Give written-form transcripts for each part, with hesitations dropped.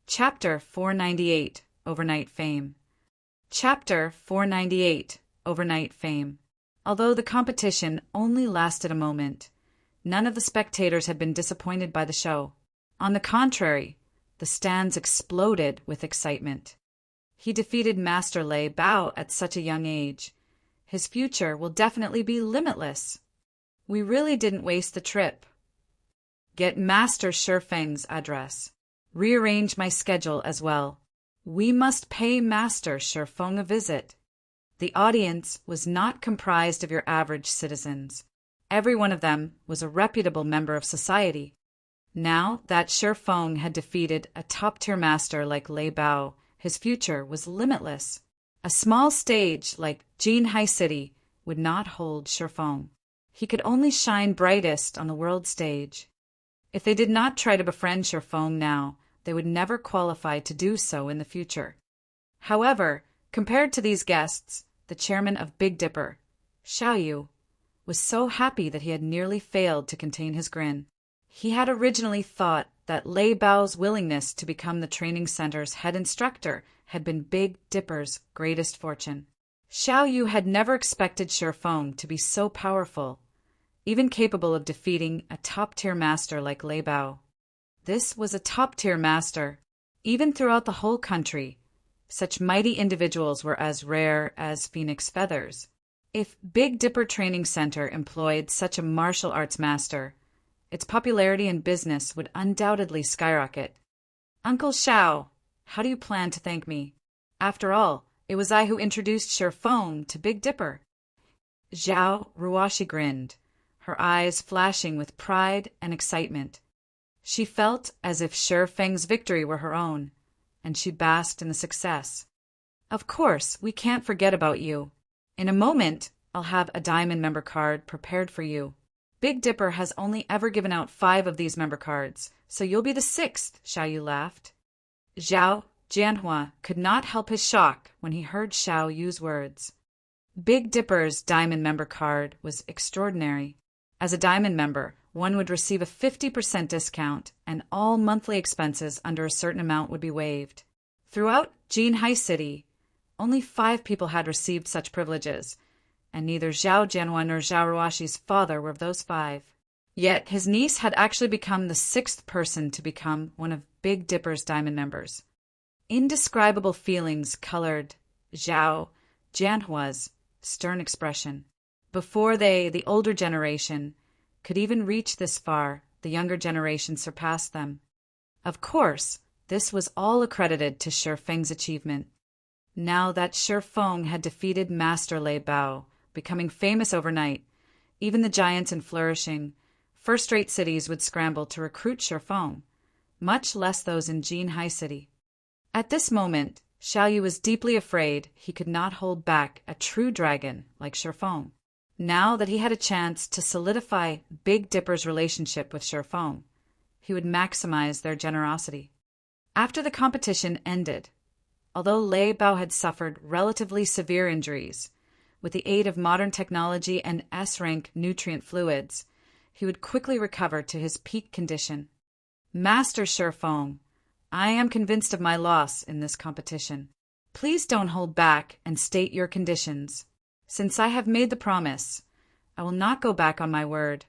Chapter 498, Overnight Fame. Chapter 498, Overnight Fame. Although the competition only lasted a moment, none of the spectators had been disappointed by the show. On the contrary, the stands exploded with excitement. He defeated Master Lei Bao at such a young age. His future will definitely be limitless. We really didn't waste the trip. Get Master Shifeng's address. Rearrange my schedule as well. We must pay Master Shifeng a visit. The audience was not comprised of your average citizens. Every one of them was a reputable member of society. Now that Shifeng had defeated a top-tier master like Lei Bao, his future was limitless. A small stage like Jinhai City would not hold Shifeng. He could only shine brightest on the world stage. If they did not try to befriend Shifeng now, they would never qualify to do so in the future. However, compared to these guests, the chairman of Big Dipper, Xiaoyu, was so happy that he had nearly failed to contain his grin. He had originally thought that Lei Bao's willingness to become the training center's head instructor had been Big Dipper's greatest fortune. Xiaoyu had never expected Shifeng to be so powerful, even capable of defeating a top-tier master like Lei Bao. This was a top-tier master. Even throughout the whole country, such mighty individuals were as rare as phoenix feathers. If Big Dipper Training Center employed such a martial arts master, its popularity in business would undoubtedly skyrocket. Uncle Xiao, how do you plan to thank me? After all, it was I who introduced Shifeng to Big Dipper. Zhao Ruoshi grinned, her eyes flashing with pride and excitement. She felt as if Shifeng's victory were her own, and she basked in the success. Of course, we can't forget about you. In a moment, I'll have a diamond member card prepared for you. Big Dipper has only ever given out 5 of these member cards, so you'll be the 6th, Xiaoyu laughed. Zhao Jianhua could not help his shock when he heard Xiao use words. Big Dipper's diamond member card was extraordinary. As a diamond member, one would receive a 50% discount, and all monthly expenses under a certain amount would be waived. Throughout Jinhai City, only 5 people had received such privileges, and neither Zhao Jianhua nor Zhao Ruoshi's father were of those 5. Yet his niece had actually become the 6th person to become one of Big Dipper's diamond members. Indescribable feelings colored Zhao Jianhua's stern expression. Before they, the older generation, could even reach this far, the younger generation surpassed them. Of course, this was all accredited to Shifeng's achievement. Now that Shifeng had defeated Master Lei Bao, becoming famous overnight, even the giants in flourishing, first-rate cities would scramble to recruit Shifeng, much less those in Jinhai City. At this moment, Xiaoyu was deeply afraid he could not hold back a true dragon like Shifeng. Now that he had a chance to solidify Big Dipper's relationship with Shifeng, he would maximize their generosity. After the competition ended, although Lei Bao had suffered relatively severe injuries, with the aid of modern technology and S-rank nutrient fluids, he would quickly recover to his peak condition. Master Shifeng, I am convinced of my loss in this competition. Please don't hold back and state your conditions. Since I have made the promise, I will not go back on my word,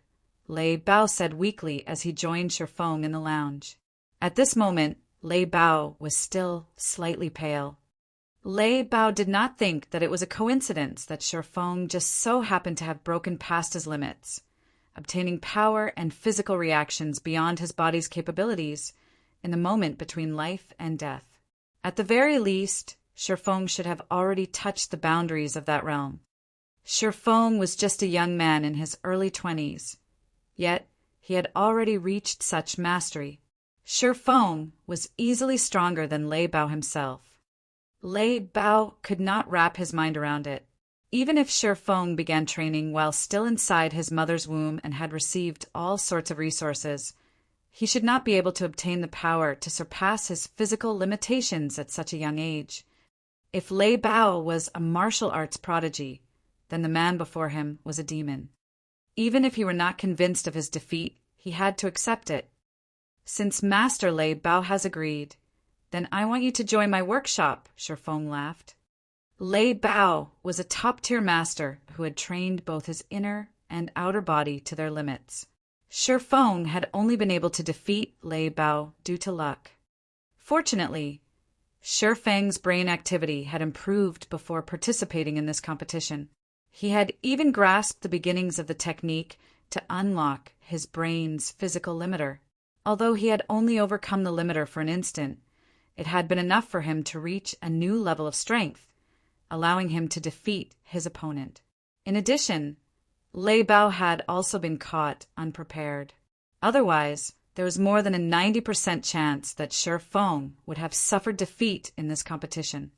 Lei Bao said weakly as he joined Shifeng in the lounge. At this moment, Lei Bao was still slightly pale. Lei Bao did not think that it was a coincidence that Shifeng just so happened to have broken past his limits, obtaining power and physical reactions beyond his body's capabilities in the moment between life and death. At the very least, Shifeng should have already touched the boundaries of that realm. Shifeng was just a young man in his early 20s, yet he had already reached such mastery. Shifeng was easily stronger than Lei Bao himself. Lei Bao could not wrap his mind around it. Even if Shifeng began training while still inside his mother's womb and had received all sorts of resources, he should not be able to obtain the power to surpass his physical limitations at such a young age. If Lei Bao was a martial arts prodigy, then the man before him was a demon. Even if he were not convinced of his defeat, he had to accept it. Since Master Lei Bao has agreed, Then I want you to join my workshop, Shifeng laughed. Lei Bao was a top-tier master who had trained both his inner and outer body to their limits. Shifeng had only been able to defeat Lei Bao due to luck. Fortunately, Shifeng's brain activity had improved before participating in this competition. He had even grasped the beginnings of the technique to unlock his brain's physical limiter. Although he had only overcome the limiter for an instant, it had been enough for him to reach a new level of strength, allowing him to defeat his opponent. In addition, Lei Bao had also been caught unprepared. Otherwise, there was more than a 90% chance that Shifeng would have suffered defeat in this competition.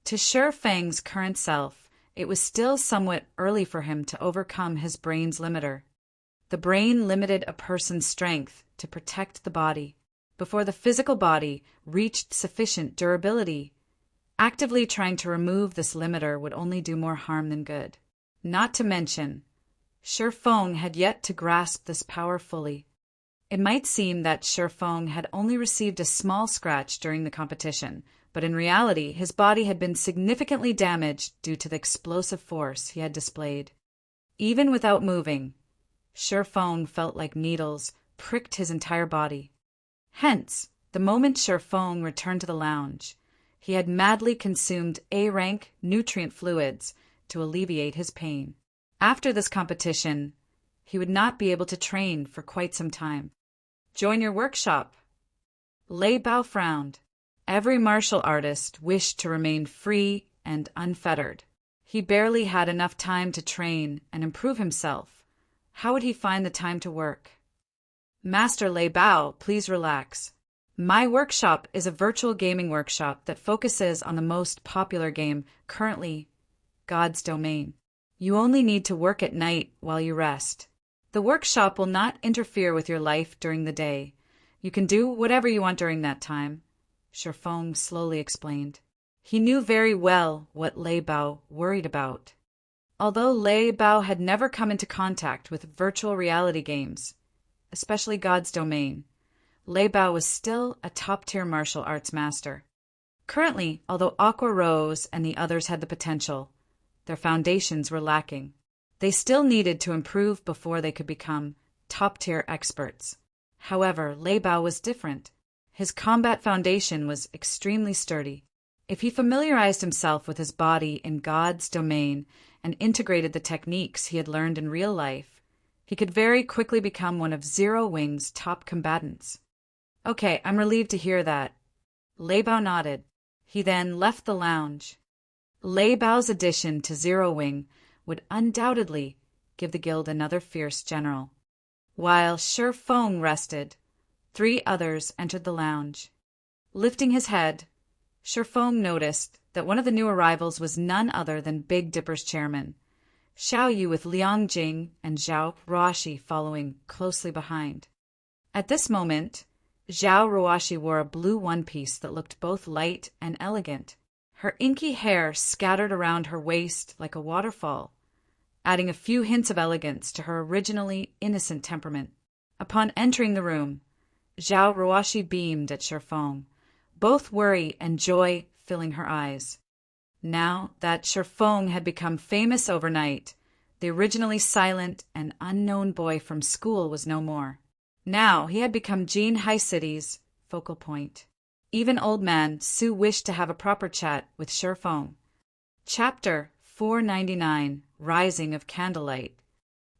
To Shifeng's current self, it was still somewhat early for him to overcome his brain's limiter. The brain limited a person's strength to protect the body before the physical body reached sufficient durability. Actively trying to remove this limiter would only do more harm than good. Not to mention, Shifeng had yet to grasp this power fully. It might seem that Shifeng had only received a small scratch during the competition, but in reality his body had been significantly damaged due to the explosive force he had displayed. Even without moving, Shifeng felt like needles pricked his entire body. Hence, the moment Shifeng returned to the lounge, he had madly consumed A-rank nutrient fluids to alleviate his pain. After this competition, he would not be able to train for quite some time. Join your workshop. Lei Bao frowned. Every martial artist wished to remain free and unfettered. He barely had enough time to train and improve himself. How would he find the time to work? Master Lei Bao, please relax. My workshop is a virtual gaming workshop that focuses on the most popular game currently, God's Domain. You only need to work at night while you rest. The workshop will not interfere with your life during the day. You can do whatever you want during that time, Shifeng slowly explained. He knew very well what Lei Bao worried about. Although Lei Bao had never come into contact with virtual reality games, especially God's Domain, Lei Bao was still a top-tier martial arts master. Currently, although Aqua Rose and the others had the potential, their foundations were lacking. They still needed to improve before they could become top-tier experts. However, Lei Bao was different. His combat foundation was extremely sturdy. If he familiarized himself with his body in God's Domain and integrated the techniques he had learned in real life, he could very quickly become one of Zero Wing's top combatants. Okay, I'm relieved to hear that. Lei Bao nodded. He then left the lounge. Lei Bao's addition to Zero Wing would undoubtedly give the guild another fierce general. While Shifeng rested, 3 others entered the lounge. Lifting his head, Shifeng noticed that one of the new arrivals was none other than Big Dipper's chairman, Xiao Yu, with Liang Jing and Zhao Ruoxi following closely behind. At this moment, Zhao Ruoxi wore a blue one-piece that looked both light and elegant. Her inky hair scattered around her waist like a waterfall, adding a few hints of elegance to her originally innocent temperament. Upon entering the room, Zhao Ruoxi beamed at Shifeng, both worry and joy filling her eyes. Now that Shifeng had become famous overnight, the originally silent and unknown boy from school was no more. Now he had become Jin High City's focal point. Even old man Su wished to have a proper chat with Shifeng. Chapter 499, Rising of Candlelight.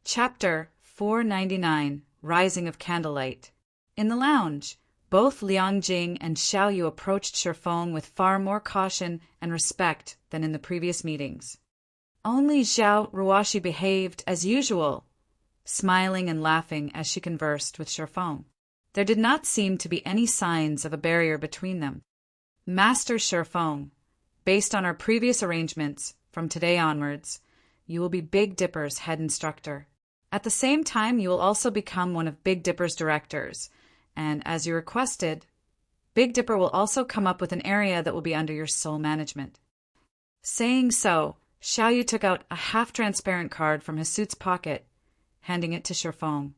Chapter 499, Rising of Candlelight. In the lounge, both Liang Jing and Xiao Yu approached Shifeng with far more caution and respect than in the previous meetings. Only Zhao Ruoxi behaved as usual, smiling and laughing as she conversed with Shifeng. There did not seem to be any signs of a barrier between them. Master Shifeng, based on our previous arrangements, from today onwards, you will be Big Dipper's head instructor. At the same time, you will also become one of Big Dipper's directors, and as you requested, Big Dipper will also come up with an area that will be under your sole management. Saying so, Xiao Yu took out a half-transparent card from his suit's pocket, handing it to Shifeng.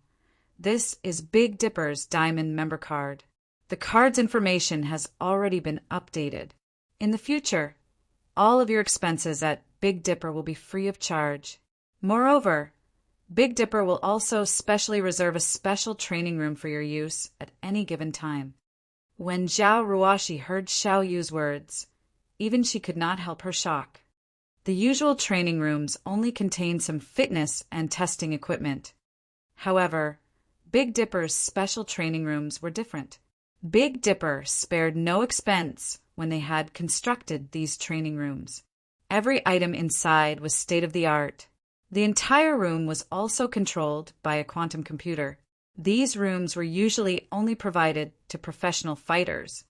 This is Big Dipper's diamond member card. The card's information has already been updated. In the future, all of your expenses at Big Dipper will be free of charge. Moreover, Big Dipper will also specially reserve a special training room for your use at any given time. When Zhao Ruoshi heard Xiao Yu's words, even she could not help her shock. The usual training rooms only contained some fitness and testing equipment. However, Big Dipper's special training rooms were different. Big Dipper spared no expense when they had constructed these training rooms. Every item inside was state-of-the-art. The entire room was also controlled by a quantum computer. These rooms were usually only provided to professional fighters.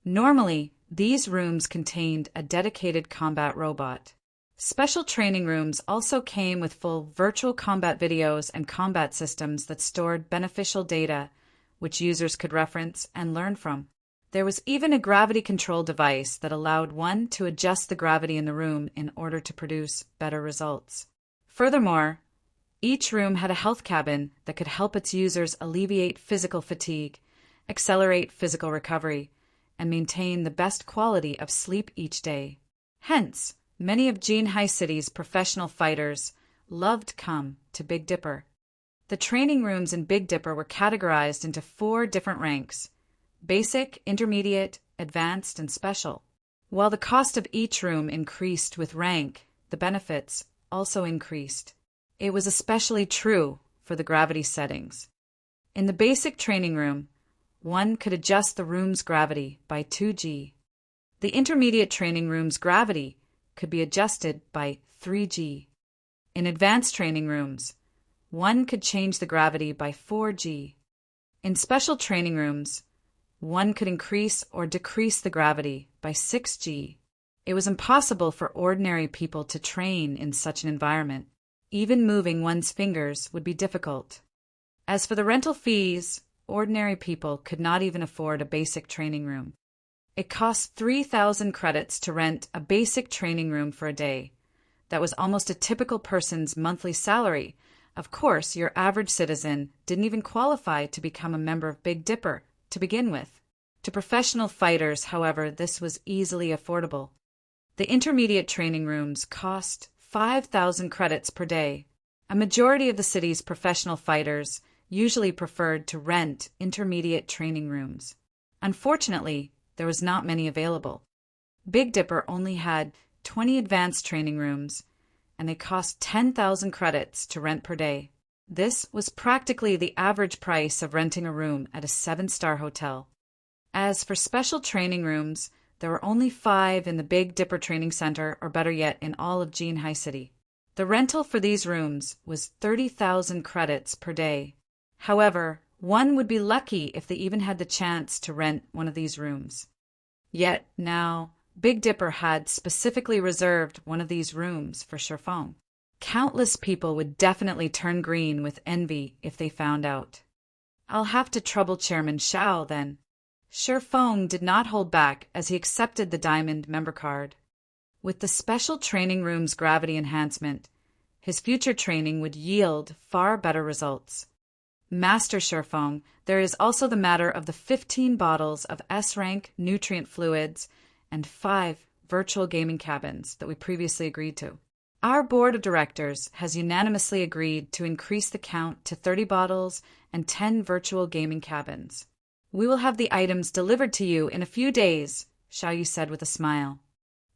Normally, these rooms contained a dedicated combat robot. Special training rooms also came with full virtual combat videos and combat systems that stored beneficial data, which users could reference and learn from. There was even a gravity control device that allowed one to adjust the gravity in the room in order to produce better results. Furthermore, each room had a health cabin that could help its users alleviate physical fatigue, accelerate physical recovery, and maintain the best quality of sleep each day. Hence, many of Jinhai City's professional fighters loved come to Big Dipper. The training rooms in Big Dipper were categorized into 4 different ranks: basic, intermediate, advanced, and special. While the cost of each room increased with rank, the benefits also increased. It was especially true for the gravity settings. In the basic training room, one could adjust the room's gravity by 2G. The intermediate training room's gravity could be adjusted by 3G. In advanced training rooms, one could change the gravity by 4G. In special training rooms, one could increase or decrease the gravity by 6G. It was impossible for ordinary people to train in such an environment. Even moving one's fingers would be difficult. As for the rental fees, ordinary people could not even afford a basic training room. It cost 3,000 credits to rent a basic training room for a day. That was almost a typical person's monthly salary. Of course, your average citizen didn't even qualify to become a member of Big Dipper to begin with. To professional fighters, however, this was easily affordable. The intermediate training rooms cost 5,000 credits per day. A majority of the city's professional fighters usually preferred to rent intermediate training rooms. Unfortunately, there was not many available. Big Dipper only had 20 advanced training rooms, and they cost 10,000 credits to rent per day. This was practically the average price of renting a room at a 7-star hotel. As for special training rooms, there were only 5 in the Big Dipper Training Center, or better yet, in all of Jinhai City. The rental for these rooms was 30,000 credits per day. However, one would be lucky if they even had the chance to rent one of these rooms. Yet now, Big Dipper had specifically reserved one of these rooms for Shifeng. Countless people would definitely turn green with envy if they found out. I'll have to trouble Chairman Xiao then. Shifeng did not hold back as he accepted the diamond member card. With the special training room's gravity enhancement, his future training would yield far better results. Master Shifeng, there is also the matter of the 15 bottles of S-rank nutrient fluids and 5 virtual gaming cabins that we previously agreed to. Our board of directors has unanimously agreed to increase the count to 30 bottles and 10 virtual gaming cabins. We will have the items delivered to you in a few days, Xiao Yu said with a smile.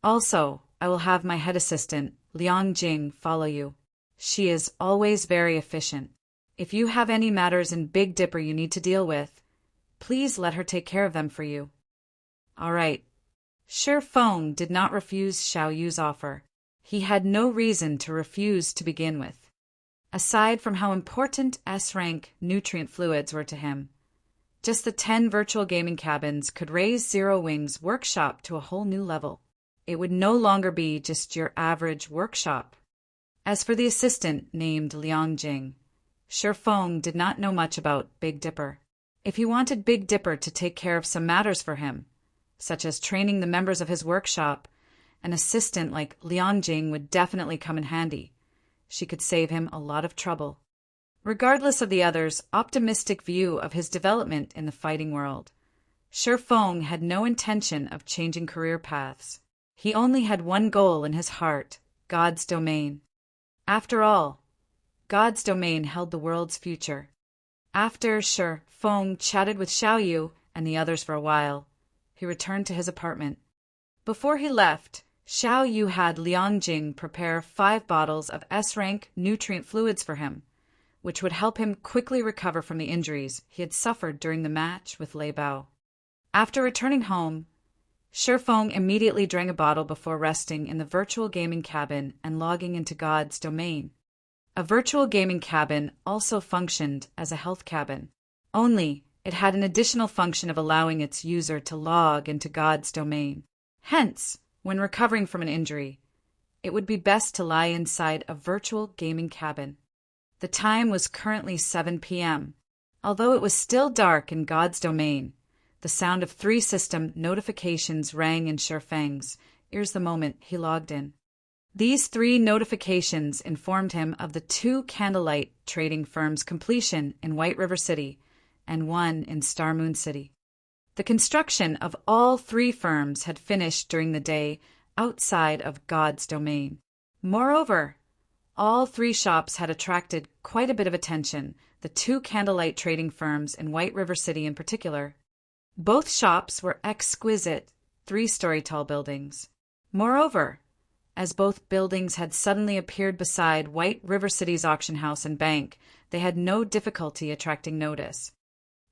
Also, I will have my head assistant, Liang Jing, follow you. She is always very efficient. If you have any matters in Big Dipper you need to deal with, please let her take care of them for you. All right. Shifeng did not refuse Xiao Yu's offer. He had no reason to refuse to begin with. Aside from how important S-rank nutrient fluids were to him, just the 10 virtual gaming cabins could raise Zero Wing's workshop to a whole new level. It would no longer be just your average workshop. As for the assistant named Liang Jing, Shifeng did not know much about Big Dipper. If he wanted Big Dipper to take care of some matters for him, such as training the members of his workshop, an assistant like Liang Jing would definitely come in handy. She could save him a lot of trouble. Regardless of the others' optimistic view of his development in the fighting world, Shi Feng had no intention of changing career paths. He only had one goal in his heart: God's domain. After all, God's domain held the world's future. After Shi Feng chatted with Xiao Yu and the others for a while, he returned to his apartment. Before he left, Xiao Yu had Liang Jing prepare 5 bottles of S-rank nutrient fluids for him, which would help him quickly recover from the injuries he had suffered during the match with Lei Bao. After returning home, Shi Feng immediately drank a bottle before resting in the virtual gaming cabin and logging into God's domain. A virtual gaming cabin also functioned as a health cabin, only it had an additional function of allowing its user to log into God's domain. Hence, when recovering from an injury, it would be best to lie inside a virtual gaming cabin. The time was currently 7 p.m. Although it was still dark in God's domain, the sound of 3 system notifications rang in Shi Feng's ears the moment he logged in. These 3 notifications informed him of the 2 candlelight trading firms' completion in White River City and 1 in Star Moon City. The construction of all 3 firms had finished during the day outside of God's domain. Moreover, all 3 shops had attracted quite a bit of attention, the 2 candlelight trading firms in White River City in particular. Both shops were exquisite 3-story tall buildings. Moreover, as both buildings had suddenly appeared beside White River City's auction house and bank, they had no difficulty attracting notice.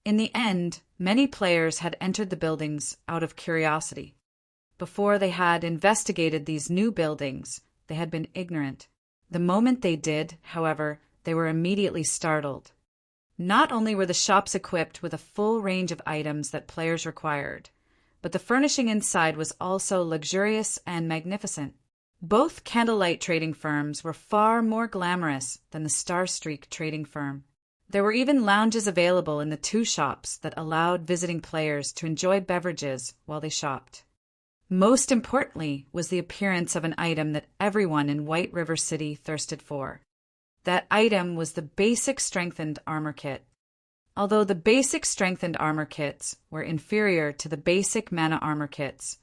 In the end, many players had entered the buildings out of curiosity. Before they had investigated these new buildings, they had been ignorant. The moment they did, however, they were immediately startled. Not only were the shops equipped with a full range of items that players required, but the furnishing inside was also luxurious and magnificent. Both candlelight trading firms were far more glamorous than the Star Streak trading firm. There were even lounges available in the 2 shops that allowed visiting players to enjoy beverages while they shopped. Most importantly was the appearance of an item that everyone in White River City thirsted for. That item was the basic strengthened armor kit. Although the basic strengthened armor kits were inferior to the basic mana armor kits,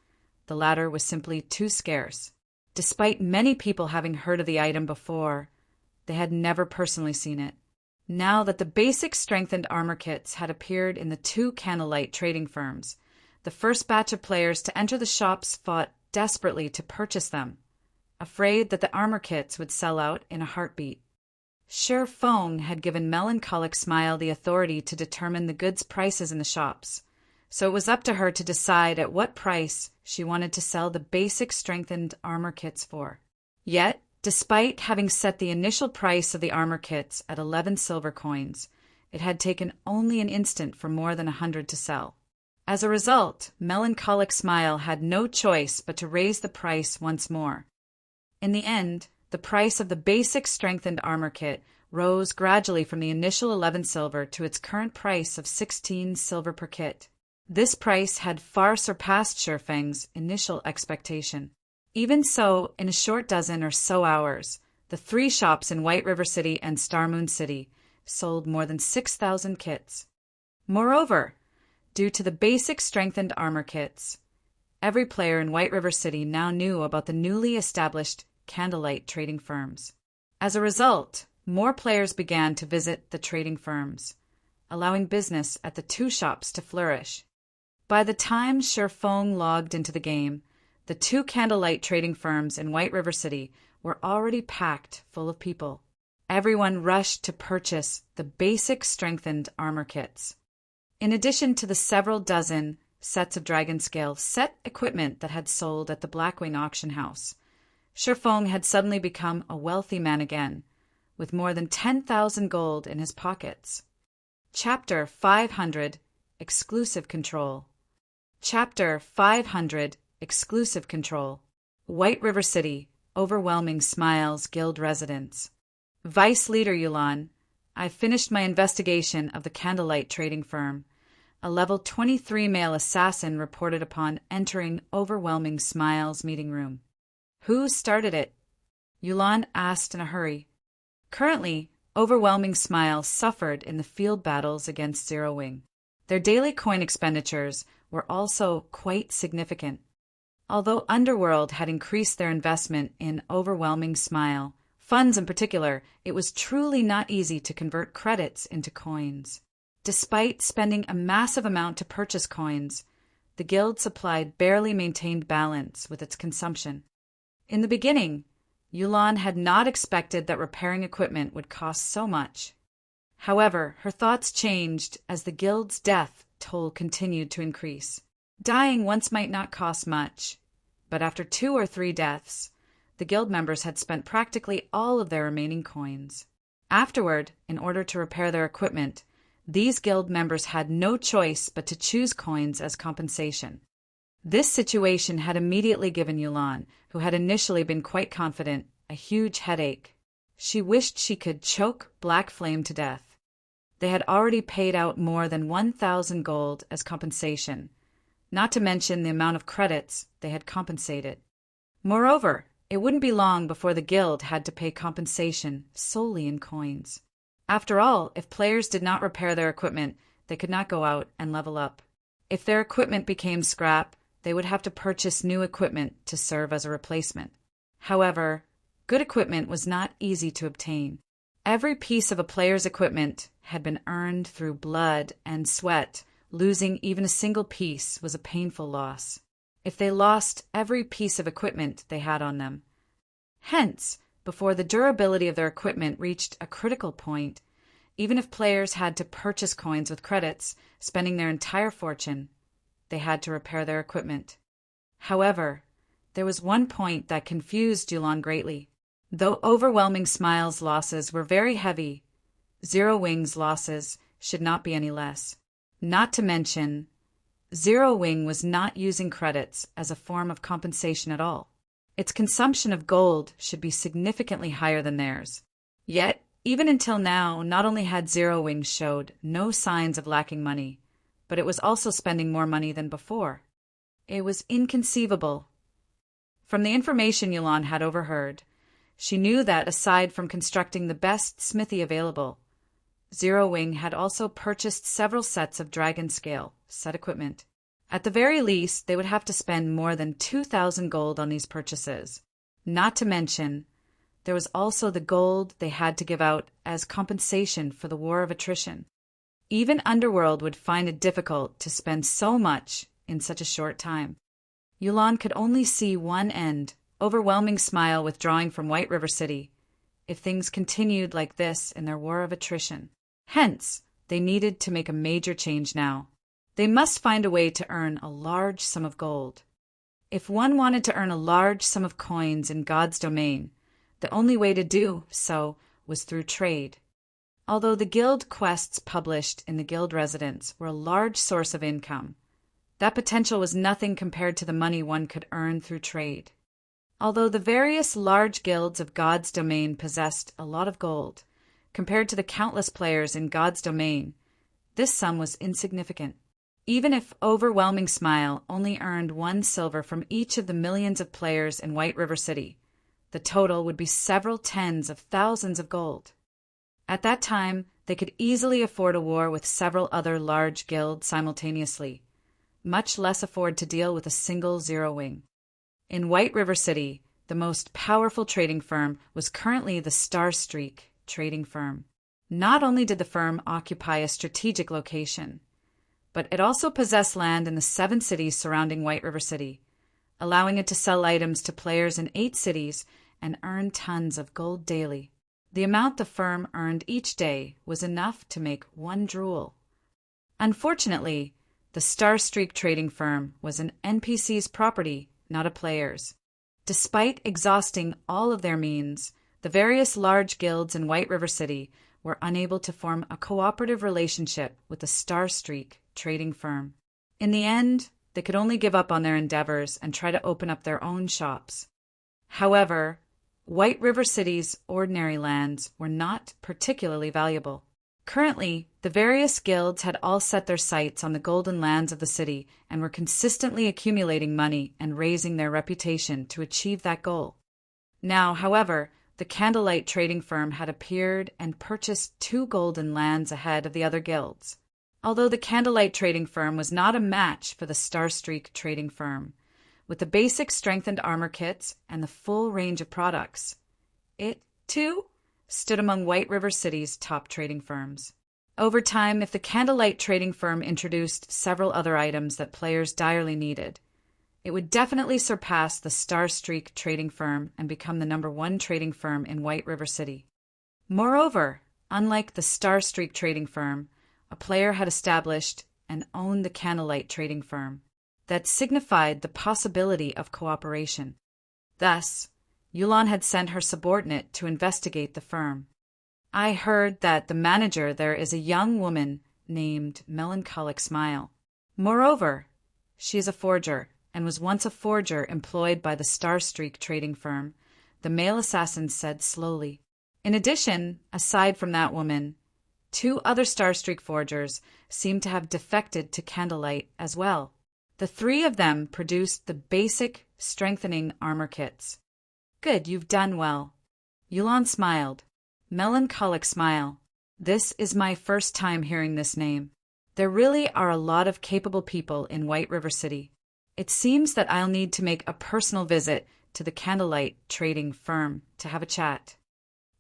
the latter was simply too scarce. Despite many people having heard of the item before, they had never personally seen it. Now that the basic strengthened armor kits had appeared in the 2 candlelight trading firms, the first batch of players to enter the shops fought desperately to purchase them, afraid that the armor kits would sell out in a heartbeat. Shi Feng had given Melancholic Smile the authority to determine the goods' prices in the shops, so it was up to her to decide at what price she wanted to sell the basic strengthened armor kits for. Yet, despite having set the initial price of the armor kits at 11 silver coins, it had taken only an instant for more than 100 to sell. As a result, Melancholic Smile had no choice but to raise the price once more. In the end, the price of the basic strengthened armor kit rose gradually from the initial 11 silver to its current price of 16 silver per kit. This price had far surpassed Shi Feng's initial expectation. Even so, in a short dozen or so hours, the 3 shops in White River City and Star Moon City sold more than 6,000 kits. Moreover, due to the basic strengthened armor kits, every player in White River City now knew about the newly established candlelight trading firms. As a result, more players began to visit the trading firms, allowing business at the 2 shops to flourish. By the time Shi Feng logged into the game, the 2 candlelight trading firms in White River City were already packed full of people. Everyone rushed to purchase the basic strengthened armor kits. In addition to the several dozen sets of dragon scale set equipment that had sold at the Blackwing auction house, Shi Feng had suddenly become a wealthy man again, with more than 10,000 gold in his pockets. Chapter 500 Exclusive Control. Chapter 500 Exclusive Control. White River City, Overwhelming Smiles Guild Residence. Vice Leader Yulan, I've finished my investigation of the candlelight trading firm. A level 23 male assassin reported upon entering Overwhelming Smiles meeting room. Who started it? Yulan asked in a hurry. Currently, Overwhelming Smiles suffered in the field battles against Zero Wing. Their daily coin expenditures were also quite significant. Although Underworld had increased their investment in Overwhelming Smile, funds in particular, it was truly not easy to convert credits into coins. Despite spending a massive amount to purchase coins, the guild supply barely maintained balance with its consumption. In the beginning, Yulan had not expected that repairing equipment would cost so much. However, her thoughts changed as the guild's death toll continued to increase. Dying once might not cost much, but after 2 or 3 deaths, the guild members had spent practically all of their remaining coins. Afterward, in order to repair their equipment, these guild members had no choice but to choose coins as compensation. This situation had immediately given Yulan, who had initially been quite confident, a huge headache. She wished she could choke Black Flame to death. They had already paid out more than 1,000 gold as compensation, not to mention the amount of credits they had compensated. Moreover, it wouldn't be long before the guild had to pay compensation solely in coins. After all, if players did not repair their equipment, they could not go out and level up. If their equipment became scrap, they would have to purchase new equipment to serve as a replacement. However, good equipment was not easy to obtain. Every piece of a player's equipment had been earned through blood and sweat. Losing even a single piece was a painful loss. If they lost every piece of equipment they had on them. Hence, before the durability of their equipment reached a critical point, even if players had to purchase coins with credits, spending their entire fortune, they had to repair their equipment. However, there was one point that confused Yulan greatly. Though Overwhelming Smile's losses were very heavy, Zero Wing's losses should not be any less. Not to mention, Zero Wing was not using credits as a form of compensation at all. Its consumption of gold should be significantly higher than theirs. Yet, even until now, not only had Zero Wing showed no signs of lacking money, but it was also spending more money than before. It was inconceivable. From the information Yulan had overheard, she knew that aside from constructing the best smithy available, Zero Wing had also purchased several sets of dragon scale set equipment. At the very least, they would have to spend more than 2,000 gold on these purchases. Not to mention, there was also the gold they had to give out as compensation for the war of attrition. Even Underworld would find it difficult to spend so much in such a short time. Yulan could only see one end, Overwhelming Smile withdrawing from White River City, if things continued like this in their war of attrition. Hence, they needed to make a major change now. They must find a way to earn a large sum of gold. If one wanted to earn a large sum of coins in God's domain, the only way to do so was through trade. Although the guild quests published in the guild residence were a large source of income, that potential was nothing compared to the money one could earn through trade. Although the various large guilds of God's domain possessed a lot of gold, compared to the countless players in God's domain, this sum was insignificant. Even if Overwhelming Smile only earned 1 silver from each of the millions of players in White River City, the total would be several tens of thousands of gold. At that time, they could easily afford a war with several other large guilds simultaneously, much less afford to deal with a single Zero Wing. In White River City, the most powerful trading firm was currently the Star Streak trading firm. Not only did the firm occupy a strategic location, but it also possessed land in the 7 cities surrounding White River City, allowing it to sell items to players in 8 cities and earn tons of gold daily. The amount the firm earned each day was enough to make one drool. Unfortunately, the Star Streak trading firm was an NPC's property, not a player's. Despite exhausting all of their means, the various large guilds in White River City were unable to form a cooperative relationship with the Star Streak trading firm. In the end, they could only give up on their endeavors and try to open up their own shops. However, White River City's ordinary lands were not particularly valuable. Currently, the various guilds had all set their sights on the golden lands of the city and were consistently accumulating money and raising their reputation to achieve that goal. Now, however, the Candlelight trading firm had appeared and purchased 2 golden lands ahead of the other guilds. although the Candlelight trading firm was not a match for the Starstreak trading firm. With the basic strengthened armor kits and the full range of products, it, too, stood among White River City's top trading firms. Over time, if the Candlelight trading firm introduced several other items that players direly needed, it would definitely surpass the Starstreak trading firm and become the #1 trading firm in White River City. Moreover, unlike the Starstreak trading firm, a player had established and owned the Candlelight trading firm. That signified the possibility of cooperation. Thus, Yulon had sent her subordinate to investigate the firm. I heard that the manager there is a young woman named Melancholic Smile. Moreover, she is a forger and was once a forger employed by the Starstreak trading firm, the male assassin said slowly. In addition, aside from that woman, 2 other Starstreak forgers seemed to have defected to Candlelight as well. The 3 of them produced the basic strengthening armor kits. Good, you've done well. Yulon smiled. Melancholic Smile. This is my first time hearing this name. There really are a lot of capable people in White River City. It seems that I'll need to make a personal visit to the Candlelight trading firm to have a chat.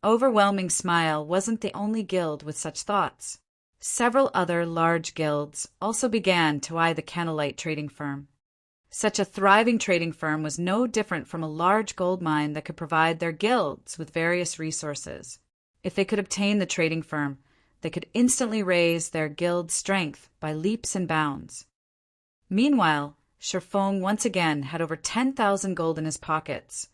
Overwhelming Smile wasn't the only guild with such thoughts. Several other large guilds also began to eye the Candlelight trading firm. Such a thriving trading firm was no different from a large gold mine that could provide their guilds with various resources. If they could obtain the trading firm, they could instantly raise their guild's strength by leaps and bounds. Meanwhile, Sherfong once again had over 10,000 gold in his pockets,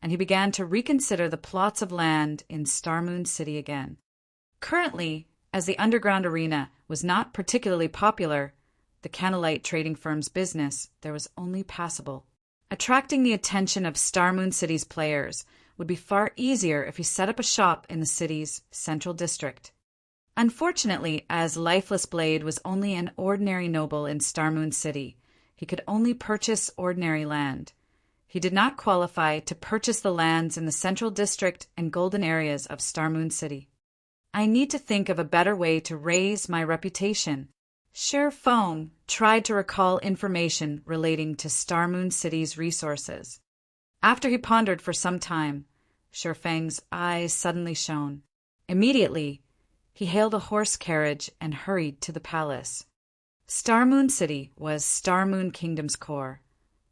and he began to reconsider the plots of land in Starmoon City again. Currently, as the underground arena was not particularly popular, the Candlelight trading firm's business there was only passable. Attracting the attention of Starmoon City's players would be far easier if he set up a shop in the city's central district. Unfortunately, as Lifeless Blade was only an ordinary noble in Starmoon City, he could only purchase ordinary land. He did not qualify to purchase the lands in the central district and golden areas of Starmoon City. I need to think of a better way to raise my reputation. Sherfong tried to recall information relating to Starmoon City's resources. After he pondered for some time, Sherfang's eyes suddenly shone. Immediately, he hailed a horse carriage and hurried to the palace. Starmoon City was Starmoon Kingdom's core,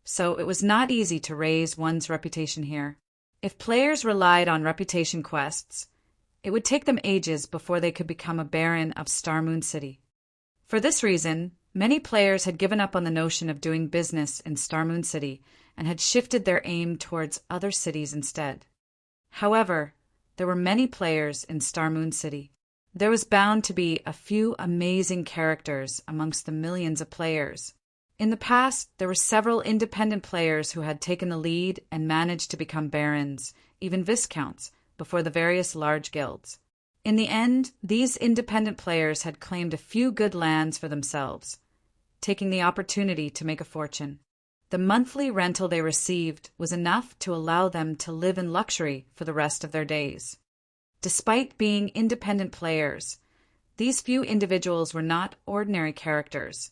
so it was not easy to raise one's reputation here. If players relied on reputation quests, it would take them ages before they could become a baron of Starmoon City. For this reason, many players had given up on the notion of doing business in Starmoon City and had shifted their aim towards other cities instead. However, there were many players in Starmoon City. There was bound to be a few amazing characters amongst the millions of players. In the past, there were several independent players who had taken the lead and managed to become barons, even viscounts, before the various large guilds. In the end, these independent players had claimed a few good lands for themselves, taking the opportunity to make a fortune. The monthly rental they received was enough to allow them to live in luxury for the rest of their days. Despite being independent players, these few individuals were not ordinary characters.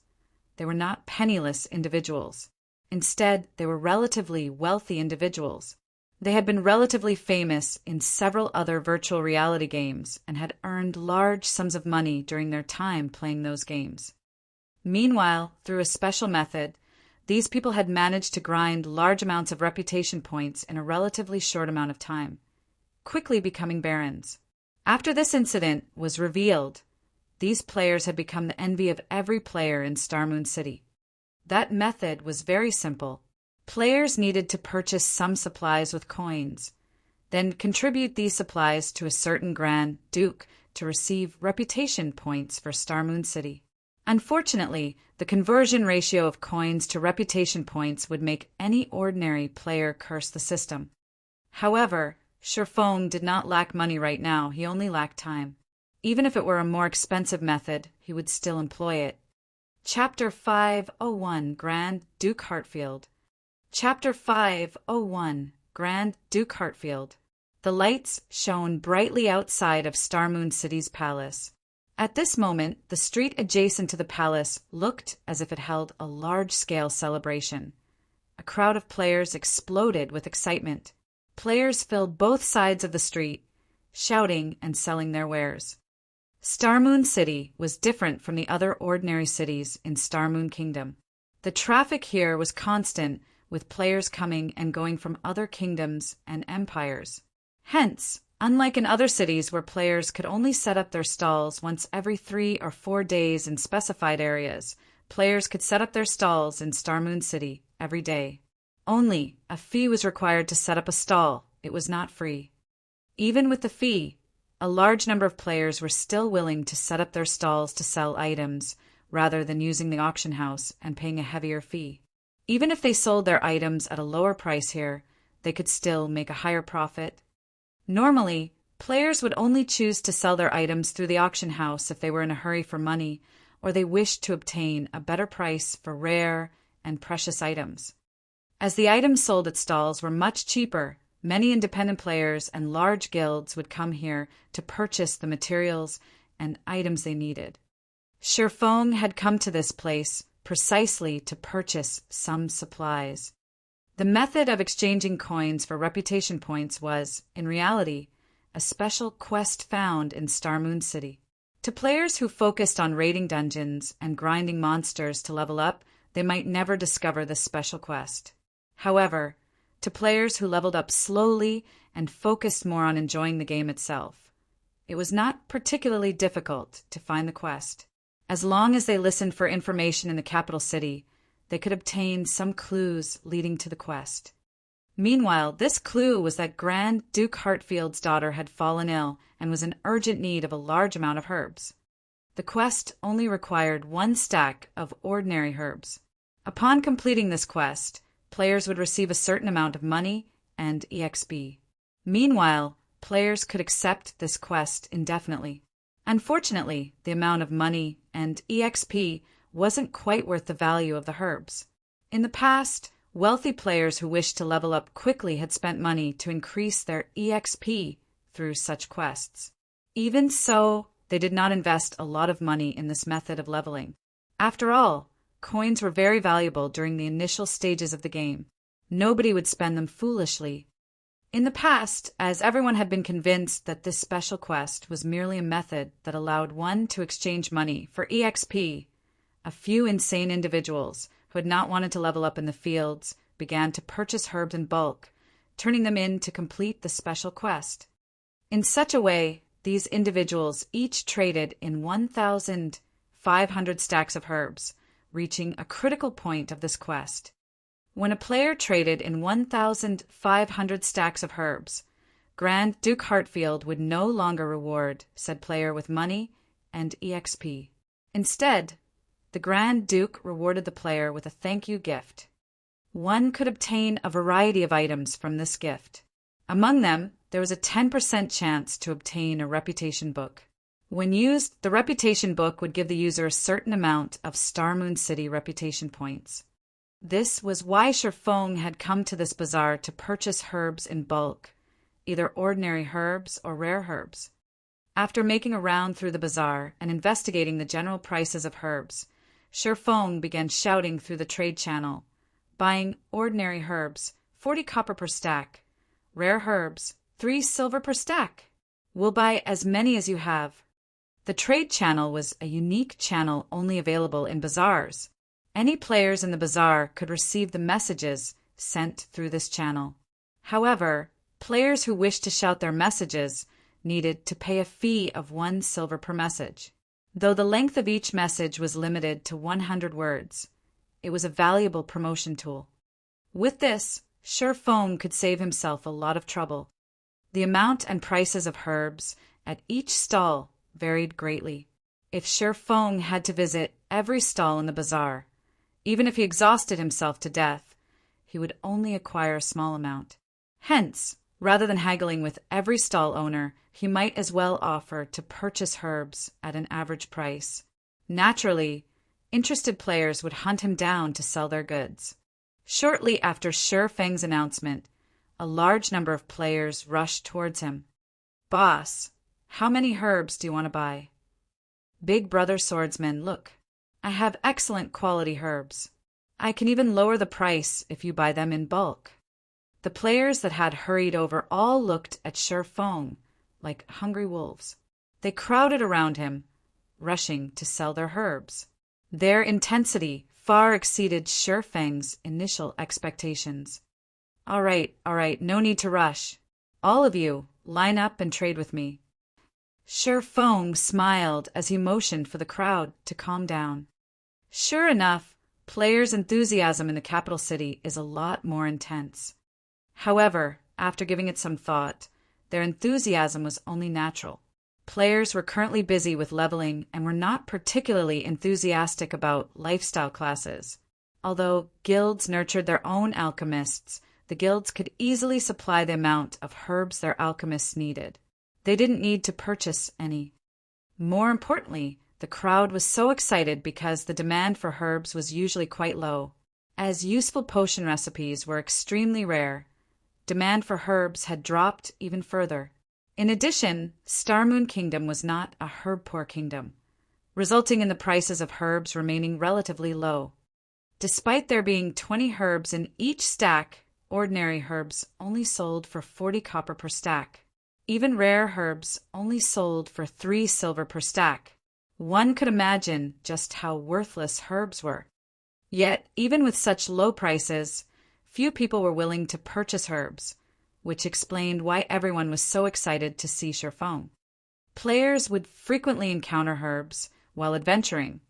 They were not penniless individuals. Instead, they were relatively wealthy individuals. They had been relatively famous in several other virtual reality games and had earned large sums of money during their time playing those games. Meanwhile, through a special method, these people had managed to grind large amounts of reputation points in a relatively short amount of time, quickly becoming barons. After this incident was revealed, these players had become the envy of every player in Starmoon City. That method was very simple. Players needed to purchase some supplies with coins, then contribute these supplies to a certain Grand Duke to receive reputation points for Starmoon City. Unfortunately, the conversion ratio of coins to reputation points would make any ordinary player curse the system. However, Sherfong did not lack money right now, he only lacked time. Even if it were a more expensive method, he would still employ it. Chapter 501, Grand Duke Hartfield. Chapter 501, Grand Duke Hartfield. The lights shone brightly outside of Starmoon City's palace. At this moment, the street adjacent to the palace looked as if it held a large-scale celebration. A crowd of players exploded with excitement. Players filled both sides of the street, shouting and selling their wares. Starmoon City was different from the other ordinary cities in Starmoon Kingdom. The traffic here was constant, with players coming and going from other kingdoms and empires. Hence, unlike in other cities where players could only set up their stalls once every 3 or 4 days in specified areas, players could set up their stalls in Starmoon City every day. Only a fee was required to set up a stall. It was not free. Even with the fee, a large number of players were still willing to set up their stalls to sell items, rather than using the auction house and paying a heavier fee. Even if they sold their items at a lower price here, they could still make a higher profit. Normally, players would only choose to sell their items through the auction house if they were in a hurry for money, or they wished to obtain a better price for rare and precious items. As the items sold at stalls were much cheaper, many independent players and large guilds would come here to purchase the materials and items they needed. Shifeng had come to this place precisely to purchase some supplies. The method of exchanging coins for reputation points was, in reality, a special quest found in Starmoon City. To players who focused on raiding dungeons and grinding monsters to level up, they might never discover this special quest. However, to players who leveled up slowly and focused more on enjoying the game itself, it was not particularly difficult to find the quest. As long as they listened for information in the capital city, they could obtain some clues leading to the quest. Meanwhile, this clue was that Grand Duke Heartfield's daughter had fallen ill and was in urgent need of a large amount of herbs. The quest only required 1 stack of ordinary herbs. Upon completing this quest, players would receive a certain amount of money and EXP. Meanwhile, players could accept this quest indefinitely. Unfortunately, the amount of money and EXP wasn't quite worth the value of the herbs. In the past, wealthy players who wished to level up quickly had spent money to increase their EXP through such quests. Even so, they did not invest a lot of money in this method of leveling. After all, coins were very valuable during the initial stages of the game. Nobody would spend them foolishly. In the past, as everyone had been convinced that this special quest was merely a method that allowed one to exchange money for EXP, a few insane individuals who had not wanted to level up in the fields began to purchase herbs in bulk, turning them in to complete the special quest. In such a way, these individuals each traded in 1,500 stacks of herbs, reaching a critical point of this quest. When a player traded in 1,500 stacks of herbs, Grand Duke Heartfield would no longer reward said player with money and EXP. Instead, the Grand Duke rewarded the player with a thank you gift. One could obtain a variety of items from this gift. Among them, there was a 10% chance to obtain a reputation book. When used, the reputation book would give the user a certain amount of Starmoon City reputation points. This was why Shifeng had come to this bazaar to purchase herbs in bulk, either ordinary herbs or rare herbs. After making a round through the bazaar and investigating the general prices of herbs, Shifeng began shouting through the trade channel, buying ordinary herbs, 40 copper per stack, rare herbs, 3 silver per stack. We'll buy as many as you have. The trade channel was a unique channel only available in bazaars. Any players in the bazaar could receive the messages sent through this channel. However, players who wished to shout their messages needed to pay a fee of 1 silver per message. Though the length of each message was limited to 100 words, it was a valuable promotion tool. With this, Shifeng could save himself a lot of trouble. The amount and prices of herbs at each stall varied greatly. If Shifeng had to visit every stall in the bazaar, even if he exhausted himself to death, he would only acquire a small amount. Hence, rather than haggling with every stall owner, he might as well offer to purchase herbs at an average price. Naturally, interested players would hunt him down to sell their goods. Shortly after Shifeng's announcement, a large number of players rushed towards him. "Boss, how many herbs do you want to buy?" Big brother swordsman, look. I have excellent quality herbs. I can even lower the price if you buy them in bulk. The players that had hurried over all looked at Sher Feng like hungry wolves. They crowded around him, rushing to sell their herbs. Their intensity far exceeded Sher Feng's initial expectations. All right, no need to rush. All of you, line up and trade with me. Sher Feng smiled as he motioned for the crowd to calm down. Sure enough, players' enthusiasm in the capital city is a lot more intense. However, after giving it some thought, their enthusiasm was only natural. Players were currently busy with leveling and were not particularly enthusiastic about lifestyle classes. Although guilds nurtured their own alchemists, the guilds could easily supply the amount of herbs their alchemists needed. They didn't need to purchase any. More importantly, the crowd was so excited because the demand for herbs was usually quite low. As useful potion recipes were extremely rare, demand for herbs had dropped even further. In addition, Starmoon Kingdom was not a herb-poor kingdom, resulting in the prices of herbs remaining relatively low. Despite there being 20 herbs in each stack, ordinary herbs only sold for 40 copper per stack. Even rare herbs only sold for 3 silver per stack. One could imagine just how worthless herbs were. Yet, even with such low prices, few people were willing to purchase herbs, which explained why everyone was so excited to see Sher Feng. Players would frequently encounter herbs while adventuring,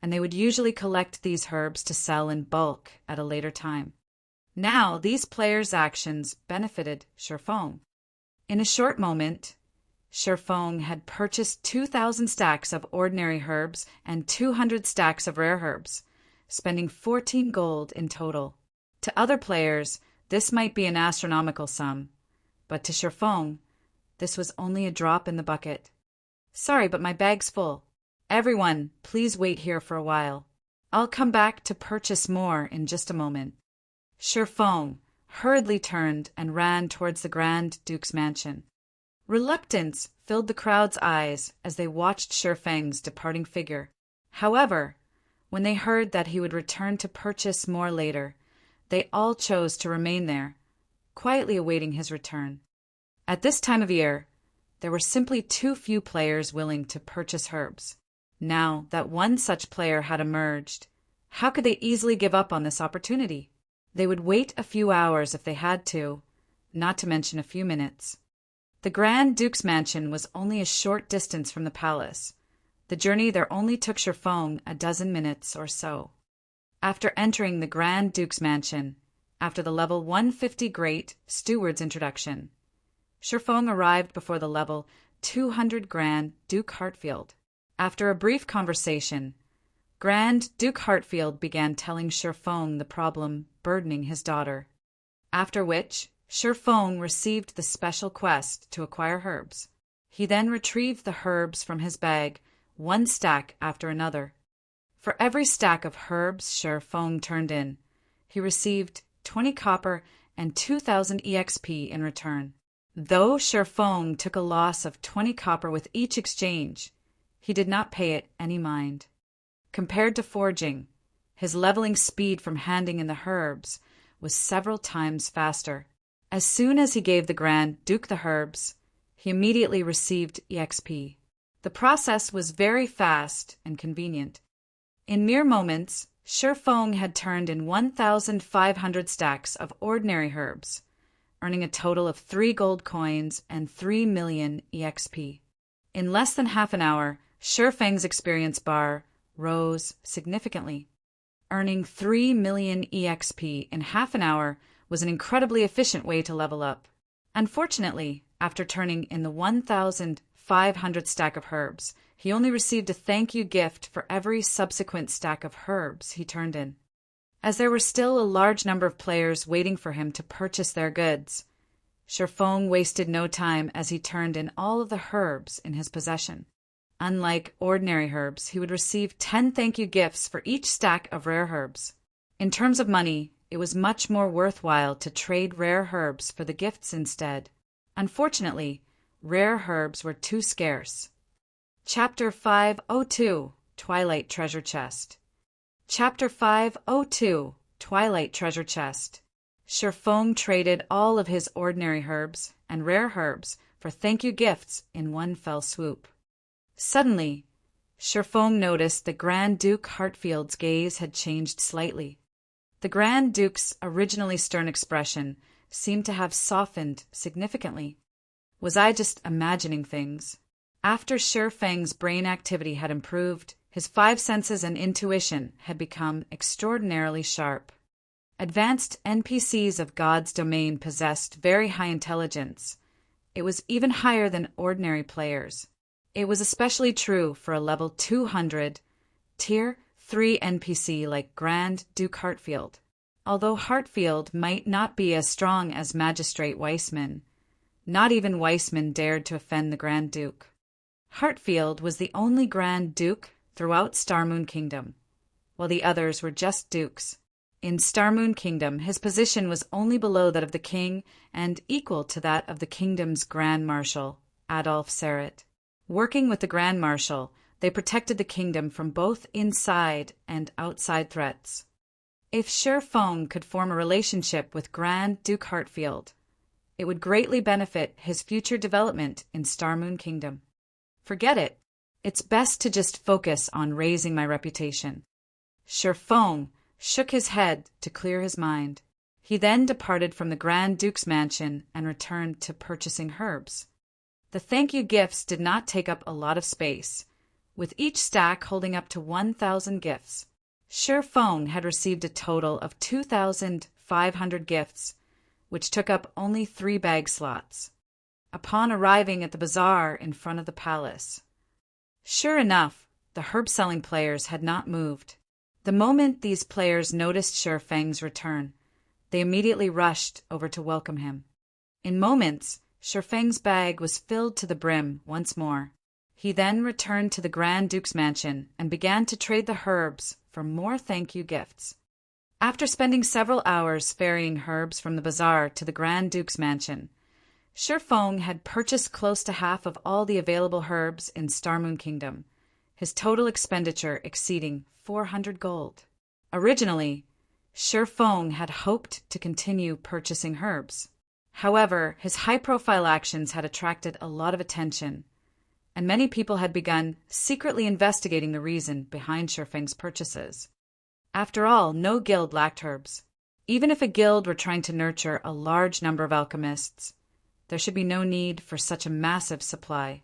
and they would usually collect these herbs to sell in bulk at a later time. Now, these players' actions benefited Sher Feng. In a short moment, Sher Feng had purchased 2,000 stacks of ordinary herbs and 200 stacks of rare herbs, spending 14 gold in total. To other players, this might be an astronomical sum, but to Sher Feng, this was only a drop in the bucket. Sorry, but my bag's full. Everyone, please wait here for a while. I'll come back to purchase more in just a moment. Sher Feng hurriedly turned and ran towards the Grand Duke's mansion. Reluctance filled the crowd's eyes as they watched Sher Feng's departing figure. However, when they heard that he would return to purchase more later, they all chose to remain there, quietly awaiting his return. At this time of year, there were simply too few players willing to purchase herbs. Now that one such player had emerged, how could they easily give up on this opportunity? They would wait a few hours if they had to, not to mention a few minutes. The Grand Duke's mansion was only a short distance from the palace. The journey there only took Sher Feng a dozen minutes or so. After entering the Grand Duke's mansion, after the level 150 Great Steward's introduction, Sher Feng arrived before the level 200 Grand Duke Hartfield. After a brief conversation, Grand Duke Hartfield began telling Sher Feng the problem burdening his daughter, after which Sher Feng received the special quest to acquire herbs. He then retrieved the herbs from his bag, one stack after another. For every stack of herbs Sher Feng turned in, he received 20 copper and 2,000 EXP in return. Though Sher Feng took a loss of 20 copper with each exchange, he did not pay it any mind. Compared to forging, his leveling speed from handing in the herbs was several times faster. As soon as he gave the Grand Duke the herbs, he immediately received EXP. The process was very fast and convenient. In mere moments, Sher Feng had turned in 1,500 stacks of ordinary herbs, earning a total of 3 gold coins and 3 million EXP. In less than half an hour, Sher Feng's experience bar rose significantly. Earning 3 million EXP in half an hour was an incredibly efficient way to level up. Unfortunately, after turning in the 1,500 stack of herbs, he only received a thank you gift for every subsequent stack of herbs he turned in. As there were still a large number of players waiting for him to purchase their goods, Sher Feng wasted no time as he turned in all of the herbs in his possession. Unlike ordinary herbs, he would receive 10 thank you gifts for each stack of rare herbs. In terms of money, it was much more worthwhile to trade rare herbs for the gifts instead. Unfortunately, rare herbs were too scarce. Chapter 502, Twilight Treasure Chest. Chapter 502, Twilight Treasure Chest. Shifeng traded all of his ordinary herbs and rare herbs for thank-you gifts in one fell swoop. Suddenly, Shifeng noticed that Grand Duke Hartfield's gaze had changed slightly. The Grand Duke's originally stern expression seemed to have softened significantly. Was I just imagining things? After Shifeng's brain activity had improved, his five senses and intuition had become extraordinarily sharp. Advanced NPCs of God's domain possessed very high intelligence. It was even higher than ordinary players. It was especially true for a level 200, Tier 3 NPC like Grand Duke Hartfield. Although Hartfield might not be as strong as Magistrate Weissman, not even Weissman dared to offend the Grand Duke. Hartfield was the only Grand Duke throughout Starmoon Kingdom, while the others were just dukes. In Starmoon Kingdom, his position was only below that of the king and equal to that of the kingdom's Grand Marshal, Adolf Serret. Working with the Grand Marshal, they protected the kingdom from both inside and outside threats. If Shifeng could form a relationship with Grand Duke Hartfield, it would greatly benefit his future development in Starmoon Kingdom. Forget it. It's best to just focus on raising my reputation. Shifeng shook his head to clear his mind. He then departed from the Grand Duke's mansion and returned to purchasing herbs. The thank-you gifts did not take up a lot of space, with each stack holding up to 1,000 gifts. Shifeng had received a total of 2,500 gifts, which took up only 3 bag slots. Upon arriving at the bazaar in front of the palace, sure enough, the herb-selling players had not moved. The moment these players noticed Shifeng's return, they immediately rushed over to welcome him. In moments, Shifeng's bag was filled to the brim once more. He then returned to the Grand Duke's mansion and began to trade the herbs for more thank-you gifts. After spending several hours ferrying herbs from the bazaar to the Grand Duke's mansion, Shifeng had purchased close to half of all the available herbs in Starmoon Kingdom, his total expenditure exceeding 400 gold. Originally, Shifeng had hoped to continue purchasing herbs. However, his high-profile actions had attracted a lot of attention, and many people had begun secretly investigating the reason behind Shifeng's purchases. After all, no guild lacked herbs. Even if a guild were trying to nurture a large number of alchemists, there should be no need for such a massive supply.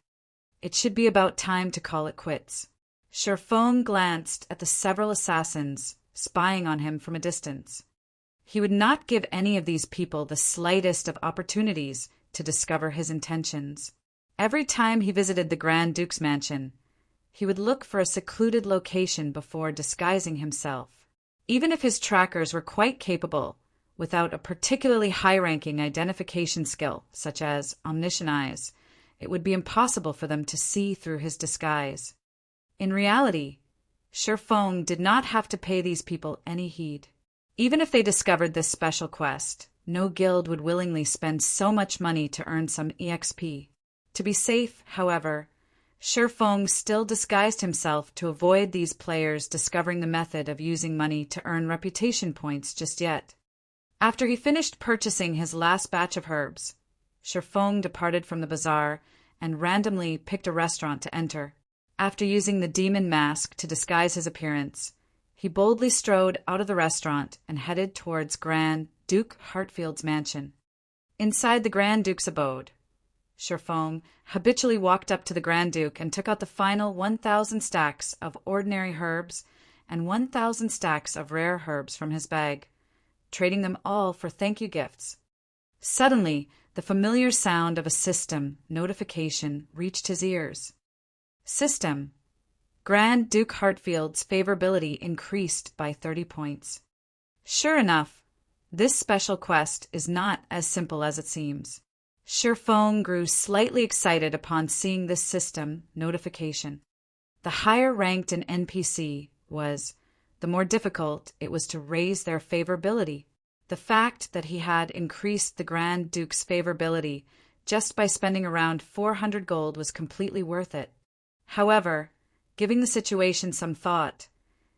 It should be about time to call it quits. Shifeng glanced at the several assassins spying on him from a distance. He would not give any of these people the slightest of opportunities to discover his intentions. Every time he visited the Grand Duke's mansion, he would look for a secluded location before disguising himself. Even if his trackers were quite capable, without a particularly high-ranking identification skill, such as omniscient eyes, it would be impossible for them to see through his disguise. In reality, Shifeng did not have to pay these people any heed. Even if they discovered this special quest, no guild would willingly spend so much money to earn some EXP. To be safe, however, Shifeng still disguised himself to avoid these players discovering the method of using money to earn reputation points just yet. After he finished purchasing his last batch of herbs, Shifeng departed from the bazaar and randomly picked a restaurant to enter. After using the demon mask to disguise his appearance, he boldly strode out of the restaurant and headed towards Grand Duke Hartfield's mansion. Inside the Grand Duke's abode, Shifeng habitually walked up to the Grand Duke and took out the final 1,000 stacks of ordinary herbs and 1,000 stacks of rare herbs from his bag, trading them all for thank-you gifts. Suddenly, the familiar sound of a system notification reached his ears. System: Grand Duke Hartfield's favorability increased by 30 points. Sure enough, this special quest is not as simple as it seems. Shifeng grew slightly excited upon seeing this system notification. The higher ranked an NPC was, the more difficult it was to raise their favorability. The fact that he had increased the Grand Duke's favorability just by spending around 400 gold was completely worth it. However, giving the situation some thought,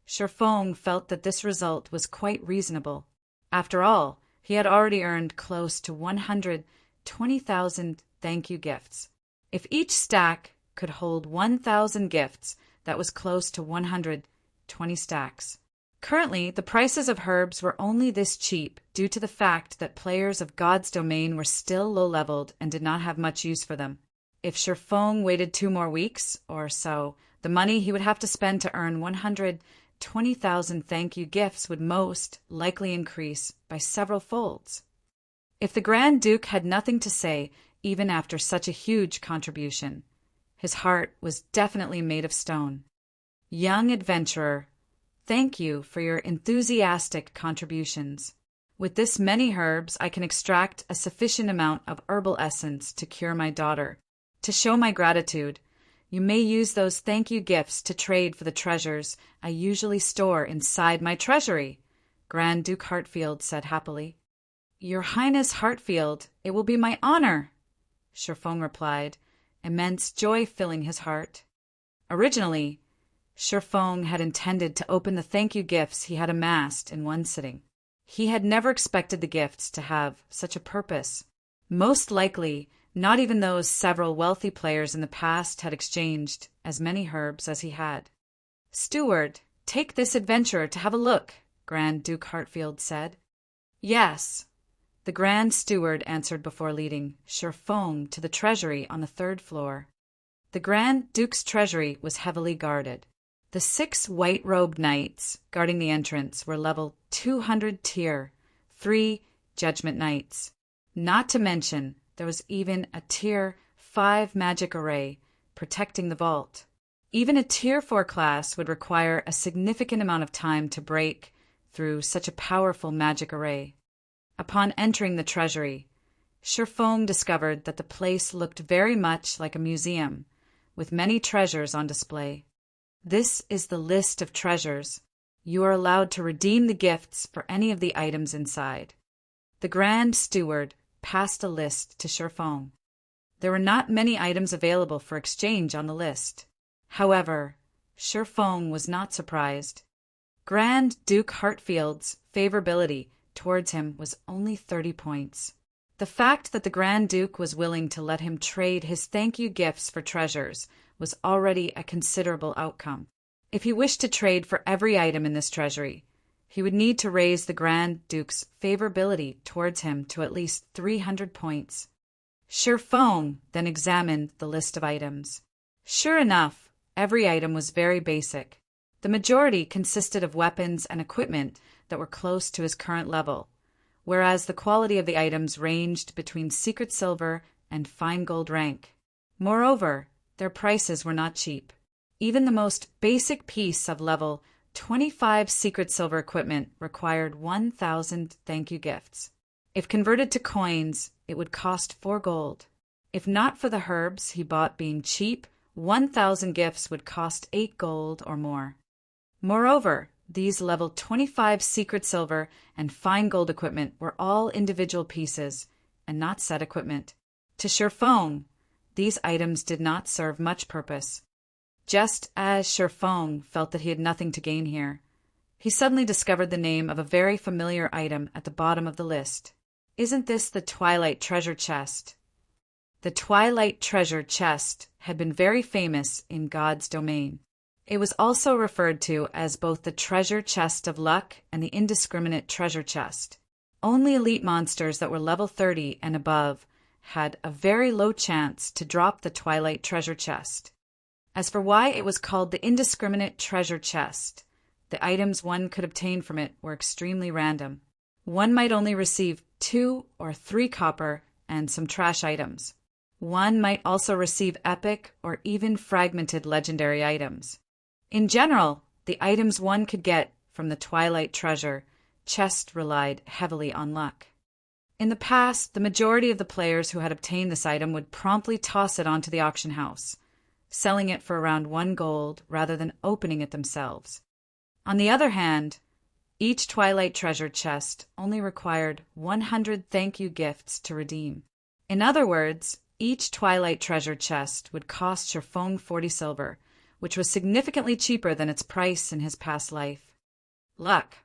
Sherfong felt that this result was quite reasonable. After all, he had already earned close to 120,000 thank you gifts. If each stack could hold 1,000 gifts, that was close to 120 stacks. Currently, the prices of herbs were only this cheap due to the fact that players of God's domain were still low-leveled and did not have much use for them. If Sherfong waited 2 more weeks or so, the money he would have to spend to earn 120,000 thank you gifts would most likely increase by several folds. If the Grand Duke had nothing to say, even after such a huge contribution, his heart was definitely made of stone. Young adventurer, thank you for your enthusiastic contributions. With this many herbs, I can extract a sufficient amount of herbal essence to cure my daughter. To show my gratitude, you may use those thank you gifts to trade for the treasures I usually store inside my treasury, Grand Duke Hartfield said happily. Your Highness Hartfield, it will be my honor, Sherfong replied, immense joy filling his heart. Originally, Sherfong had intended to open the thank you gifts he had amassed in one sitting. He had never expected the gifts to have such a purpose. Most likely, not even those several wealthy players in the past had exchanged as many herbs as he had. Steward, take this adventurer to have a look, Grand Duke Hartfield said. Yes, the Grand Steward answered before leading Sherfong to the treasury on the 3rd floor. The Grand Duke's treasury was heavily guarded. The 6 white-robed knights guarding the entrance were level 200 tier, 3 judgment knights. Not to mention, there was even a tier 5 magic array protecting the vault. Even a tier 4 class would require a significant amount of time to break through such a powerful magic array. Upon entering the treasury, Sherfong discovered that the place looked very much like a museum, with many treasures on display. This is the list of treasures. You are allowed to redeem the gifts for any of the items inside. The Grand Steward passed a list to Sherfong. There were not many items available for exchange on the list. However, Sherfong was not surprised. Grand Duke Hartfield's favorability towards him was only 30 points. The fact that the Grand Duke was willing to let him trade his thank you gifts for treasures was already a considerable outcome. If he wished to trade for every item in this treasury, he would need to raise the Grand Duke's favorability towards him to at least 300 points. Sherfong then examined the list of items. Sure enough, every item was very basic. The majority consisted of weapons and equipment that were close to his current level, whereas the quality of the items ranged between secret silver and fine gold rank. Moreover, their prices were not cheap. Even the most basic piece of level 25 secret silver equipment required 1,000 thank you gifts. If converted to coins, it would cost 4 gold. If not for the herbs he bought being cheap, 1,000 gifts would cost 8 gold or more. Moreover, these level 25 secret silver and fine gold equipment were all individual pieces and not set equipment. To Sherfong, these items did not serve much purpose. Just as Sherfong felt that he had nothing to gain here, he suddenly discovered the name of a very familiar item at the bottom of the list. Isn't this the Twilight Treasure Chest? The Twilight Treasure Chest had been very famous in God's domain. It was also referred to as both the Treasure Chest of Luck and the Indiscriminate Treasure Chest. Only elite monsters that were level 30 and above had a very low chance to drop the Twilight Treasure Chest. As for why it was called the Indiscriminate Treasure Chest, the items one could obtain from it were extremely random. One might only receive 2 or 3 copper and some trash items. One might also receive epic or even fragmented legendary items. In general, the items one could get from the Twilight Treasure Chest relied heavily on luck. In the past, the majority of the players who had obtained this item would promptly toss it onto the auction house, selling it for around 1 gold rather than opening it themselves. On the other hand, each Twilight Treasure Chest only required 100 thank you gifts to redeem. In other words, Each Twilight treasure chest would cost Sherfong 40 silver, which was significantly cheaper than its price in his past life. Luck.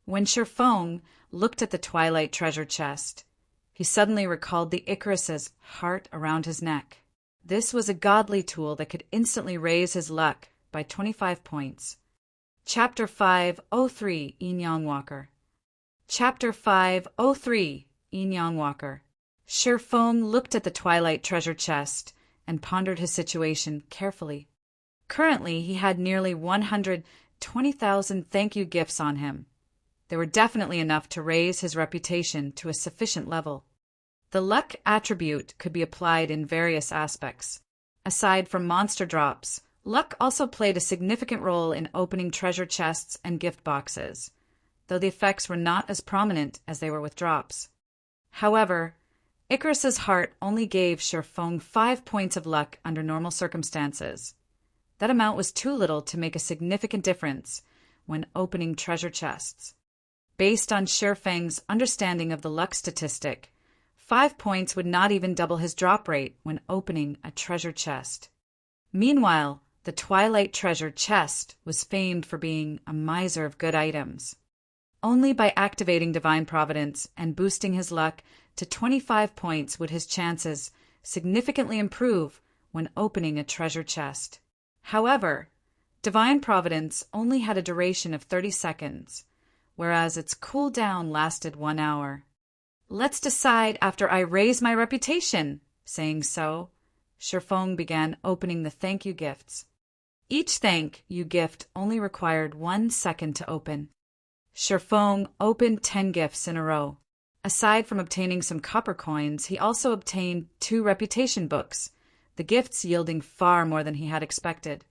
When Sherfong looked at the Twilight treasure chest, he suddenly recalled the Icarus's heart around his neck. This was a godly tool that could instantly raise his luck by 25 points. Chapter 503, Yin Yang Walker. Chapter 503, Yin Yang Walker. Sherfong looked at the Twilight treasure chest and pondered his situation carefully. Currently, he had nearly 120,000 thank you gifts on him. They were definitely enough to raise his reputation to a sufficient level. The luck attribute could be applied in various aspects. Aside from monster drops, luck also played a significant role in opening treasure chests and gift boxes, though the effects were not as prominent as they were with drops. However, Icarus's heart only gave Sherfong 5 points of luck under normal circumstances. That amount was too little to make a significant difference when opening treasure chests. Based on Sherfang's understanding of the luck statistic, 5 points would not even double his drop rate when opening a treasure chest. Meanwhile, the Twilight treasure chest was famed for being a miser of good items. Only by activating Divine Providence and boosting his luck to 25 points would his chances significantly improve when opening a treasure chest. However, Divine Providence only had a duration of 30 seconds, whereas its cooldown lasted 1 hour. Let's decide after I raise my reputation. Saying so, Sherfong began opening the thank you gifts. Each thank you gift only required 1 second to open. Sherfong opened 10 gifts in a row. Aside from obtaining some copper coins, he also obtained 2 reputation books, the gifts yielding far more than he had expected.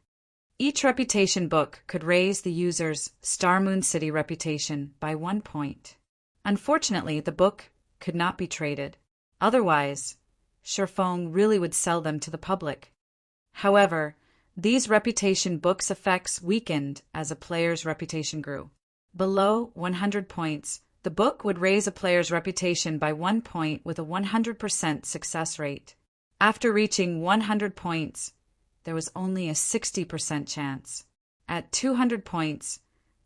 Each reputation book could raise the user's Star Moon City reputation by 1 point. Unfortunately, the book could not be traded. Otherwise, Sherfong really would sell them to the public. However, these reputation books' effects weakened as a player's reputation grew. Below 100 points, the book would raise a player's reputation by 1 point with a 100% success rate. After reaching 100 points, there was only a 60% chance. At 200 points,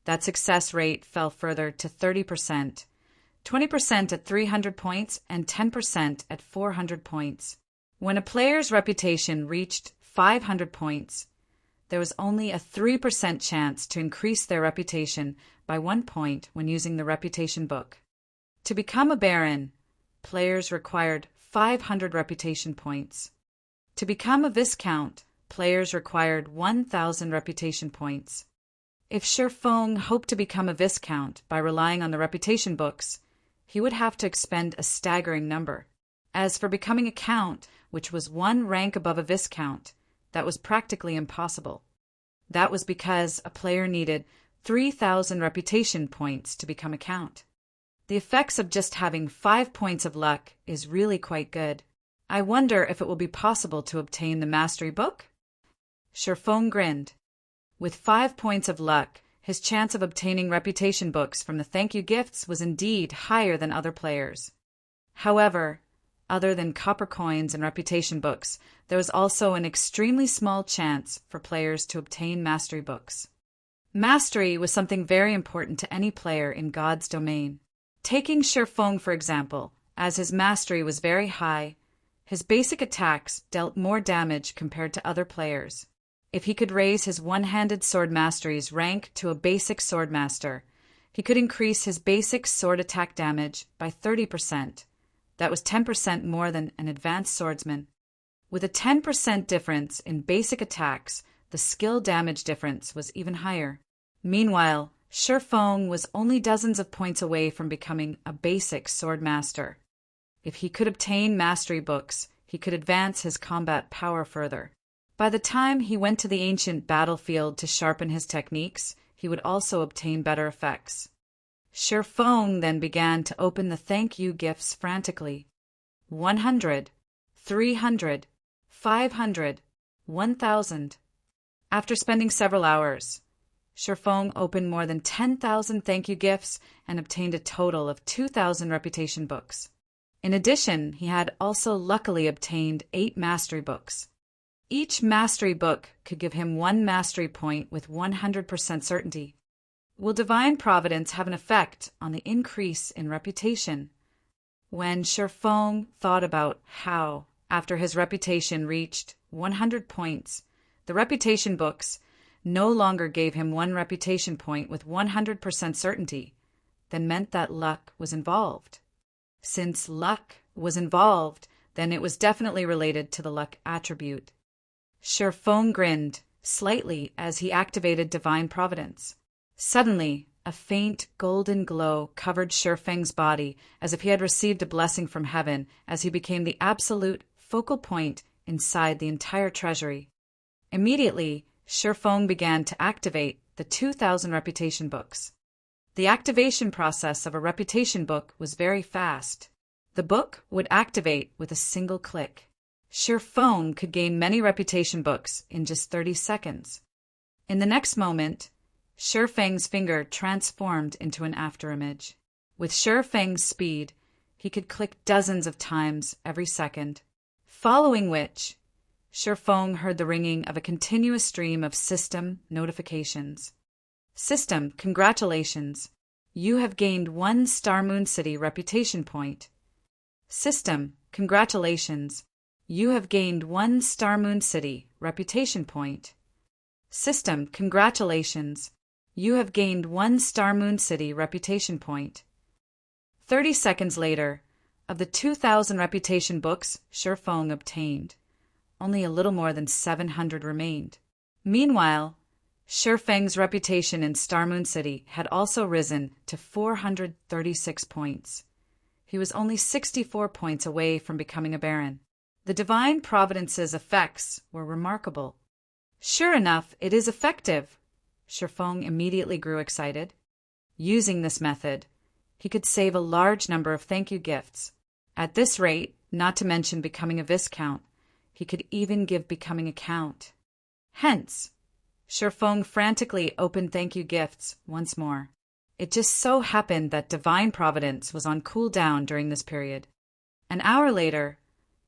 that success rate fell further to 30%, 20% at 300 points, and 10% at 400 points. When a player's reputation reached 500 points, there was only a 3% chance to increase their reputation by 1 point when using the reputation book. To become a Baron, players required 500 reputation points. To become a Viscount, players required 1,000 reputation points. If Sherfong hoped to become a Viscount by relying on the reputation books, he would have to expend a staggering number. As for becoming a Count, which was 1 rank above a Viscount, that was practically impossible. That was because a player needed 3,000 reputation points to become a Count. The effects of just having 5 points of luck is really quite good. I wonder if it will be possible to obtain the Mastery Book? Sherfong grinned. With 5 points of luck, his chance of obtaining reputation books from the thank you gifts was indeed higher than other players. However, other than copper coins and reputation books, there was also an extremely small chance for players to obtain mastery books. Mastery was something very important to any player in God's domain. Taking Sherfong, for example, as his mastery was very high, his basic attacks dealt more damage compared to other players. If he could raise his one-handed sword mastery's rank to a basic sword master, he could increase his basic sword attack damage by 30%. That was 10% more than an advanced swordsman. With a 10% difference in basic attacks, the skill damage difference was even higher. Meanwhile, Sherfong was only dozens of points away from becoming a basic sword master. If he could obtain mastery books, he could advance his combat power further. By the time he went to the ancient battlefield to sharpen his techniques, he would also obtain better effects. Sherfong then began to open the thank you gifts frantically. 100, 300, 500, 1,000. After spending several hours, Sherfong opened more than 10,000 thank you gifts and obtained a total of 2,000 reputation books. In addition, he had also luckily obtained 8 mastery books. Each mastery book could give him 1 mastery point with 100% certainty. Will divine providence have an effect on the increase in reputation? When Shifeng thought about how, after his reputation reached 100 points, the reputation books no longer gave him 1 reputation point with 100% certainty, then meant that luck was involved. Since luck was involved, then it was definitely related to the luck attribute. Shifeng grinned slightly as he activated divine providence. Suddenly, a faint golden glow covered Shifeng's body as if he had received a blessing from heaven as he became the absolute focal point inside the entire treasury. Immediately, Shifeng began to activate the 2,000 reputation books. The activation process of a reputation book was very fast. The book would activate with a single click. Shifeng could gain many reputation books in just 30 seconds. In the next moment, Shifeng's finger transformed into an afterimage. With Shifeng's speed, he could click dozens of times every second, following which, Shifeng heard the ringing of a continuous stream of system notifications. System, congratulations. You have gained 1 Star Moon City reputation point. System, congratulations. You have gained 1 Star Moon City reputation point. System, congratulations. You have gained 1 Star Moon City reputation point. 30 seconds later, of the 2,000 reputation books Shifeng obtained, only a little more than 700 remained. Meanwhile, Shifeng's reputation in Star Moon City had also risen to 436 points. He was only 64 points away from becoming a baron. The divine providence's effects were remarkable. Sure enough, it is effective. Shifeng immediately grew excited. Using this method, he could save a large number of thank you gifts. At this rate, not to mention becoming a viscount, he could even give becoming a count. Hence, Shifeng frantically opened thank you gifts once more. It just so happened that divine providence was on cooldown during this period. An hour later,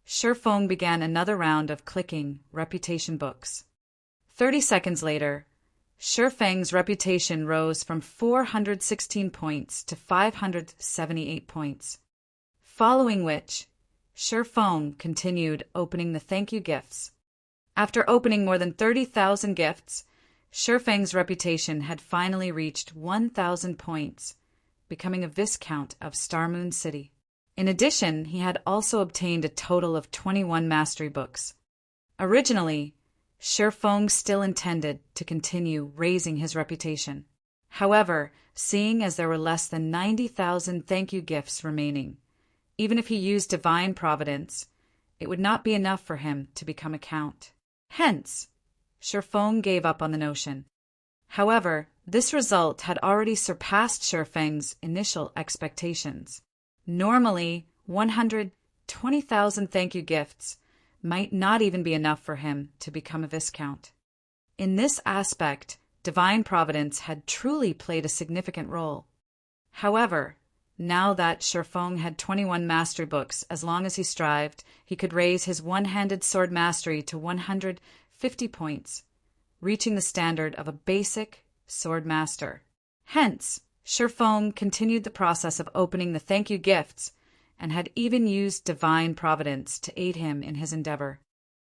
Shifeng began another round of clicking reputation books. 30 seconds later, Shifeng's reputation rose from 416 points to 578 points. Following which, Shifeng continued opening the thank you gifts. After opening more than 30,000 gifts, Shifeng's reputation had finally reached 1,000 points, becoming a viscount of Star Moon City. In addition, he had also obtained a total of 21 mastery books. Originally, Shifeng still intended to continue raising his reputation. However, seeing as there were less than 90,000 thank you gifts remaining, even if he used divine providence, it would not be enough for him to become a count. Hence, Shifeng gave up on the notion. However, this result had already surpassed Shifeng's initial expectations. Normally, 120,000 thank you gifts might not even be enough for him to become a viscount. In this aspect, divine providence had truly played a significant role. However, now that Shifeng had 21 mastery books, as long as he strived, he could raise his one-handed sword mastery to 150 points, reaching the standard of a basic sword master. Hence, Shifeng continued the process of opening the thank you gifts and had even used divine providence to aid him in his endeavor.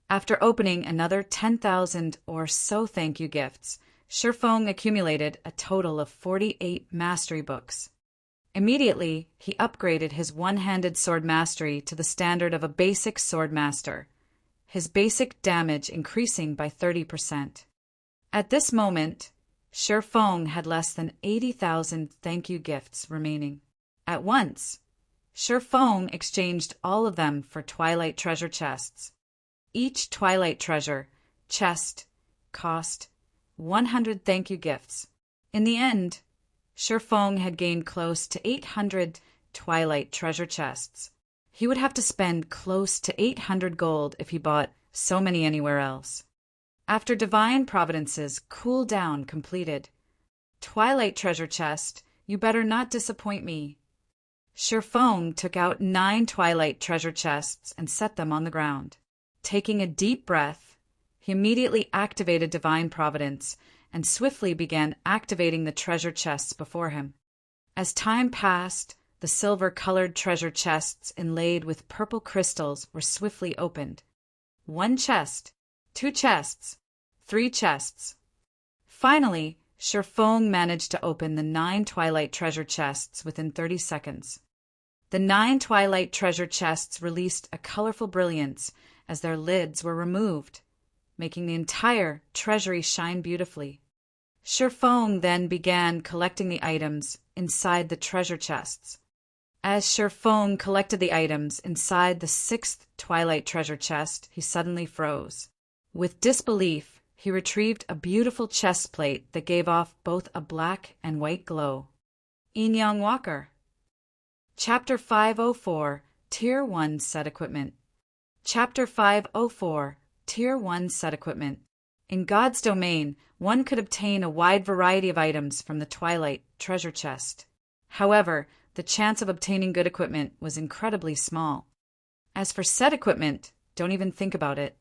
After opening another 10,000 or so thank you gifts, Shifeng accumulated a total of 48 mastery books. Immediately, he upgraded his one-handed sword mastery to the standard of a basic sword master, his basic damage increasing by 30%. At this moment, Shifeng had less than 80,000 thank you gifts remaining. At once, Shifeng exchanged all of them for twilight treasure chests. Each twilight treasure chest cost 100 thank you gifts. In the end, Shifeng had gained close to 800 twilight treasure chests. He would have to spend close to 800 gold if he bought so many anywhere else. After divine providence's cool down completed, twilight treasure chest, you better not disappoint me. Shifeng took out 9 twilight treasure chests and set them on the ground. Taking a deep breath, he immediately activated divine providence and swiftly began activating the treasure chests before him. As time passed, the silver-colored treasure chests inlaid with purple crystals were swiftly opened. 1 chest, 2 chests, 3 chests. Finally, Shifeng managed to open the 9 twilight treasure chests within 30 seconds. The 9 twilight treasure chests released a colorful brilliance as their lids were removed, making the entire treasury shine beautifully. Shifeng then began collecting the items inside the treasure chests. As Shifeng collected the items inside the 6th twilight treasure chest, he suddenly froze. With disbelief, he retrieved a beautiful chest plate that gave off both a black and white glow. Yin Yang Walker. Chapter 504, Tier 1 Set Equipment. Chapter 504, Tier 1 Set Equipment. In God's domain, one could obtain a wide variety of items from the Twilight treasure chest. However, the chance of obtaining good equipment was incredibly small. As for set equipment, don't even think about it.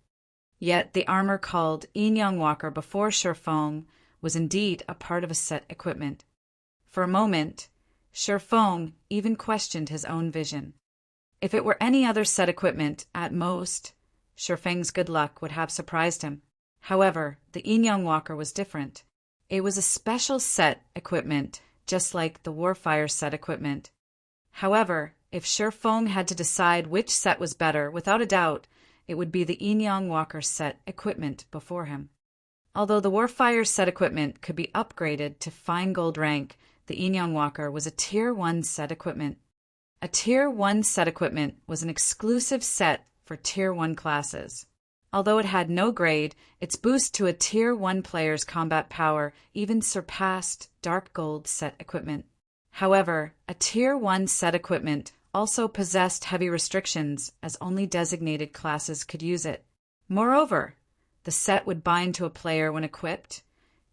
Yet the armor called Yin Yang Walker before Shifeng was indeed a part of a set equipment. For a moment, Shifeng even questioned his own vision. If it were any other set equipment, at most, Shifeng's good luck would have surprised him. However, the Yin Yang Walker was different. It was a special set equipment, just like the Warfire set equipment. However, if Shifeng had to decide which set was better, without a doubt, it would be the Yin Yang Walker set equipment before him. Although the Warfire set equipment could be upgraded to fine gold rank, the Yin Yang Walker was a Tier 1 set equipment. A Tier 1 set equipment was an exclusive set for Tier 1 classes. Although it had no grade, its boost to a Tier 1 player's combat power even surpassed Dark Gold set equipment. However, a Tier 1 set equipment also possessed heavy restrictions as only designated classes could use it. Moreover, the set would bind to a player when equipped,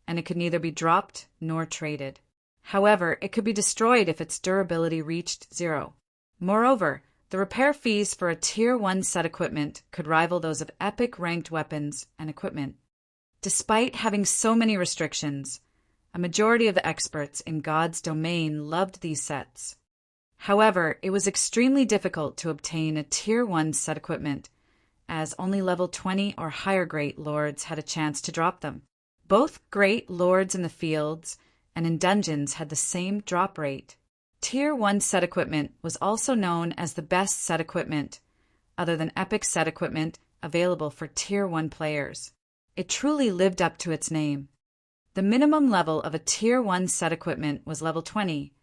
and it could neither be dropped nor traded. However, it could be destroyed if its durability reached 0. Moreover, the repair fees for a Tier 1 set equipment could rival those of epic ranked weapons and equipment. Despite having so many restrictions, a majority of the experts in God's domain loved these sets. However, it was extremely difficult to obtain a Tier 1 set equipment, as only level 20 or higher Great Lords had a chance to drop them. Both Great Lords in the fields and in dungeons had the same drop rate. Tier 1 set equipment was also known as the best set equipment, other than epic set equipment available for Tier 1 players. It truly lived up to its name. The minimum level of a Tier 1 set equipment was level 20,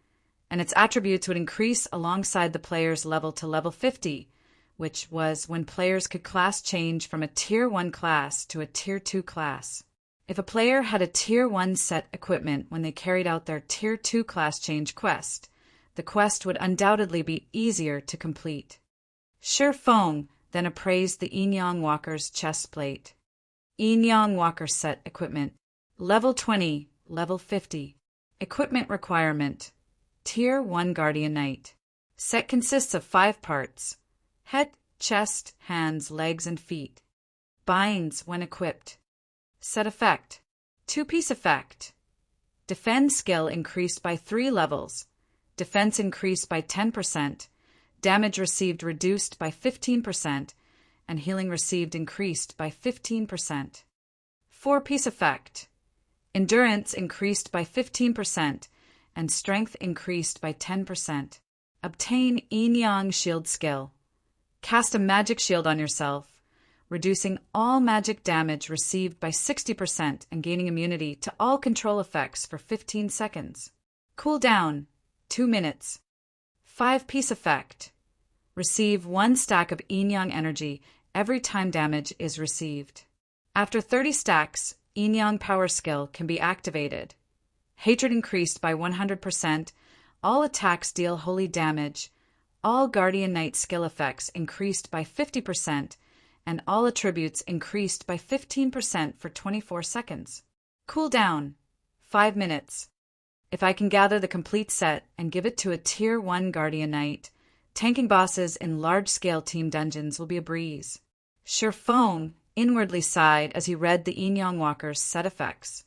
and its attributes would increase alongside the player's level to level 50, which was when players could class change from a Tier 1 class to a Tier 2 class. If a player had a Tier 1 set equipment when they carried out their Tier 2 class change quest, the quest would undoubtedly be easier to complete. Shifeng then appraised the Yin Yang Walker's chest plate. Yin Yang Walker set equipment. Level 20, level 50. Equipment requirement. Tier 1 Guardian Knight. Set consists of 5 parts: head, chest, hands, legs, and feet. Binds when equipped. Set effect. 2-piece effect. Defend skill increased by 3 levels. Defense increased by 10%. Damage received reduced by 15%. And healing received increased by 15%. 4-piece effect. Endurance increased by 15%. And strength increased by 10%. Obtain Yin Yang Shield skill. Cast a magic shield on yourself, reducing all magic damage received by 60% and gaining immunity to all control effects for 15 seconds. Cooldown, 2 minutes. 5-piece effect. Receive 1 stack of Yin Yang energy every time damage is received. After 30 stacks, Yin Yang power skill can be activated. Hatred increased by 100%. All attacks deal holy damage. All Guardian Knight skill effects increased by 50%, and all attributes increased by 15% for 24 seconds. Cooldown, 5 minutes. If I can gather the complete set and give it to a Tier 1 Guardian Knight, tanking bosses in large-scale team dungeons will be a breeze. Shifeng inwardly sighed as he read the Yin Yang Walker's set effects.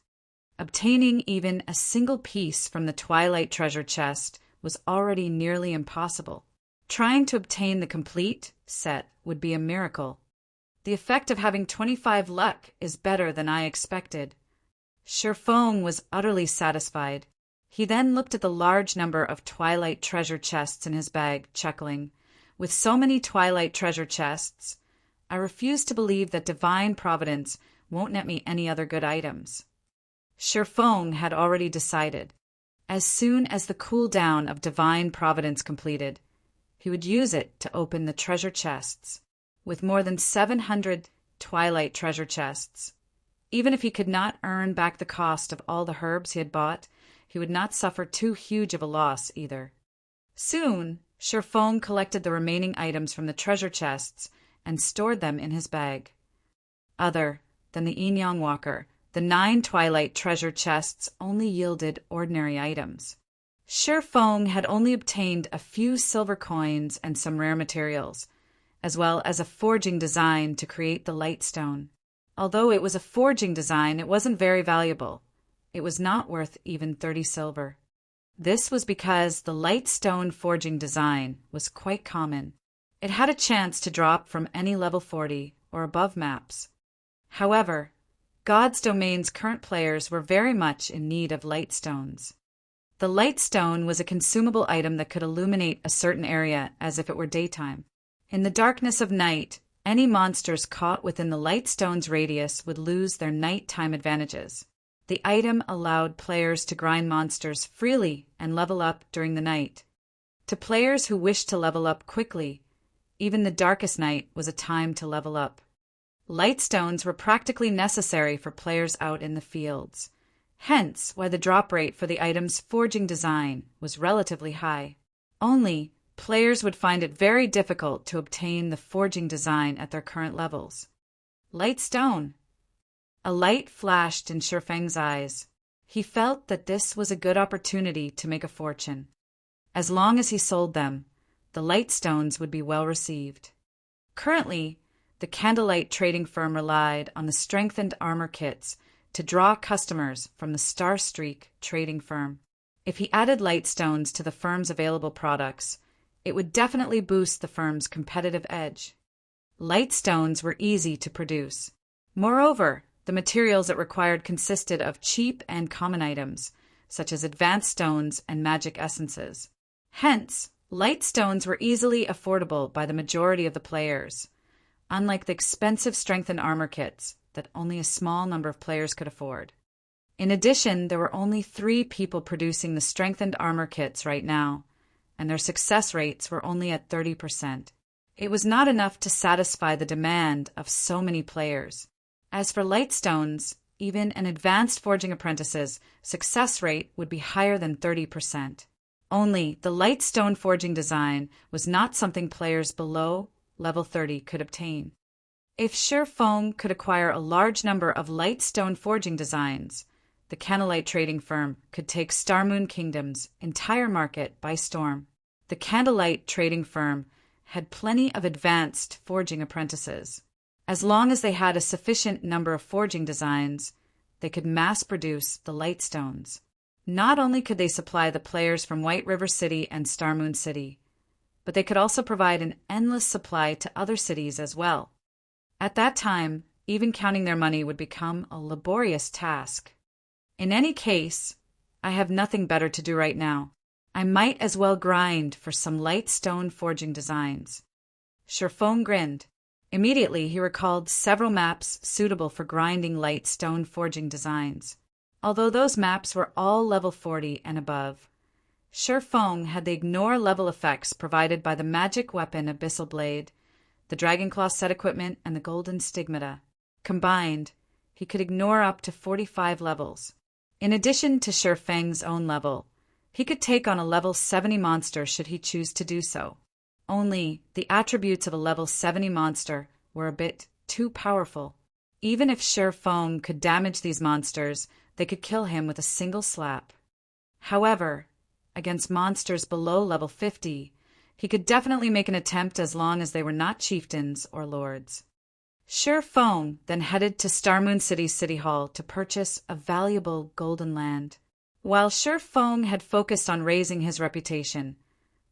Obtaining even a single piece from the Twilight treasure chest was already nearly impossible. Trying to obtain the complete set would be a miracle. The effect of having 25 luck is better than I expected. Shifeng was utterly satisfied. He then looked at the large number of Twilight treasure chests in his bag, chuckling. With so many Twilight treasure chests, I refuse to believe that Divine Providence won't net me any other good items. Shifeng had already decided. As soon as the cooldown of Divine Providence completed, he would use it to open the treasure chests. With more than 700 Twilight treasure chests, even if he could not earn back the cost of all the herbs he had bought, he would not suffer too huge of a loss either. Soon, Shifeng collected the remaining items from the treasure chests and stored them in his bag. Other than the Yin Yang Walker, the 9 Twilight treasure chests only yielded ordinary items. Shifeng had only obtained a few silver coins and some rare materials, as well as a forging design to create the Lightstone. Although it was a forging design, it wasn't very valuable. It was not worth even 30 silver. This was because the Lightstone forging design was quite common. It had a chance to drop from any level 40 or above maps. However, God's Domain's current players were very much in need of Lightstones. The Lightstone was a consumable item that could illuminate a certain area as if it were daytime. In the darkness of night, any monsters caught within the Lightstone's radius would lose their nighttime advantages. The item allowed players to grind monsters freely and level up during the night. To players who wished to level up quickly, even the darkest night was a time to level up. Lightstones were practically necessary for players out in the fields, hence why the drop rate for the item's forging design was relatively high. Only, players would find it very difficult to obtain the forging design at their current levels. Lightstone. A light flashed in Shifeng's eyes. He felt that this was a good opportunity to make a fortune. As long as he sold them, the Lightstones would be well received. Currently, the Candlelight trading firm relied on the strengthened armor kits to draw customers from the Starstreak trading firm. If he added Lightstones to the firm's available products, it would definitely boost the firm's competitive edge. Lightstones were easy to produce. Moreover, the materials it required consisted of cheap and common items, such as advanced stones and magic essences. Hence, Lightstones were easily affordable by the majority of the players, unlike the expensive strengthened armor kits that only a small number of players could afford. In addition, there were only 3 people producing the strengthened armor kits right now, and their success rates were only at 30%. It was not enough to satisfy the demand of so many players. As for Lightstones, even an advanced forging apprentice's success rate would be higher than 30%. Only the Lightstone forging design was not something players below level 30 could obtain. If Shifeng could acquire a large number of Lightstone forging designs, the Candlelight trading firm could take Starmoon Kingdom's entire market by storm. The Candlelight trading firm had plenty of advanced forging apprentices. As long as they had a sufficient number of forging designs, they could mass-produce the Lightstones. Not only could they supply the players from White River City and Starmoon City, but they could also provide an endless supply to other cities as well. At that time, even counting their money would become a laborious task. In any case, I have nothing better to do right now. I might as well grind for some Lightstone forging designs. Shifeng grinned. Immediately, he recalled several maps suitable for grinding Lightstone forging designs. Although those maps were all level 40 and above, Shifeng had the ignore level effects provided by the magic weapon Abyssal Blade, the Dragonclaw set equipment, and the Golden Stigmata. Combined, he could ignore up to 45 levels. In addition to Shifeng's own level, he could take on a level 70 monster should he choose to do so. Only, the attributes of a level 70 monster were a bit too powerful. Even if Shifeng could damage these monsters, they could kill him with a single slap. However, against monsters below level 50, he could definitely make an attempt as long as they were not chieftains or lords. Shi Feng then headed to Starmoon City's City Hall to purchase a valuable golden land. While Shi Feng had focused on raising his reputation,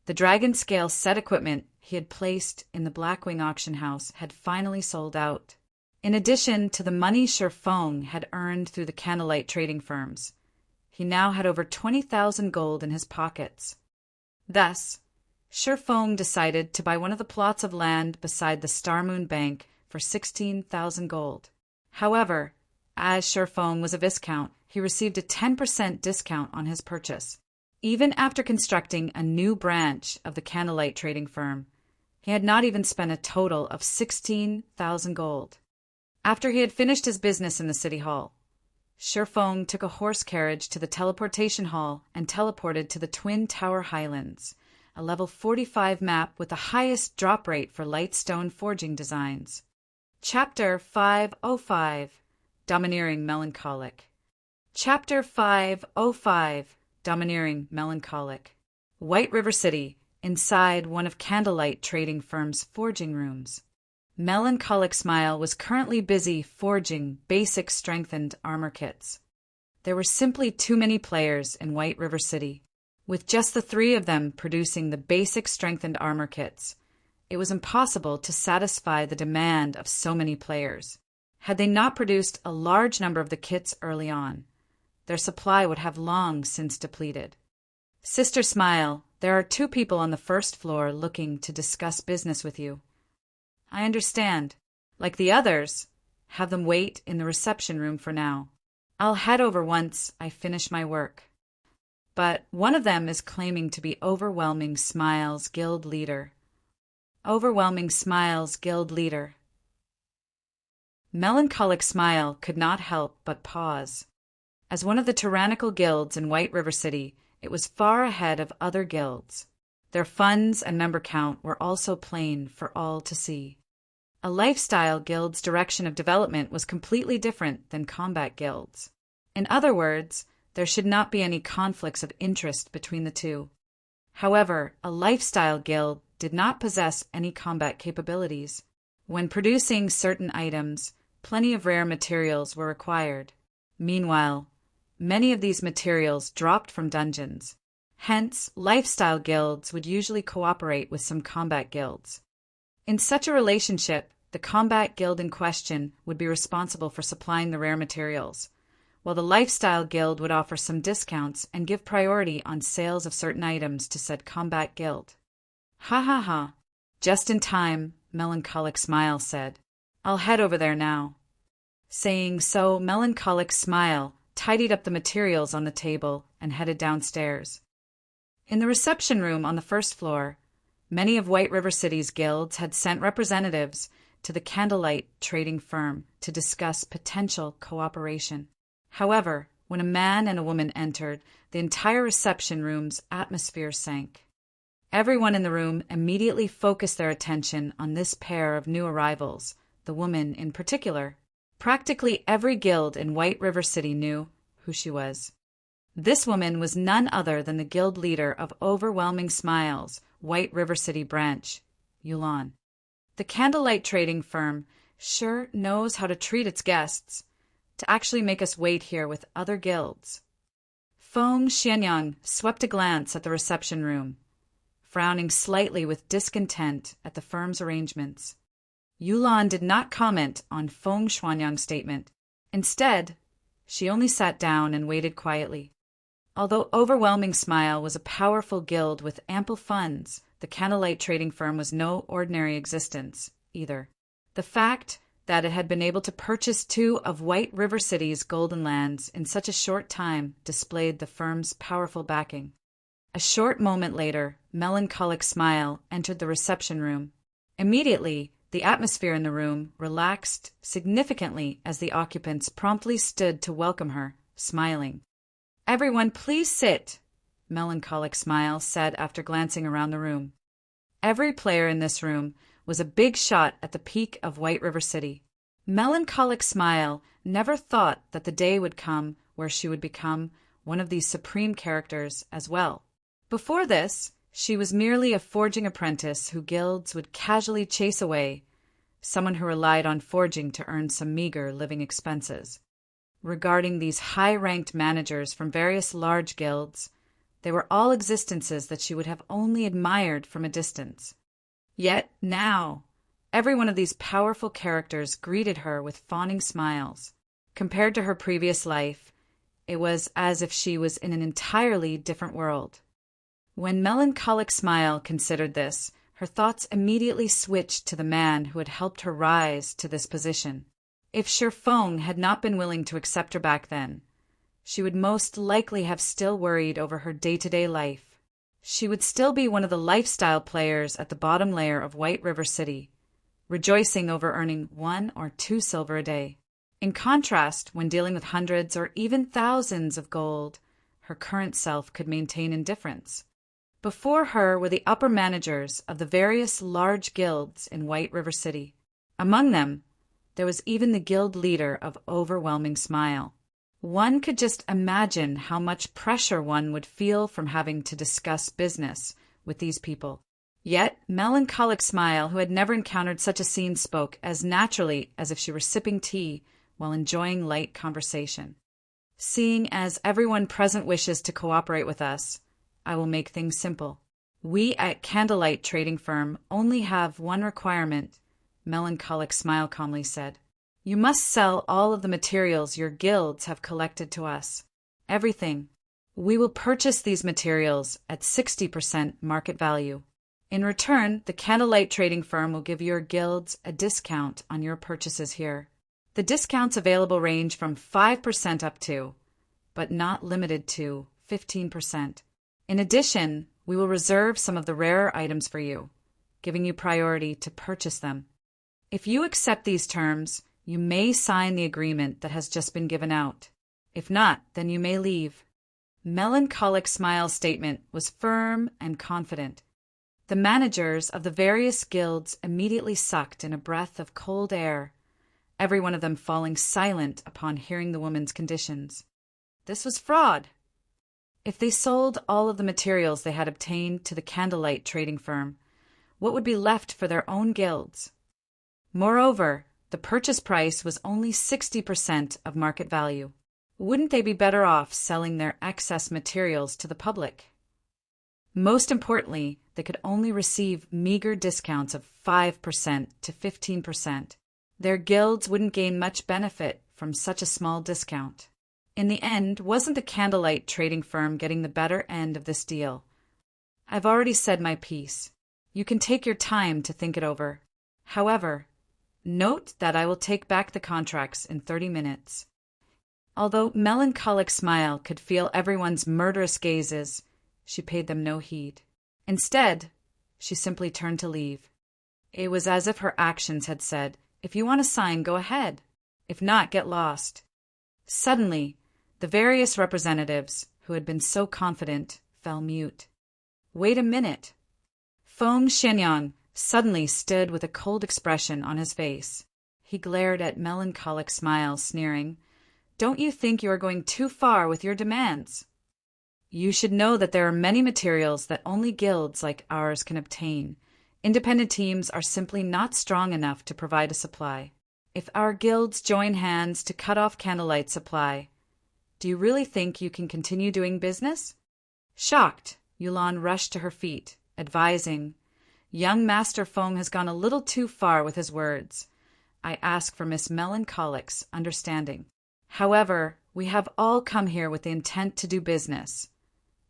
the dragon scale set equipment he had placed in the Blackwing auction house had finally sold out. In addition to the money Shi Feng had earned through the candlelight trading firms, he now had over 20,000 gold in his pockets. Thus, Shi Feng decided to buy one of the plots of land beside the Starmoon Bank for 16,000 gold. However, as Shi Feng was a viscount, he received a 10% discount on his purchase. Even after constructing a new branch of the candlelight trading firm, he had not even spent a total of 16,000 gold. After he had finished his business in the city hall, Shi Feng took a horse carriage to the teleportation hall and teleported to the Twin Tower Highlands, a level 45 map with the highest drop rate for light stone forging designs. Chapter 505, Domineering Melancholic. Chapter 505, Domineering Melancholic. White River City, inside one of candlelight trading firm's forging rooms. Melancholic Smile was currently busy forging basic strengthened armor kits. There were simply too many players in White River City. With just the three of them producing the basic strengthened armor kits, it was impossible to satisfy the demand of so many players. Had they not produced a large number of the kits early on, their supply would have long since depleted. Sister Smile, there are 2 people on the first floor looking to discuss business with you. I understand. Like the others, have them wait in the reception room for now. I'll head over once I finish my work. But one of them is claiming to be Overwhelming Smile's guild leader. Overwhelming Smile's guild leader. Melancholic Smile could not help but pause. As one of the tyrannical guilds in White River City, it was far ahead of other guilds. Their funds and member count were also plain for all to see. A lifestyle guild's direction of development was completely different than combat guilds. In other words, there should not be any conflicts of interest between the two. However, a lifestyle guild did not possess any combat capabilities. When producing certain items, plenty of rare materials were required. Meanwhile, many of these materials dropped from dungeons. Hence, lifestyle guilds would usually cooperate with some combat guilds. In such a relationship, the combat guild in question would be responsible for supplying the rare materials, while the lifestyle guild would offer some discounts and give priority on sales of certain items to said combat guild. Ha ha ha. Just in time, Melancholic Smile said. I'll head over there now. Saying so, Melancholic Smile tidied up the materials on the table and headed downstairs. In the reception room on the first floor, many of White River City's guilds had sent representatives to the candlelight trading firm to discuss potential cooperation. However, when a man and a woman entered, the entire reception room's atmosphere sank. Everyone in the room immediately focused their attention on this pair of new arrivals, the woman in particular. Practically every guild in White River City knew who she was. This woman was none other than the guild leader of Overwhelming Smiles' White River City branch, Yulan. The candlelight trading firm sure knows how to treat its guests, to actually make us wait here with other guilds. Feng Xianyang swept a glance at the reception room, frowning slightly with discontent at the firm's arrangements. Yulan did not comment on Feng Xianyang's statement. Instead, she only sat down and waited quietly. Although Overwhelming Smile was a powerful guild with ample funds, the candlelight trading firm was no ordinary existence, either. The fact that it had been able to purchase 2 of White River City's golden lands in such a short time displayed the firm's powerful backing. A short moment later, Melancholic Smile entered the reception room. Immediately, the atmosphere in the room relaxed significantly as the occupants promptly stood to welcome her, smiling. "Everyone, please sit," Melancholic Smile said after glancing around the room. Every player in this room was a big shot at the peak of White River City. Melancholic Smile never thought that the day would come where she would become one of these supreme characters as well. Before this, she was merely a forging apprentice who guilds would casually chase away, someone who relied on forging to earn some meager living expenses. Regarding these high-ranked managers from various large guilds, they were all existences that she would have only admired from a distance. Yet now, every one of these powerful characters greeted her with fawning smiles. Compared to her previous life, it was as if she was in an entirely different world. When Melancholic Smile considered this, her thoughts immediately switched to the man who had helped her rise to this position. If Feng had not been willing to accept her back then, she would most likely have still worried over her day-to-day life. She would still be one of the lifestyle players at the bottom layer of White River City, rejoicing over earning 1 or 2 silver a day. In contrast, when dealing with hundreds or even thousands of gold, her current self could maintain indifference. Before her were the upper managers of the various large guilds in White River City. Among them, there was even the guild leader of Overwhelming Smile. One could just imagine how much pressure one would feel from having to discuss business with these people. Yet, Melancholic Smile, who had never encountered such a scene, spoke as naturally as if she were sipping tea while enjoying light conversation. Seeing as everyone present wishes to cooperate with us, I will make things simple. We at Candlelight Trading Firm only have one requirement, Melancholic Smile calmly said. You must sell all of the materials your guilds have collected to us. Everything. We will purchase these materials at 60% market value. In return, the Candlelight Trading Firm will give your guilds a discount on your purchases here. The discounts available range from 5% up to, but not limited to, 15%. In addition, we will reserve some of the rarer items for you, giving you priority to purchase them. If you accept these terms, you may sign the agreement that has just been given out. If not, then you may leave. Melancholic Smile's statement was firm and confident. The managers of the various guilds immediately sucked in a breath of cold air, every one of them falling silent upon hearing the woman's conditions. This was fraud. If they sold all of the materials they had obtained to the Candlelight Trading Firm, what would be left for their own guilds? Moreover, the purchase price was only 60% of market value. Wouldn't they be better off selling their excess materials to the public? Most importantly, they could only receive meager discounts of 5% to 15%. Their guilds wouldn't gain much benefit from such a small discount. In the end, wasn't the Candlelight Trading Firm getting the better end of this deal? I've already said my piece. You can take your time to think it over. However, note that I will take back the contracts in 30 minutes. Although Melancholic Smile could feel everyone's murderous gazes, she paid them no heed. Instead, she simply turned to leave. It was as if her actions had said, if you want to sign, go ahead. If not, get lost. Suddenly, the various representatives, who had been so confident, fell mute. Wait a minute. Feng Shenyang suddenly stood with a cold expression on his face. He glared at Melancholic Smile, sneering, Don't you think you are going too far with your demands? You should know that there are many materials that only guilds like ours can obtain. Independent teams are simply not strong enough to provide a supply. If our guilds join hands to cut off Candlelight's supply, do you really think you can continue doing business? Shocked, Yulan rushed to her feet, advising, Young Master Feng has gone a little too far with his words. I ask for Miss Melancholic's understanding. However, we have all come here with the intent to do business.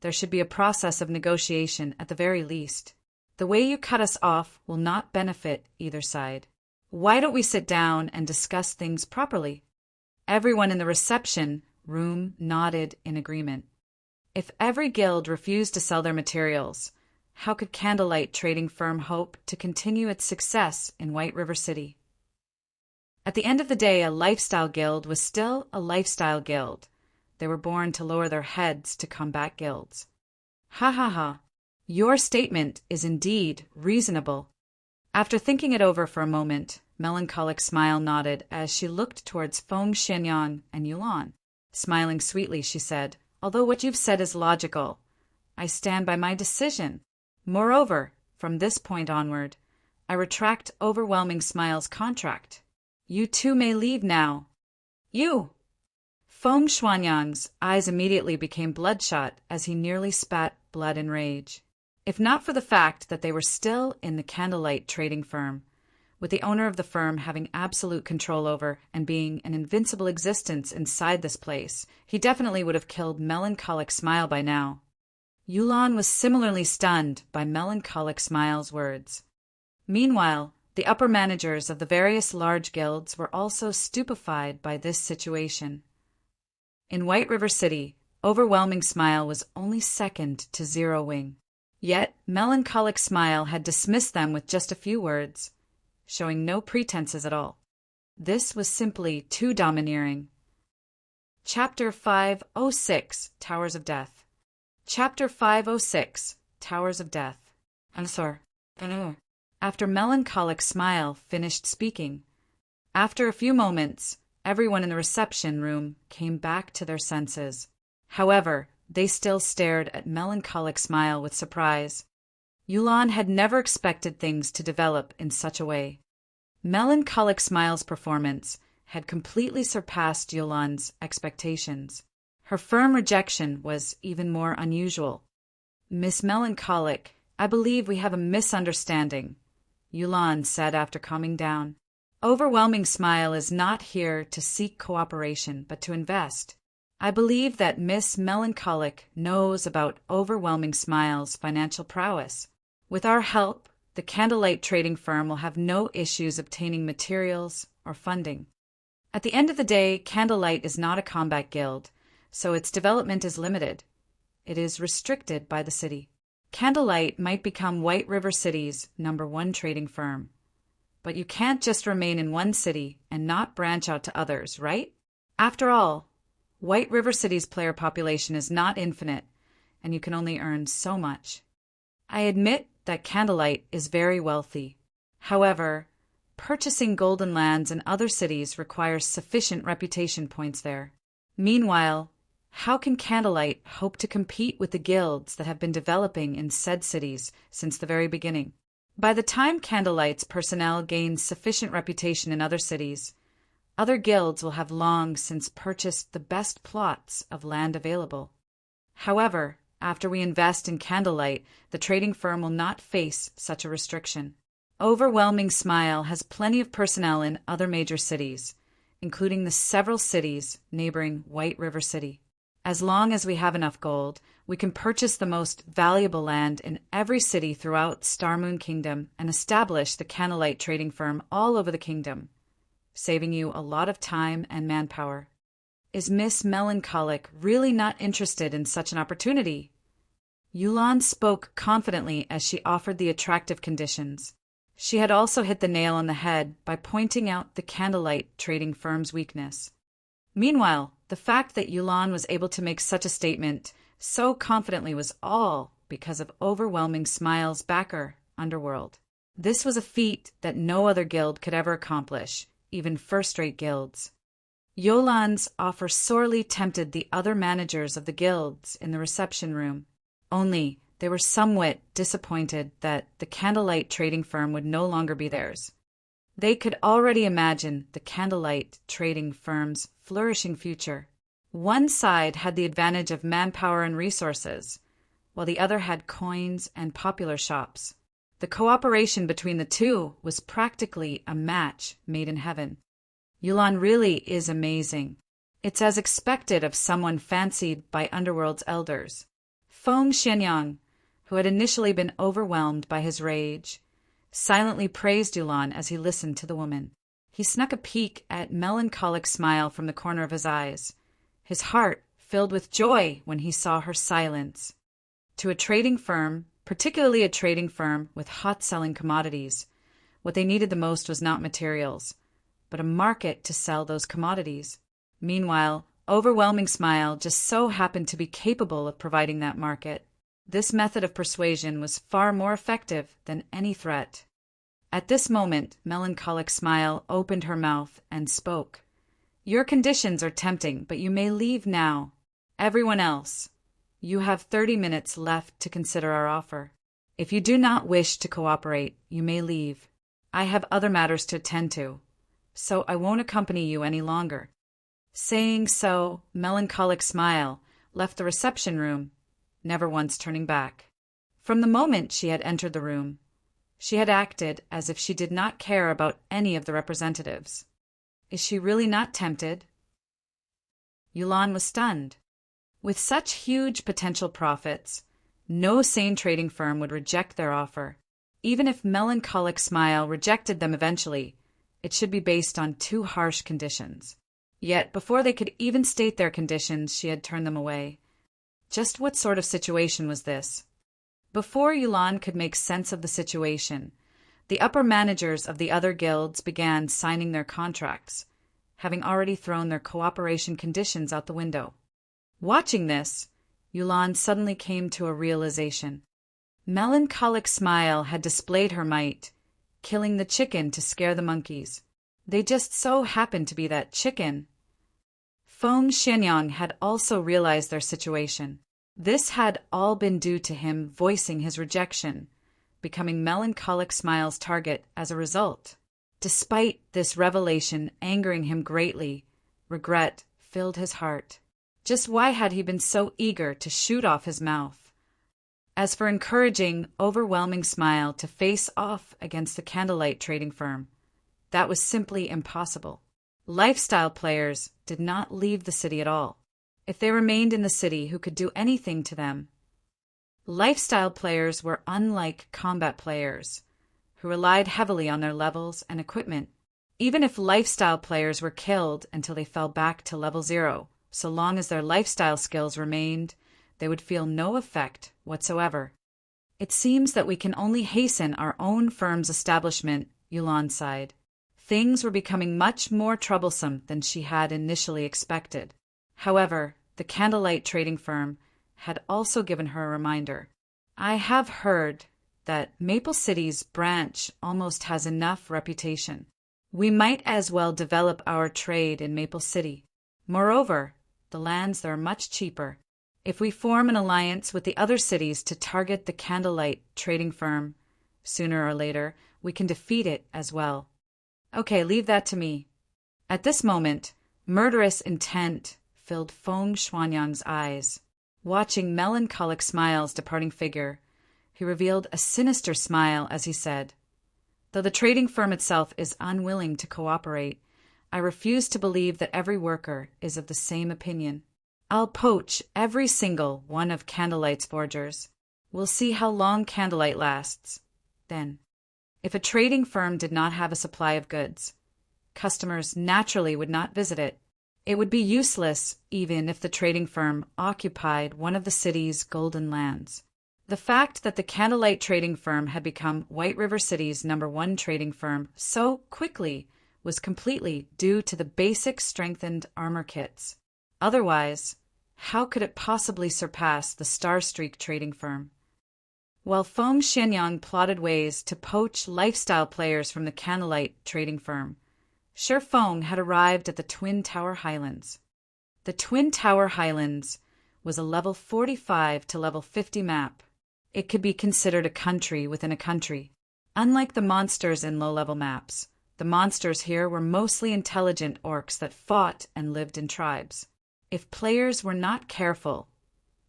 There should be a process of negotiation at the very least. The way you cut us off will not benefit either side. Why don't we sit down and discuss things properly? Everyone in the reception room nodded in agreement. If every guild refused to sell their materials, how could Candlelight Trading Firm hope to continue its success in White River City? At the end of the day, a lifestyle guild was still a lifestyle guild. They were born to lower their heads to combat guilds. Ha ha ha. Your statement is indeed reasonable. After thinking it over for a moment, Melancholic Smile nodded as she looked towards Feng Shenyang and Yulan. Smiling sweetly, she said, Although what you've said is logical, I stand by my decision. Moreover, from this point onward, I retract Overwhelming Smile's contract. You too may leave now. You! Feng Shuanyang's eyes immediately became bloodshot as he nearly spat blood in rage. If not for the fact that they were still in the candlelight trading firm, with the owner of the firm having absolute control over and being an invincible existence inside this place, he definitely would have killed Melancholic Smile by now. Yulan was similarly stunned by Melancholic Smile's words. Meanwhile, the upper managers of the various large guilds were also stupefied by this situation. In White River City, Overwhelming Smile was only second to Zero Wing. Yet, Melancholic Smile had dismissed them with just a few words, showing no pretenses at all. This was simply too domineering. Chapter 506, Towers of Death. Chapter 506, Towers of Death. After Melancholic Smile finished speaking, after a few moments, everyone in the reception room came back to their senses. However, they still stared at Melancholic Smile with surprise. Yulan had never expected things to develop in such a way. Melancholic Smile's performance had completely surpassed Yulan's expectations. Her firm rejection was even more unusual. Miss Melancholic, I believe we have a misunderstanding, Yulan said after calming down. Overwhelming Smile is not here to seek cooperation, but to invest. I believe that Miss Melancholic knows about Overwhelming Smile's financial prowess. With our help, the candlelight trading firm will have no issues obtaining materials or funding. At the end of the day, Candlelight is not a combat guild, so its development is limited. It is restricted by the city. Candlelight might become White River City's #1 trading firm. But you can't just remain in one city and not branch out to others, right? After all, White River City's player population is not infinite, and you can only earn so much. I admit that Candlelight is very wealthy. However, purchasing golden lands in other cities requires sufficient reputation points there. Meanwhile, how can Candlelight hope to compete with the guilds that have been developing in said cities since the very beginning? By the time Candlelight's personnel gains sufficient reputation in other cities, other guilds will have long since purchased the best plots of land available. However, after we invest in Candlelight, the trading firm will not face such a restriction. Overwhelming Smile has plenty of personnel in other major cities, including the several cities neighboring White River City. As long as we have enough gold, we can purchase the most valuable land in every city throughout Star Moon Kingdom and establish the Candlelight trading firm all over the kingdom, saving you a lot of time and manpower. Is Miss Melancholic really not interested in such an opportunity? Yulan spoke confidently as she offered the attractive conditions. She had also hit the nail on the head by pointing out the Candlelight trading firm's weakness. Meanwhile, the fact that Yulan was able to make such a statement so confidently was all because of Overwhelming Smile's backer, Underworld. This was a feat that no other guild could ever accomplish, even first-rate guilds. Yulan's offer sorely tempted the other managers of the guilds in the reception room. Only, they were somewhat disappointed that the Candlelight trading firm would no longer be theirs. They could already imagine the Candlelight trading firm's flourishing future. One side had the advantage of manpower and resources, while the other had coins and popular shops. The cooperation between the two was practically a match made in heaven. Yulan really is amazing. It's as expected of someone fancied by Underworld's elders. Feng Xianyang, who had initially been overwhelmed by his rage, silently praised Yulan as he listened to the woman. He snuck a peek at Melancholic Smile from the corner of his eyes, his heart filled with joy when he saw her silence. To a trading firm, particularly a trading firm with hot-selling commodities, what they needed the most was not materials, but a market to sell those commodities. Meanwhile, Overwhelming Smile just so happened to be capable of providing that market. This method of persuasion was far more effective than any threat. At this moment, Melancholic Smile opened her mouth and spoke. Your conditions are tempting, but you may leave now. Everyone else, you have 30 minutes left to consider our offer. If you do not wish to cooperate, you may leave. I have other matters to attend to, so I won't accompany you any longer." Saying so, Melancholic Smile left the reception room, never once turning back. From the moment she had entered the room, she had acted as if she did not care about any of the representatives. Is she really not tempted? Yulan was stunned. With such huge potential profits, no sane trading firm would reject their offer. Even if Melancholic Smile rejected them eventually, it should be based on too harsh conditions. Yet, before they could even state their conditions, she had turned them away. Just what sort of situation was this? Before Yulan could make sense of the situation, the upper managers of the other guilds began signing their contracts, having already thrown their cooperation conditions out the window. Watching this, Yulan suddenly came to a realization. Melancholic Smile had displayed her might, killing the chicken to scare the monkeys. They just so happened to be that chicken. Feng Xianyang had also realized their situation. This had all been due to him voicing his rejection, becoming Melancholic Smile's target as a result. Despite this revelation angering him greatly, regret filled his heart. Just why had he been so eager to shoot off his mouth? As for encouraging Overwhelming Smile to face off against the candlelight trading firm, that was simply impossible. Lifestyle players did not leave the city at all. If they remained in the city, who could do anything to them? Lifestyle players were unlike combat players, who relied heavily on their levels and equipment. Even if lifestyle players were killed until they fell back to level 0, so long as their lifestyle skills remained, they would feel no effect whatsoever. "It seems that we can only hasten our own firm's establishment," Yulan sighed. Things were becoming much more troublesome than she had initially expected. However, the candlelight trading firm had also given her a reminder. "I have heard that Maple City's branch almost has enough reputation. We might as well develop our trade in Maple City. Moreover, the lands there are much cheaper. If we form an alliance with the other cities to target the candlelight trading firm, sooner or later, we can defeat it as well." "Okay, leave that to me." At this moment, murderous intent filled Feng Xuanyang's eyes. Watching Melancholic Smile's departing figure, he revealed a sinister smile as he said, "Though the trading firm itself is unwilling to cooperate, I refuse to believe that every worker is of the same opinion. I'll poach every single one of Candlelight's forgers. We'll see how long Candlelight lasts. Then, if a trading firm did not have a supply of goods, customers naturally would not visit it. It would be useless even if the trading firm occupied one of the city's golden lands." The fact that the Candlelight trading firm had become White River City's #1 trading firm so quickly was completely due to the basic strengthened armor kits. Otherwise, how could it possibly surpass the Star Streak trading firm? While Feng Xianyang plotted ways to poach lifestyle players from the Candlelight trading firm, Sher Feng had arrived at the Twin Tower Highlands. The Twin Tower Highlands was a level 45 to level 50 map. It could be considered a country within a country. Unlike the monsters in low-level maps, the monsters here were mostly intelligent orcs that fought and lived in tribes. If players were not careful,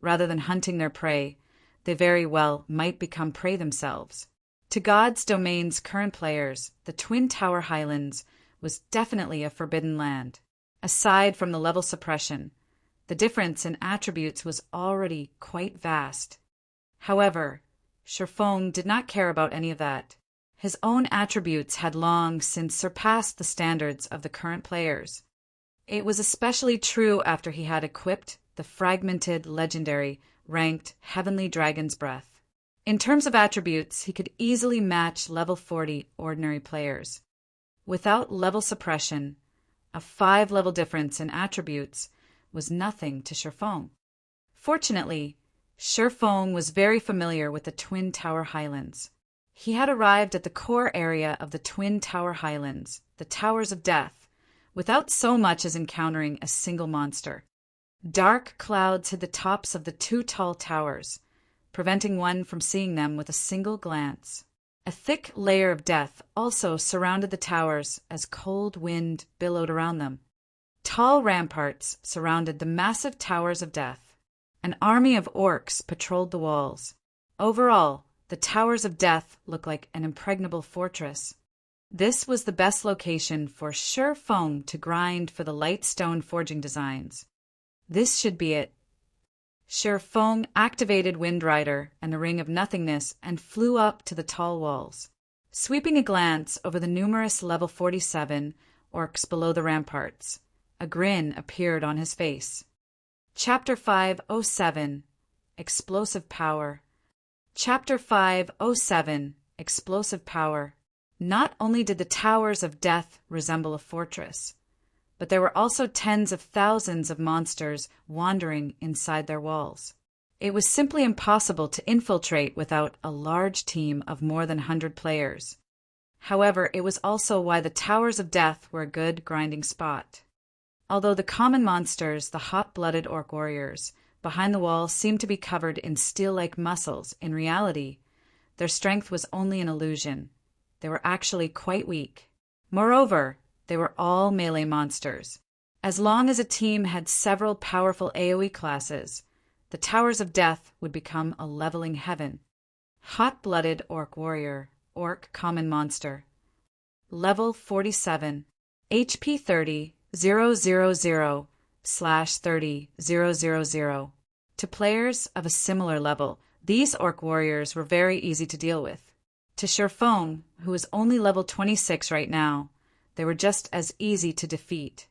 rather than hunting their prey, they very well might become prey themselves. To God's Domain's current players, the Twin Tower Highlands was definitely a forbidden land. Aside from the level suppression, the difference in attributes was already quite vast. However, Sher Feng did not care about any of that. His own attributes had long since surpassed the standards of the current players. It was especially true after he had equipped the fragmented legendary ranked Heavenly Dragon's Breath. In terms of attributes, he could easily match level 40 ordinary players. Without level suppression, a 5-level difference in attributes was nothing to Sher Feng. Fortunately, Sher Feng was very familiar with the Twin Tower Highlands. He had arrived at the core area of the Twin Tower Highlands, the Towers of Death, without so much as encountering a single monster. Dark clouds hid the tops of the two tall towers, preventing one from seeing them with a single glance. A thick layer of death also surrounded the towers as cold wind billowed around them. Tall ramparts surrounded the massive towers of death. An army of orcs patrolled the walls. Overall, the towers of death looked like an impregnable fortress. This was the best location for Feng to grind for the light stone forging designs. This should be it. Feng activated Wind Rider and the Ring of Nothingness and flew up to the tall walls. Sweeping a glance over the numerous level 47 orcs below the ramparts, a grin appeared on his face. Chapter 507 Explosive Power. Chapter 507 Explosive Power. Not only did the towers of death resemble a fortress, but there were also tens of thousands of monsters wandering inside their walls. It was simply impossible to infiltrate without a large team of more than 100 players. However, it was also why the towers of death were a good grinding spot. Although the common monsters, the hot-blooded orc warriors, behind the wall seemed to be covered in steel-like muscles, in reality, their strength was only an illusion. They were actually quite weak. Moreover, they were all melee monsters. As long as a team had several powerful AoE classes, the Towers of Death would become a leveling heaven. Hot-blooded Orc Warrior, Orc Common Monster. Level 47. HP 30, 000/30,000. To players of a similar level, these Orc Warriors were very easy to deal with. To Feng, who is only level 26 right now, they were just as easy to defeat.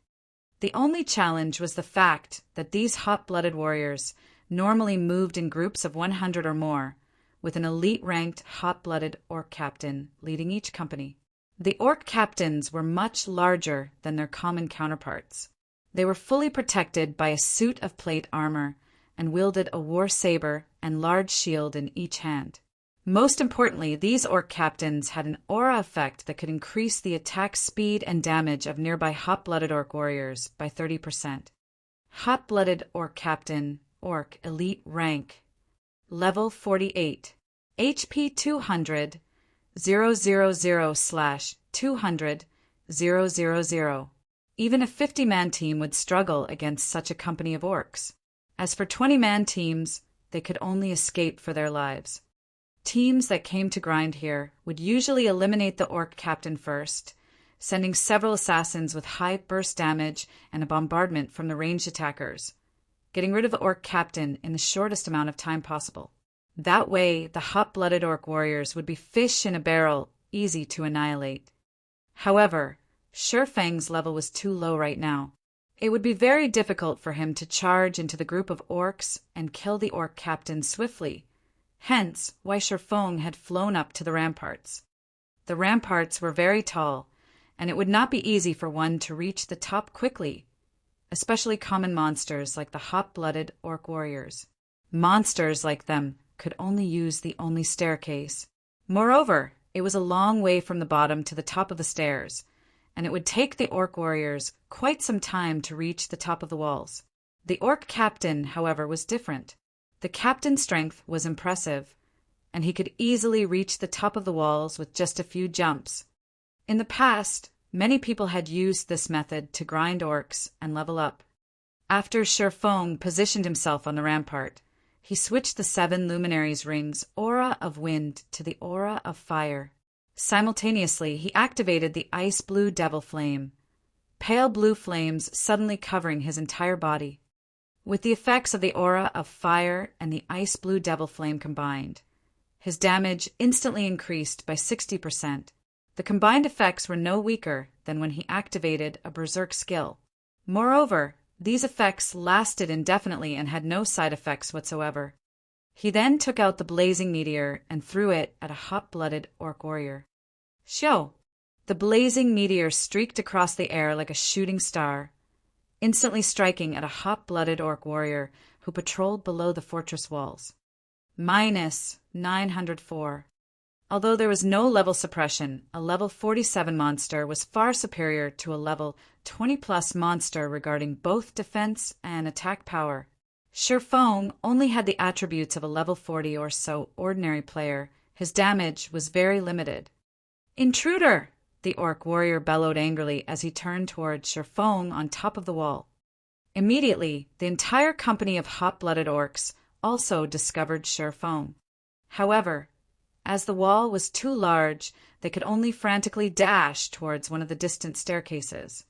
The only challenge was the fact that these hot-blooded warriors normally moved in groups of 100 or more, with an elite-ranked hot-blooded orc captain leading each company. The orc captains were much larger than their common counterparts. They were fully protected by a suit of plate armor and wielded a war saber and large shield in each hand. Most importantly, these orc captains had an aura effect that could increase the attack speed and damage of nearby hot-blooded orc warriors by 30%. Hot-blooded orc captain, orc elite rank. Level 48. HP 200, 000/200,000. Even a 50-man team would struggle against such a company of orcs. As for 20-man teams, they could only escape for their lives. Teams that came to grind here would usually eliminate the orc captain first, sending several assassins with high burst damage and a bombardment from the ranged attackers, getting rid of the orc captain in the shortest amount of time possible. That way, the hot-blooded orc warriors would be fish in a barrel, easy to annihilate. However, Feng's level was too low right now. It would be very difficult for him to charge into the group of orcs and kill the orc captain swiftly. Hence, why Feng had flown up to the ramparts. The ramparts were very tall, and it would not be easy for one to reach the top quickly, especially common monsters like the hot-blooded orc warriors. Monsters like them could only use the only staircase. Moreover, it was a long way from the bottom to the top of the stairs, and it would take the orc warriors quite some time to reach the top of the walls. The orc captain, however, was different. The captain's strength was impressive, and he could easily reach the top of the walls with just a few jumps. In the past, many people had used this method to grind orcs and level up. After Feng positioned himself on the rampart, he switched the 7 luminaries' rings aura of wind to the aura of fire. Simultaneously, he activated the ice blue devil flame, pale blue flames suddenly covering his entire body. With the effects of the aura of fire and the ice blue devil flame combined, his damage instantly increased by 60%. The combined effects were no weaker than when he activated a berserk skill. Moreover, these effects lasted indefinitely and had no side effects whatsoever. He then took out the blazing meteor and threw it at a hot-blooded orc warrior. Shoo! The blazing meteor streaked across the air like a shooting star, instantly striking at a hot-blooded orc warrior who patrolled below the fortress walls. -904. Although there was no level suppression, a level 47 monster was far superior to a level 20+ monster regarding both defense and attack power. Shifeng only had the attributes of a level 40 or so ordinary player. His damage was very limited. "Intruder!" the orc warrior bellowed angrily as he turned toward Shifeng on top of the wall. Immediately, the entire company of hot-blooded orcs also discovered Shifeng. However, as the wall was too large, they could only frantically dash towards one of the distant staircases.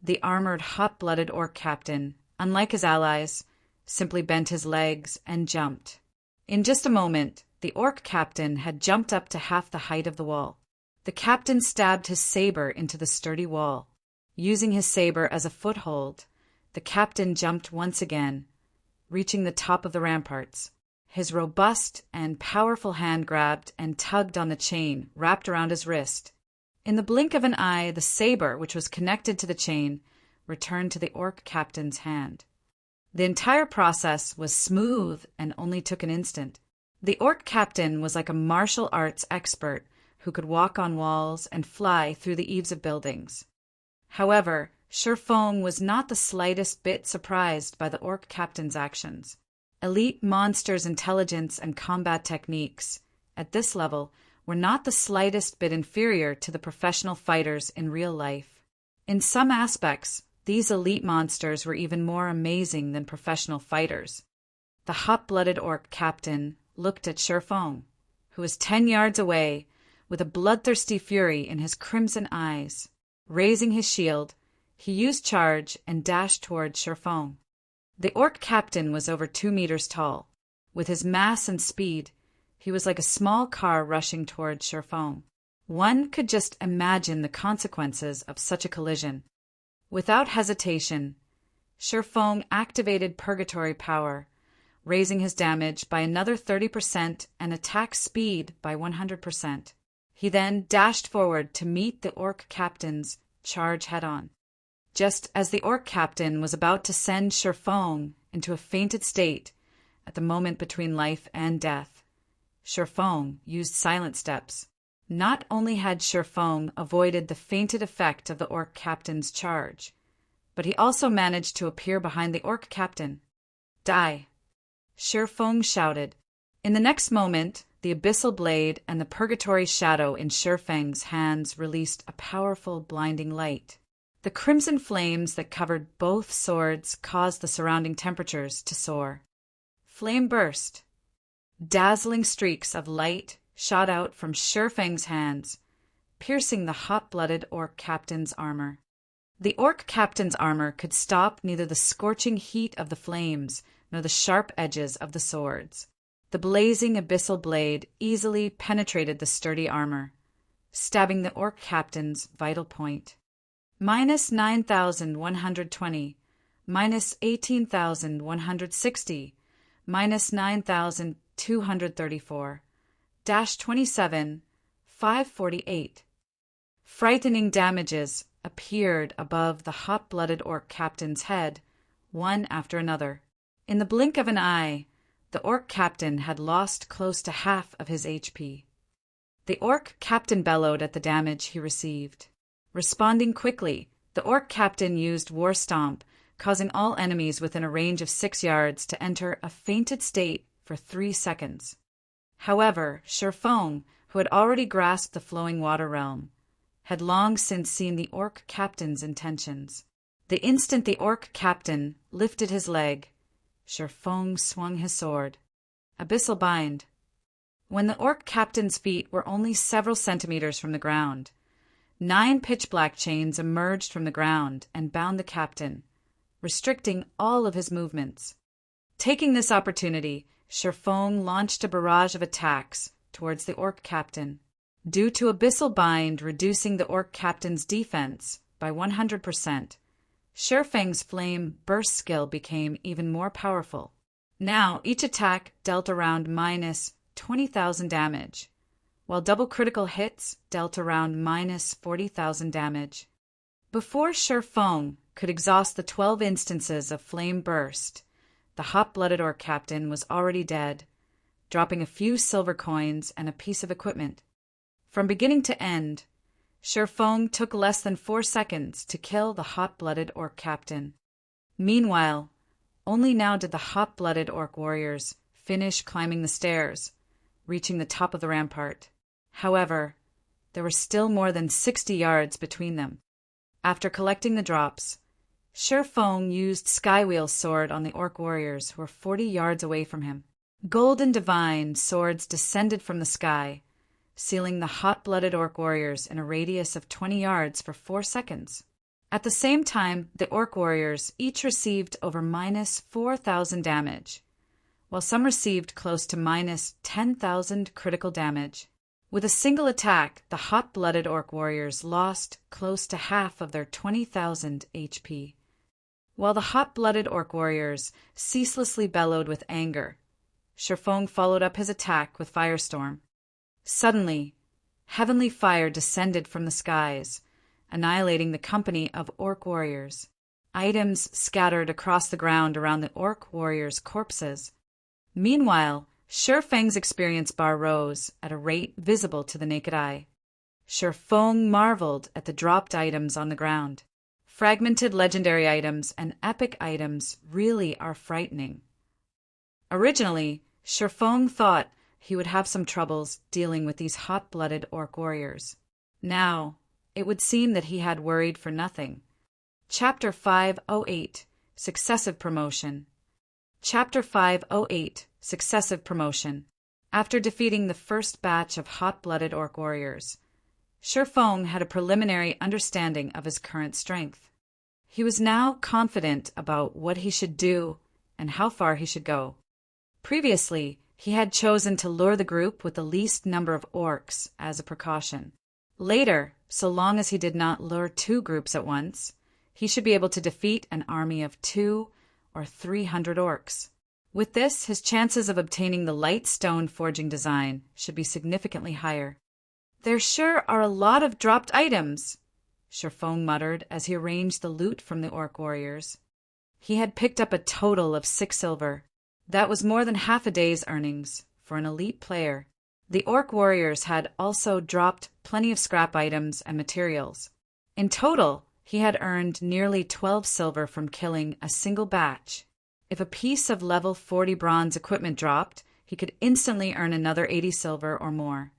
The armored hot-blooded orc captain, unlike his allies, simply bent his legs and jumped. In just a moment, the orc captain had jumped up to half the height of the wall. The captain stabbed his saber into the sturdy wall. Using his saber as a foothold, the captain jumped once again, reaching the top of the ramparts. His robust and powerful hand grabbed and tugged on the chain wrapped around his wrist. In the blink of an eye, the saber, which was connected to the chain, returned to the orc captain's hand. The entire process was smooth and only took an instant. The orc captain was like a martial arts expert who could walk on walls and fly through the eaves of buildings. However, Shifeng was not the slightest bit surprised by the orc captain's actions. Elite monsters' intelligence and combat techniques, at this level, were not the slightest bit inferior to the professional fighters in real life. In some aspects, these elite monsters were even more amazing than professional fighters. The hot-blooded orc captain looked at Shifeng, who was 10 yards away, with a bloodthirsty fury in his crimson eyes. Raising his shield, he used charge and dashed toward Shifeng. The orc captain was over 2 meters tall. With his mass and speed, he was like a small car rushing toward Shifeng. One could just imagine the consequences of such a collision. Without hesitation, Shifeng activated Purgatory Power, raising his damage by another 30% and attack speed by 100%. He then dashed forward to meet the orc captain's charge head-on. Just as the orc captain was about to send Shifeng into a fainted state at the moment between life and death, Shifeng used silent steps. Not only had Shifeng avoided the fainted effect of the orc captain's charge, but he also managed to appear behind the orc captain. "Die!" Shifeng shouted. In the next moment, the abyssal blade and the purgatory shadow in Shifeng's hands released a powerful, blinding light. The crimson flames that covered both swords caused the surrounding temperatures to soar. Flame burst. Dazzling streaks of light shot out from Shifeng's hands, piercing the hot-blooded orc captain's armor. The orc captain's armor could stop neither the scorching heat of the flames nor the sharp edges of the swords. The blazing abyssal blade easily penetrated the sturdy armor, stabbing the orc captain's vital point. Minus 9,120, minus 18,160, minus 9,234, dash 27, 548. Frightening damages appeared above the hot-blooded orc captain's head, one after another. In the blink of an eye, the orc captain had lost close to half of his HP. The orc captain bellowed at the damage he received. Responding quickly, the orc captain used War Stomp, causing all enemies within a range of 6 yards to enter a fainted state for 3 seconds. However, Shifeng, who had already grasped the flowing water realm, had long since seen the orc captain's intentions. The instant the orc captain lifted his leg, Shifeng swung his sword. Abyssal Bind. When the orc captain's feet were only several centimeters from the ground, 9 pitch-black chains emerged from the ground and bound the captain, restricting all of his movements. Taking this opportunity, Shifeng launched a barrage of attacks towards the orc captain. Due to Abyssal Bind reducing the orc captain's defense by 100%, Shifeng's Flame Burst skill became even more powerful. Now each attack dealt around minus 20,000 damage, while double critical hits dealt around minus 40,000 damage. Before Shifeng could exhaust the 12 instances of Flame Burst, the hot-blooded orc captain was already dead, dropping a few silver coins and a piece of equipment. From beginning to end, Shi Feng took less than 4 seconds to kill the hot-blooded orc captain. Meanwhile, only now did the hot-blooded orc warriors finish climbing the stairs, reaching the top of the rampart. However, there were still more than 60 yards between them. After collecting the drops, Shi Feng used Skywheel's sword on the orc warriors who were 40 yards away from him. Golden divine swords descended from the sky, sealing the hot-blooded orc warriors in a radius of 20 yards for 4 seconds. At the same time, the orc warriors each received over minus 4,000 damage, while some received close to minus 10,000 critical damage. With a single attack, the hot-blooded orc warriors lost close to half of their 20,000 HP. While the hot-blooded orc warriors ceaselessly bellowed with anger, Shi Feng followed up his attack with Firestorm. Suddenly, heavenly fire descended from the skies, annihilating the company of orc warriors. Items scattered across the ground around the orc warriors' corpses. Meanwhile, Shi Feng's experience bar rose at a rate visible to the naked eye. Shi Feng marveled at the dropped items on the ground. Fragmented legendary items and epic items really are frightening. Originally, Shi Feng thought he would have some troubles dealing with these hot-blooded orc warriors. Now, it would seem that he had worried for nothing. Chapter 508, Successive Promotion. Chapter 508, Successive Promotion. After defeating the first batch of hot-blooded orc warriors, Shi Feng had a preliminary understanding of his current strength. He was now confident about what he should do and how far he should go. Previously, he had chosen to lure the group with the least number of orcs as a precaution. Later, so long as he did not lure 2 groups at once, he should be able to defeat an army of 200 or 300 orcs. With this, his chances of obtaining the light stone forging design should be significantly higher. "There sure are a lot of dropped items," Shi Feng muttered as he arranged the loot from the orc warriors. He had picked up a total of 6 silver. That was more than half a day's earnings for an elite player. The orc warriors had also dropped plenty of scrap items and materials. In total, he had earned nearly 12 silver from killing a single batch. If a piece of level 40 bronze equipment dropped, he could instantly earn another 80 silver or more.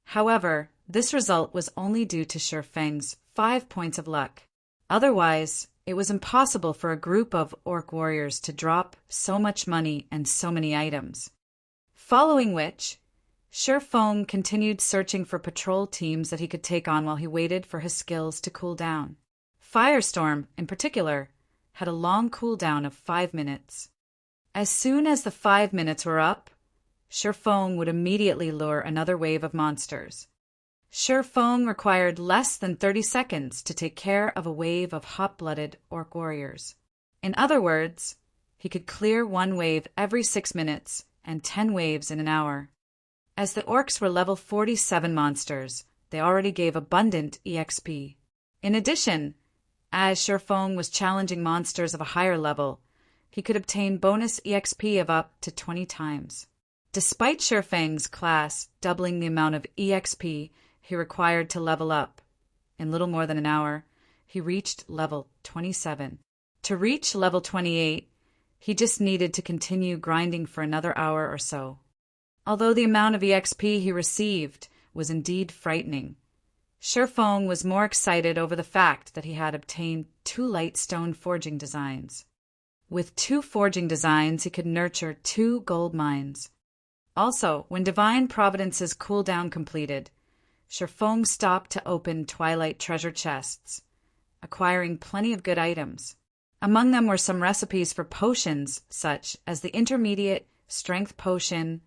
However, this result was only due to Shi Feng's 5 points of luck. Otherwise, it was impossible for a group of orc warriors to drop so much money and so many items. Following which, Shi Feng continued searching for patrol teams that he could take on while he waited for his skills to cool down. Firestorm, in particular, had a long cooldown of 5 minutes. As soon as the 5 minutes were up, Shi Feng would immediately lure another wave of monsters. Shi Feng required less than 30 seconds to take care of a wave of hot-blooded orc warriors. In other words, he could clear 1 wave every 6 minutes and 10 waves in an hour. As the orcs were level 47 monsters, they already gave abundant EXP. In addition, as Shi Feng was challenging monsters of a higher level, he could obtain bonus EXP of up to 20 times. Despite Shi Feng's class doubling the amount of EXP he required to level up, in little more than an hour, he reached level 27. To reach level 28, he just needed to continue grinding for another hour or so. Although the amount of EXP he received was indeed frightening, Shi Feng was more excited over the fact that he had obtained 2 light stone forging designs. With 2 forging designs, he could nurture 2 gold mines. Also, when Divine Providence's cooldown completed, Shi Feng stopped to open Twilight treasure chests, acquiring plenty of good items. Among them were some recipes for potions such as the Intermediate Strength Potion,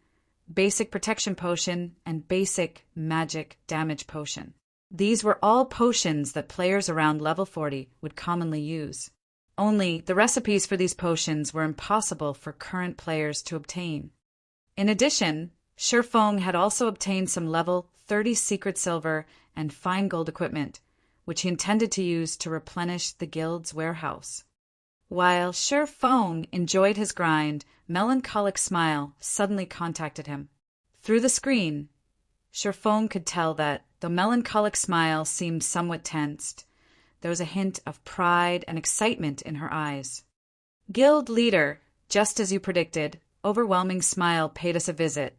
Basic Protection Potion, and Basic Magic Damage Potion. These were all potions that players around level 40 would commonly use. Only, the recipes for these potions were impossible for current players to obtain. In addition, Shi Feng had also obtained some level 30 secret silver and fine gold equipment, which he intended to use to replenish the guild's warehouse. While Shi Feng enjoyed his grind, Melancholic Smile suddenly contacted him. Through the screen, Feng could tell that, though Melancholic Smile seemed somewhat tensed, there was a hint of pride and excitement in her eyes. Guild leader, just as you predicted, Overwhelming Smile paid us a visit,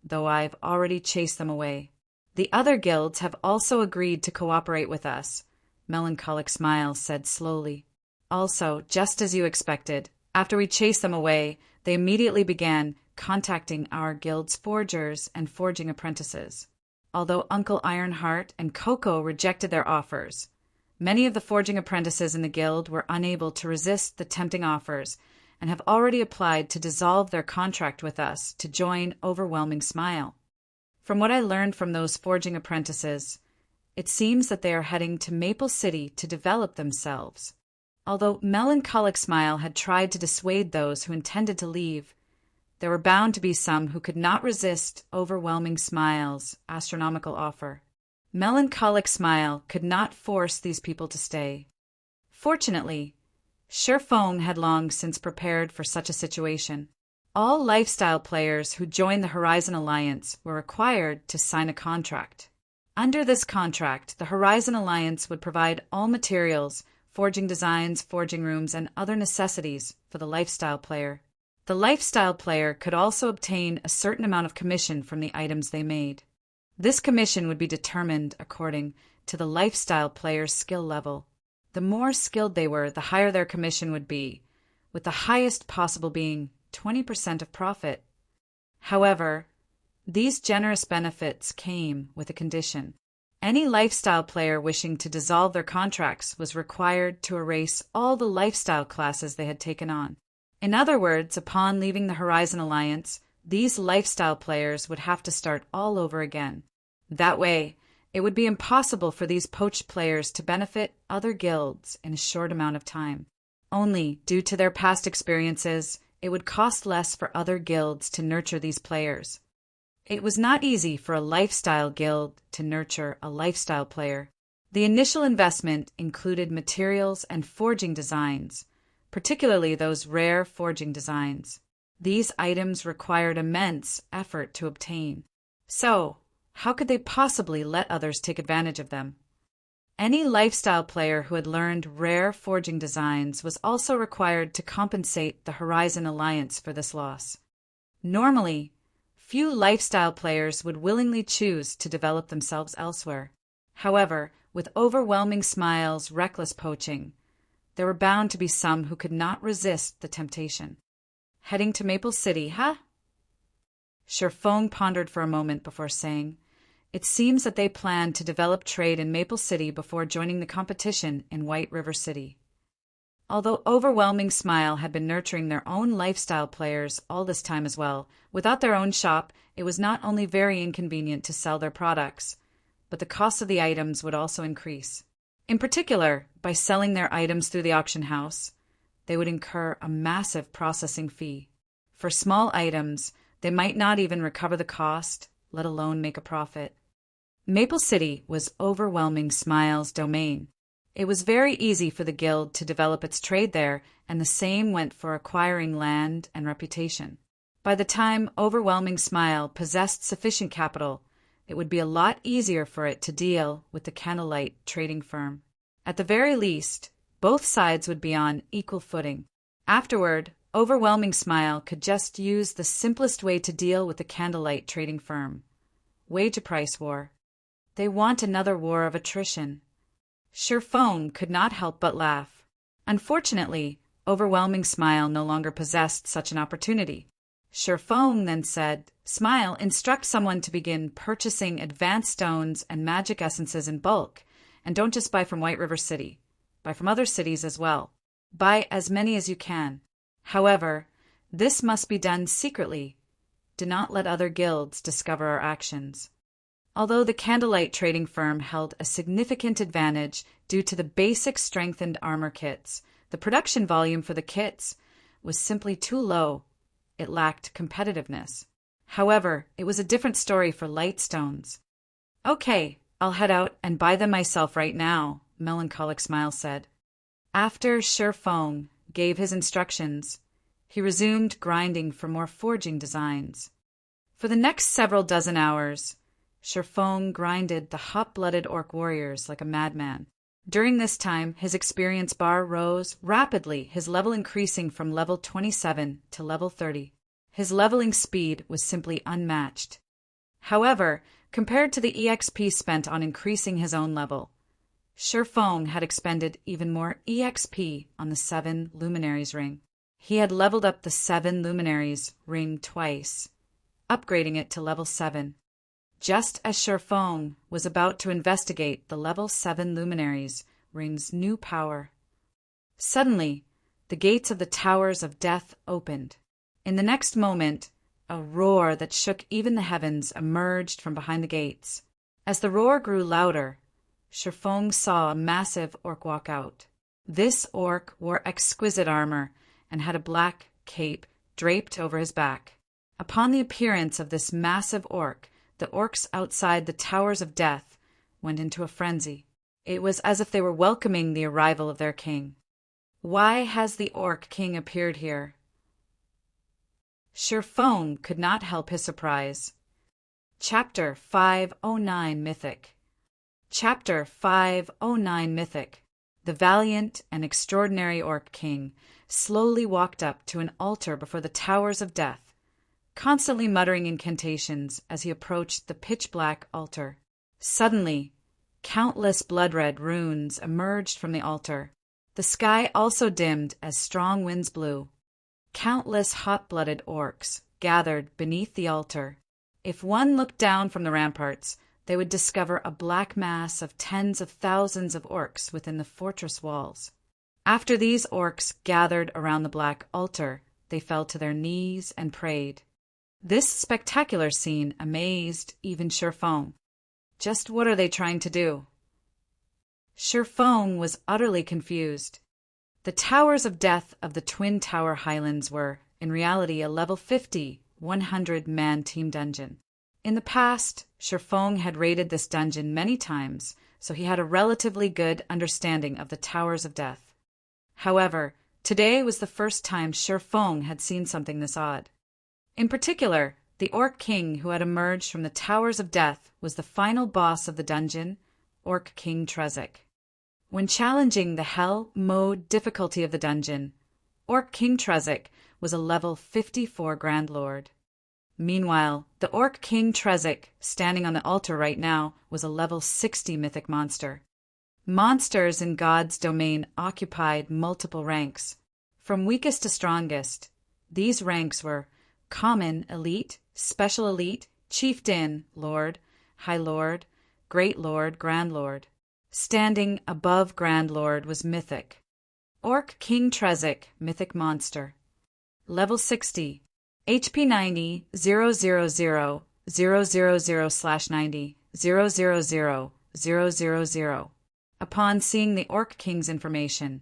though I've already chased them away. The other guilds have also agreed to cooperate with us, Melancholic Smile said slowly. Also, just as you expected, after we chased them away, they immediately began contacting our guild's forgers and forging apprentices. Although Uncle Ironheart and Coco rejected their offers, many of the forging apprentices in the guild were unable to resist the tempting offers and have already applied to dissolve their contract with us to join Overwhelming Smile. From what I learned from those forging apprentices, it seems that they are heading to Maple City to develop themselves. Although Melancholic Smile had tried to dissuade those who intended to leave, there were bound to be some who could not resist Overwhelming Smile's astronomical offer. Melancholic Smile could not force these people to stay. Fortunately, Feng had long since prepared for such a situation. All lifestyle players who joined the Horizon Alliance were required to sign a contract. Under this contract, the Horizon Alliance would provide all materials, forging designs, forging rooms, and other necessities for the lifestyle player. The lifestyle player could also obtain a certain amount of commission from the items they made. This commission would be determined according to the lifestyle player's skill level. The more skilled they were, the higher their commission would be, with the highest possible being 20% of profit. However, these generous benefits came with a condition. Any lifestyle player wishing to dissolve their contracts was required to erase all the lifestyle classes they had taken on. In other words, upon leaving the Horizon Alliance, these lifestyle players would have to start all over again. That way, it would be impossible for these poached players to benefit other guilds in a short amount of time. Only, due to their past experiences, it would cost less for other guilds to nurture these players. It was not easy for a lifestyle guild to nurture a lifestyle player. The initial investment included materials and forging designs, particularly those rare forging designs. These items required immense effort to obtain. So, how could they possibly let others take advantage of them? Any lifestyle player who had learned rare forging designs was also required to compensate the Horizon Alliance for this loss. Normally, few lifestyle players would willingly choose to develop themselves elsewhere. However, with Overwhelming Smile's reckless poaching, there were bound to be some who could not resist the temptation. Heading to Maple City, huh? Feng pondered for a moment before saying, "It seems that they plan to develop trade in Maple City before joining the competition in White River City." Although Overwhelming Smile had been nurturing their own lifestyle players all this time as well, without their own shop, it was not only very inconvenient to sell their products, but the cost of the items would also increase. In particular, by selling their items through the auction house, they would incur a massive processing fee. For small items, they might not even recover the cost, let alone make a profit. Maple City was Overwhelming Smile's domain. It was very easy for the guild to develop its trade there, and the same went for acquiring land and reputation. By the time Overwhelming Smile possessed sufficient capital, it would be a lot easier for it to deal with the Candlelight trading firm. At the very least, both sides would be on equal footing. Afterward, Overwhelming Smile could just use the simplest way to deal with the Candlelight trading firm: wage-a-price war. They want another war of attrition. Feng could not help but laugh. Unfortunately, Overwhelming Smile no longer possessed such an opportunity. Feng then said, "Smile, instruct someone to begin purchasing advanced stones and magic essences in bulk, and don't just buy from White River City. Buy from other cities as well. Buy as many as you can. However, this must be done secretly. Do not let other guilds discover our actions." Although the Candlelight trading firm held a significant advantage due to the basic strengthened armor kits, the production volume for the kits was simply too low. It lacked competitiveness. However, it was a different story for light stones. "Okay, I'll head out and buy them myself right now," Melancholic Smile said. After Feng gave his instructions, he resumed grinding for more forging designs. For the next several dozen hours, Sherfong grinded the hot-blooded orc warriors like a madman. During this time, his experience bar rose rapidly, his level increasing from level 27 to level 30. His leveling speed was simply unmatched. However, compared to the EXP spent on increasing his own level, Sherfong had expended even more EXP on the 7 Luminaries ring. He had leveled up the 7 Luminaries ring twice, upgrading it to level 7. Just as Sherfong was about to investigate the level 7 Luminaries ring's new power, suddenly the gates of the Towers of Death opened. In the next moment, a roar that shook even the heavens emerged from behind the gates. As the roar grew louder, Sherfong saw a massive orc walk out. This orc wore exquisite armor and had a black cape draped over his back. Upon the appearance of this massive orc, the orcs outside the Towers of Death went into a frenzy. It was as if they were welcoming the arrival of their king. Why has the orc king appeared here? Sherfong could not help his surprise. Chapter 509 Mythic. Chapter 509 Mythic. The valiant and extraordinary orc king slowly walked up to an altar before the Towers of Death, constantly muttering incantations as he approached the pitch-black altar. Suddenly, countless blood-red runes emerged from the altar. The sky also dimmed as strong winds blew. Countless hot-blooded orcs gathered beneath the altar. If one looked down from the ramparts, they would discover a black mass of tens of thousands of orcs within the fortress walls. After these orcs gathered around the black altar, they fell to their knees and prayed. This spectacular scene amazed even Sherfong. Just what are they trying to do? Sherfong was utterly confused. The Towers of Death of the Twin Tower Highlands were, in reality, a level 50, 100-man team dungeon. In the past, Sherfong had raided this dungeon many times, so he had a relatively good understanding of the Towers of Death. However, today was the first time Sherfong had seen something this odd. In particular, the Orc King who had emerged from the Towers of Death was the final boss of the dungeon, Orc King Trezek. When challenging the Hell mode difficulty of the dungeon, Orc King Trezek was a level 54 Grand Lord. Meanwhile, the Orc King Trezek, standing on the altar right now, was a level 60 mythic monster. Monsters in God's domain occupied multiple ranks. From weakest to strongest, these ranks were Common, Elite, Special Elite, Chieftain, Lord, High Lord, Great Lord, Grand Lord. Standing above Grand Lord was Mythic. Orc King Trezek, Mythic Monster. Level 60. HP 90, 000, 000/90, 000, 000. Upon seeing the Orc King's information,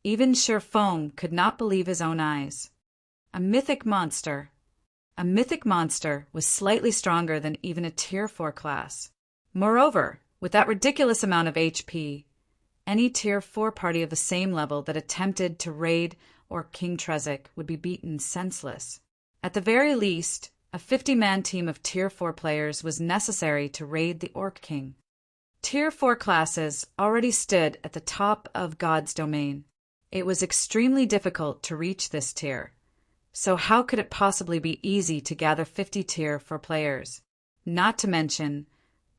even Sherfong could not believe his own eyes. A mythic monster. A mythic monster was slightly stronger than even a Tier 4 class. Moreover, with that ridiculous amount of HP, any Tier 4 party of the same level that attempted to raid Orc King Trezek would be beaten senseless. At the very least, a 50-man team of Tier 4 players was necessary to raid the Orc King. Tier 4 classes already stood at the top of God's domain. It was extremely difficult to reach this tier. So how could it possibly be easy to gather 50 Tier 4 players? Not to mention,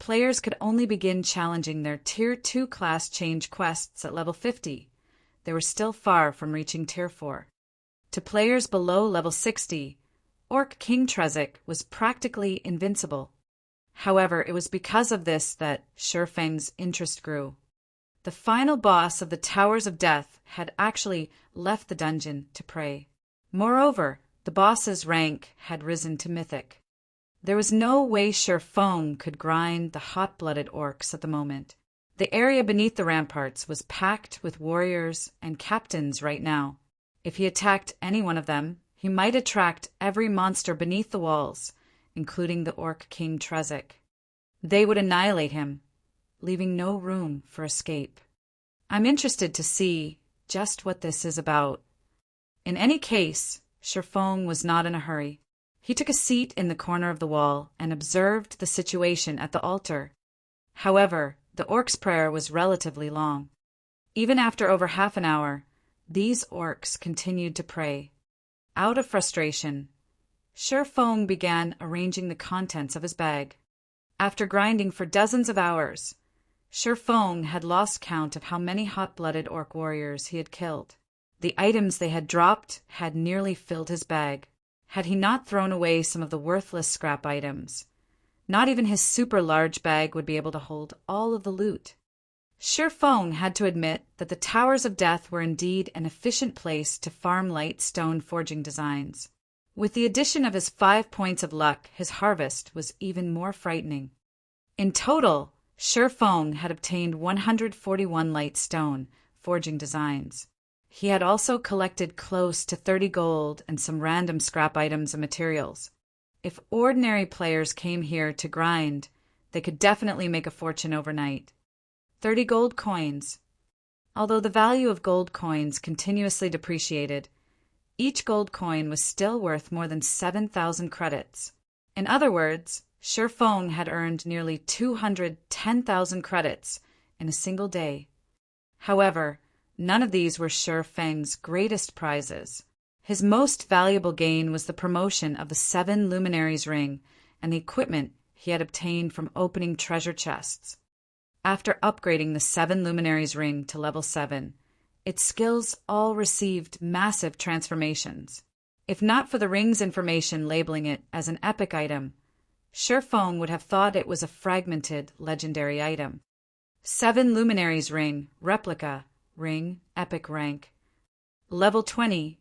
players could only begin challenging their Tier 2 class change quests at level 50. They were still far from reaching Tier 4. To players below level 60, Orc King Trezek was practically invincible. However, it was because of this that Sherfang's interest grew. The final boss of the Towers of Death had actually left the dungeon to pray. Moreover, the boss's rank had risen to Mythic. There was no way Sherfong could grind the hot-blooded orcs at the moment. The area beneath the ramparts was packed with warriors and captains right now. If he attacked any one of them, he might attract every monster beneath the walls, including the Orc King Trezek. They would annihilate him, leaving no room for escape. I'm interested to see just what this is about. In any case, Sherfong was not in a hurry. He took a seat in the corner of the wall and observed the situation at the altar. However, the orc's prayer was relatively long. Even after over half an hour, these orcs continued to pray. Out of frustration, Feng began arranging the contents of his bag. After grinding for dozens of hours, Feng had lost count of how many hot-blooded orc warriors he had killed. The items they had dropped had nearly filled his bag. Had he not thrown away some of the worthless scrap items, not even his super-large bag would be able to hold all of the loot. Feng had to admit that the Towers of Death were indeed an efficient place to farm light stone forging designs. With the addition of his 5 points of luck, his harvest was even more frightening. In total, Feng had obtained 141 light stone forging designs. He had also collected close to 30 gold and some random scrap items and materials. If ordinary players came here to grind, they could definitely make a fortune overnight. 30 gold coins. Although the value of gold coins continuously depreciated, each gold coin was still worth more than 7,000 credits. In other words, Feng had earned nearly 210,000 credits in a single day. However, none of these were Feng's greatest prizes. His most valuable gain was the promotion of the 7 Luminaries ring and the equipment he had obtained from opening treasure chests. After upgrading the 7 Luminaries ring to level 7, its skills all received massive transformations. If not for the ring's information labeling it as an epic item, Feng would have thought it was a fragmented legendary item. 7 Luminaries ring, replica, ring, epic rank. Level 20,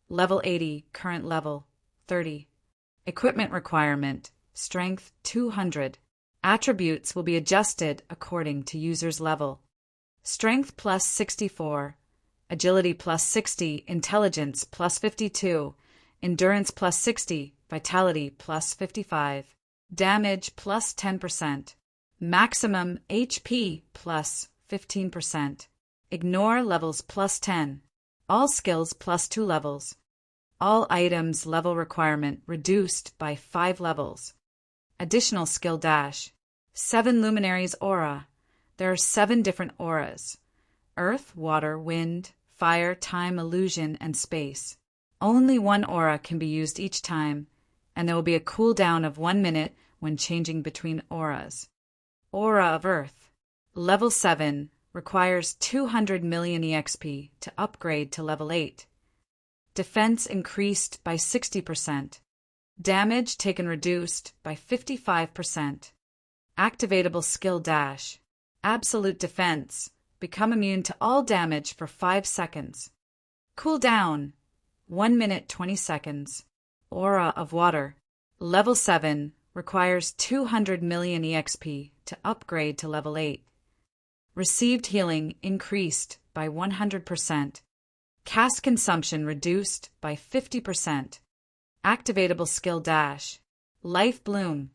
level 80, current level, 30. Equipment requirement, strength 200. Attributes will be adjusted according to user's level. Strength plus 64, agility plus 60, intelligence plus 52, endurance plus 60, vitality plus 55, damage plus 10%, maximum HP plus 15, ignore levels plus 10, all skills plus 2 levels, all items level requirement reduced by 5 levels. Additional skill dash. 7 Luminaries aura. There are 7 different auras: earth, water, wind, fire, time, illusion, and space. Only one aura can be used each time, and there will be a cooldown of 1 minute when changing between auras. Aura of Earth. Level 7 requires 200 million EXP to upgrade to level 8. Defense increased by 60%. Damage taken reduced by 55%. Activatable skill dash. Absolute defense. Become immune to all damage for 5 seconds. Cooldown. 1 minute 20 seconds. Aura of Water. Level 7 requires 200 million EXP to upgrade to level 8. Received healing increased by 100%. Cast consumption reduced by 50%. Activatable skill dash. Life Bloom.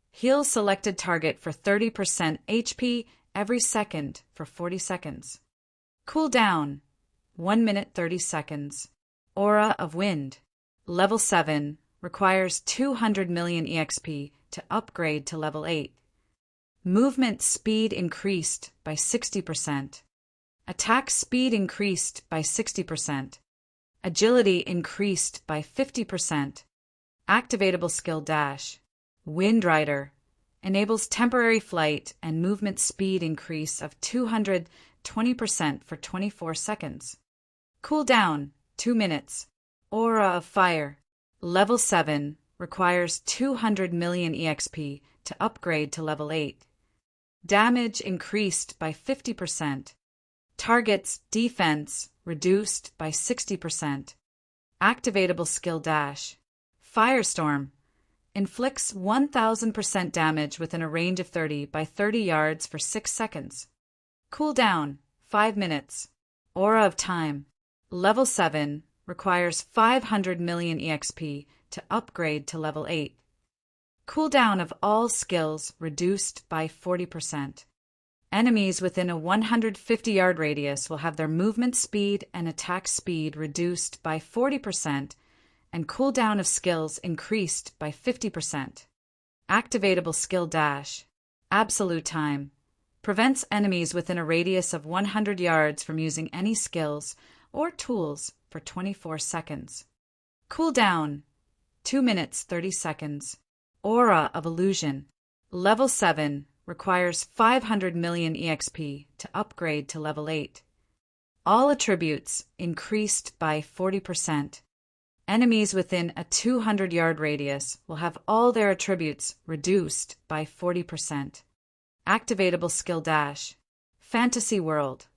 Heal selected target for 30% HP every second for 40 seconds. Cooldown. 1 minute 30 seconds. Aura of Wind. Level 7 requires 200 million EXP to upgrade to level 8. Movement speed increased by 60%. Attack speed increased by 60%. Agility increased by 50%. Activatable skill dash. Wind Rider. Enables temporary flight and movement speed increase of 220% for 24 seconds. Cooldown, 2 minutes. Aura of Fire. Level 7 requires 200 million EXP to upgrade to level 8. Damage increased by 50%. Target's defense reduced by 60%. Activatable skill dash. Firestorm. Inflicts 1000% damage within a range of 30 by 30 yards for 6 seconds. Cooldown, 5 minutes. Aura of Time. Level 7 requires 500 million EXP to upgrade to level 8. Cooldown of all skills reduced by 40%. Enemies within a 150-yard radius will have their movement speed and attack speed reduced by 40% and cooldown of skills increased by 50%. Activatable skill dash. Absolute time. Prevents enemies within a radius of 100 yards from using any skills or tools for 24 seconds. Cooldown. 2 minutes 30 seconds. Aura of Illusion. Level 7 requires 500 million EXP to upgrade to level 8. All attributes increased by 40%. Enemies within a 200-yard radius will have all their attributes reduced by 40%. Activatable skill dash. Fantasy World.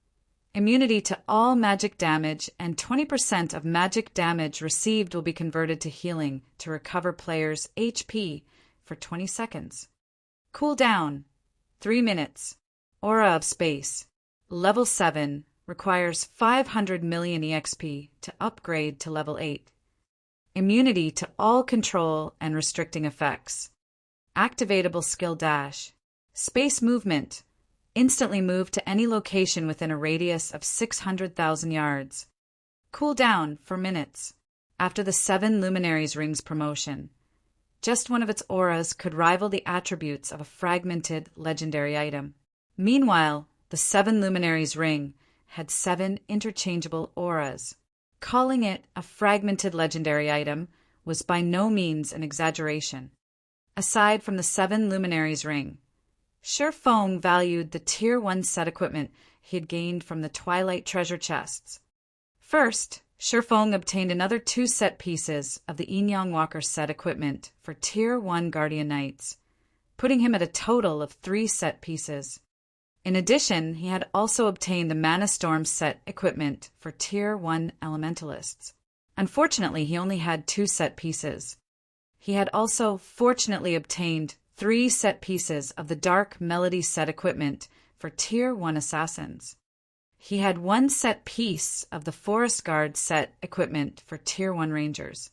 Immunity to all magic damage, and 20% of magic damage received will be converted to healing to recover players' HP for 20 seconds. Cooldown. 3 minutes. Aura of Space. Level 7 requires 500 million EXP to upgrade to level 8. Immunity to all control and restricting effects. Activatable skill dash. Space Movement. Instantly move to any location within a radius of 600,000 yards. Cooldown for minutes. After the 7 Luminaries Rings promotion, just one of its auras could rival the attributes of a fragmented legendary item. Meanwhile, the 7 Luminaries Ring had 7 interchangeable auras. Calling it a fragmented legendary item was by no means an exaggeration. Aside from the 7 Luminaries Ring, Shifeng valued the Tier 1 set equipment he had gained from the Twilight treasure chests. First, Shifeng obtained another 2 set pieces of the Yin Walker set equipment for Tier 1 Guardian Knights, putting him at a total of 3 set pieces. In addition, he had also obtained the Mana Storm set equipment for Tier 1 Elementalists. Unfortunately, he only had 2 set pieces. He had also fortunately obtained 3 set pieces of the Dark Melody set equipment for Tier 1 Assassins. He had 1 set piece of the Forest Guard set equipment for Tier 1 Rangers.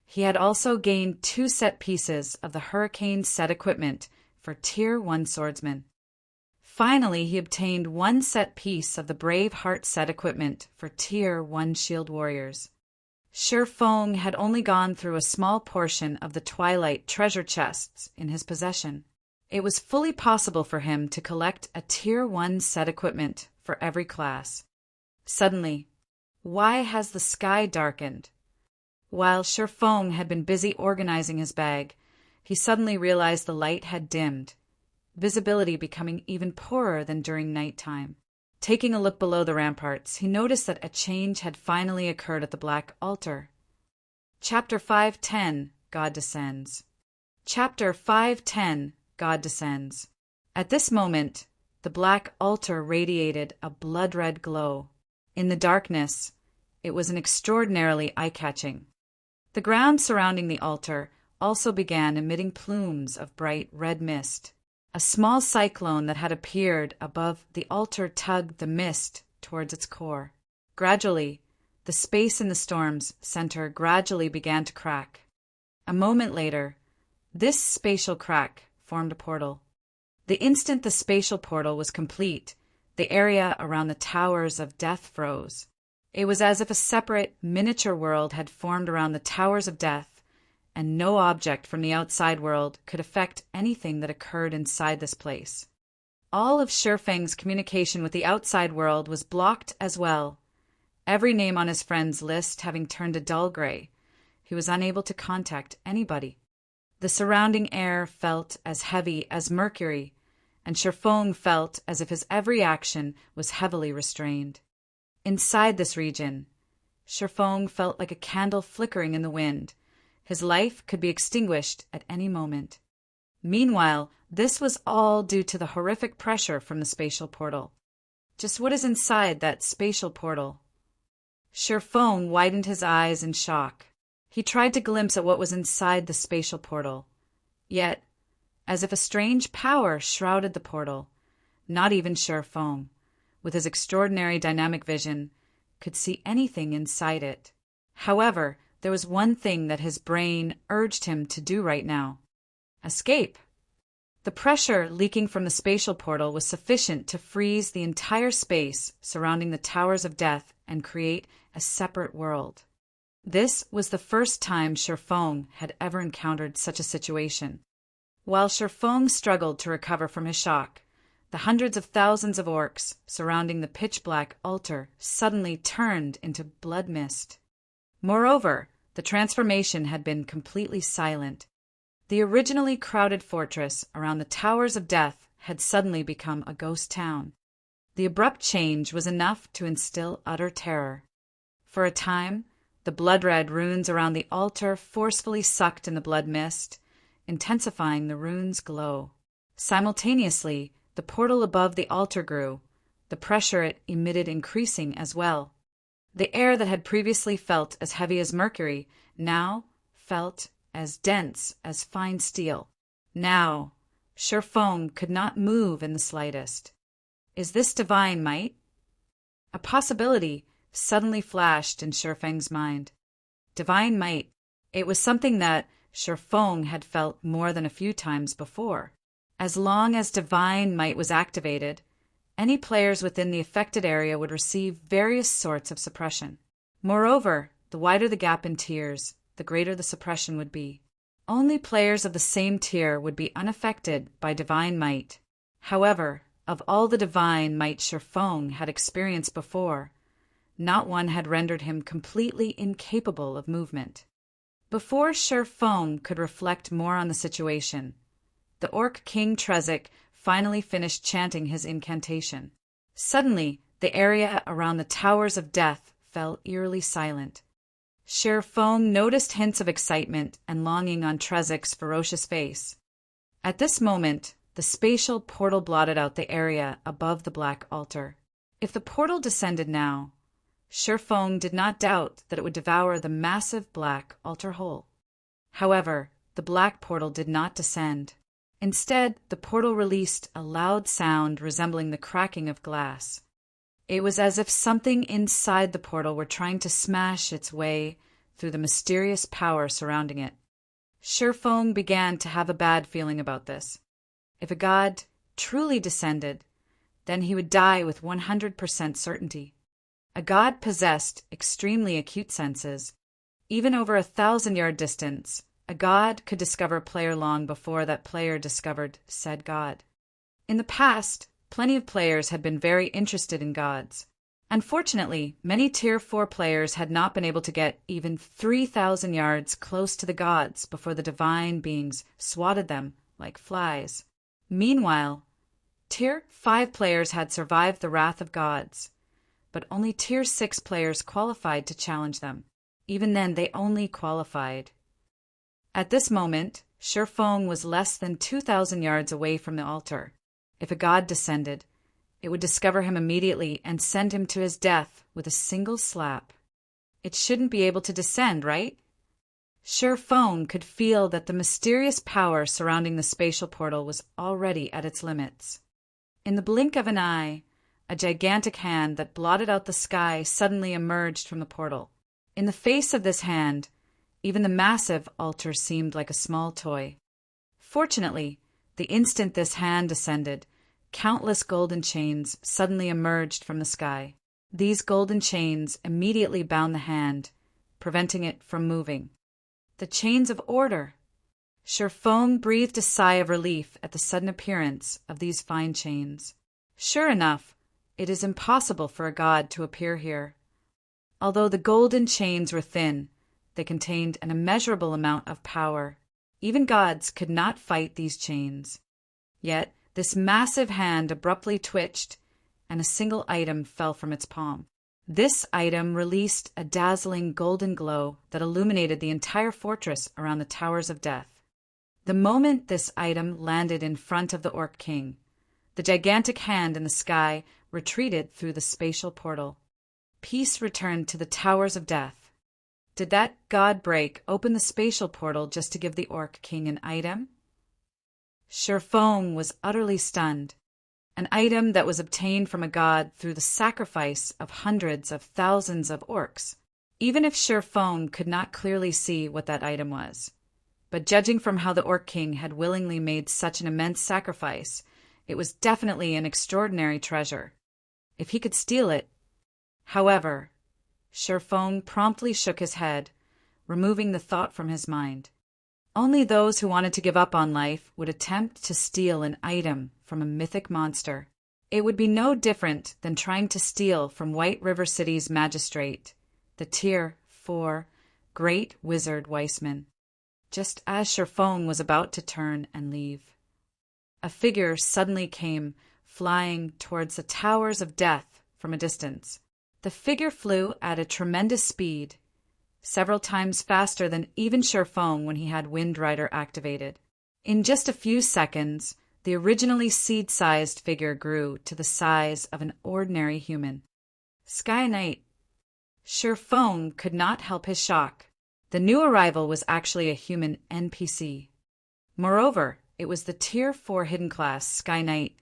He had also gained 2 set pieces of the Hurricane set equipment for Tier 1 Swordsmen. Finally, he obtained 1 set piece of the Brave Heart set equipment for Tier 1 Shield Warriors. Shifeng had only gone through a small portion of the Twilight treasure chests in his possession. It was fully possible for him to collect a Tier 1 set equipment for every class. Suddenly, why has the sky darkened? While Shifeng had been busy organizing his bag, he suddenly realized the light had dimmed, visibility becoming even poorer than during nighttime. Taking a look below the ramparts, he noticed that a change had finally occurred at the Black Altar. Chapter 510, God Descends. Chapter 510, God Descends. At this moment, the Black Altar radiated a blood-red glow. In the darkness, it was an extraordinarily eye-catching. The ground surrounding the altar also began emitting plumes of bright red mist. A small cyclone that had appeared above the altar tugged the mist towards its core. Gradually, the space in the storm's center gradually began to crack. A moment later, this spatial crack formed a portal. The instant the spatial portal was complete, the area around the Towers of Death froze. It was as if a separate, miniature world had formed around the Towers of Death, and no object from the outside world could affect anything that occurred inside this place. All of Shifeng's communication with the outside world was blocked as well. Every name on his friends' list having turned a dull gray, he was unable to contact anybody. The surrounding air felt as heavy as mercury, and Shifeng felt as if his every action was heavily restrained. Inside this region, Shifeng felt like a candle flickering in the wind. His life could be extinguished at any moment. Meanwhile, this was all due to the horrific pressure from the spatial portal. Just what is inside that spatial portal? Shifeng widened his eyes in shock. He tried to glimpse at what was inside the spatial portal. Yet, as if a strange power shrouded the portal, not even Shifeng, with his extraordinary dynamic vision, could see anything inside it. However, there was one thing that his brain urged him to do right now: escape. The pressure leaking from the spatial portal was sufficient to freeze the entire space surrounding the Towers of Death and create a separate world. This was the first time Shifeng had ever encountered such a situation. While Shifeng struggled to recover from his shock, the hundreds of thousands of orcs surrounding the pitch-black altar suddenly turned into blood mist. Moreover, the transformation had been completely silent. The originally crowded fortress around the Towers of Death had suddenly become a ghost town. The abrupt change was enough to instill utter terror. For a time, the blood-red runes around the altar forcefully sucked in the blood mist, intensifying the rune's glow. Simultaneously, the portal above the altar grew, the pressure it emitted increasing as well. The air that had previously felt as heavy as mercury now felt as dense as fine steel. Now, Shifeng could not move in the slightest. Is this divine might? A possibility suddenly flashed in Shifeng's mind. Divine might. It was something that Shifeng had felt more than a few times before. As long as divine might was activated, any players within the affected area would receive various sorts of suppression. Moreover, the wider the gap in tiers, the greater the suppression would be. Only players of the same tier would be unaffected by divine might. However, of all the divine might Shifeng had experienced before, not one had rendered him completely incapable of movement. Before Shifeng could reflect more on the situation, the Orc King Trezek finally finished chanting his incantation. Suddenly, the area around the Towers of Death fell eerily silent. Shifeng noticed hints of excitement and longing on Trezek's ferocious face. At this moment, the spatial portal blotted out the area above the black altar. If the portal descended now, Shifeng did not doubt that it would devour the massive black altar hole. However, the black portal did not descend. Instead, the portal released a loud sound resembling the cracking of glass. It was as if something inside the portal were trying to smash its way through the mysterious power surrounding it. Shifeng began to have a bad feeling about this. If a god truly descended, then he would die with 100% certainty. A god possessed extremely acute senses. Even over 1,000-yard distance, a god could discover a player long before that player discovered said god. In the past, plenty of players had been very interested in gods. Unfortunately, many Tier 4 players had not been able to get even 3,000 yards close to the gods before the divine beings swatted them like flies. Meanwhile, Tier 5 players had survived the wrath of gods, but only Tier 6 players qualified to challenge them. Even then, they only qualified. At this moment, Shifeng was less than 2,000 yards away from the altar. If a god descended, it would discover him immediately and send him to his death with a single slap. It shouldn't be able to descend, right? Shifeng could feel that the mysterious power surrounding the spatial portal was already at its limits. In the blink of an eye, a gigantic hand that blotted out the sky suddenly emerged from the portal. In the face of this hand, even the massive altar seemed like a small toy. Fortunately, the instant this hand descended, countless golden chains suddenly emerged from the sky. These golden chains immediately bound the hand, preventing it from moving. The chains of order! Shifeng breathed a sigh of relief at the sudden appearance of these fine chains. Sure enough, it is impossible for a god to appear here. Although the golden chains were thin, they contained an immeasurable amount of power. Even gods could not fight these chains. Yet, this massive hand abruptly twitched, and a single item fell from its palm. This item released a dazzling golden glow that illuminated the entire fortress around the Towers of Death. The moment this item landed in front of the Orc King, the gigantic hand in the sky retreated through the spatial portal. Peace returned to the Towers of Death. Did that god break open the spatial portal just to give the Orc King an item? Shifeng was utterly stunned. An item that was obtained from a god through the sacrifice of hundreds of thousands of orcs. Even if Shifeng could not clearly see what that item was. But judging from how the Orc King had willingly made such an immense sacrifice, it was definitely an extraordinary treasure. If he could steal it. However, Sherfong promptly shook his head, removing the thought from his mind. Only those who wanted to give up on life would attempt to steal an item from a mythic monster. It would be no different than trying to steal from White River City's magistrate, the Tier 4 Great Wizard Weissman. Just as Sherfong was about to turn and leave, a figure suddenly came flying towards the towers of death from a distance. The figure flew at a tremendous speed, several times faster than even Sherfong when he had Wind Rider activated. In just a few seconds, the originally seed-sized figure grew to the size of an ordinary human. Sky Knight. Sherfong could not help his shock. The new arrival was actually a human NPC. Moreover, it was the Tier 4 hidden class Sky Knight.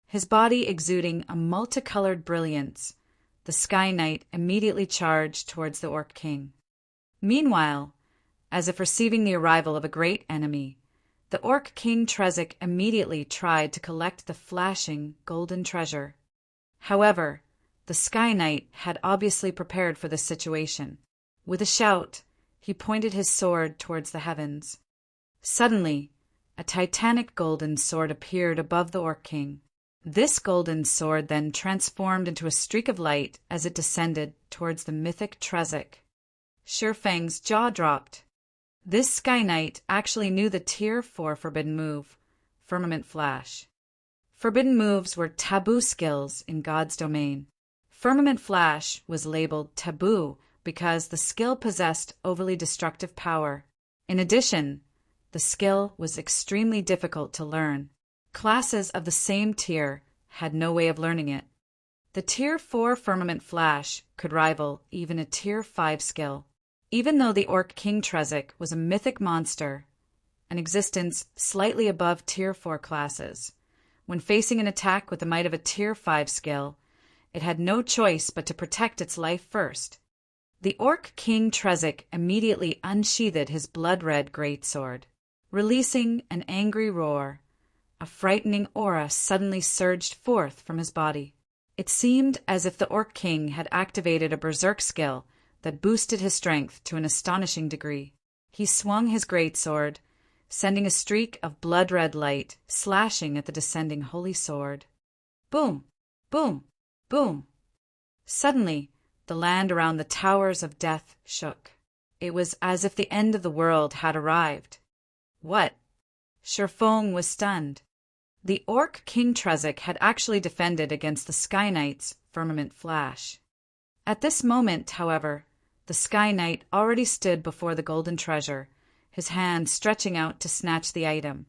His body exuding a multicolored brilliance, the Sky Knight immediately charged towards the Orc King. Meanwhile, as if receiving the arrival of a great enemy, the Orc King Trezek immediately tried to collect the flashing golden treasure. However, the Sky Knight had obviously prepared for this situation. With a shout, he pointed his sword towards the heavens. Suddenly, a titanic golden sword appeared above the Orc King. This golden sword then transformed into a streak of light as it descended towards the mythic Trezek. Sherfang's jaw dropped. This Sky Knight actually knew the Tier 4 forbidden move, Firmament Flash. Forbidden moves were taboo skills in God's domain. Firmament Flash was labeled taboo because the skill possessed overly destructive power. In addition, the skill was extremely difficult to learn. Classes of the same tier had no way of learning it. The Tier 4 Firmament Flash could rival even a Tier 5 skill. Even though the Orc King Trezek was a mythic monster, an existence slightly above Tier 4 classes, when facing an attack with the might of a Tier 5 skill, it had no choice but to protect its life first. The Orc King Trezek immediately unsheathed his blood-red greatsword. Releasing an angry roar, a frightening aura suddenly surged forth from his body. It seemed as if the Orc King had activated a berserk skill that boosted his strength to an astonishing degree. He swung his greatsword, sending a streak of blood-red light slashing at the descending holy sword. Boom! Boom! Boom! Suddenly, the land around the towers of death shook. It was as if the end of the world had arrived. What? Sherfong was stunned. The Orc King Trezek had actually defended against the Sky Knight's Firmament Flash. At this moment, however, the Sky Knight already stood before the golden treasure, his hand stretching out to snatch the item.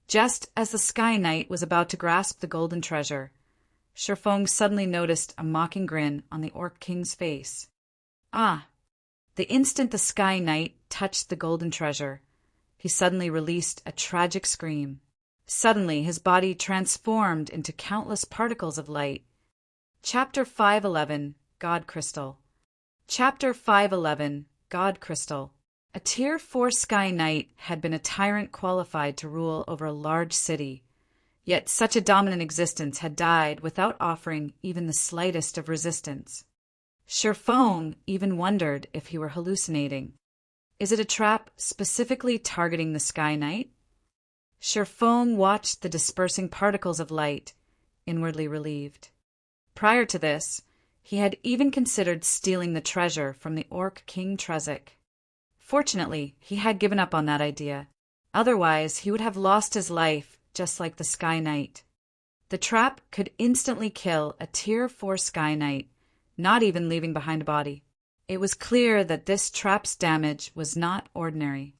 Just as the Sky Knight was about to grasp the golden treasure, Sherfong suddenly noticed a mocking grin on the Orc King's face. Ah! The instant the Sky Knight touched the golden treasure, he suddenly released a tragic scream. Suddenly, his body transformed into countless particles of light. Chapter 511, God Crystal. Chapter 511, God Crystal. A Tier 4 Sky Knight had been a tyrant qualified to rule over a large city, yet such a dominant existence had died without offering even the slightest of resistance. Sherfong even wondered if he were hallucinating. Is it a trap specifically targeting the Sky Knight? Sherfong watched the dispersing particles of light, inwardly relieved. Prior to this, he had even considered stealing the treasure from the Orc King Trezek. Fortunately, he had given up on that idea. Otherwise, he would have lost his life just like the Sky Knight. The trap could instantly kill a Tier 4 Sky Knight, not even leaving behind a body. It was clear that this trap's damage was not ordinary.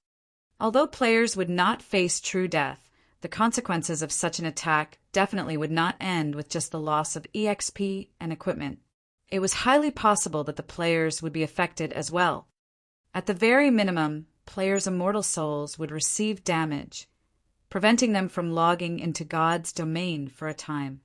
Although players would not face true death, the consequences of such an attack definitely would not end with just the loss of EXP and equipment. It was highly possible that the players would be affected as well. At the very minimum, players' immortal souls would receive damage, preventing them from logging into God's domain for a time.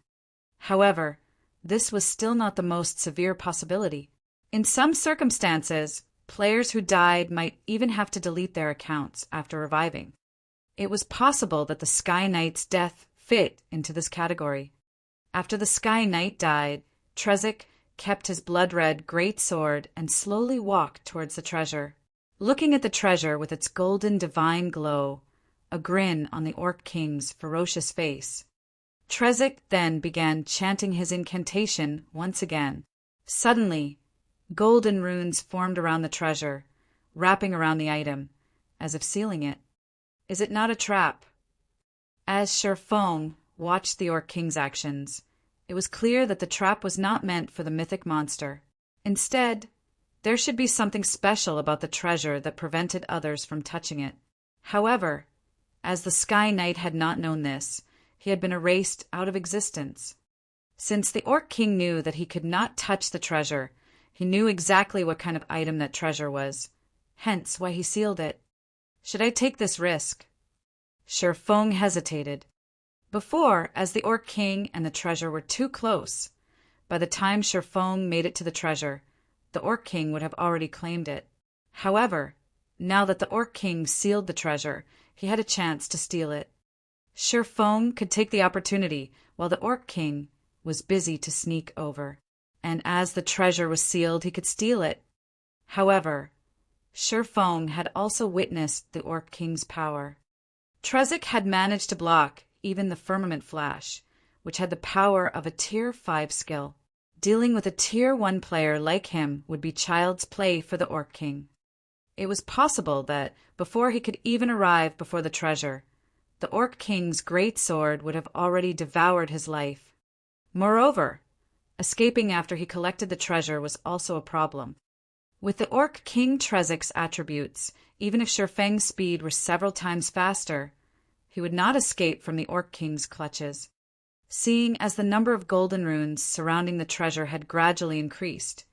However, this was still not the most severe possibility. In some circumstances, players who died might even have to delete their accounts after reviving. It was possible that the Sky Knight's death fit into this category. After the Sky Knight died, Trezek kept his blood-red great sword and slowly walked towards the treasure. Looking at the treasure with its golden divine glow, a grin on the Orc King's ferocious face, Trezek then began chanting his incantation once again. Suddenly, golden runes formed around the treasure, wrapping around the item, as if sealing it. Is it not a trap? As Sherfong watched the Orc King's actions, it was clear that the trap was not meant for the mythic monster. Instead, there should be something special about the treasure that prevented others from touching it. However, as the Sky Knight had not known this, he had been erased out of existence. Since the Orc King knew that he could not touch the treasure, he knew exactly what kind of item that treasure was, hence why he sealed it. Should I take this risk? Sherfong hesitated. Before, as the Orc King and the treasure were too close, by the time Sherfong made it to the treasure, the Orc King would have already claimed it. However, now that the Orc King sealed the treasure, he had a chance to steal it. Sherfong could take the opportunity while the Orc King was busy to sneak over, and as the treasure was sealed, he could steal it. However, Sherfong had also witnessed the Orc King's power. Trezek had managed to block even the Firmament Flash, which had the power of a Tier 5 skill. Dealing with a Tier 1 player like him would be child's play for the Orc King. It was possible that, before he could even arrive before the treasure, the Orc King's great sword would have already devoured his life. Moreover, escaping after he collected the treasure was also a problem. With the Orc King Trezek's attributes, even if Sherfang's speed were several times faster, he would not escape from the Orc King's clutches. Seeing as the number of golden runes surrounding the treasure had gradually increased,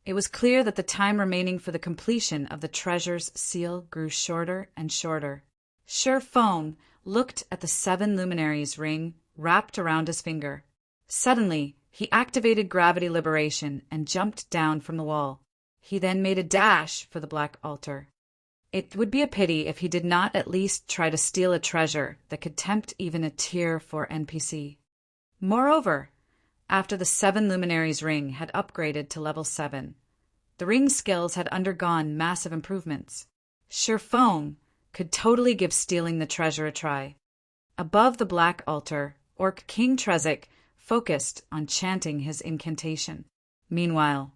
it was clear that the time remaining for the completion of the treasure's seal grew shorter and shorter. Sherfong looked at the 7 luminaries ring wrapped around his finger. Suddenly, he activated gravity liberation and jumped down from the wall. He then made a dash for the Black Altar. It would be a pity if he did not at least try to steal a treasure that could tempt even a Tier 4 NPC. Moreover, after the 7 luminaries ring had upgraded to level 7, the ring skills had undergone massive improvements. Sherfong could totally give stealing the treasure a try. Above the Black Altar, Orc King Trezek focused on chanting his incantation. Meanwhile,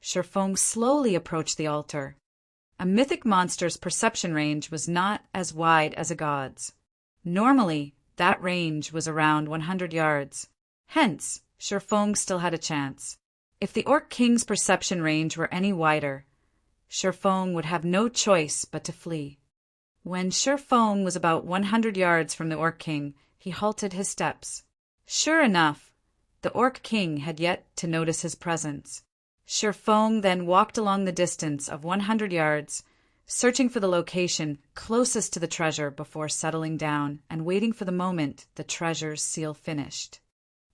Sherfong slowly approached the altar. A mythic monster's perception range was not as wide as a god's. Normally, that range was around 100 yards. Hence, Sherfong still had a chance. If the Orc King's perception range were any wider, Sherfong would have no choice but to flee. When Sherfong was about 100 yards from the Orc King, he halted his steps. Sure enough, the Orc King had yet to notice his presence. Sherfong then walked along the distance of 100 yards, searching for the location closest to the treasure before settling down and waiting for the moment the treasure's seal finished.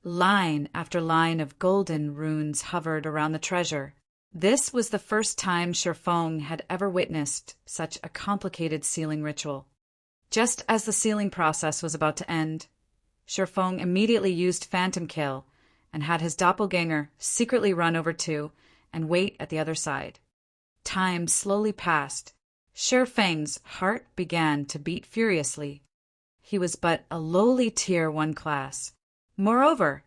Line after line of golden runes hovered around the treasure. This was the first time Sherfong had ever witnessed such a complicated sealing ritual. Just as the sealing process was about to end, Sherfong immediately used Phantom Kill and had his doppelganger secretly run over to and wait at the other side. Time slowly passed. Sherfang's heart began to beat furiously. He was but a lowly Tier 1 class. Moreover,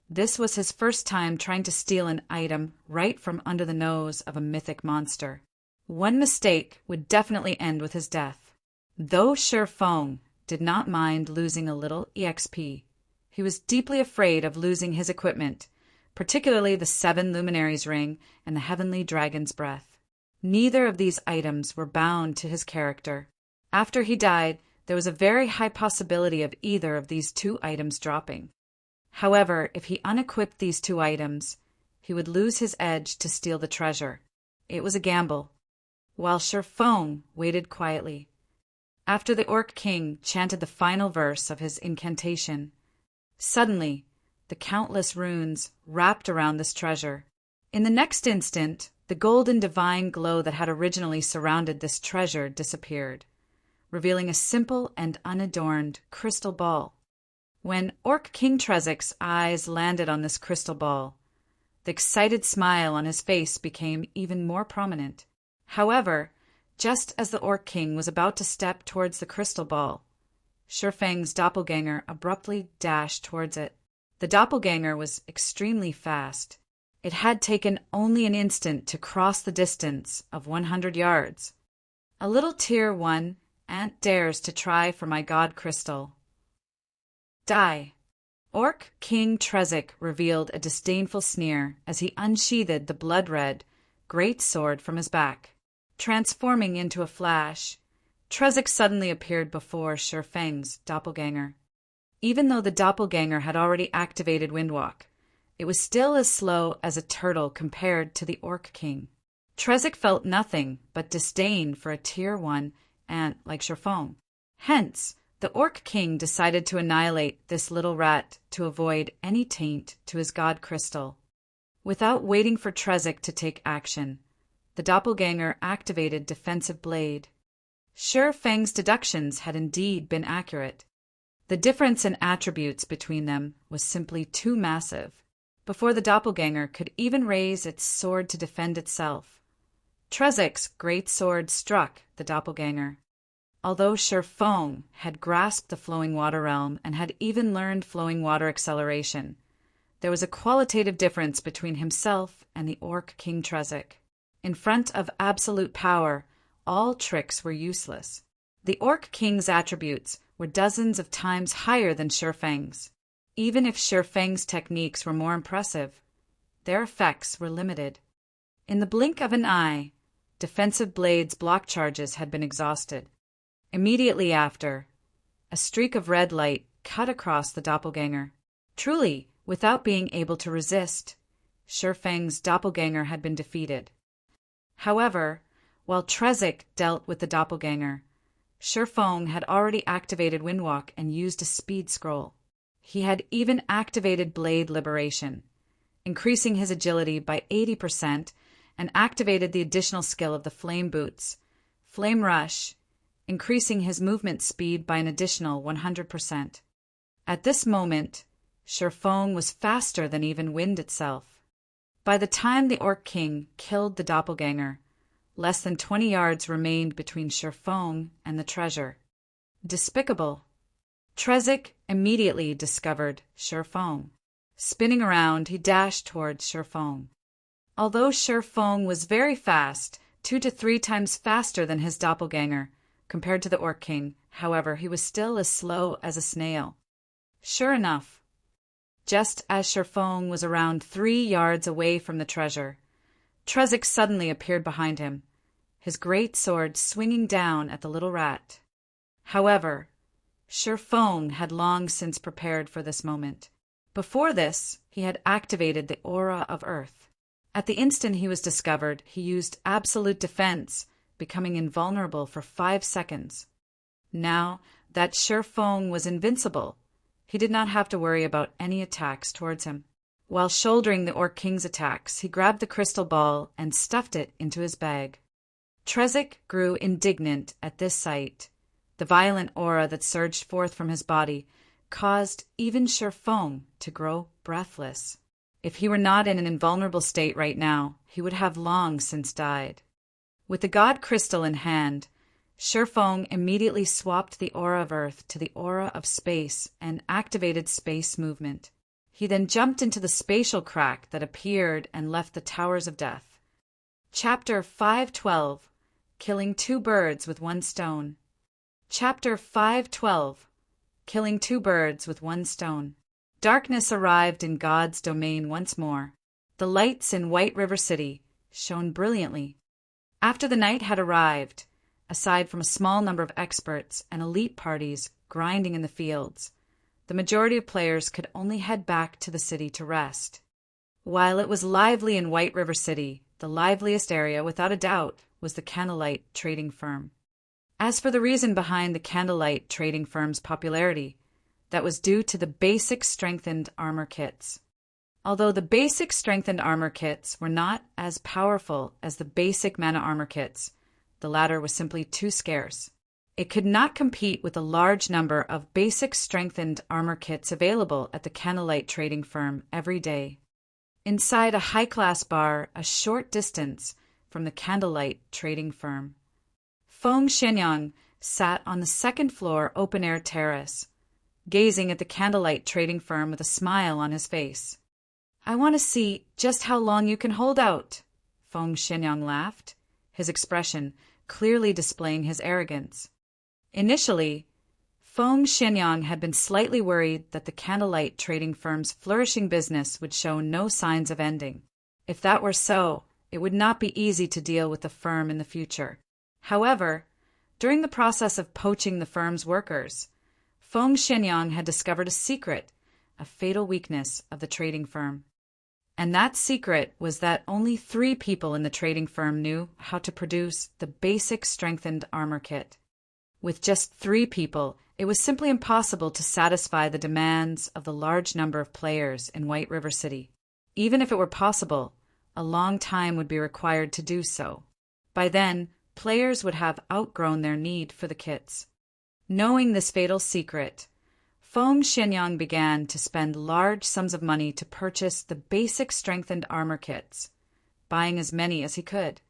this was his first time trying to steal an item right from under the nose of a mythic monster. One mistake would definitely end with his death. Though Sherfong did not mind losing a little EXP, he was deeply afraid of losing his equipment, particularly the 7 luminaries ring and the heavenly dragon's breath. Neither of these items were bound to his character. After he died, there was a very high possibility of either of these 2 items dropping. However, if he unequipped these 2 items, he would lose his edge to steal the treasure. It was a gamble. While Sherfong waited quietly, after the Orc King chanted the final verse of his incantation, suddenly the countless runes wrapped around this treasure. In the next instant, the golden divine glow that had originally surrounded this treasure disappeared, revealing a simple and unadorned crystal ball. When Orc King Trezek's eyes landed on this crystal ball, The excited smile on his face became even more prominent. However, just as the Orc King was about to step towards the crystal ball, Shifeng's doppelganger abruptly dashed towards it. The doppelganger was extremely fast. It had taken only an instant to cross the distance of 100 yards. A little Tier 1 ant dares to try for my god crystal. Die! Orc King Trezek revealed a disdainful sneer as he unsheathed the blood-red, great sword from his back. Transforming into a flash, Trezek suddenly appeared before Shifeng's doppelganger. Even though the doppelganger had already activated Windwalk, it was still as slow as a turtle compared to the Orc King. Trezek felt nothing but disdain for a Tier 1 ant like Shifeng. Hence, the Orc King decided to annihilate this little rat to avoid any taint to his god crystal. Without waiting for Trezek to take action, the doppelganger activated Defensive Blade. Shifeng's deductions had indeed been accurate. The difference in attributes between them was simply too massive. Before the doppelganger could even raise its sword to defend itself, Trezek's great sword struck the doppelganger. Although Shifeng had grasped the flowing water realm and had even learned flowing water acceleration, there was a qualitative difference between himself and the Orc King Trezek. In front of absolute power, all tricks were useless. The Orc King's attributes were dozens of times higher than Shifeng's. Even if Shifeng's techniques were more impressive, their effects were limited. In the blink of an eye, Defensive Blade's block charges had been exhausted. Immediately after, a streak of red light cut across the doppelganger. Truly, without being able to resist, Shifeng's doppelganger had been defeated. However, while Trezek dealt with the doppelganger, Shifeng had already activated Windwalk and used a speed scroll. He had even activated Blade Liberation, increasing his agility by 80% and activated the additional skill of the Flame Boots, Flame Rush, increasing his movement speed by an additional 100%. At this moment, Shifeng was faster than even wind itself. By the time the Orc King killed the doppelganger, less than 20 yards remained between Shifeng and the treasure. Despicable. Trezek immediately discovered Shifeng. Spinning around, he dashed towards Shifeng. Although Shifeng was very fast, 2 to 3 times faster than his doppelganger, compared to the Orc King, however, he was still as slow as a snail. Sure enough, just as Shifeng was around 3 yards away from the treasure, Trezek suddenly appeared behind him, his great sword swinging down at the little rat. However, Shifeng had long since prepared for this moment. Before this, he had activated the aura of Earth. At the instant he was discovered, he used absolute defense, becoming invulnerable for 5 seconds. Now that Shifeng was invincible, he did not have to worry about any attacks towards him. While shouldering the Orc King's attacks, he grabbed the crystal ball and stuffed it into his bag. Trezek grew indignant at this sight. The violent aura that surged forth from his body caused even Shifeng to grow breathless. If he were not in an invulnerable state right now, he would have long since died. With the god crystal in hand, Shifeng immediately swapped the aura of Earth to the aura of space and activated space movement. He then jumped into the spatial crack that appeared and left the Towers of Death. Chapter 512, Killing 2 Birds with 1 Stone. Chapter 512, Killing 2 Birds with 1 Stone. Darkness arrived in God's domain once more. The lights in White River City shone brilliantly. After the night had arrived, aside from a small number of experts and elite parties grinding in the fields, the majority of players could only head back to the city to rest. While it was lively in White River City, the liveliest area, without a doubt, was the Candlelight Trading Firm. As for the reason behind the Candlelight Trading Firm's popularity, that was due to the basic strengthened armor kits. Although the basic strengthened armor kits were not as powerful as the basic mana armor kits, the latter was simply too scarce. It could not compete with the large number of basic strengthened armor kits available at the Candlelight Trading Firm every day. inside a high-class bar a short distance from the candlelight trading firm. Feng Xianyang sat on the second-floor open-air terrace, gazing at the candlelight trading firm with a smile on his face. "I want to see just how long you can hold out," Feng Xianyang laughed, his expression clearly displaying his arrogance. Initially, Feng Xianyang had been slightly worried that the candlelight trading firm's flourishing business would show no signs of ending. If that were so, it would not be easy to deal with the firm in the future. However, during the process of poaching the firm's workers, Feng Xianyang had discovered a secret, a fatal weakness of the trading firm. And that secret was that only 3 people in the trading firm knew how to produce the basic strengthened armor kit. With just 3 people, it was simply impossible to satisfy the demands of the large number of players in White River City. Even if it were possible, a long time would be required to do so. By then, players would have outgrown their need for the kits. Knowing this fatal secret, Feng Xianyang began to spend large sums of money to purchase the basic strengthened armor kits, buying as many as he could.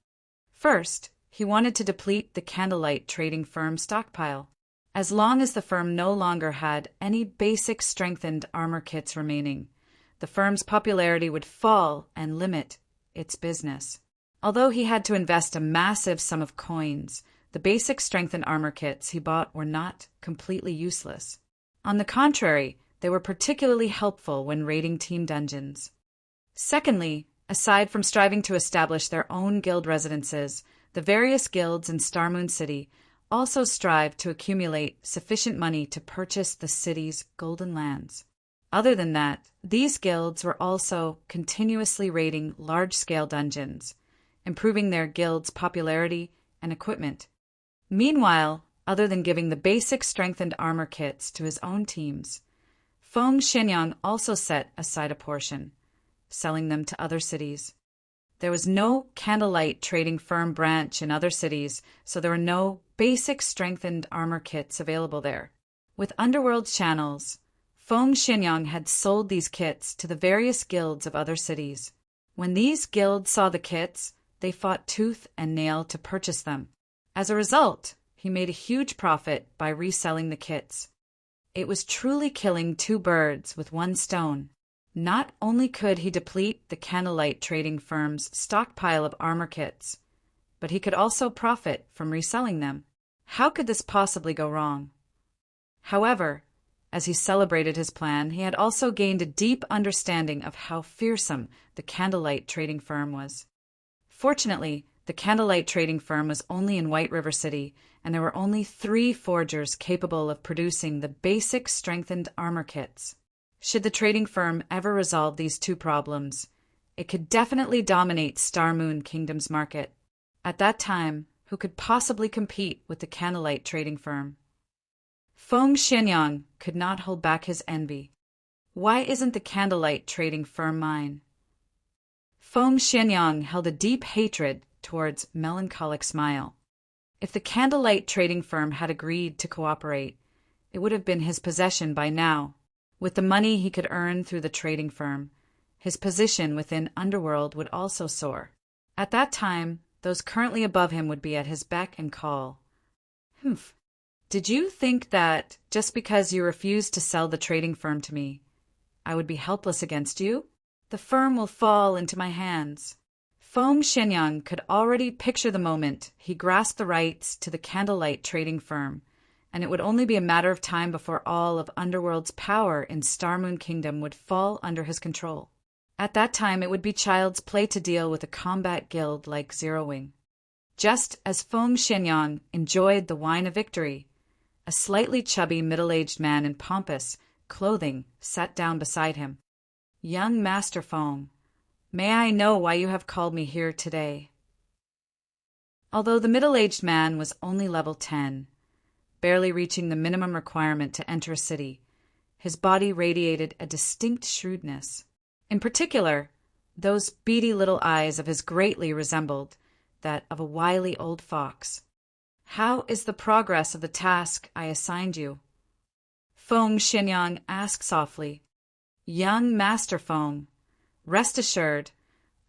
First, he wanted to deplete the candlelight trading firm stockpile. As long as the firm no longer had any basic strengthened armor kits remaining, the firm's popularity would fall and limit its business. Although he had to invest a massive sum of coins, the basic strengthened armor kits he bought were not completely useless. On the contrary, they were particularly helpful when raiding team dungeons. Secondly, aside from striving to establish their own guild residences, the various guilds in Starmoon City also strived to accumulate sufficient money to purchase the city's golden lands. Other than that, these guilds were also continuously raiding large-scale dungeons, improving their guild's popularity and equipment. Meanwhile, other than giving the basic strengthened armor kits to his own teams, Feng Xianyang also set aside a portion, selling them to other cities. There was no candlelight trading firm branch in other cities, so there were no basic strengthened armor kits available there. With Underworld channels, Feng Xianyang had sold these kits to the various guilds of other cities. When these guilds saw the kits, they fought tooth and nail to purchase them. As a result, he made a huge profit by reselling the kits. It was truly killing 2 birds with 1 stone. Not only could he deplete the candlelight trading firm's stockpile of armor kits, but he could also profit from reselling them. How could this possibly go wrong? However, as he celebrated his plan, he had also gained a deep understanding of how fearsome the candlelight trading firm was. Fortunately, the candlelight trading firm was only in White River City, and there were only 3 forgers capable of producing the basic strengthened armor kits. Should the trading firm ever resolve these 2 problems, it could definitely dominate Starmoon Kingdom's market. At that time, who could possibly compete with the candlelight trading firm? Feng Xianyang could not hold back his envy. Why isn't the candlelight trading firm mine? Feng Xianyang held a deep hatred towards Melancholic Smile. If the candlelight trading firm had agreed to cooperate, it would have been his possession by now. With the money he could earn through the trading firm, his position within Underworld would also soar. At that time, those currently above him would be at his beck and call. Did you think that, just because you refused to sell the trading firm to me, I would be helpless against you? The firm will fall into my hands. Feng Xianyang could already picture the moment he grasped the rights to the candlelight trading firm, and it would only be a matter of time before all of Underworld's power in Starmoon Kingdom would fall under his control. At that time, it would be child's play to deal with a combat guild like Zero Wing. Just as Feng Xianyang enjoyed the wine of victory, a slightly chubby middle-aged man in pompous clothing sat down beside him. "Young Master Feng, may I know why you have called me here today?" Although the middle-aged man was only level 10, barely reaching the minimum requirement to enter a city, his body radiated a distinct shrewdness. In particular, those beady little eyes of his greatly resembled that of a wily old fox. "How is the progress of the task I assigned you?" Feng Xianyang asked softly. "Young Master Feng, Rest assured,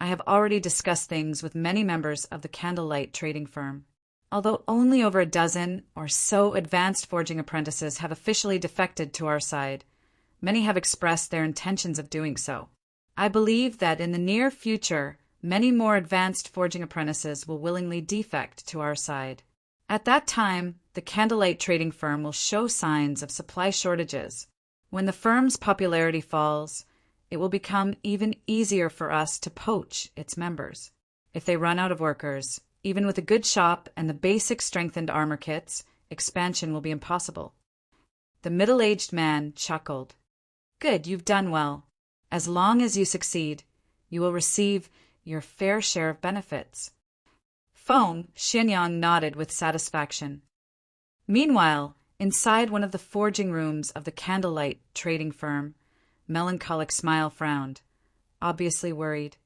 I have already discussed things with many members of the Candlelight trading firm. Although only over a dozen or so advanced forging apprentices have officially defected to our side, many have expressed their intentions of doing so. I believe that in the near future, many more advanced forging apprentices will willingly defect to our side. At that time, the Candlelight trading firm will show signs of supply shortages. When the firm's popularity falls, it will become even easier for us to poach its members. If they run out of workers, even with a good shop and the basic strengthened armor kits, expansion will be impossible. The middle-aged man chuckled. Good, you've done well. As long as you succeed, you will receive your fair share of benefits. Feng Xianyang nodded with satisfaction. Meanwhile, inside one of the forging rooms of the Candlelight trading firm, Melancholic Smile frowned, obviously worried.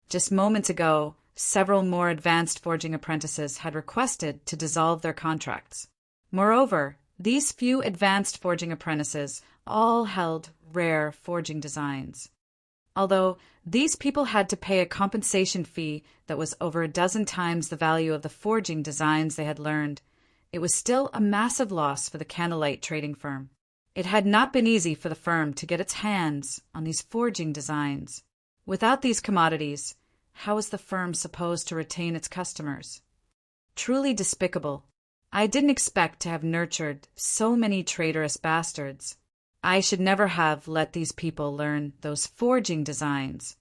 Just moments ago, several more advanced forging apprentices had requested to dissolve their contracts. Moreover, these few advanced forging apprentices all held rare forging designs. Although these people had to pay a compensation fee that was over a dozen times the value of the forging designs they had learned, it was still a massive loss for the Candlelight trading firm. It had not been easy for the firm to get its hands on these forging designs. Without these commodities, how was the firm supposed to retain its customers? Truly despicable. I didn't expect to have nurtured so many traitorous bastards. I should never have let these people learn those forging designs.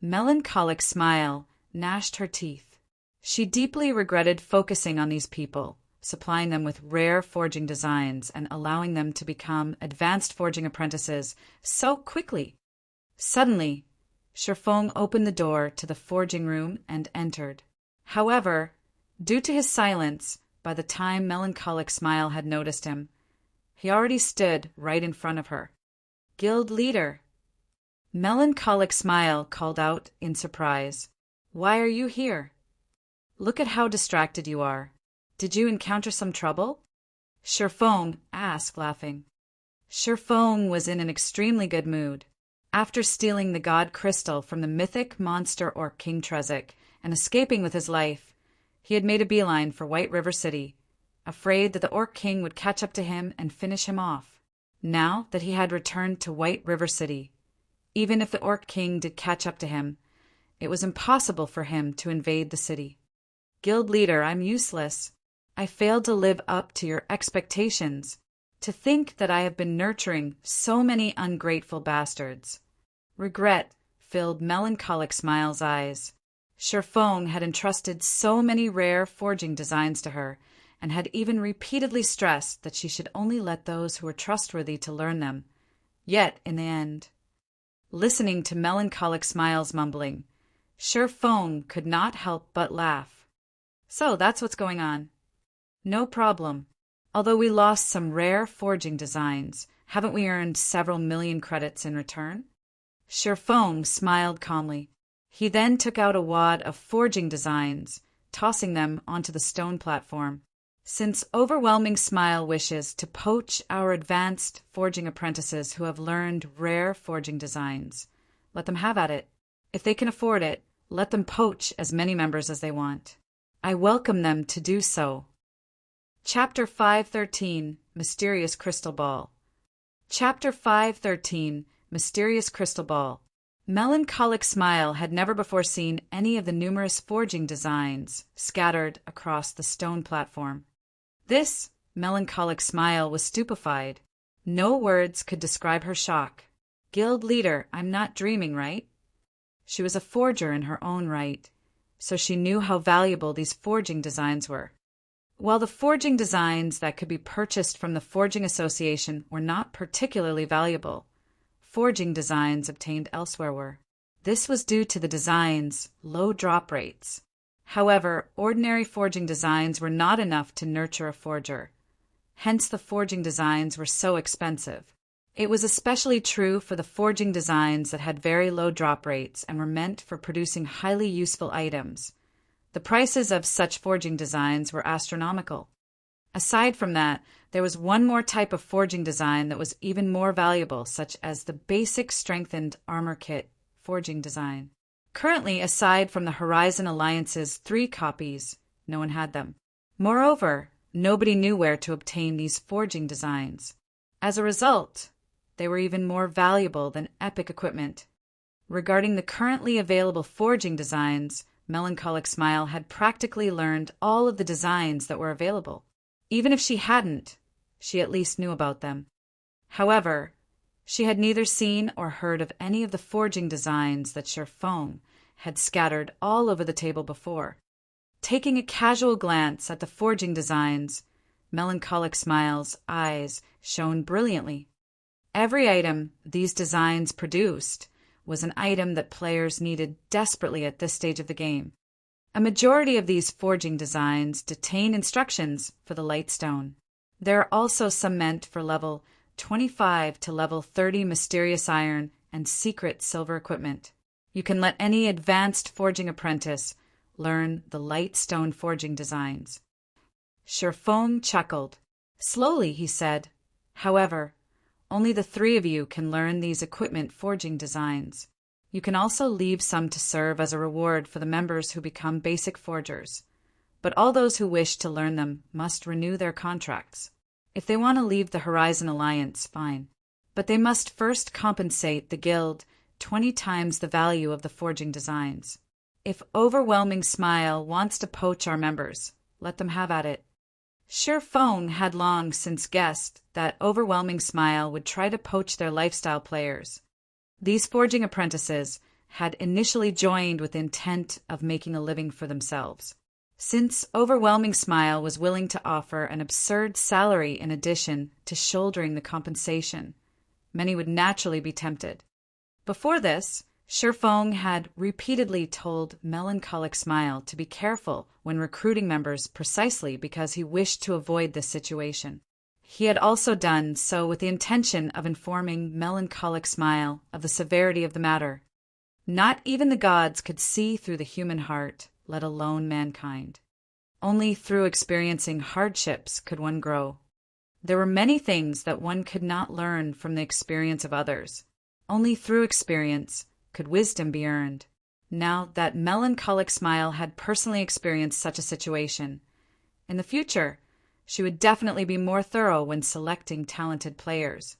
Melancholic Smile gnashed her teeth. She deeply regretted focusing on these people, supplying them with rare forging designs and allowing them to become advanced forging apprentices so quickly. Suddenly, Shifeng opened the door to the forging room and entered. However, due to his silence, by the time Melancholic Smile had noticed him, he already stood right in front of her. Guild leader. Melancholic Smile called out in surprise. Why are you here? Look at how distracted you are. Did you encounter some trouble? Shifeng asked, laughing. Shifeng was in an extremely good mood. After stealing the god crystal from the mythic monster orc King Trezek and escaping with his life, he had made a beeline for White River City, afraid that the Orc King would catch up to him and finish him off. Now that he had returned to White River City, even if the Orc King did catch up to him, it was impossible for him to invade the city. Guild leader, I'm useless. I failed to live up to your expectations. To think that I have been nurturing so many ungrateful bastards. Regret filled Melancholic Smile's eyes. Shifeng had entrusted so many rare forging designs to her, and had even repeatedly stressed that she should only let those who were trustworthy to learn them. Yet, in the end, listening to Melancholic Smile's mumbling, Shifeng could not help but laugh. So that's what's going on. No problem. Although we lost some rare forging designs, haven't we earned several million credits in return? Shifeng smiled calmly. He then took out a wad of forging designs, tossing them onto the stone platform. Since Overwhelming Smile wishes to poach our advanced forging apprentices who have learned rare forging designs, let them have at it. If they can afford it, let them poach as many members as they want. I welcome them to do so. Chapter 513, Mysterious Crystal Ball. Chapter 513, Mysterious Crystal Ball. Melancholic Smile had never before seen any of the numerous forging designs scattered across the stone platform. This Melancholic Smile was stupefied. No words could describe her shock. Guild leader, I'm not dreaming, right? She was a forger in her own right, so she knew how valuable these forging designs were. While the forging designs that could be purchased from the Forging Association were not particularly valuable, forging designs obtained elsewhere were. This was due to the designs' low drop rates. However, ordinary forging designs were not enough to nurture a forger. Hence the forging designs were so expensive. It was especially true for the forging designs that had very low drop rates and were meant for producing highly useful items. The prices of such forging designs were astronomical. Aside from that, there was one more type of forging design that was even more valuable, such as the basic strengthened armor kit forging design. Currently, aside from the Horizon Alliance's 3 copies, no one had them. Moreover, nobody knew where to obtain these forging designs. As a result, they were even more valuable than epic equipment. Regarding the currently available forging designs, Melancholic Smile had practically learned all of the designs that were available. Even if she hadn't, she at least knew about them. However, she had neither seen or heard of any of the forging designs that Sherfong had scattered all over the table before. Taking a casual glance at the forging designs, Melancholic Smile's eyes shone brilliantly. Every item these designs produced was an item that players needed desperately at this stage of the game. A majority of these forging designs contain instructions for the Lightstone. There are also some meant for level 25 to level 30 mysterious iron and secret silver equipment. You can let any advanced forging apprentice learn the Lightstone forging designs. Sherfong chuckled. Slowly, he said, "However, only the 3 of you can learn these equipment forging designs. You can also leave some to serve as a reward for the members who become basic forgers, but all those who wish to learn them must renew their contracts. If they want to leave the Horizon Alliance, fine, but they must first compensate the guild 20 times the value of the forging designs. If Overwhelming Smile wants to poach our members, let them have at it." Sherfong had long since guessed that Overwhelming Smile would try to poach their lifestyle players. These forging apprentices had initially joined with the intent of making a living for themselves. Since Overwhelming Smile was willing to offer an absurd salary in addition to shouldering the compensation, many would naturally be tempted. Before this, Sherfong had repeatedly told Melancholic Smile to be careful when recruiting members precisely because he wished to avoid this situation. He had also done so with the intention of informing Melancholic Smile of the severity of the matter. Not even the gods could see through the human heart, let alone mankind. Only through experiencing hardships could one grow. There were many things that one could not learn from the experience of others. Only through experience could wisdom be earned. Now that Melancholic Smile had personally experienced such a situation, in the future, she would definitely be more thorough when selecting talented players.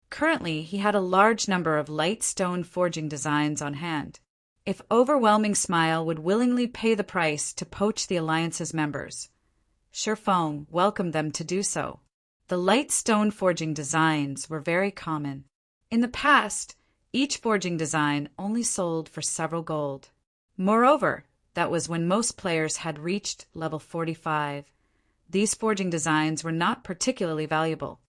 Currently, he had a large number of Lightstone forging designs on hand. If Overwhelming Smile would willingly pay the price to poach the Alliance's members, Sherfong welcomed them to do so. The Lightstone forging designs were very common. In the past, each forging design only sold for several gold. Moreover, that was when most players had reached level 45. These forging designs were not particularly valuable.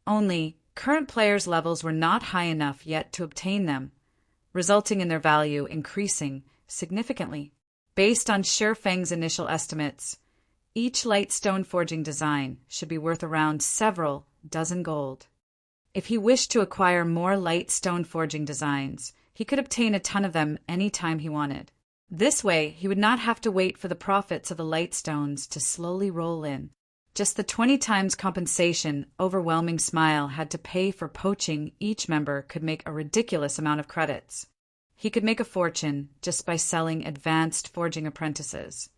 Only, current players' levels were not high enough yet to obtain them, resulting in their value increasing significantly. Based on Sherfang's initial estimates, each Lightstone forging design should be worth around several dozen gold. If he wished to acquire more Lightstone forging designs, he could obtain a ton of them any time he wanted. This way, he would not have to wait for the profits of the Lightstones to slowly roll in. Just the 20 times compensation Overwhelming Smile had to pay for poaching each member could make a ridiculous amount of credits. He could make a fortune just by selling advanced forging apprentices.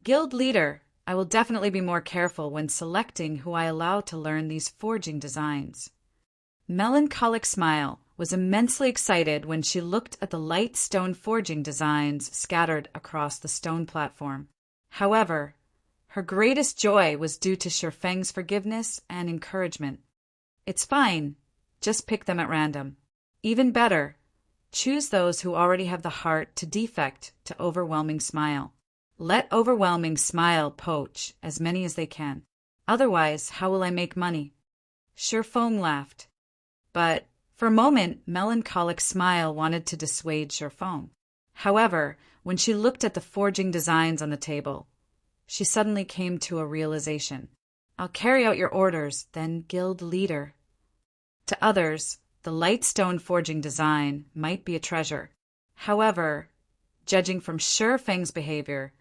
Guild leader, I will definitely be more careful when selecting who I allow to learn these forging designs. Melancholic Smile was immensely excited when she looked at the Lightstone forging designs scattered across the stone platform. However, her greatest joy was due to Sherfang's forgiveness and encouragement. "It's fine. Just pick them at random. Even better, choose those who already have the heart to defect to Overwhelming Smile. Let Overwhelming Smile poach as many as they can. Otherwise, how will I make money?" Sherfong laughed. But for a moment, Melancholic Smile wanted to dissuade Sherfong. However, when she looked at the forging designs on the table, she suddenly came to a realization. "I'll carry out your orders, then guild leader." To others, the Lightstone forging design might be a treasure. However, judging from Sherfang's behavior,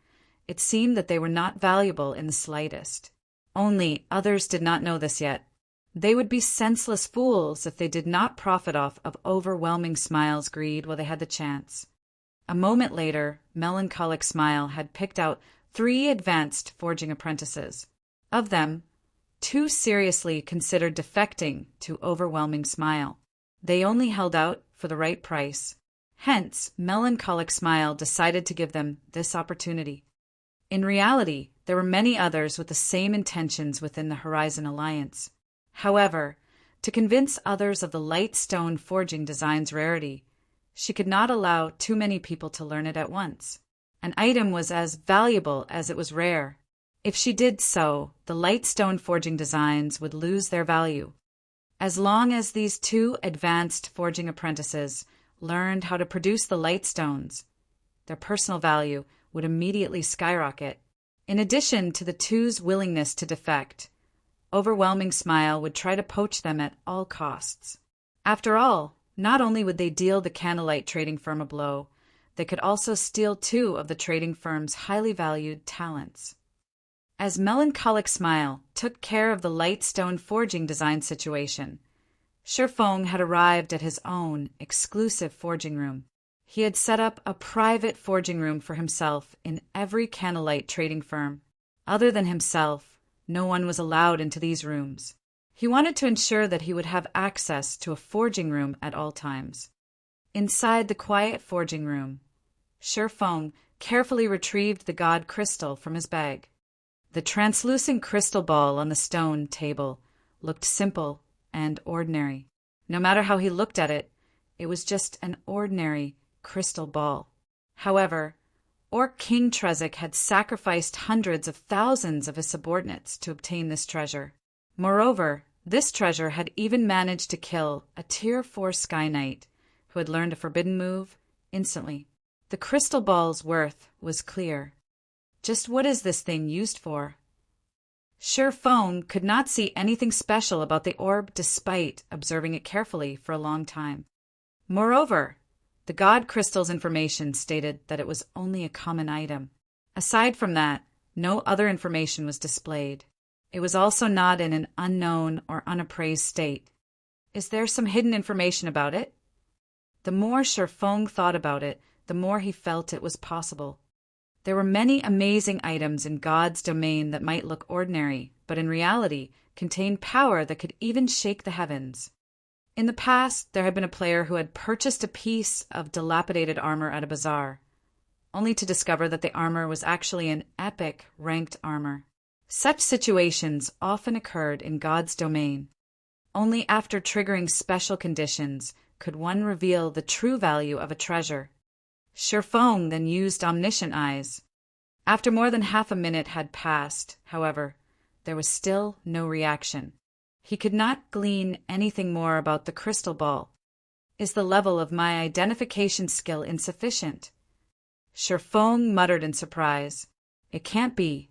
it seemed that they were not valuable in the slightest. Only others did not know this yet. They would be senseless fools if they did not profit off of overwhelming Smile's greed while they had the chance. A moment later, Melancholic Smile had picked out 3 advanced forging apprentices. Of them, 2 seriously considered defecting to Overwhelming Smile. They only held out for the right price. Hence, Melancholic Smile decided to give them this opportunity. In reality, there were many others with the same intentions within the Horizon Alliance. However, to convince others of the light stone forging design's rarity, she could not allow too many people to learn it at once. An item was as valuable as it was rare. If she did so, the light stone forging designs would lose their value. As long as these 2 advanced forging apprentices learned how to produce the light stones, their personal value would immediately skyrocket. In addition to the 2's willingness to defect, Overwhelming Smile would try to poach them at all costs. After all, not only would they deal the Candlelight trading firm a blow, they could also steal 2 of the trading firm's highly valued talents. As Melancholic Smile took care of the light stone forging design situation, Shifeng had arrived at his own exclusive forging room. He had set up a private forging room for himself in every Candlelight trading firm. Other than himself, no one was allowed into these rooms. He wanted to ensure that he would have access to a forging room at all times. Inside the quiet forging room, Shifeng carefully retrieved the god crystal from his bag. The translucent crystal ball on the stone table looked simple and ordinary. No matter how he looked at it, it was just an ordinary crystal ball. However, Orc King Trezek had sacrificed hundreds of thousands of his subordinates to obtain this treasure. Moreover, this treasure had even managed to kill a Tier 4 Sky Knight who had learned a forbidden move instantly. The crystal ball's worth was clear. Just what is this thing used for? Shifeng could not see anything special about the orb despite observing it carefully for a long time. Moreover, the god crystal's information stated that it was only a common item. Aside from that, no other information was displayed. It was also not in an unknown or unappraised state. Is there some hidden information about it? The more Shifeng thought about it, the more he felt it was possible. There were many amazing items in God's domain that might look ordinary, but in reality contained power that could even shake the heavens. In the past, there had been a player who had purchased a piece of dilapidated armor at a bazaar, only to discover that the armor was actually an epic ranked armor. Such situations often occurred in God's domain. Only after triggering special conditions could one reveal the true value of a treasure. Shifeng then used Omniscient Eyes. After more than half a minute had passed, however, there was still no reaction. He could not glean anything more about the crystal ball. Is the level of my identification skill insufficient? Shifeng muttered in surprise. It can't be.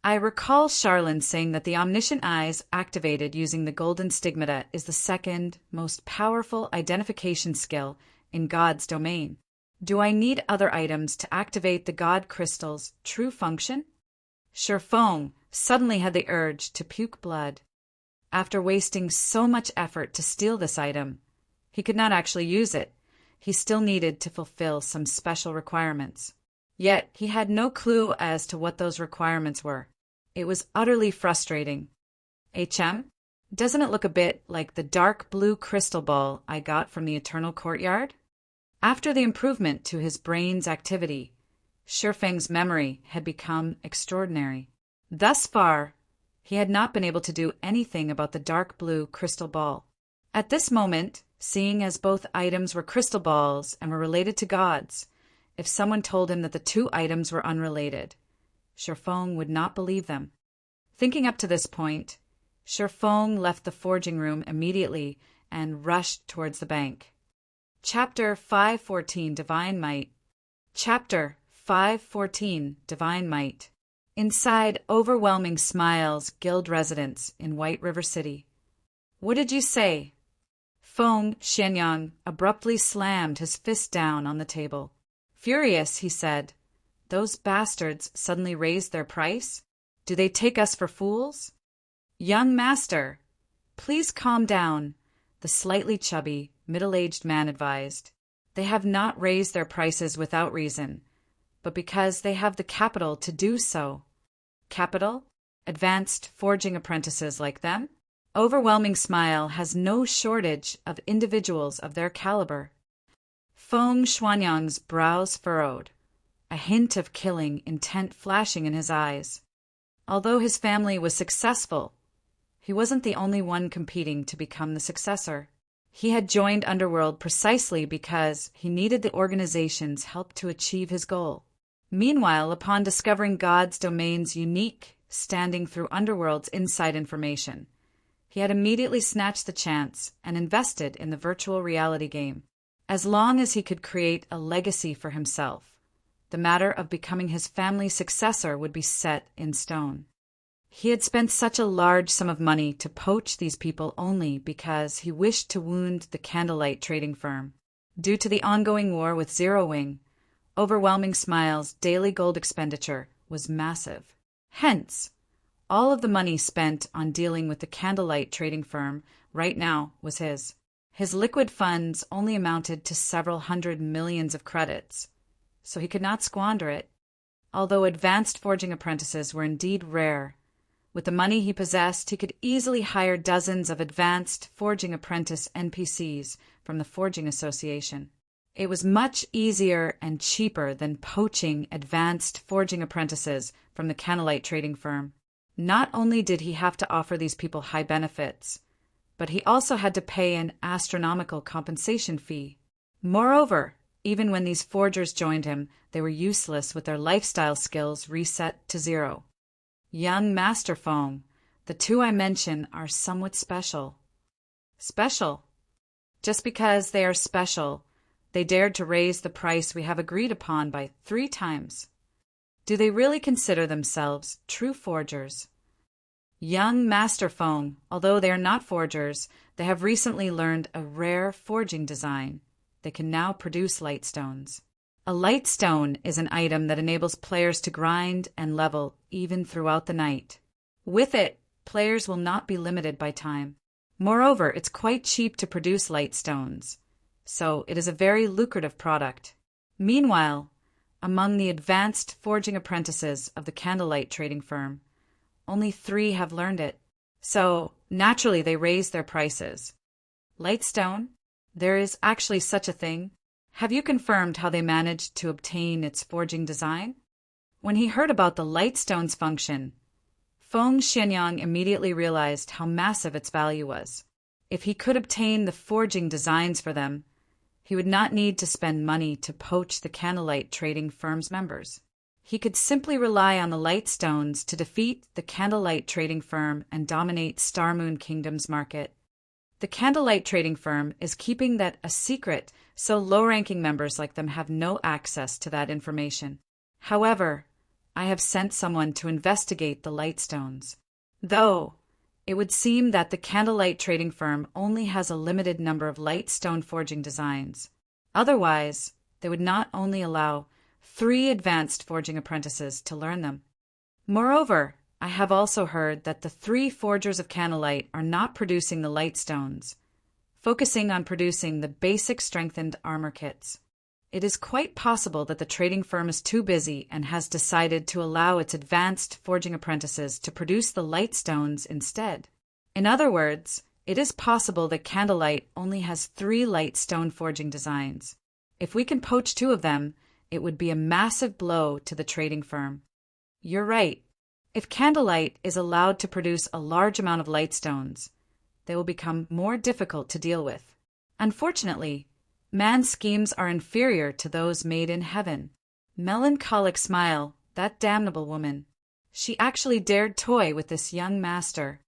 I recall Charlene saying that the Omniscient Eyes activated using the Golden Stigmata is the second most powerful identification skill in God's domain. Do I need other items to activate the God Crystal's true function? Shifeng suddenly had the urge to puke blood. After wasting so much effort to steal this item, he could not actually use it. He still needed to fulfill some special requirements. Yet he had no clue as to what those requirements were. It was utterly frustrating. Doesn't it look a bit like the dark blue crystal ball I got from the Eternal Courtyard? After the improvement to his brain's activity, Shifeng's memory had become extraordinary. Thus far, he had not been able to do anything about the dark blue crystal ball. At this moment, seeing as both items were crystal balls and were related to gods, if someone told him that the 2 items were unrelated, Shifeng would not believe them. Thinking up to this point, Shifeng left the forging room immediately and rushed towards the bank. Chapter 514 Divine Might. Chapter 514 Divine Might. Inside Overwhelming Smile's guild residence in White River City. What did you say? Feng Xianyang abruptly slammed his fist down on the table. Furious, he said, "Those bastards suddenly raised their price? Do they take us for fools?" "Young master," Please calm down, the slightly chubby, middle-aged man advised. They have not raised their prices without reason, but because they have the capital to do so. Capital? Advanced forging apprentices like them? Overwhelming Smile has no shortage of individuals of their caliber. Feng Xuanyang's brows furrowed, a hint of killing intent flashing in his eyes. Although his family was successful, he wasn't the only one competing to become the successor. He had joined Underworld precisely because he needed the organization's help to achieve his goal. Meanwhile, upon discovering God's domain's unique standing through Underworld's inside information, he had immediately snatched the chance and invested in the virtual reality game. As long as he could create a legacy for himself, the matter of becoming his family's successor would be set in stone. He had spent such a large sum of money to poach these people only because he wished to wound the Candlelight trading firm. Due to the ongoing war with Zero Wing, Overwhelming Smile's daily gold expenditure was massive. Hence, all of the money spent on dealing with the Candlelight trading firm right now was his. His liquid funds only amounted to several hundred millions of credits, so he could not squander it. Although advanced forging apprentices were indeed rare, with the money he possessed, he could easily hire dozens of advanced forging apprentice NPCs from the Forging Association. It was much easier and cheaper than poaching advanced forging apprentices from the Candlelight trading firm. Not only did he have to offer these people high benefits, but he also had to pay an astronomical compensation fee. Moreover, even when these forgers joined him, they were useless with their lifestyle skills reset to zero. Young Master Feng, the two I mention are somewhat special. Special? Just because they are special, they dared to raise the price we have agreed upon by 3 times. Do they really consider themselves true forgers? Young Master Feng, although they are not forgers, they have recently learned a rare forging design. They can now produce lightstones. A lightstone is an item that enables players to grind and level even throughout the night. With it, players will not be limited by time. Moreover, it's quite cheap to produce lightstones, so it is a very lucrative product. Meanwhile, among the advanced forging apprentices of the Candlelight trading firm, only 3 have learned it, so naturally they raise their prices. Lightstone? There is actually such a thing? Have you confirmed how they managed to obtain its forging design? When he heard about the lightstone's function, Feng Xianyang immediately realized how massive its value was. If he could obtain the forging designs for them, he would not need to spend money to poach the Candlelight trading firm's members. He could simply rely on the lightstones to defeat the Candlelight trading firm and dominate Star Moon Kingdom's market. The Candlelight trading firm is keeping that a secret, so low-ranking members like them have no access to that information. However, I have sent someone to investigate the lightstones. Though, it would seem that the Candlelight trading firm only has a limited number of lightstone forging designs. Otherwise, they would not only allow 3 advanced forging apprentices to learn them. Moreover, I have also heard that the 3 forgers of Candlelight are not producing the lightstones, focusing on producing the basic strengthened armor kits. It is quite possible that the trading firm is too busy and has decided to allow its advanced forging apprentices to produce the lightstones instead. In other words, it is possible that Candlelight only has 3 lightstone forging designs. If we can poach 2 of them, it would be a massive blow to the trading firm. You're right. If Candlelight is allowed to produce a large amount of lightstones, they will become more difficult to deal with. Unfortunately, man's schemes are inferior to those made in heaven. Melancholic Smile, that damnable woman. She actually dared toy with this young master.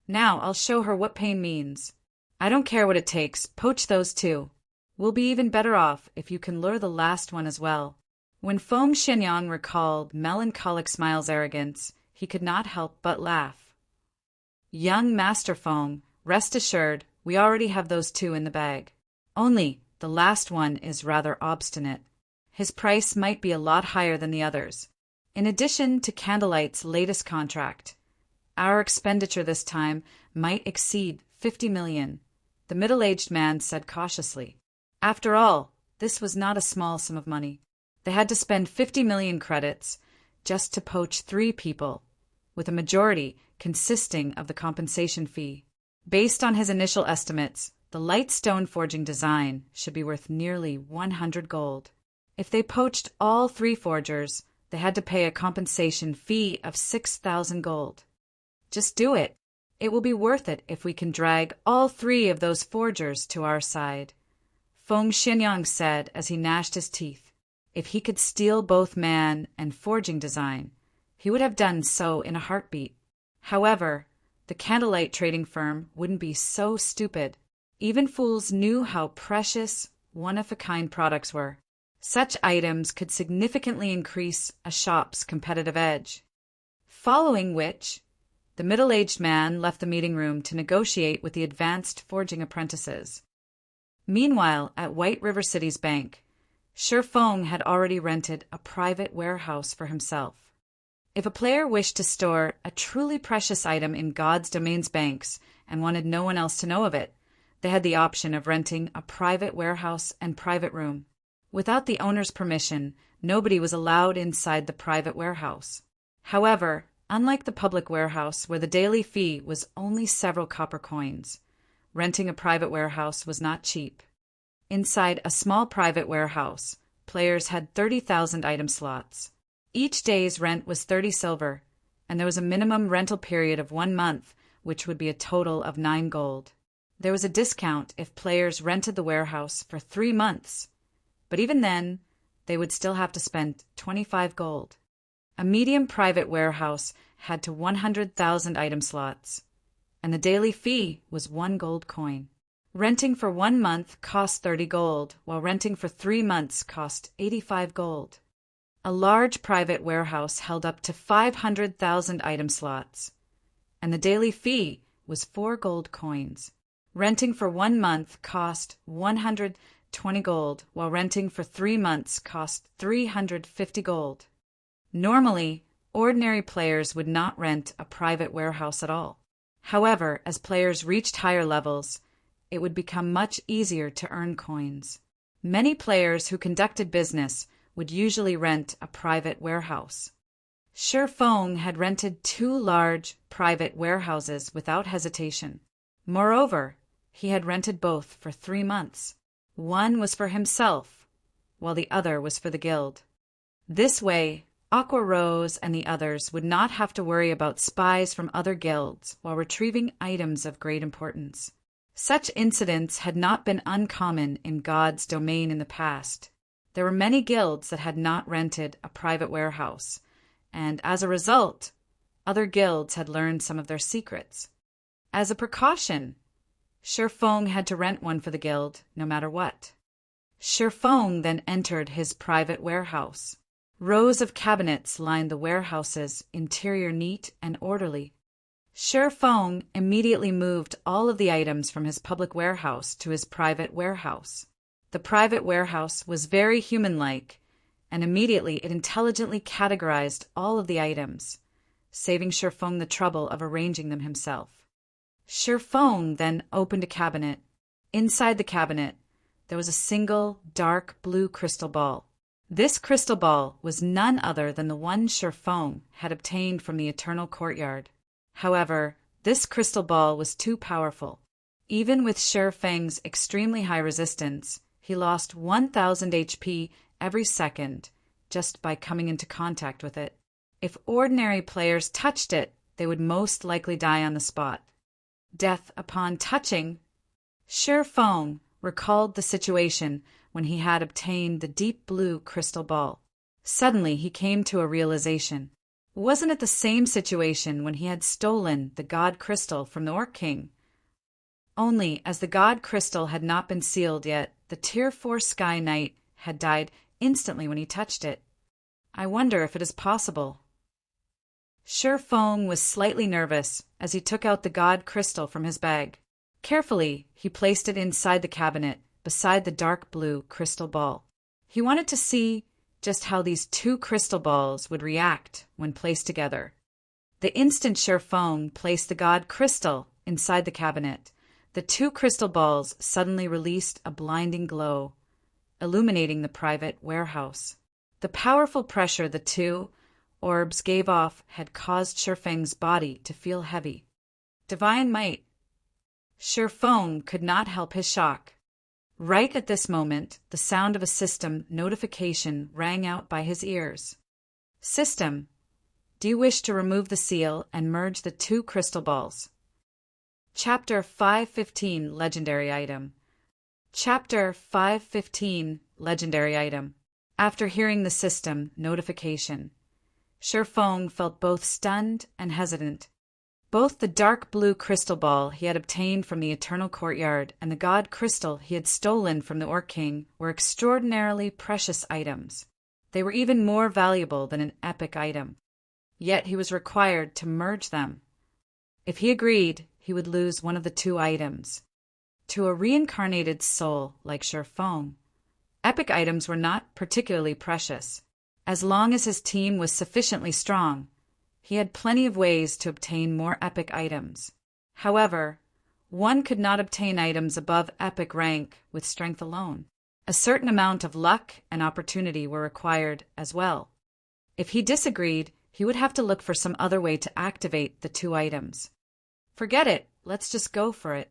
Now I'll show her what pain means. I don't care what it takes, poach those 2. We'll be even better off if you can lure the last one as well. When Feng Xianyang recalled Melancholic Smile's arrogance, he could not help but laugh. Young Master Feng, rest assured, we already have those 2 in the bag. Only, the last one is rather obstinate. His price might be a lot higher than the others. In addition to Candlelight's latest contract, our expenditure this time might exceed 50 million, the middle-aged man said cautiously. After all, this was not a small sum of money. They had to spend 50 million credits just to poach 3 people, with a majority consisting of the compensation fee. Based on his initial estimates, the light stone forging design should be worth nearly 100 gold. If they poached all 3 forgers, they had to pay a compensation fee of 6,000 gold. Just do it. It will be worth it if we can drag all 3 of those forgers to our side, Feng Xinyang said as he gnashed his teeth. If he could steal both man and forging design, he would have done so in a heartbeat. However, the candlelight trading firm wouldn't be so stupid. Even fools knew how precious, one-of-a-kind products were. Such items could significantly increase a shop's competitive edge. Following which, the middle-aged man left the meeting room to negotiate with the advanced forging apprentices. Meanwhile, at White River City's bank, Shi Feng had already rented a private warehouse for himself. If a player wished to store a truly precious item in God's Domain's banks and wanted no one else to know of it, they had the option of renting a private warehouse and private room. Without the owner's permission, nobody was allowed inside the private warehouse. However, unlike the public warehouse where the daily fee was only several copper coins, renting a private warehouse was not cheap. Inside a small private warehouse, players had 30,000 item slots. Each day's rent was 30 silver, and there was a minimum rental period of 1 month, which would be a total of 9 gold. There was a discount if players rented the warehouse for 3 months, but even then, they would still have to spend 25 gold. A medium private warehouse had to 100,000 item slots, and the daily fee was 1 gold coin. Renting for 1 month cost 30 gold, while renting for 3 months cost 85 gold. A large private warehouse held up to 500,000 item slots, and the daily fee was 4 gold coins. Renting for 1 month cost 120 gold, while renting for 3 months cost 350 gold. Normally, ordinary players would not rent a private warehouse at all. However, as players reached higher levels, it would become much easier to earn coins. Many players who conducted business would usually rent a private warehouse. Shi Feng had rented 2 large private warehouses without hesitation. Moreover, he had rented both for 3 months. One was for himself, while the other was for the guild. This way, Aqua Rose and the others would not have to worry about spies from other guilds while retrieving items of great importance. Such incidents had not been uncommon in God's Domain in the past. There were many guilds that had not rented a private warehouse, and as a result, other guilds had learned some of their secrets. As a precaution, Shi Feng had to rent one for the guild, no matter what. Shi Feng then entered his private warehouse. Rows of cabinets lined the warehouse's interior neat and orderly. Shi Feng immediately moved all of the items from his public warehouse to his private warehouse. The private warehouse was very human-like, and immediately it intelligently categorized all of the items, saving Shi Feng the trouble of arranging them himself. Shi Feng then opened a cabinet. Inside the cabinet, there was a single dark blue crystal ball. This crystal ball was none other than the one Shi Feng had obtained from the Eternal Courtyard. However, this crystal ball was too powerful. Even with Shi Feng's extremely high resistance, he lost 1,000 HP every second just by coming into contact with it. If ordinary players touched it, they would most likely die on the spot. Death upon touching. Shi Feng recalled the situation when he had obtained the deep blue crystal ball. Suddenly he came to a realization. Wasn't it the same situation when he had stolen the God Crystal from the Orc King? Only, as the God Crystal had not been sealed yet, the Tier 4 Sky Knight had died instantly when he touched it. I wonder if it is possible. Shi Feng was slightly nervous as he took out the God Crystal from his bag. Carefully, he placed it inside the cabinet, beside the dark blue crystal ball. He wanted to see just how these 2 crystal balls would react when placed together. The instant Shi Feng placed the God Crystal inside the cabinet, The two crystal balls suddenly released a blinding glow, illuminating the private warehouse. The powerful pressure the two orbs gave off had caused Shifeng's body to feel heavy. Divine might! Shifeng could not help his shock. Right at this moment, the sound of a system notification rang out by his ears. System, do you wish to remove the seal and merge the two crystal balls? Chapter 515 Legendary Item. Chapter 515 Legendary Item. After hearing the system notification, Shifeng felt both stunned and hesitant. Both the dark blue crystal ball he had obtained from the Eternal Courtyard and the God Crystal he had stolen from the Orc King were extraordinarily precious items. They were even more valuable than an epic item. Yet he was required to merge them. If he agreed, he would lose one of the two items. To a reincarnated soul like Shifeng, epic items were not particularly precious. As long as his team was sufficiently strong, he had plenty of ways to obtain more epic items. However, one could not obtain items above epic rank with strength alone. A certain amount of luck and opportunity were required as well. If he disagreed, he would have to look for some other way to activate the two items. Forget it, let's just go for it.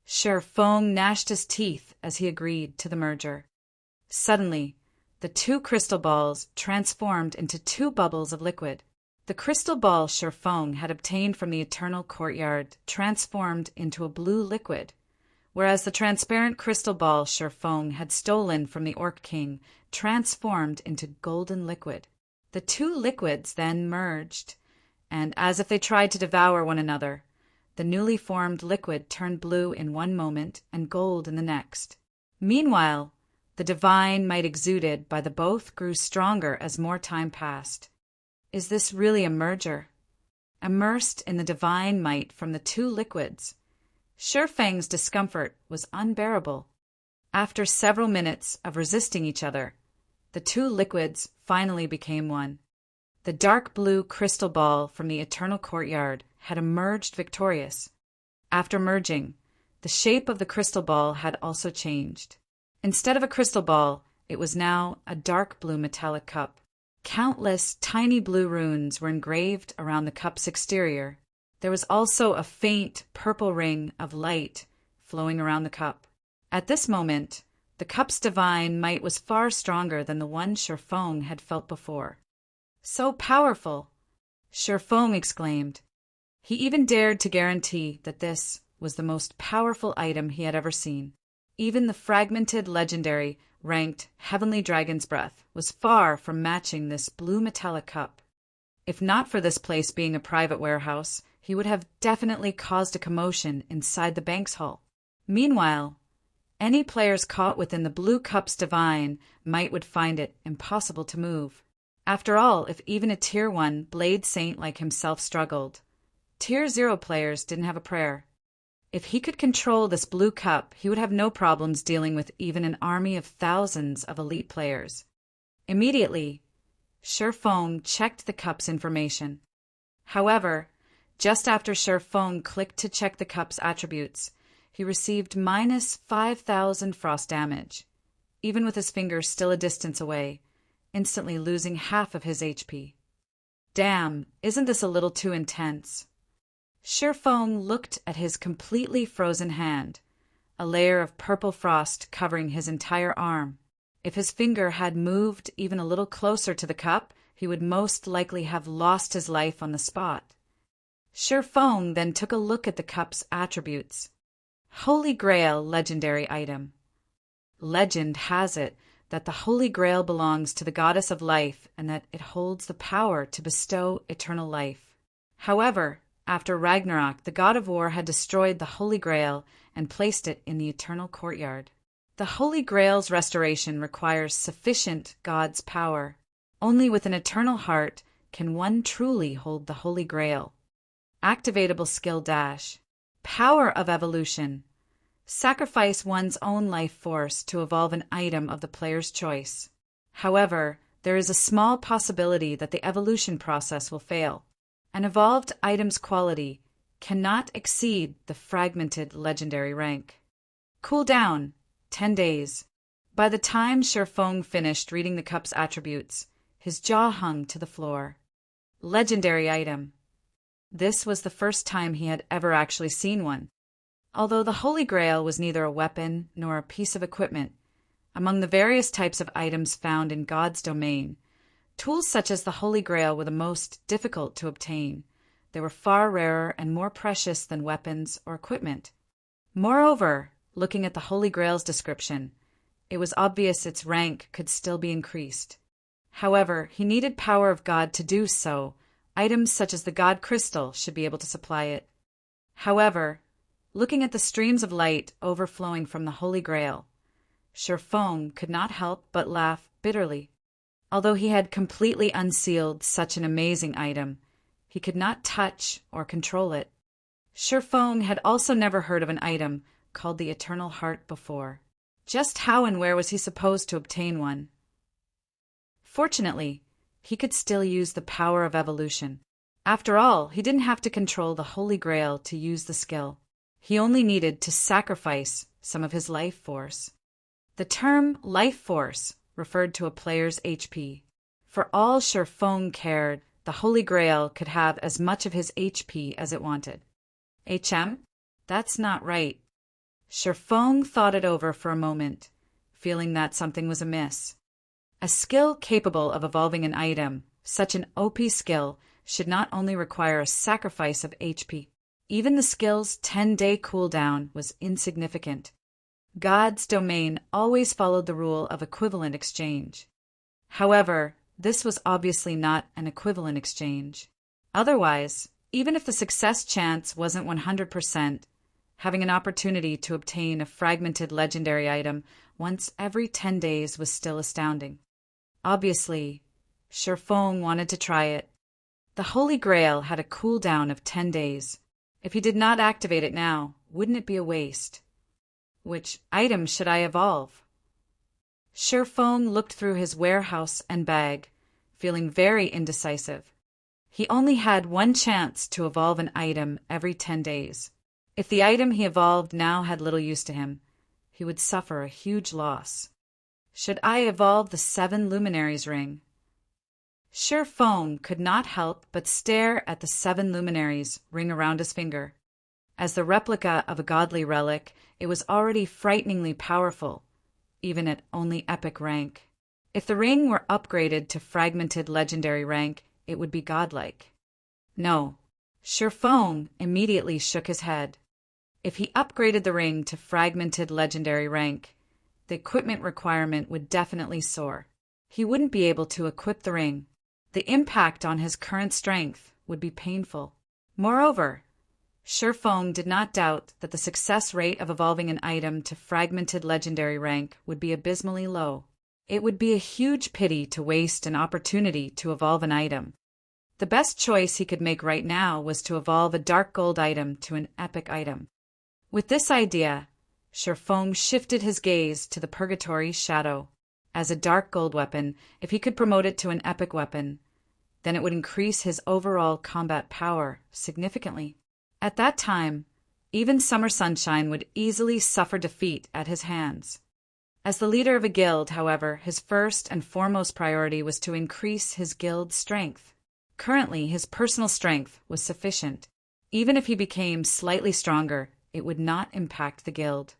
Shifeng gnashed his teeth as he agreed to the merger. Suddenly, the two crystal balls transformed into two bubbles of liquid. The crystal ball Shifeng had obtained from the Eternal Courtyard transformed into a blue liquid, whereas the transparent crystal ball Shifeng had stolen from the Orc King transformed into golden liquid. The two liquids then merged, and as if they tried to devour one another, the newly formed liquid turned blue in one moment and gold in the next. Meanwhile, the divine might exuded by the both grew stronger as more time passed. Is this really a merger? Immersed in the divine might from the two liquids, Shifeng's discomfort was unbearable. After several minutes of resisting each other, the two liquids finally became one. The dark blue crystal ball from the Eternal Courtyard had emerged victorious. After merging, the shape of the crystal ball had also changed. Instead of a crystal ball, it was now a dark blue metallic cup. Countless tiny blue runes were engraved around the cup's exterior. There was also a faint purple ring of light flowing around the cup. At this moment, the cup's divine might was far stronger than the one Shifeng had felt before. So powerful! Shifeng exclaimed. He even dared to guarantee that this was the most powerful item he had ever seen. Even the fragmented legendary ranked Heavenly Dragon's Breath was far from matching this blue metallic cup. If not for this place being a private warehouse, he would have definitely caused a commotion inside the bank's hall. Meanwhile, any players caught within the blue cup's divine might would find it impossible to move. After all, if even a Tier 1 Blade Saint like himself struggled, Tier 0 players didn't have a prayer. If he could control this blue cup, he would have no problems dealing with even an army of thousands of elite players. Immediately, Shifeng checked the cup's information. However, just after Shifeng clicked to check the cup's attributes, he received minus 5,000 frost damage, even with his fingers still a distance away, instantly losing half of his HP. Damn, isn't this a little too intense? Shifeng looked at his completely frozen hand, a layer of purple frost covering his entire arm. If his finger had moved even a little closer to the cup, he would most likely have lost his life on the spot. Shifeng then took a look at the cup's attributes. Holy Grail legendary item. Legend has it that the Holy Grail belongs to the Goddess of Life and that it holds the power to bestow eternal life. However, after Ragnarok, the god of war had destroyed the Holy Grail and placed it in the Eternal Courtyard. The Holy Grail's restoration requires sufficient God's power. Only with an eternal heart can one truly hold the Holy Grail. Activatable skill dash. Power of evolution. Sacrifice one's own life force to evolve an item of the player's choice. However, there is a small possibility that the evolution process will fail. An evolved item's quality cannot exceed the fragmented legendary rank. Cooldown, 10 days. By the time Shifeng finished reading the cup's attributes, his jaw hung to the floor. Legendary item. This was the first time he had ever actually seen one. Although the Holy Grail was neither a weapon nor a piece of equipment, among the various types of items found in God's domain, tools such as the Holy Grail were the most difficult to obtain. They were far rarer and more precious than weapons or equipment. Moreover, looking at the Holy Grail's description, it was obvious its rank could still be increased. However, he needed power of God to do so. Items such as the God Crystal should be able to supply it. However, looking at the streams of light overflowing from the Holy Grail, Shifeng could not help but laugh bitterly. Although he had completely unsealed such an amazing item, he could not touch or control it. Shifeng had also never heard of an item called the Eternal Heart before. Just how and where was he supposed to obtain one? Fortunately, he could still use the power of evolution. After all, he didn't have to control the Holy Grail to use the skill. He only needed to sacrifice some of his life force. The term life force referred to a player's HP. For all Shifeng cared, the Holy Grail could have as much of his HP as it wanted. HM? That's not right. Shifeng thought it over for a moment, feeling that something was amiss. A skill capable of evolving an item, such an OP skill, should not only require a sacrifice of HP. Even the skill's 10-day cooldown was insignificant. God's domain always followed the rule of equivalent exchange. However, this was obviously not an equivalent exchange. Otherwise, even if the success chance wasn't 100%, having an opportunity to obtain a fragmented legendary item once every 10 days was still astounding. Obviously, Shifeng wanted to try it. The Holy Grail had a cooldown of 10 days. If he did not activate it now, wouldn't it be a waste? Which item should I evolve? Shifeng looked through his warehouse and bag, feeling very indecisive. He only had one chance to evolve an item every 10 days. If the item he evolved now had little use to him, he would suffer a huge loss. Should I evolve the 7 Luminaries ring? Shifeng could not help but stare at the 7 Luminaries ring around his finger. As the replica of a godly relic, it was already frighteningly powerful, even at only epic rank. If the ring were upgraded to fragmented legendary rank, it would be godlike. No, Shifeng immediately shook his head. If he upgraded the ring to fragmented legendary rank, the equipment requirement would definitely soar. He wouldn't be able to equip the ring. The impact on his current strength would be painful. Moreover, Shifeng did not doubt that the success rate of evolving an item to fragmented legendary rank would be abysmally low. It would be a huge pity to waste an opportunity to evolve an item. The best choice he could make right now was to evolve a dark gold item to an epic item. With this idea, Shifeng shifted his gaze to the Purgatory Shadow. As a dark gold weapon, if he could promote it to an epic weapon, then it would increase his overall combat power significantly. At that time, even Summer Sunshine would easily suffer defeat at his hands. As the leader of a guild, however, his first and foremost priority was to increase his guild's strength. Currently, his personal strength was sufficient. Even if he became slightly stronger, it would not impact the guild.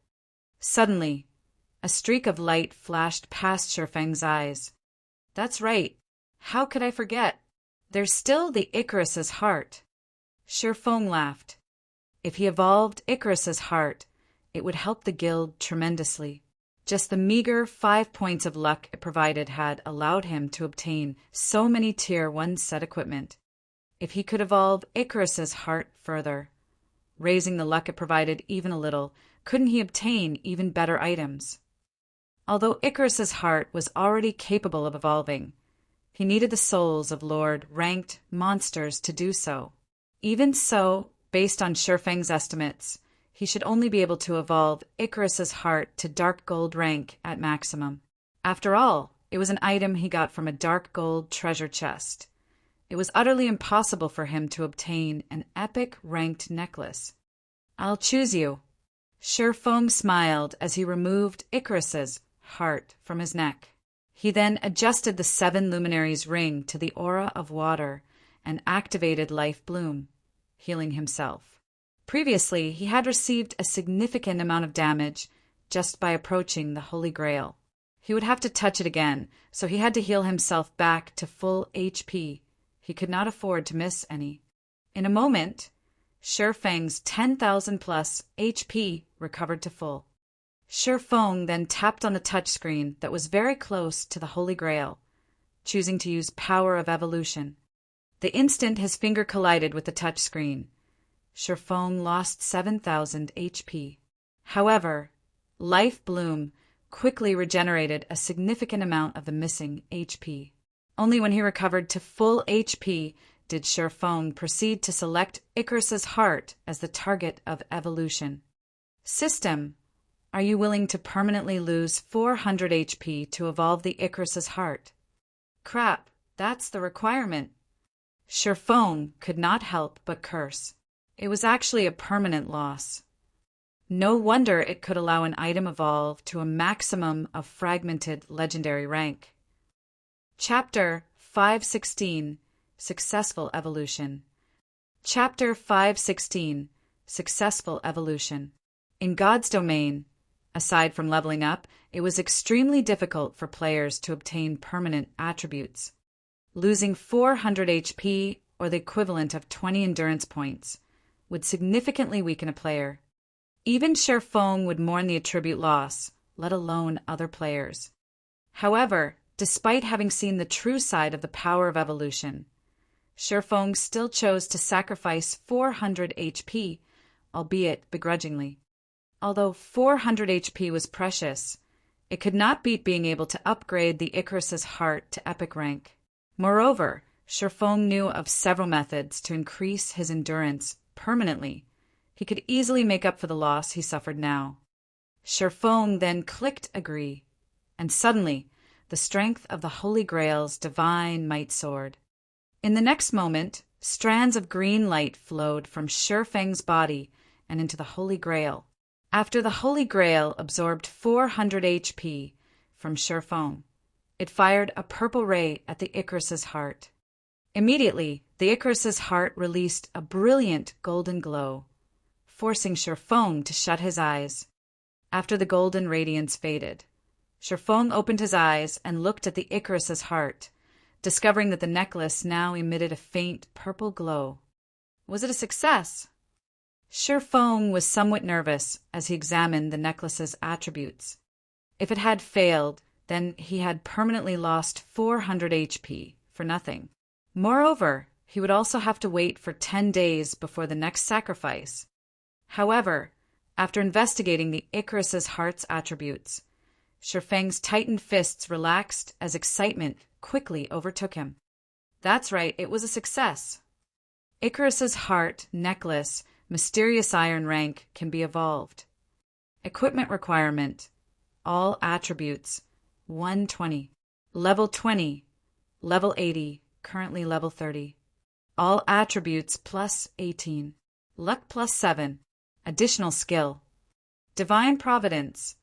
Suddenly, a streak of light flashed past Shifeng's eyes. That's right. How could I forget? There's still the Icarus's heart. Shifeng laughed. If he evolved Icarus's heart, it would help the guild tremendously. Just the meager 5 points of luck it provided had allowed him to obtain so many Tier 1 set equipment. If he could evolve Icarus's heart further, raising the luck it provided even a little, couldn't he obtain even better items? Although Icarus's heart was already capable of evolving, he needed the souls of Lord-ranked monsters to do so. Even so, based on Shifeng's estimates, he should only be able to evolve Icarus's heart to dark gold rank at maximum. After all, it was an item he got from a dark gold treasure chest. it was utterly impossible for him to obtain an epic ranked necklace. "I'll choose you." Shifeng smiled as he removed Icarus's heart from his neck. He then adjusted the 7 luminaries ring to the aura of water and activated Life Bloom, healing himself. Previously, he had received a significant amount of damage just by approaching the Holy Grail. He would have to touch it again, so he had to heal himself back to full HP. He could not afford to miss any. In a moment, Shifeng's 10,000 plus HP recovered to full. Shifeng then tapped on the touchscreen that was very close to the Holy Grail, choosing to use Power of Evolution. The instant his finger collided with the touchscreen, Shifeng lost 7,000 HP. However, Life Bloom quickly regenerated a significant amount of the missing HP. Only when he recovered to full HP did Shifeng proceed to select Icarus's heart as the target of evolution. System, are you willing to permanently lose 400 HP to evolve the Icarus's heart? Crap, that's the requirement. Shifeng could not help but curse. It was actually a permanent loss. No wonder it could allow an item evolve to a maximum of fragmented legendary rank. Chapter 516 Successful Evolution. Chapter 516 Successful Evolution. In God's domain, aside from leveling up, it was extremely difficult for players to obtain permanent attributes. Losing 400 HP, or the equivalent of 20 endurance points, would significantly weaken a player. Even Shifeng would mourn the attribute loss, let alone other players. However, despite having seen the true side of the power of evolution, Shifeng still chose to sacrifice 400 HP, albeit begrudgingly. Although 400 HP was precious, it could not beat being able to upgrade the Icarus's heart to epic rank. Moreover, Shifeng knew of several methods to increase his endurance permanently. He could easily make up for the loss he suffered now. Shifeng then clicked agree, and suddenly the strength of the Holy Grail's divine might soared. In the next moment, strands of green light flowed from Shifeng's body and into the Holy Grail. After the Holy Grail absorbed 400 HP from Shifeng, it fired a purple ray at the Icarus's heart. Immediately, the Icarus's heart released a brilliant golden glow, forcing Shifeng to shut his eyes. After the golden radiance faded, Shifeng opened his eyes and looked at the Icarus's heart, discovering that the necklace now emitted a faint purple glow. Was it a success? Shifeng was somewhat nervous as he examined the necklace's attributes. If it had failed, then he had permanently lost 400 HP for nothing. Moreover, he would also have to wait for 10 days before the next sacrifice. However, after investigating the Icarus's heart's attributes, Shifeng's tightened fists relaxed as excitement quickly overtook him. That's right, it was a success. Icarus's heart, necklace, mysterious iron rank can be evolved. Equipment requirement, all attributes, 120. Level 20, level 80, currently level 30. All attributes plus 18. Luck plus 7. Additional skill. Divine Providence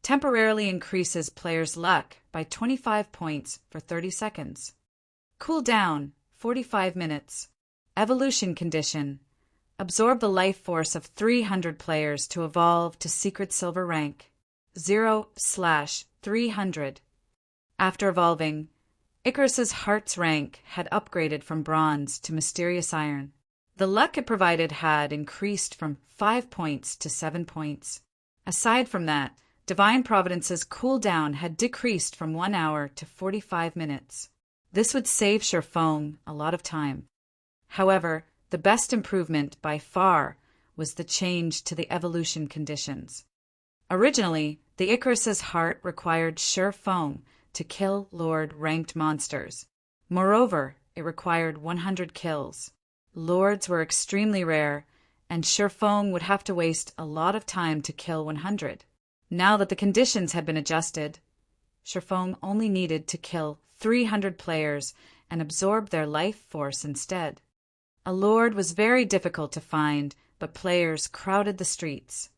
temporarily increases player's luck by 25 points for 30 seconds. Cooldown 45 minutes. Evolution condition. Absorb the life force of 300 players to evolve to Secret Silver rank. 0/300. After evolving, Icarus's heart's rank had upgraded from bronze to mysterious iron. The luck it provided had increased from 5 points to 7 points. Aside from that, Divine Providence's cooldown had decreased from 1 hour to 45 minutes. This would save Shifeng a lot of time. However, the best improvement by far was the change to the evolution conditions. Originally, the Icarus's heart required Shifeng to kill Lord-ranked monsters. Moreover, it required 100 kills. Lords were extremely rare, and Shifeng would have to waste a lot of time to kill 100. Now that the conditions had been adjusted, Shifeng only needed to kill 300 players and absorb their life force instead. A lord was very difficult to find, but players crowded the streets.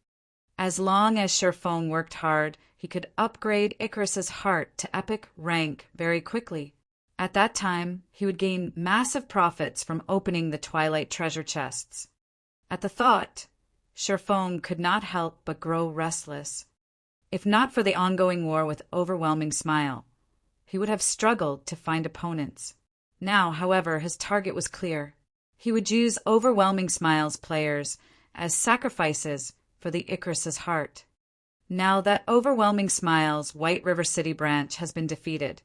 As long as Sherfong worked hard, he could upgrade Icarus's heart to epic rank very quickly. At that time, he would gain massive profits from opening the Twilight treasure chests. At the thought, Sherfong could not help but grow restless. If not for the ongoing war with Overwhelming Smile, he would have struggled to find opponents. Now, however, his target was clear. He would use Overwhelming Smile's players as sacrifices for the Icarus's heart. Now that Overwhelming Smile's White River City branch has been defeated,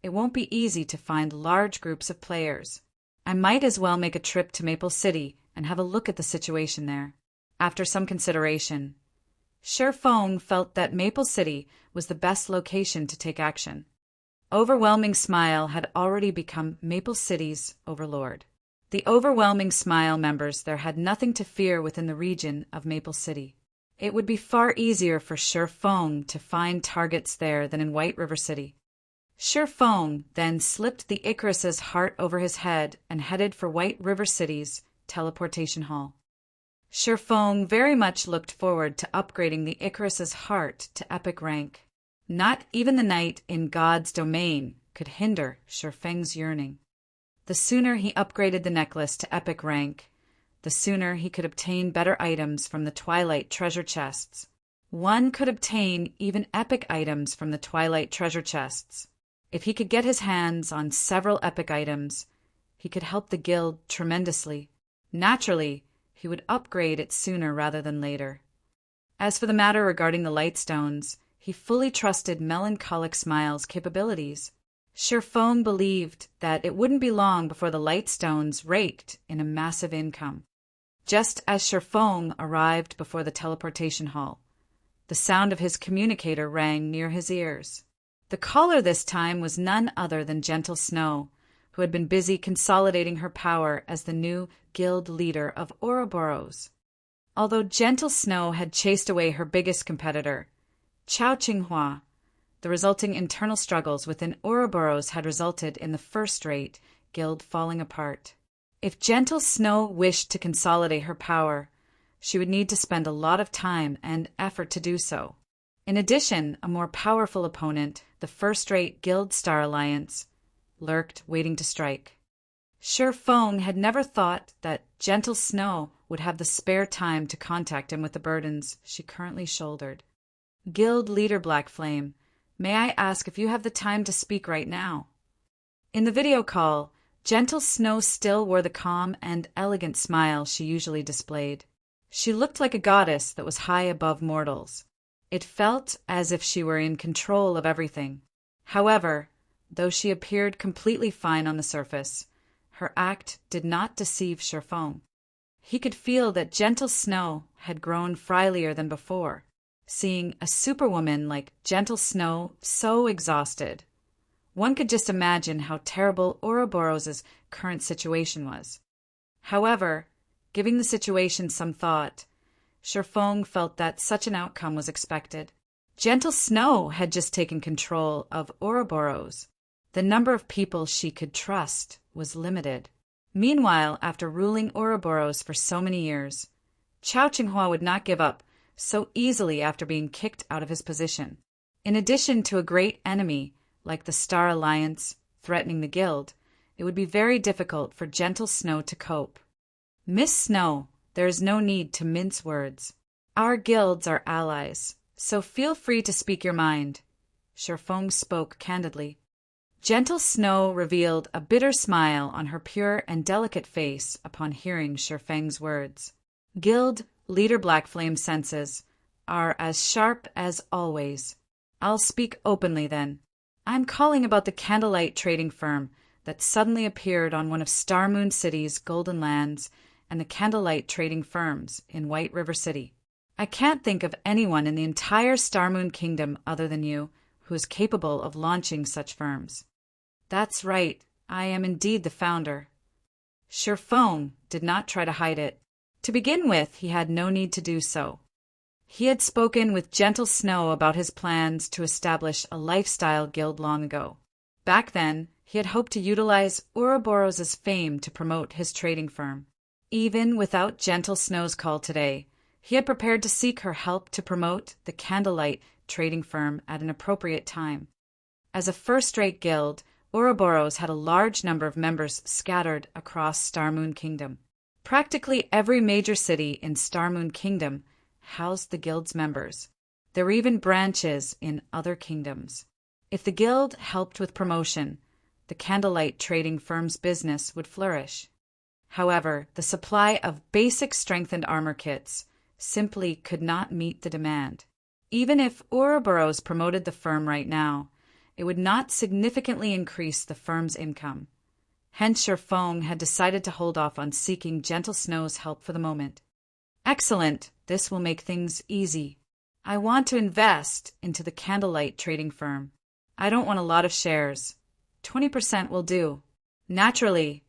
it won't be easy to find large groups of players. I might as well make a trip to Maple City and have a look at the situation there. After some consideration, Sherfong felt that Maple City was the best location to take action. Overwhelming Smile had already become Maple City's overlord. The Overwhelming Smile members there had nothing to fear within the region of Maple City. It would be far easier for Sherfong to find targets there than in White River City. Sherfong then slipped the Icarus's heart over his head and headed for White River City's teleportation hall. Sherfong very much looked forward to upgrading the Icarus's heart to epic rank. Not even the night in God's domain could hinder Sherfeng's yearning. The sooner he upgraded the necklace to epic rank, the sooner he could obtain better items from the Twilight treasure chests. One could obtain even epic items from the Twilight treasure chests. If he could get his hands on several epic items, he could help the guild tremendously. Naturally, he would upgrade it sooner rather than later. As for the matter regarding the Lightstones, he fully trusted Melancholic Smile's capabilities. Sherfong believed that it wouldn't be long before the Lightstones raked in a massive income. Just as Sherfong arrived before the teleportation hall, the sound of his communicator rang near his ears. The caller this time was none other than Gentle Snow, who had been busy consolidating her power as the new guild leader of Ouroboros. Although Gentle Snow had chased away her biggest competitor, Chao Qinghua, the resulting internal struggles within Ouroboros had resulted in the first-rate guild falling apart. If Gentle Snow wished to consolidate her power, she would need to spend a lot of time and effort to do so. In addition, a more powerful opponent, the first-rate Guild Star Alliance, lurked waiting to strike. Sherfong had never thought that Gentle Snow would have the spare time to contact him with the burdens she currently shouldered. Guild Leader Blackflame, may I ask if you have the time to speak right now? In the video call, Gentle Snow still wore the calm and elegant smile she usually displayed. She looked like a goddess that was high above mortals. It felt as if she were in control of everything. However, though she appeared completely fine on the surface, her act did not deceive Sherfong. He could feel that Gentle Snow had grown frilier than before, seeing a superwoman like Gentle Snow so exhausted. One could just imagine how terrible Ouroboros' current situation was. However, giving the situation some thought, Sherfong felt that such an outcome was expected. Gentle Snow had just taken control of Ouroboros. The number of people she could trust was limited. Meanwhile, after ruling Ouroboros for so many years, Chao Qinghua would not give up so easily after being kicked out of his position. In addition to a great enemy like the Star Alliance threatening the guild, it would be very difficult for Gentle Snow to cope. Miss Snow, there is no need to mince words. Our guilds are allies, so feel free to speak your mind. Sherfong spoke candidly. Gentle Snow revealed a bitter smile on her pure and delicate face upon hearing Sherfeng's words. Guild Leader Blackflame's senses are as sharp as always. I'll speak openly then. I'm calling about the candlelight trading firm that suddenly appeared on one of Star Moon City's golden lands and the candlelight trading firms in White River City. I can't think of anyone in the entire Star Moon Kingdom other than you who is capable of launching such firms. That's right, I am indeed the founder. Sherfong did not try to hide it. To begin with, he had no need to do so. He had spoken with Gentle Snow about his plans to establish a lifestyle guild long ago. Back then, He had hoped to utilize Ouroboros' fame to promote his trading firm. Even without Gentle Snow's call today, he had prepared to seek her help to promote the Candlelight trading firm at an appropriate time. As a first-rate guild, Ouroboros had a large number of members scattered across Starmoon Kingdom. Practically every major city in Starmoon Kingdom housed the guild's members. There were even branches in other kingdoms. If the guild helped with promotion, the Candlelight trading firm's business would flourish. However, the supply of basic strengthened armor kits simply could not meet the demand. Even if Ouroboros promoted the firm right now, it would not significantly increase the firm's income. Hence, Feng had decided to hold off on seeking Gentle Snow's help for the moment. Excellent, this will make things easy. I want to invest into the Candlelight trading firm. I don't want a lot of shares. 20% will do. Naturally,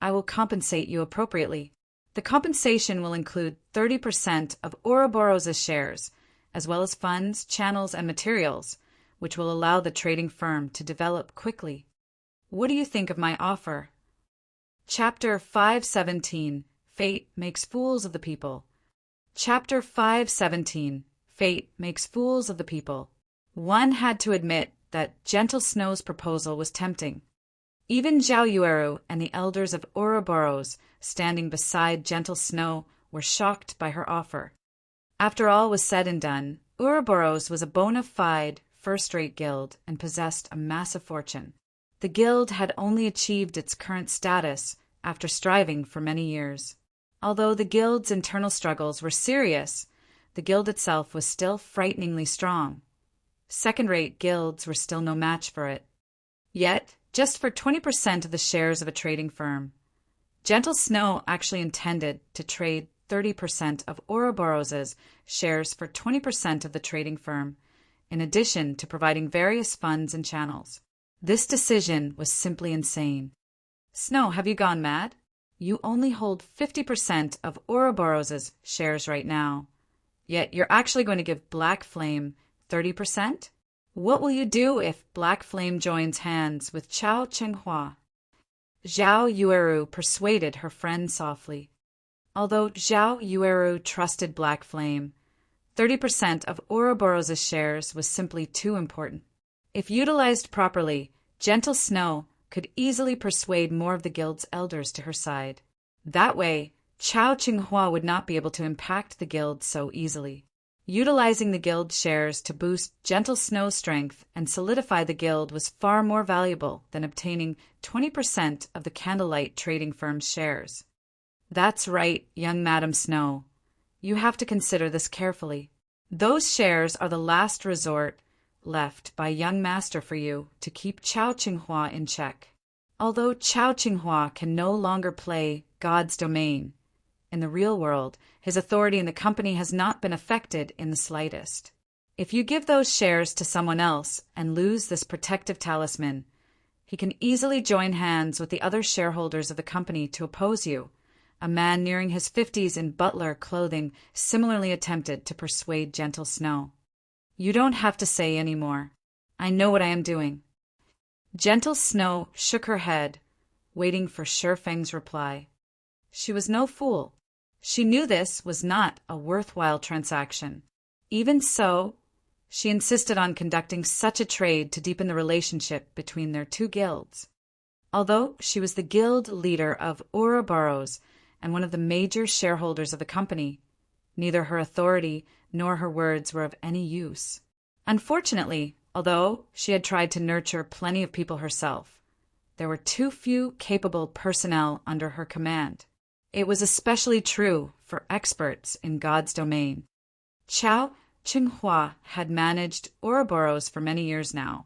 I will compensate you appropriately. The compensation will include 30% of Ouroboros' shares, as well as funds, channels, and materials, which will allow the trading firm to develop quickly. What do you think of my offer? Chapter 517, Fate Makes Fools of the People. Chapter 517, Fate Makes Fools of the People. One had to admit that Gentle Snow's proposal was tempting. Even Zhao Yueru and the elders of Ouroboros standing beside Gentle Snow were shocked by her offer. After all was said and done, Ouroboros was a bona fide first-rate guild and possessed a massive fortune. The guild had only achieved its current status after striving for many years. Although the guild's internal struggles were serious, the guild itself was still frighteningly strong. Second-rate guilds were still no match for it. Yet, just for 20% of the shares of a trading firm, Gentle Snow actually intended to trade 30% of Ouroboros' shares for 20% of the trading firm, in addition to providing various funds and channels. This decision was simply insane. Snow, have you gone mad? You only hold 50% of Ouroboros' shares right now, yet you're actually going to give Black Flame 30%? What will you do if Black Flame joins hands with Chao Chenghua? Zhao Yueru persuaded her friend softly. Although Zhao Yueru trusted Black Flame, 30% of Ouroboros' shares was simply too important. If utilized properly, Gentle Snow could easily persuade more of the guild's elders to her side. That way, Chao Chenghua would not be able to impact the guild so easily. Utilizing the guild shares to boost Gentle Snow's strength and solidify the guild was far more valuable than obtaining 20% of the Candlelight trading firm's shares. That's right, young Madam Snow. You have to consider this carefully. Those shares are the last resort left by young master for you to keep Chao Chenghua in check. Although Chao Chenghua can no longer play God's domain, in the real world, his authority in the company has not been affected in the slightest. If you give those shares to someone else and lose this protective talisman, he can easily join hands with the other shareholders of the company to oppose you. A man nearing his 50s in butler clothing similarly attempted to persuade Gentle Snow. You don't have to say any more. I know what I am doing. Gentle Snow shook her head, waiting for Feng's reply. She was no fool. She knew this was not a worthwhile transaction. Even so, she insisted on conducting such a trade to deepen the relationship between their two guilds. Although she was the guild leader of Ouroboros and one of the major shareholders of the company, neither her authority nor her words were of any use. Unfortunately, although she had tried to nurture plenty of people herself, there were too few capable personnel under her command. It was especially true for experts in God's domain. Chao Chenghua had managed Ouroboros for many years now,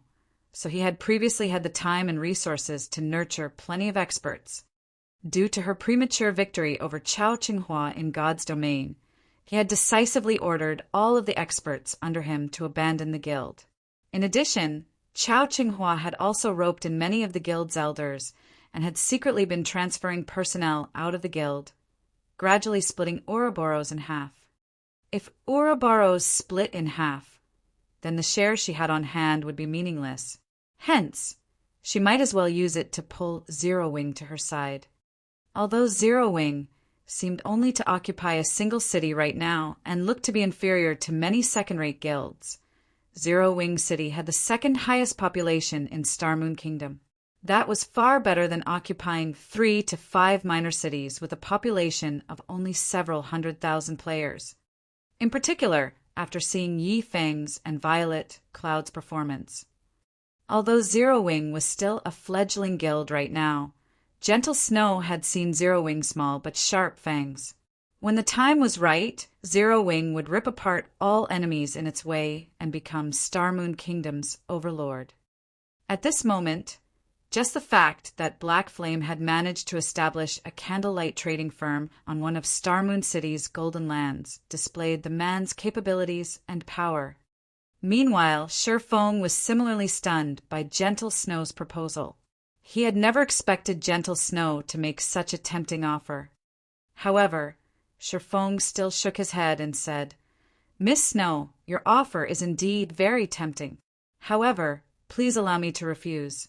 so he had previously had the time and resources to nurture plenty of experts. Due to her premature victory over Chao Chenghua in God's domain, he had decisively ordered all of the experts under him to abandon the guild. In addition, Chao Chenghua had also roped in many of the guild's elders and had secretly been transferring personnel out of the guild, gradually splitting Ouroboros in half. If Ouroboros split in half, then the shares she had on hand would be meaningless. Hence, She might as well use it to pull Zero Wing to her side. Although Zero Wing seemed only to occupy a single city right now and looked to be inferior to many second-rate guilds, Zero Wing City had the second highest population in Star Moon Kingdom. That was far better than occupying 3 to 5 minor cities with a population of only several 100,000 players. In particular, after seeing Yi Feng's and Violet Cloud's performance. Although Zero Wing was still a fledgling guild right now, Gentle Snow had seen Zero Wing's small but sharp fangs. When the time was right, Zero Wing would rip apart all enemies in its way and become Star Moon Kingdom's overlord. At this moment, just the fact that Black Flame had managed to establish a candlelight trading firm on one of Star Moon City's golden lands displayed the man's capabilities and power. Meanwhile, Shifeng was similarly stunned by Gentle Snow's proposal. He had never expected Gentle Snow to make such a tempting offer. However, Shifeng still shook his head and said, "Miss Snow, your offer is indeed very tempting. However, please allow me to refuse."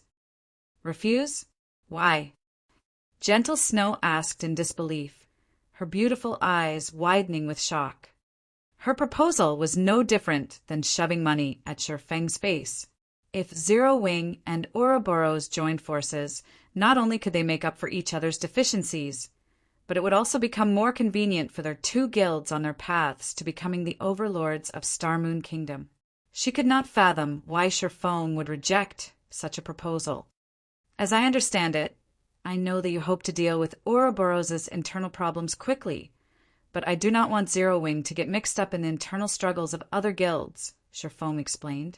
"Refuse? Why?" Gentle Snow asked in disbelief, her beautiful eyes widening with shock. Her proposal was no different than shoving money at Shifeng's face. If Zero Wing and Ouroboros joined forces, not only could they make up for each other's deficiencies, but it would also become more convenient for their two guilds on their paths to becoming the overlords of Star Moon Kingdom. She could not fathom why Shifeng would reject such a proposal. "As I understand it, I know that you hope to deal with Ouroboros' internal problems quickly, but I do not want Zero Wing to get mixed up in the internal struggles of other guilds," Shifeng explained.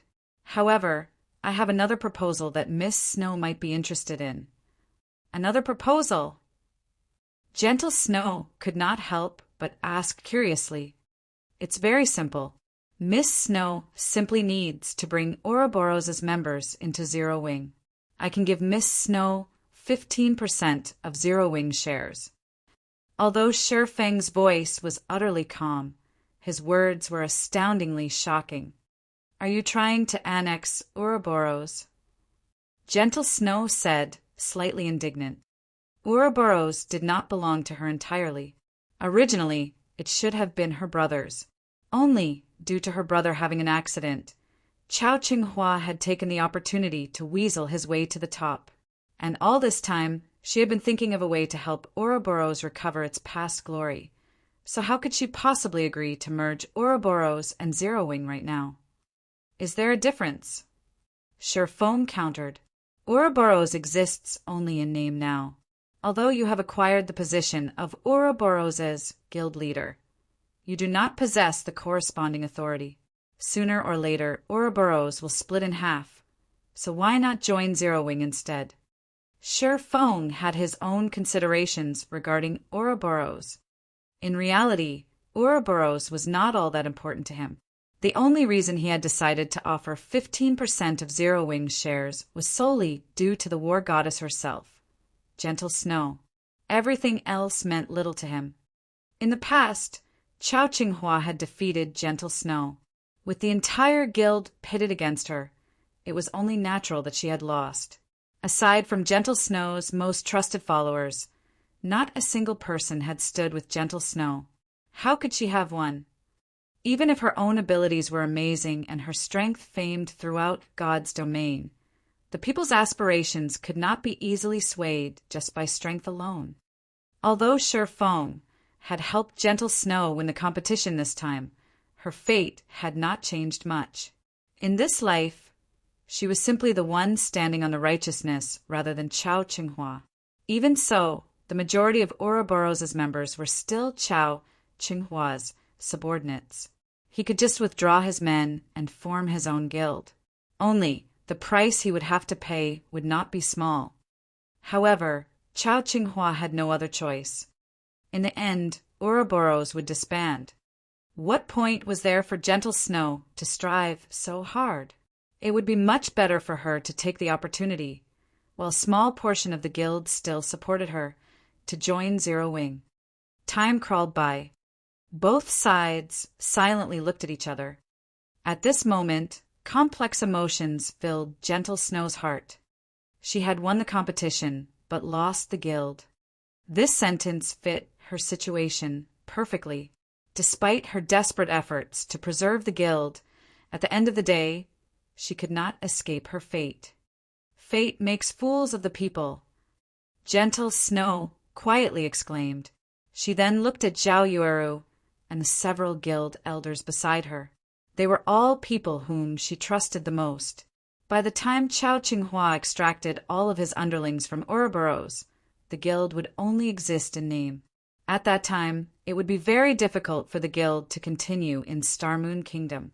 "However, I have another proposal that Miss Snow might be interested in." "Another proposal?" Gentle Snow could not help but ask curiously. "It's very simple. Miss Snow simply needs to bring Ouroboros' members into Zero Wing. I can give Miss Snow 15% of Zero Wing shares." Although Shifeng's voice was utterly calm, his words were astoundingly shocking. "Are you trying to annex Ouroboros?" Gentle Snow said, slightly indignant. Ouroboros did not belong to her entirely. Originally, it should have been her brother's. Only, due to her brother having an accident, Chao Qinghua had taken the opportunity to weasel his way to the top. And all this time, she had been thinking of a way to help Ouroboros recover its past glory. So how could she possibly agree to merge Ouroboros and Zero Wing right now? "Is there a difference?" Shifeng countered. "Ouroboros exists only in name now. Although you have acquired the position of Ouroboros' guild leader, you do not possess the corresponding authority. Sooner or later, Ouroboros will split in half, so why not join Zero Wing instead?" Shifeng had his own considerations regarding Ouroboros. In reality, Ouroboros was not all that important to him. The only reason he had decided to offer 15% of Zero Wing's shares was solely due to the war goddess herself, Gentle Snow. Everything else meant little to him. In the past, Chao Qinghua had defeated Gentle Snow. With the entire guild pitted against her, it was only natural that she had lost. Aside from Gentle Snow's most trusted followers, not a single person had stood with Gentle Snow. How could she have won? Even if her own abilities were amazing and her strength famed throughout God's domain, the people's aspirations could not be easily swayed just by strength alone. Although Shifeng had helped Gentle Snow win the competition this time, her fate had not changed much. In this life, she was simply the one standing on the righteousness rather than Chao Qinghua. Even so, the majority of Ouroboros' members were still Chao Qinghua's subordinates. He could just withdraw his men and form his own guild. Only, the price he would have to pay would not be small. However, Chao Qinghua had no other choice. In the end, Ouroboros would disband. What point was there for Gentle Snow to strive so hard? It would be much better for her to take the opportunity, while a small portion of the guild still supported her, to join Zero Wing. Time crawled by. Both sides silently looked at each other. At this moment, complex emotions filled Gentle Snow's heart. She had won the competition, but lost the guild. This sentence fit her situation perfectly. Despite her desperate efforts to preserve the guild, at the end of the day, she could not escape her fate. Fate makes fools of the people, Gentle Snow quietly exclaimed. She then looked at Zhao Yueru and the several guild elders beside her. They were all people whom she trusted the most. By the time Chao Qinghua extracted all of his underlings from Ouroboros, the guild would only exist in name. At that time, it would be very difficult for the guild to continue in Star Moon Kingdom.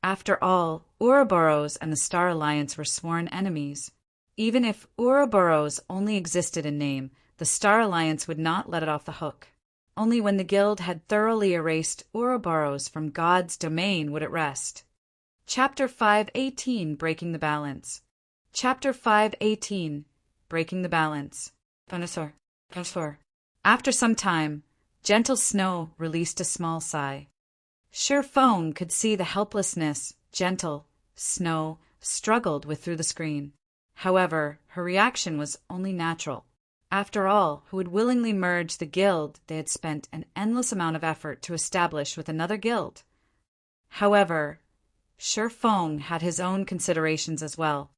After all, Ouroboros and the Star Alliance were sworn enemies. Even if Ouroboros only existed in name, the Star Alliance would not let it off the hook. Only when the guild had thoroughly erased Ouroboros from God's domain would it rest. Chapter 518, Breaking the Balance. Chapter 518, Breaking the Balance. Connoisseur. After some time, Gentle Snow released a small sigh. Sure Phone could see the helplessness Gentle Snow struggled with through the screen. However, her reaction was only natural. After all, who would willingly merge the guild they had spent an endless amount of effort to establish with another guild? However, Sure Phone had his own considerations as well.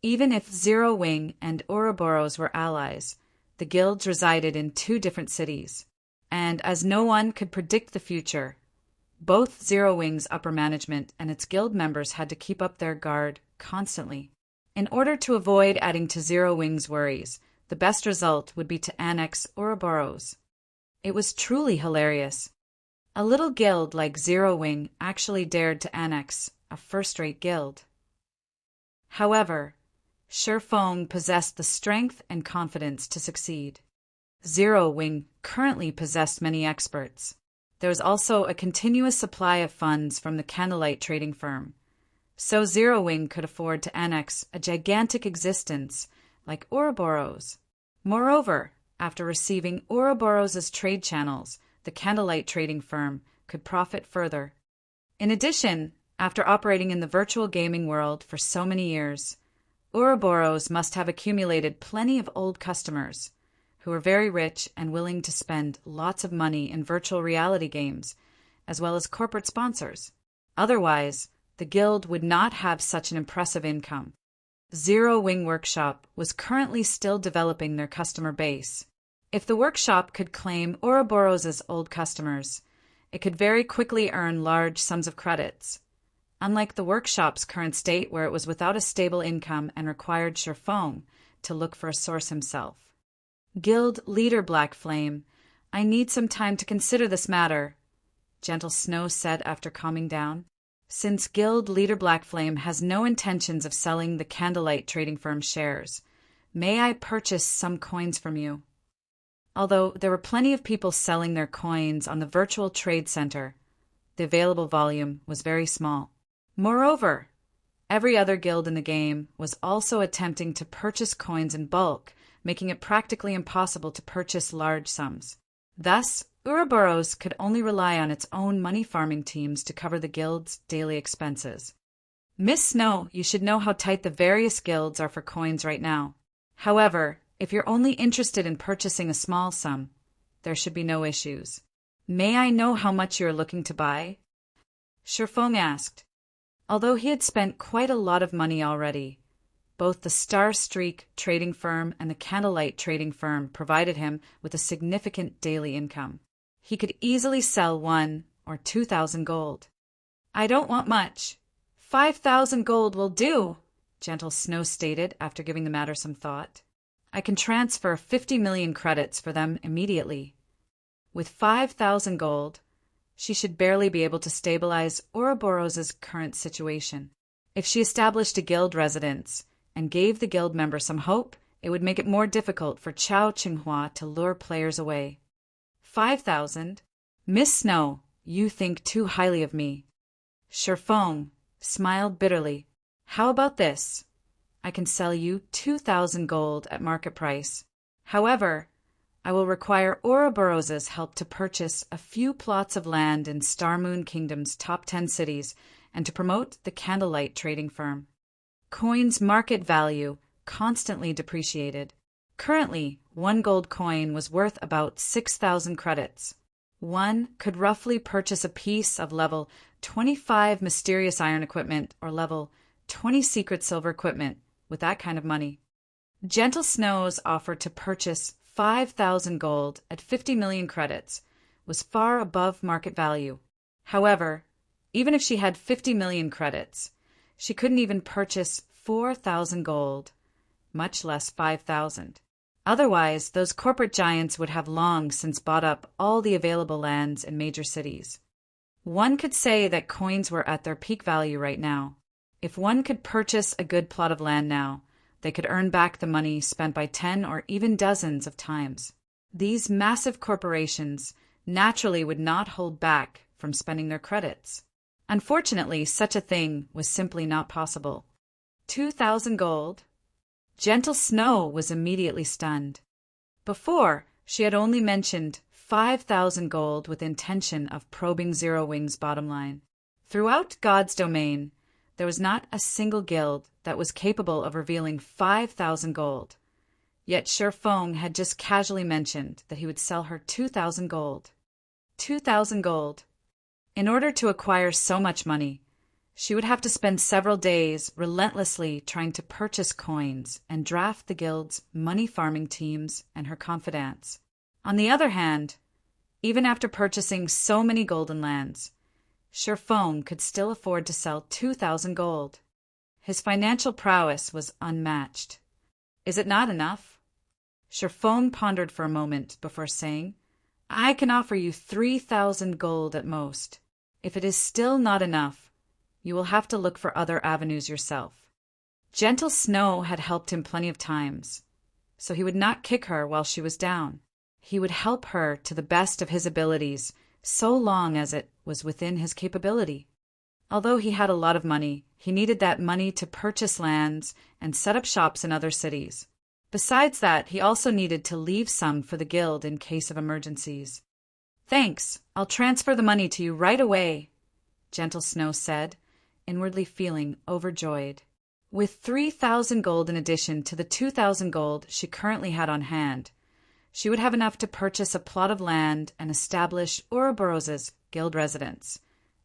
Even if Zero Wing and Ouroboros were allies, the guilds resided in two different cities, and as no one could predict the future, both Zero Wing's upper management and its guild members had to keep up their guard constantly. In order to avoid adding to Zero Wing's worries, the best result would be to annex Ouroboros. It was truly hilarious. A little guild like Zero Wing actually dared to annex a first-rate guild. However, Sure Phone possessed the strength and confidence to succeed. Zero Wing currently possessed many experts. There was also a continuous supply of funds from the Candlelight trading firm, so Zero Wing could afford to annex a gigantic existence like Ouroboros. Moreover, after receiving Ouroboros' trade channels, the Candlelight trading firm could profit further. In addition, after operating in the virtual gaming world for so many years, Ouroboros must have accumulated plenty of old customers who were very rich and willing to spend lots of money in virtual reality games, as well as corporate sponsors. Otherwise, the guild would not have such an impressive income. Zero Wing Workshop was currently still developing their customer base. If the workshop could claim Ouroboros' old customers, it could very quickly earn large sums of credits. Unlike the workshop's current state where it was without a stable income and required Sure Phone to look for a source himself. Guild leader Black Flame, I need some time to consider this matter, Gentle Snow said after calming down. Since Guild leader Black Flame has no intentions of selling the Candlelight trading firm's shares, may I purchase some coins from you? Although there were plenty of people selling their coins on the virtual trade center, the available volume was very small. Moreover, every other guild in the game was also attempting to purchase coins in bulk, making it practically impossible to purchase large sums. Thus, Ouroboros could only rely on its own money farming teams to cover the guild's daily expenses. Miss Snow, you should know how tight the various guilds are for coins right now. However, if you're only interested in purchasing a small sum, there should be no issues. May I know how much you are looking to buy? Sure Phone asked. Although he had spent quite a lot of money already, both the Star Streak trading firm and the Candlelight trading firm provided him with a significant daily income. He could easily sell 1,000 or 2,000 gold. I don't want much. 5,000 gold will do, Gentle Snow stated after giving the matter some thought. I can transfer 50 million credits for them immediately. With 5,000 gold, she should barely be able to stabilize Ouroboros' current situation. If she established a guild residence and gave the guild member some hope, it would make it more difficult for Chao Qinghua to lure players away. 5,000? Miss Snow, you think too highly of me. Sure Phone smiled bitterly. How about this? I can sell you 2,000 gold at market price. However, I will require Ouroboros' help to purchase a few plots of land in Star Moon Kingdom's top 10 cities and to promote the Candlelight trading firm. Coin's market value constantly depreciated. Currently, one gold coin was worth about 6,000 credits. One could roughly purchase a piece of level 25 mysterious iron equipment or level 20 secret silver equipment with that kind of money. Gentle Snow's offer to purchase 5,000 gold at 50 million credits was far above market value. However, even if she had 50 million credits, she couldn't even purchase 4,000 gold, much less 5,000. Otherwise, those corporate giants would have long since bought up all the available lands in major cities. One could say that coins were at their peak value right now. If one could purchase a good plot of land now, they could earn back the money spent by 10 or even dozens of times. These massive corporations naturally would not hold back from spending their credits. Unfortunately, such a thing was simply not possible. 2,000 gold? Gentle Snow was immediately stunned. Before, she had only mentioned 5,000 gold with intention of probing Zero Wing's bottom line. Throughout God's domain, there was not a single guild that was capable of revealing 5,000 gold. Yet Sherfong had just casually mentioned that he would sell her 2,000 gold. 2,000 gold. In order to acquire so much money, she would have to spend several days relentlessly trying to purchase coins and draft the guild's money-farming teams and her confidants. On the other hand, even after purchasing so many golden lands, Sherfong could still afford to sell 2,000 gold. His financial prowess was unmatched. Is it not enough? Sherfong pondered for a moment before saying, I can offer you 3,000 gold at most. If it is still not enough, you will have to look for other avenues yourself. Gentle Snow had helped him plenty of times, so he would not kick her while she was down. He would help her to the best of his abilities, so long as it was within his capability. Although he had a lot of money, he needed that money to purchase lands and set up shops in other cities. Besides that, he also needed to leave some for the guild in case of emergencies. Thanks, I'll transfer the money to you right away, Gentle Snow said, inwardly feeling overjoyed. With 3,000 gold in addition to the 2,000 gold she currently had on hand, she would have enough to purchase a plot of land and establish Ouroboros's guild residence,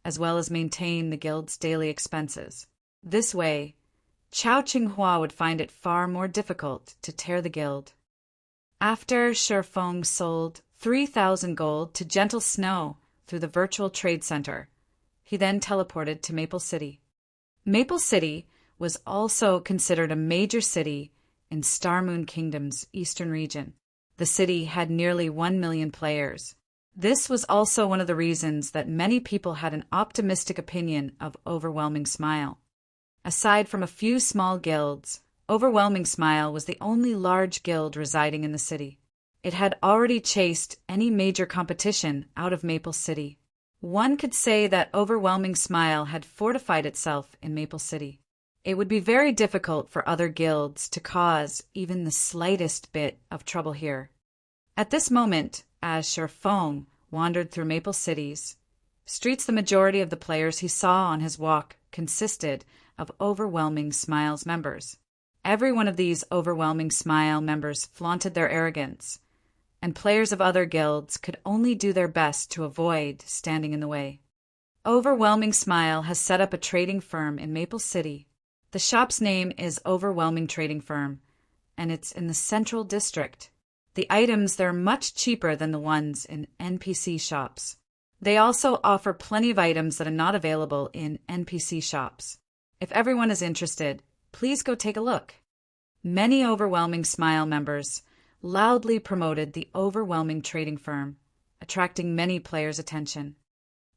as well as maintain the guild's daily expenses. This way, Chao Qinghua would find it far more difficult to tear the guild. After Sherfong sold 3,000 gold to Gentle Snow through the virtual trade center, he then teleported to Maple City. Maple City was also considered a major city in Star Moon Kingdom's eastern region. The city had nearly 1 million players. This was also one of the reasons that many people had an optimistic opinion of Overwhelming Smile. Aside from a few small guilds, Overwhelming Smile was the only large guild residing in the city. It had already chased any major competition out of Maple City. One could say that Overwhelming Smile had fortified itself in Maple City. It would be very difficult for other guilds to cause even the slightest bit of trouble here. At this moment, as Sherfong wandered through Maple City's streets, the majority of the players he saw on his walk consisted of Overwhelming Smile's members. Every one of these Overwhelming Smile members flaunted their arrogance, and players of other guilds could only do their best to avoid standing in the way. Overwhelming Smile has set up a trading firm in Maple City. The shop's name is Overwhelming Trading Firm, and it's in the Central District. The items there are much cheaper than the ones in NPC shops. They also offer plenty of items that are not available in NPC shops. If everyone is interested, please go take a look. Many Overwhelming Smile members loudly promoted the Overwhelming Trading Firm, attracting many players' attention.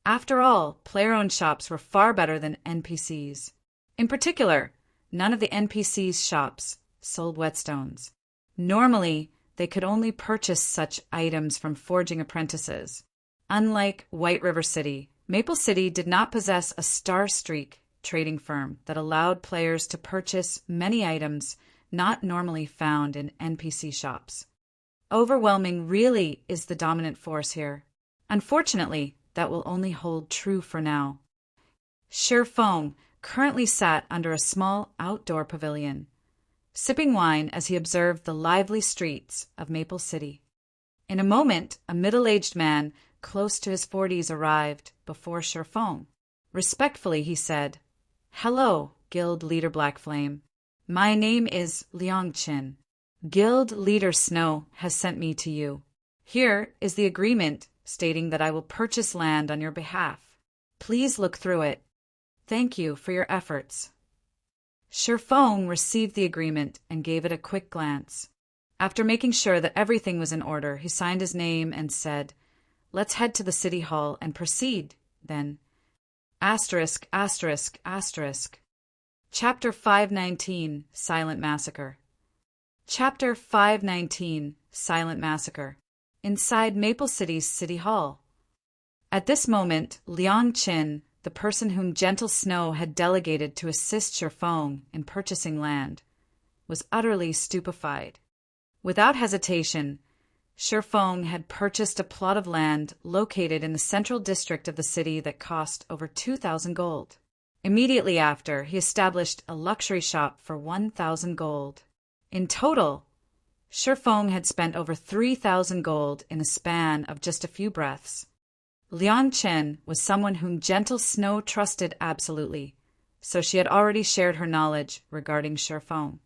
After all, player-owned shops were far better than NPCs. In particular, none of the NPCs' shops sold whetstones. Normally, they could only purchase such items from forging apprentices. Unlike White River City, Maple City did not possess a Star Streak trading firm that allowed players to purchase many items not normally found in NPC shops. Overwhelming really is the dominant force here. Unfortunately, that will only hold true for now. Sherfong currently sat under a small outdoor pavilion. sipping wine as he observed the lively streets of Maple City. In a moment, a middle-aged man close to his 40s arrived before Sherfong. Respectfully, he said, "Hello, Guild Leader Black Flame. My name is Liang Qin. Guild Leader Snow has sent me to you. Here is the agreement stating that I will purchase land on your behalf. Please look through it. Thank you for your efforts." Sherfong received the agreement and gave it a quick glance. After making sure that everything was in order, he signed his name and said, "Let's head to the city hall and proceed, then." Asterisk, asterisk, asterisk. Chapter 519, Silent Massacre. Chapter 519, Silent Massacre. Inside Maple City's City Hall. At this moment, Liang Qin, the person whom Gentle Snow had delegated to assist Sherfong in purchasing land, was utterly stupefied. Without hesitation, Sherfong had purchased a plot of land located in the central district of the city that cost over 2,000 gold. Immediately after, he established a luxury shop for 1,000 gold. In total, Sherfong had spent over 3,000 gold in a span of just a few breaths. Liang Chen was someone whom Gentle Snow trusted absolutely, so she had already shared her knowledge regarding Sherfong.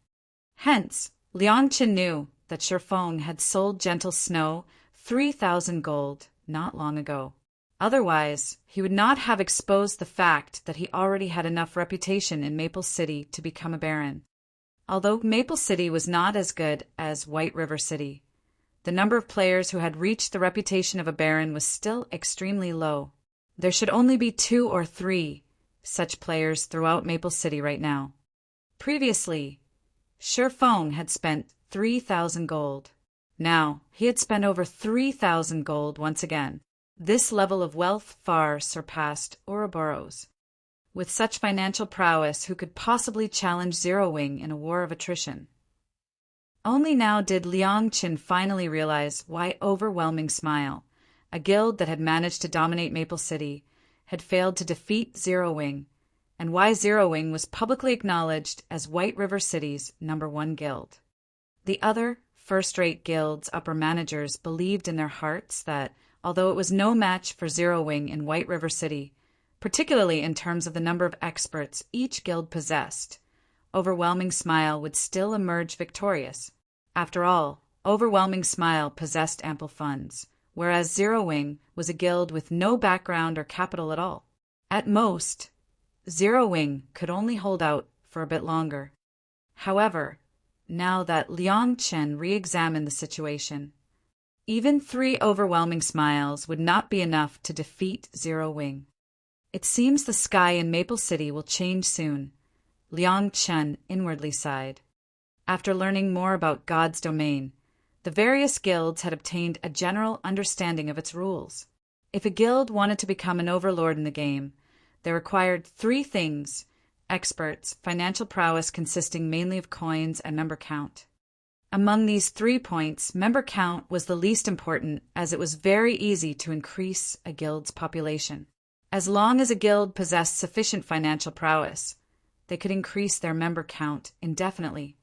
Hence, Liang Chen knew that Sherfong had sold Gentle Snow 3,000 gold not long ago. Otherwise, he would not have exposed the fact that he already had enough reputation in Maple City to become a baron. Although Maple City was not as good as White River City, the number of players who had reached the reputation of a baron was still extremely low. There should only be 2 or 3 such players throughout Maple City right now. Previously, Sherfong had spent 3,000 gold. Now, he had spent over 3,000 gold once again. This level of wealth far surpassed Ouroboros. With such financial prowess, who could possibly challenge Zero Wing in a war of attrition? Only now did Liang Qin finally realize why Overwhelming Smile, a guild that had managed to dominate Maple City, had failed to defeat Zero Wing, and why Zero Wing was publicly acknowledged as White River City's #1 guild. The other first-rate guild's upper managers believed in their hearts that, although it was no match for Zero Wing in White River City, particularly in terms of the number of experts each guild possessed, Overwhelming Smile would still emerge victorious. After all, Overwhelming Smile possessed ample funds, whereas Zero Wing was a guild with no background or capital at all. At most, Zero Wing could only hold out for a bit longer. However, now that Liang Chen re-examined the situation, even 3 Overwhelming Smiles would not be enough to defeat Zero Wing. It seems the sky in Maple City will change soon, Liang Chen inwardly sighed. After learning more about God's domain, the various guilds had obtained a general understanding of its rules. If a guild wanted to become an overlord in the game, they required 3 things: experts, financial prowess consisting mainly of coins, and member count. Among these 3 points, member count was the least important, as it was very easy to increase a guild's population. As long as a guild possessed sufficient financial prowess, they could increase their member count indefinitely.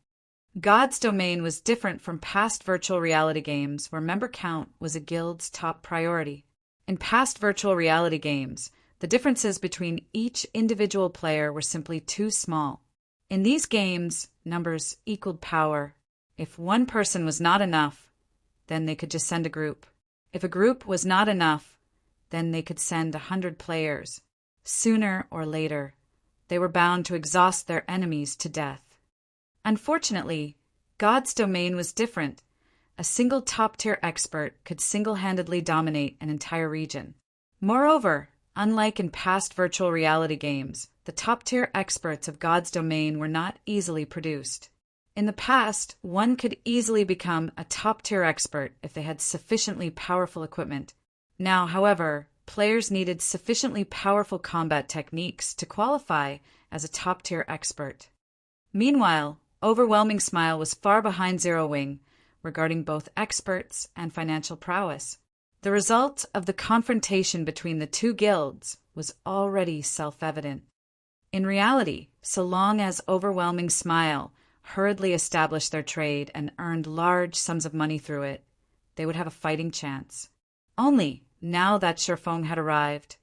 God's Domain was different from past virtual reality games where member count was a guild's top priority. In past virtual reality games, the differences between each individual player were simply too small. In these games, numbers equaled power. If one person was not enough, then they could just send a group. If a group was not enough, then they could send 100 players. Sooner or later, they were bound to exhaust their enemies to death. Unfortunately, God's Domain was different. A single top-tier expert could single-handedly dominate an entire region. Moreover, unlike in past virtual reality games, the top-tier experts of God's Domain were not easily produced. In the past, one could easily become a top-tier expert if they had sufficiently powerful equipment. Now, however, players needed sufficiently powerful combat techniques to qualify as a top-tier expert. Meanwhile, Overwhelming Smile was far behind Zero Wing regarding both experts and financial prowess. The result of the confrontation between the 2 guilds was already self-evident. In reality, so long as Overwhelming Smile hurriedly established their trade and earned large sums of money through it, they would have a fighting chance. Only, now that Sherfong had arrived,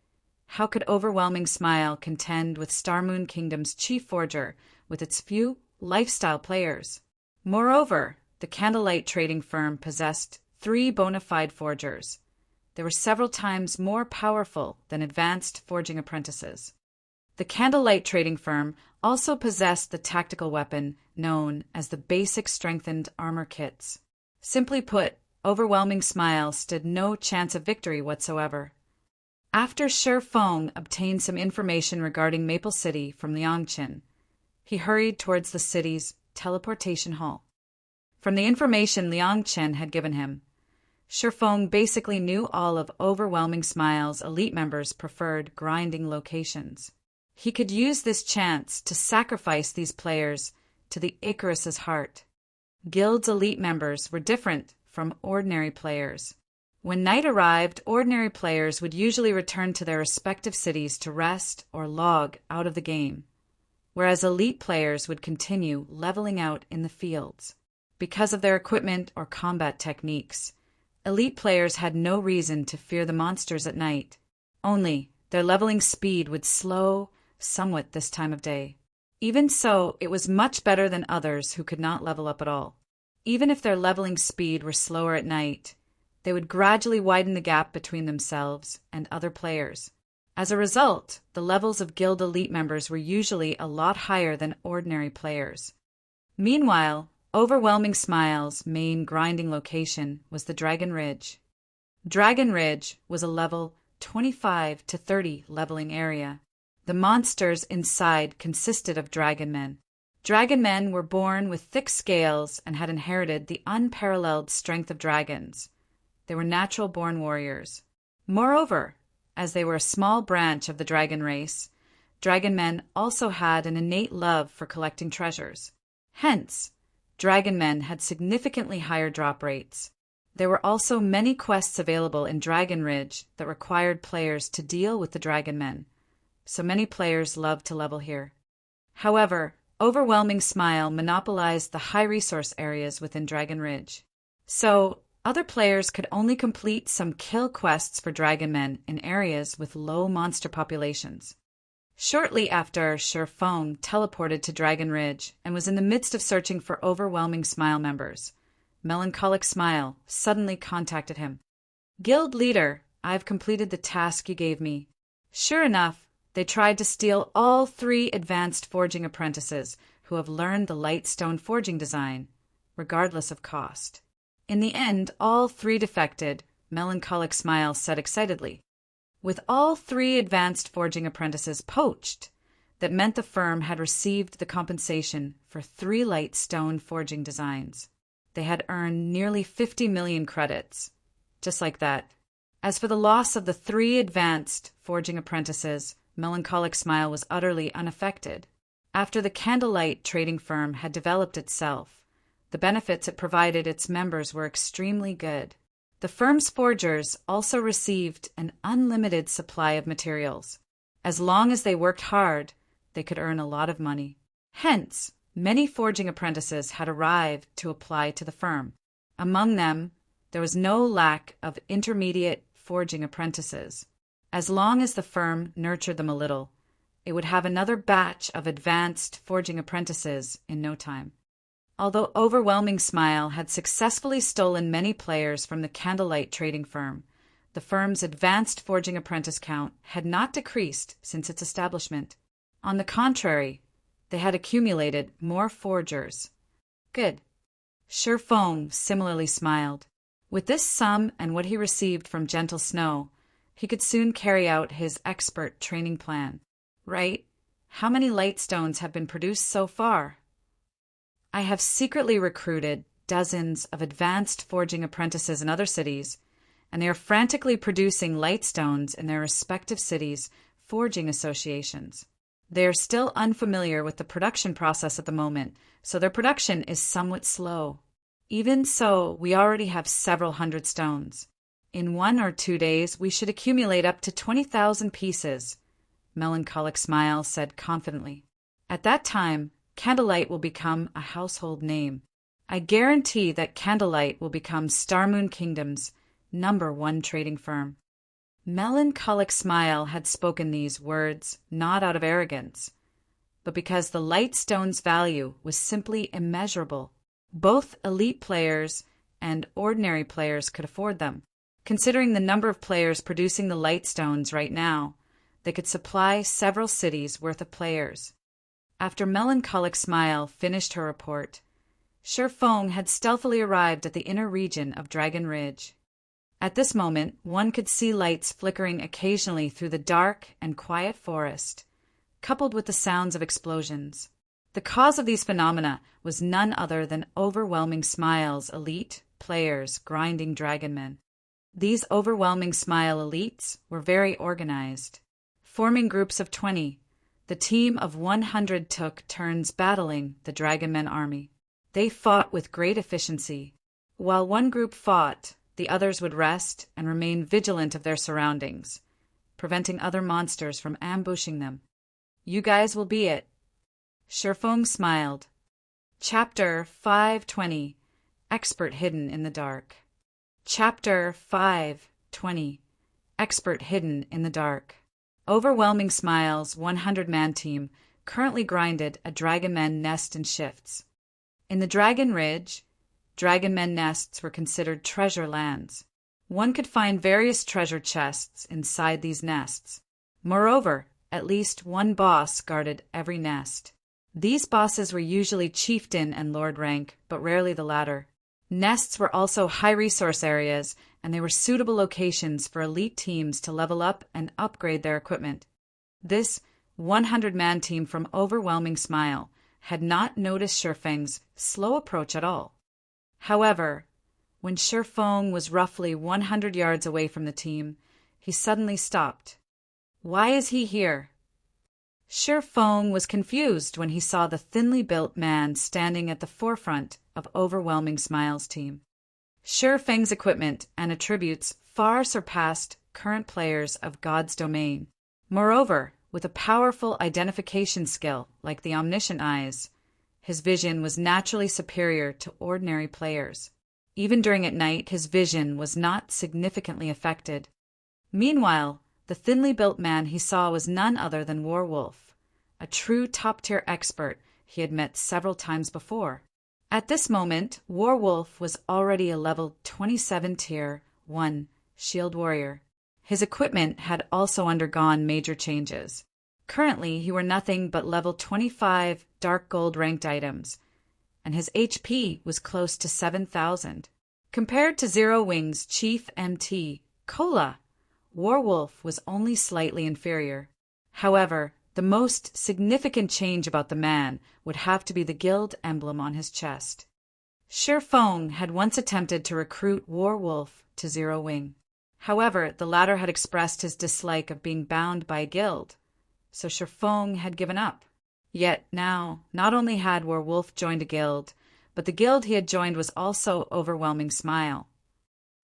how could Overwhelming Smile contend with Starmoon Kingdom's chief forger with its few lifestyle players? Moreover, the Candlelight trading firm possessed 3 bona fide forgers. They were several times more powerful than advanced forging apprentices. The Candlelight trading firm also possessed the tactical weapon known as the Basic Strengthened Armor Kits. Simply put, Overwhelming Smile stood no chance of victory whatsoever. After Sherfong obtained some information regarding Maple City from Liangqin, he hurried towards the city's teleportation hall. From the information Liangqin had given him, Sherfong basically knew all of Overwhelming Smile's elite members' preferred grinding locations. He could use this chance to sacrifice these players to the Icarus's heart. Guild's elite members were different from ordinary players. When night arrived, ordinary players would usually return to their respective cities to rest or log out of the game, whereas elite players would continue leveling out in the fields. Because of their equipment or combat techniques, elite players had no reason to fear the monsters at night. Only, their leveling speed would slow somewhat this time of day. Even so, it was much better than others who could not level up at all. Even if their leveling speed were slower at night, they would gradually widen the gap between themselves and other players. As a result, the levels of guild elite members were usually a lot higher than ordinary players. Meanwhile, Overwhelming Smile's main grinding location was the Dragon Ridge. Dragon Ridge was a level 25 to 30 leveling area. The monsters inside consisted of dragon men. Dragon men were born with thick scales and had inherited the unparalleled strength of dragons. They were natural-born warriors. Moreover, as they were a small branch of the dragon race, dragon men also had an innate love for collecting treasures. Hence, dragon men had significantly higher drop rates. There were also many quests available in Dragon Ridge that required players to deal with the dragon men, so many players loved to level here. However, Overwhelming Smile monopolized the high-resource areas within Dragon Ridge. So, other players could only complete some kill quests for dragon men in areas with low monster populations. Shortly after, Sherfong teleported to Dragon Ridge and was in the midst of searching for Overwhelming Smile members. Melancholic Smile suddenly contacted him. "Guild leader, I've completed the task you gave me." Sure enough, they tried to steal all 3 advanced forging apprentices who have learned the Lightstone forging design, regardless of cost. In the end, all 3 defected, Melancholic Smile said excitedly. With all 3 advanced forging apprentices poached, that meant the firm had received the compensation for 3 Lightstone forging designs. They had earned nearly 50 million credits. Just like that. As for the loss of the 3 advanced forging apprentices, Melancholic Smile was utterly unaffected. After the Candlelight trading firm had developed itself, the benefits it provided its members were extremely good. The firm's forgers also received an unlimited supply of materials. As long as they worked hard, they could earn a lot of money. Hence, many forging apprentices had arrived to apply to the firm. Among them, there was no lack of intermediate forging apprentices. As long as the firm nurtured them a little, it would have another batch of advanced forging apprentices in no time. Although Overwhelming Smile had successfully stolen many players from the Candlelight trading firm, the firm's advanced forging apprentice count had not decreased since its establishment. On the contrary, they had accumulated more forgers. Good. Sherfong similarly smiled. With this sum and what he received from Gentle Snow, he could soon carry out his expert training plan. Right? How many Lightstones have been produced so far? I have secretly recruited dozens of advanced forging apprentices in other cities, and they are frantically producing Lightstones in their respective cities' forging associations. They are still unfamiliar with the production process at the moment, so their production is somewhat slow. Even so, we already have several hundred stones. In 1 or 2 days, we should accumulate up to 20,000 pieces, Melancholic Smile said confidently. At that time, Candlelight will become a household name. I guarantee that Candlelight will become Starmoon Kingdom's #1 trading firm." Melancholic Smile had spoken these words not out of arrogance, but because the Lightstone's value was simply immeasurable. Both elite players and ordinary players could afford them. Considering the number of players producing the Lightstones right now, they could supply several cities worth of players. After Melancholic Smile finished her report, Shifeng had stealthily arrived at the inner region of Dragon Ridge. At this moment, one could see lights flickering occasionally through the dark and quiet forest, coupled with the sounds of explosions. The cause of these phenomena was none other than Overwhelming Smile's elite players grinding dragonmen. These Overwhelming Smile elites were very organized. Forming groups of 20, the team of 100 took turns battling the Dragonmen army. They fought with great efficiency. While one group fought, the others would rest and remain vigilant of their surroundings, preventing other monsters from ambushing them. "You guys will be it." Shifeng smiled. Chapter 520, Expert Hidden in the Dark. Chapter 520, Expert Hidden in the Dark. Overwhelming Smile's 100-man team currently grinded a Dragonmen nest in shifts. In the Dragon Ridge, Dragonmen nests were considered treasure lands. One could find various treasure chests inside these nests. Moreover, at least one boss guarded every nest. These bosses were usually chieftain and lord rank, but rarely the latter. Nests were also high-resource areas, and they were suitable locations for elite teams to level up and upgrade their equipment. This 100-man team from Overwhelming Smile had not noticed Shifeng's slow approach at all. However, when Shifeng was roughly 100 yards away from the team, he suddenly stopped. "Why is he here?" Shifeng was confused when he saw the thinly built man standing at the forefront of Overwhelming Smile's team. Shifeng's equipment and attributes far surpassed current players of God's domain. Moreover, with a powerful identification skill like the Omniscient Eyes, his vision was naturally superior to ordinary players. Even during at night, his vision was not significantly affected. Meanwhile, the thinly built man he saw was none other than Warwolf, a true top-tier expert he had met several times before. At this moment, Warwolf was already a level 27 Tier 1 Shield Warrior. His equipment had also undergone major changes. Currently, he wore nothing but level 25 Dark Gold ranked items, and his HP was close to 7,000. Compared to Zero Wing's Chief MT, Cola, Warwolf was only slightly inferior. However, the most significant change about the man would have to be the guild emblem on his chest. Shifeng had once attempted to recruit Warwolf to Zero Wing. However, the latter had expressed his dislike of being bound by a guild, so Shifeng had given up. Yet now, not only had Warwolf joined a guild, but the guild he had joined was also Overwhelming Smile.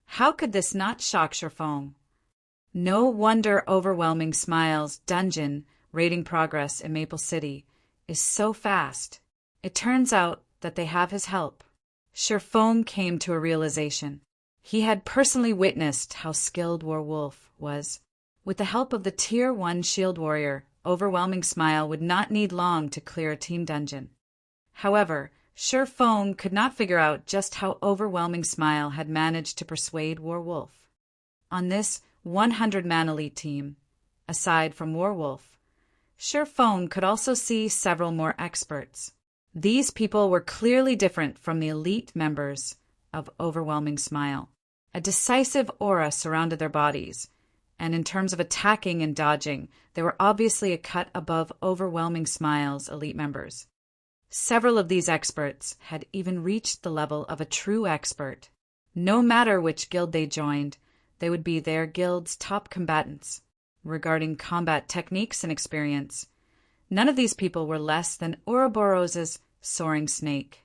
How could this not shock Shifeng? No wonder Overwhelming Smile's dungeon raiding progress in Maple City is so fast. It turns out that they have his help. Shifeng came to a realization. He had personally witnessed how skilled Warwolf was. With the help of the Tier 1 Shield Warrior, Overwhelming Smile would not need long to clear a team dungeon. However, Shifeng could not figure out just how Overwhelming Smile had managed to persuade Warwolf. On this 100-man elite team, aside from Warwolf, Shifeng could also see several more experts. These people were clearly different from the elite members of Overwhelming Smile. A decisive aura surrounded their bodies, and in terms of attacking and dodging, they were obviously a cut above Overwhelming Smile's elite members. Several of these experts had even reached the level of a true expert. No matter which guild they joined, they would be their guild's top combatants. Regarding combat techniques and experience, none of these people were less than Ouroboros's Soaring Snake.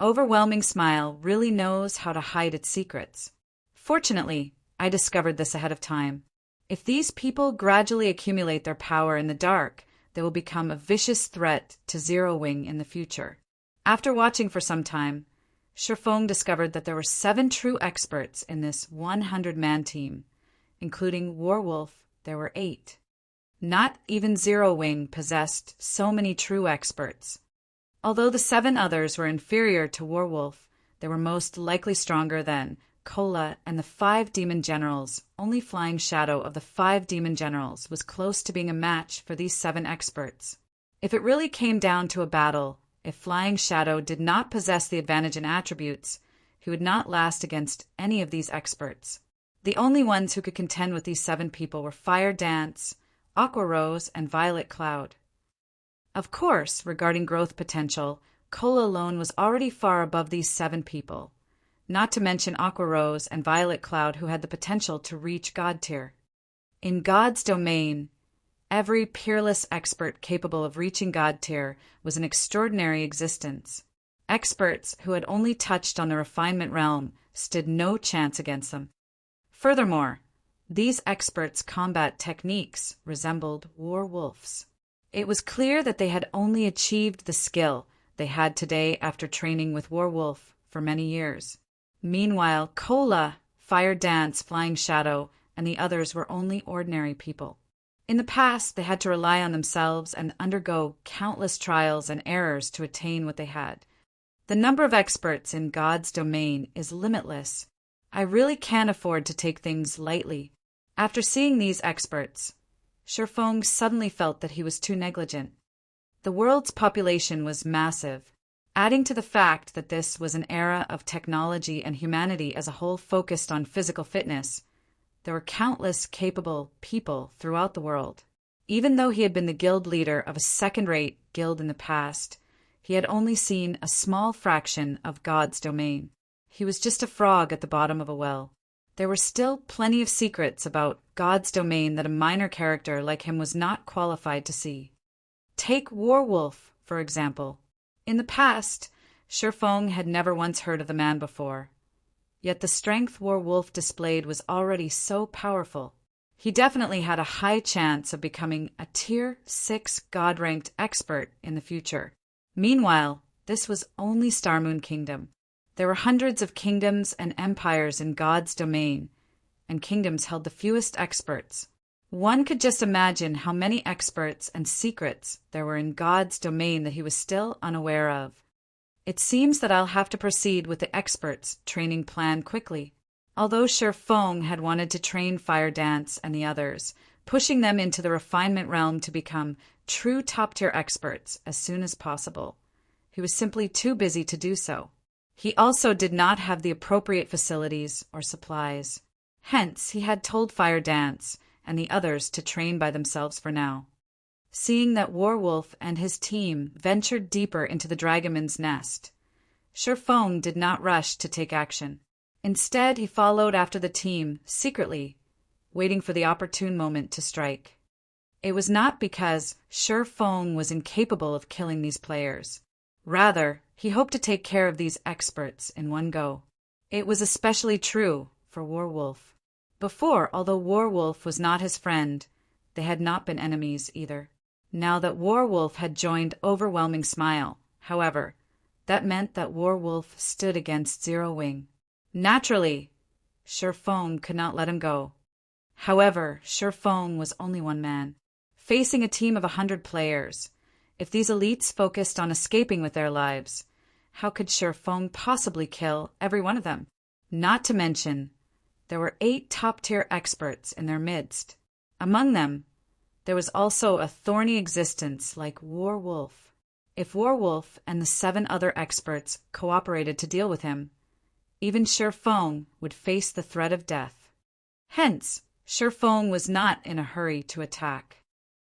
Overwhelming Smile really knows how to hide its secrets. Fortunately, I discovered this ahead of time. If these people gradually accumulate their power in the dark, they will become a vicious threat to Zero Wing in the future. After watching for some time, Shifeng discovered that there were 7 true experts in this 100-man team. Including Warwolf, there were 8. Not even Zero Wing possessed so many true experts. Although the 7 others were inferior to Warwolf, they were most likely stronger than Kola and the 5 demon generals. Only Flying Shadow of the 5 demon generals was close to being a match for these 7 experts. If it really came down to a battle, if Flying Shadow did not possess the advantage in attributes, he would not last against any of these experts. The only ones who could contend with these 7 people were Fire Dance, Aqua Rose, and Violet Cloud. Of course, regarding growth potential, Kola alone was already far above these 7 people, not to mention Aqua Rose and Violet Cloud, who had the potential to reach God tier. In God's domain, every peerless expert capable of reaching God tier was an extraordinary existence. Experts who had only touched on the refinement realm stood no chance against them. Furthermore, these experts' combat techniques resembled Warwolf's. It was clear that they had only achieved the skill they had today after training with Warwolf for many years. Meanwhile, Kola, Fire Dance, Flying Shadow, and the others were only ordinary people. In the past, they had to rely on themselves and undergo countless trials and errors to attain what they had. The number of experts in God's domain is limitless. I really can't afford to take things lightly. After seeing these experts, Shifeng suddenly felt that he was too negligent. The world's population was massive. Adding to the fact that this was an era of technology and humanity as a whole focused on physical fitness, there were countless capable people throughout the world. Even though he had been the guild leader of a second-rate guild in the past, he had only seen a small fraction of God's domain. He was just a frog at the bottom of a well. There were still plenty of secrets about God's domain that a minor character like him was not qualified to see. Take Warwolf, for example. In the past, Shifeng had never once heard of the man before. Yet the strength Warwolf displayed was already so powerful. He definitely had a high chance of becoming a Tier 6 God-ranked expert in the future. Meanwhile, this was only Starmoon Kingdom. There were hundreds of kingdoms and empires in God's domain, and kingdoms held the fewest experts. One could just imagine how many experts and secrets there were in God's domain that he was still unaware of. It seems that I'll have to proceed with the experts' training plan quickly. Although Shifeng had wanted to train Fire Dance and the others, pushing them into the refinement realm to become true top-tier experts as soon as possible, he was simply too busy to do so. He also did not have the appropriate facilities or supplies. Hence, he had told Fire Dance and the others to train by themselves for now. Seeing that Warwolf and his team ventured deeper into the Dragonman's nest, Shifeng did not rush to take action. Instead, he followed after the team secretly, waiting for the opportune moment to strike. It was not because Shifeng was incapable of killing these players. Rather, he hoped to take care of these experts in one go. It was especially true for Warwolf. Before, although Warwolf was not his friend, they had not been enemies either. Now that Warwolf had joined Overwhelming Smile, however, that meant that Warwolf stood against Zero Wing. Naturally, Shifeng could not let him go. However, Shifeng was only one man, facing a team of 100 players. If these elites focused on escaping with their lives, how could Shifeng possibly kill every one of them? Not to mention, there were 8 top-tier experts in their midst. Among them, there was also a thorny existence like Warwolf. If Warwolf and the 7 other experts cooperated to deal with him, even Shifeng would face the threat of death. Hence, Shifeng was not in a hurry to attack.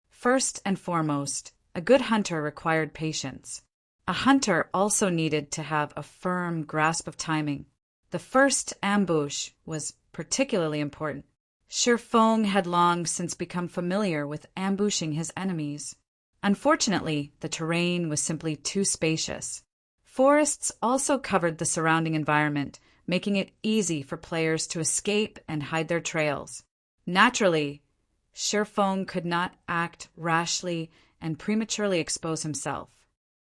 First and foremost, a good hunter required patience. A hunter also needed to have a firm grasp of timing. The first ambush was particularly important. Shifeng had long since become familiar with ambushing his enemies. Unfortunately, the terrain was simply too spacious. Forests also covered the surrounding environment, making it easy for players to escape and hide their trails. Naturally, Shifeng could not act rashly and prematurely expose himself.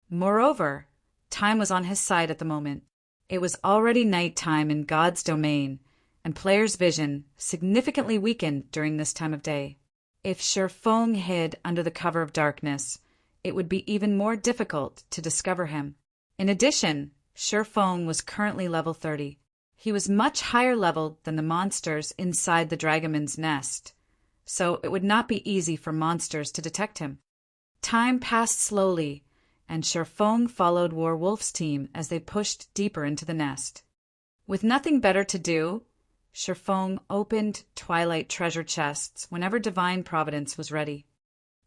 Moreover, time was on his side at the moment. It was already nighttime in God's domain, and players' vision significantly weakened during this time of day. If Shifeng hid under the cover of darkness, it would be even more difficult to discover him. In addition, Shifeng was currently level 30. He was much higher leveled than the monsters inside the dragonman's nest, so it would not be easy for monsters to detect him. Time passed slowly, and Shifeng followed Werewolf's team as they pushed deeper into the nest. With nothing better to do, Shifeng opened Twilight treasure chests whenever Divine Providence was ready.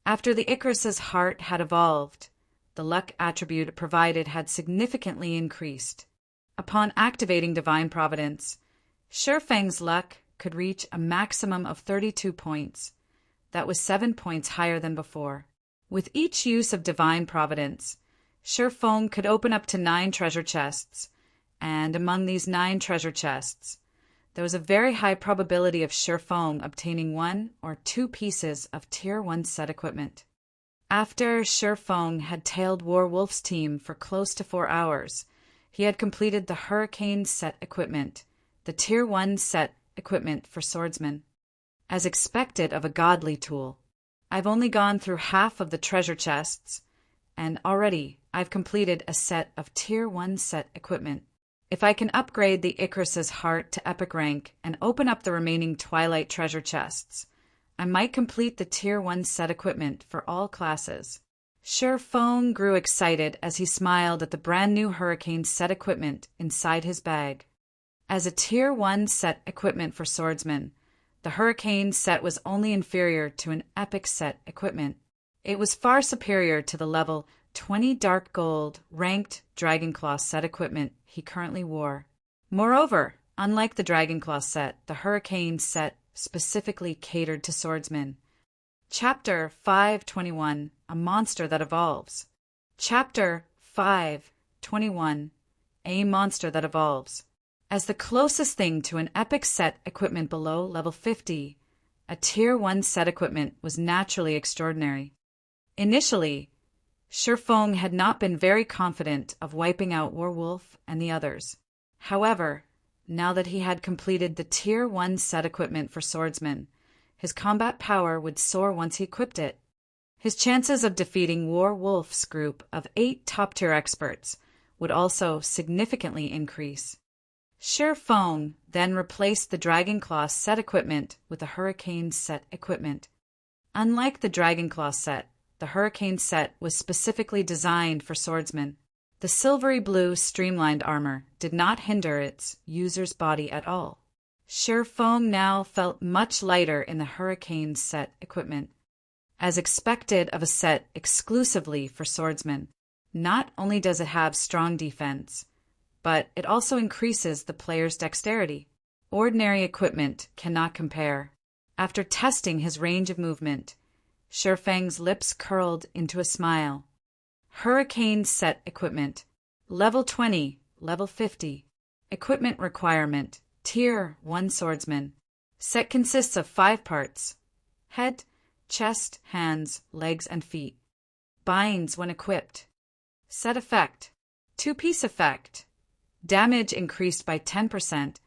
After the Icarus's heart had evolved, the luck attribute it provided had significantly increased. Upon activating Divine Providence, Shifeng's luck could reach a maximum of 32 points. That was 7 points higher than before. With each use of Divine Providence, Shifeng could open up to 9 treasure chests, and among these 9 treasure chests, there was a very high probability of Shifeng obtaining 1 or 2 pieces of Tier 1 set equipment. After Shifeng had tailed Werewolf's team for close to 4 hours, he had completed the Hurricane set equipment, the Tier 1 set equipment for swordsmen. As expected of a godly tool, I've only gone through half of the treasure chests, and already I've completed a set of Tier 1 set equipment. If I can upgrade the Icarus's heart to epic rank and open up the remaining Twilight treasure chests, I might complete the Tier 1 set equipment for all classes. Shifeng grew excited as he smiled at the brand new Hurricane set equipment inside his bag. As a Tier 1 set equipment for swordsmen, the Hurricane set was only inferior to an epic set equipment. It was far superior to the level 20 dark gold ranked Dragonclaw set equipment he currently wore. Moreover, unlike the Dragonclaw set, the Hurricane set specifically catered to swordsmen. Chapter 521, A Monster That Evolves. Chapter 521, A Monster That Evolves. As the closest thing to an epic set equipment below level 50, a Tier 1 set equipment was naturally extraordinary. Initially, Shifeng had not been very confident of wiping out Werewolf and the others. However, now that he had completed the Tier 1 set equipment for swordsmen, his combat power would soar once he equipped it. His chances of defeating Werewolf's group of 8 top-tier experts would also significantly increase. Shifeng then replaced the Dragonclaw set equipment with the Hurricane set equipment. Unlike the Dragonclaw set, the Hurricane set was specifically designed for swordsmen. The silvery blue streamlined armor did not hinder its user's body at all. Shifeng now felt much lighter in the Hurricane set equipment. As expected of a set exclusively for swordsmen, not only does it have strong defense, but it also increases the player's dexterity. Ordinary equipment cannot compare. After testing his range of movement, Shifeng's lips curled into a smile. Hurricane set equipment. Level 20, level 50. Equipment requirement. Tier 1 swordsman. Set consists of 5 parts: head, chest, hands, legs, and feet. Binds when equipped. Set effect. 2-piece effect. Damage increased by 10%.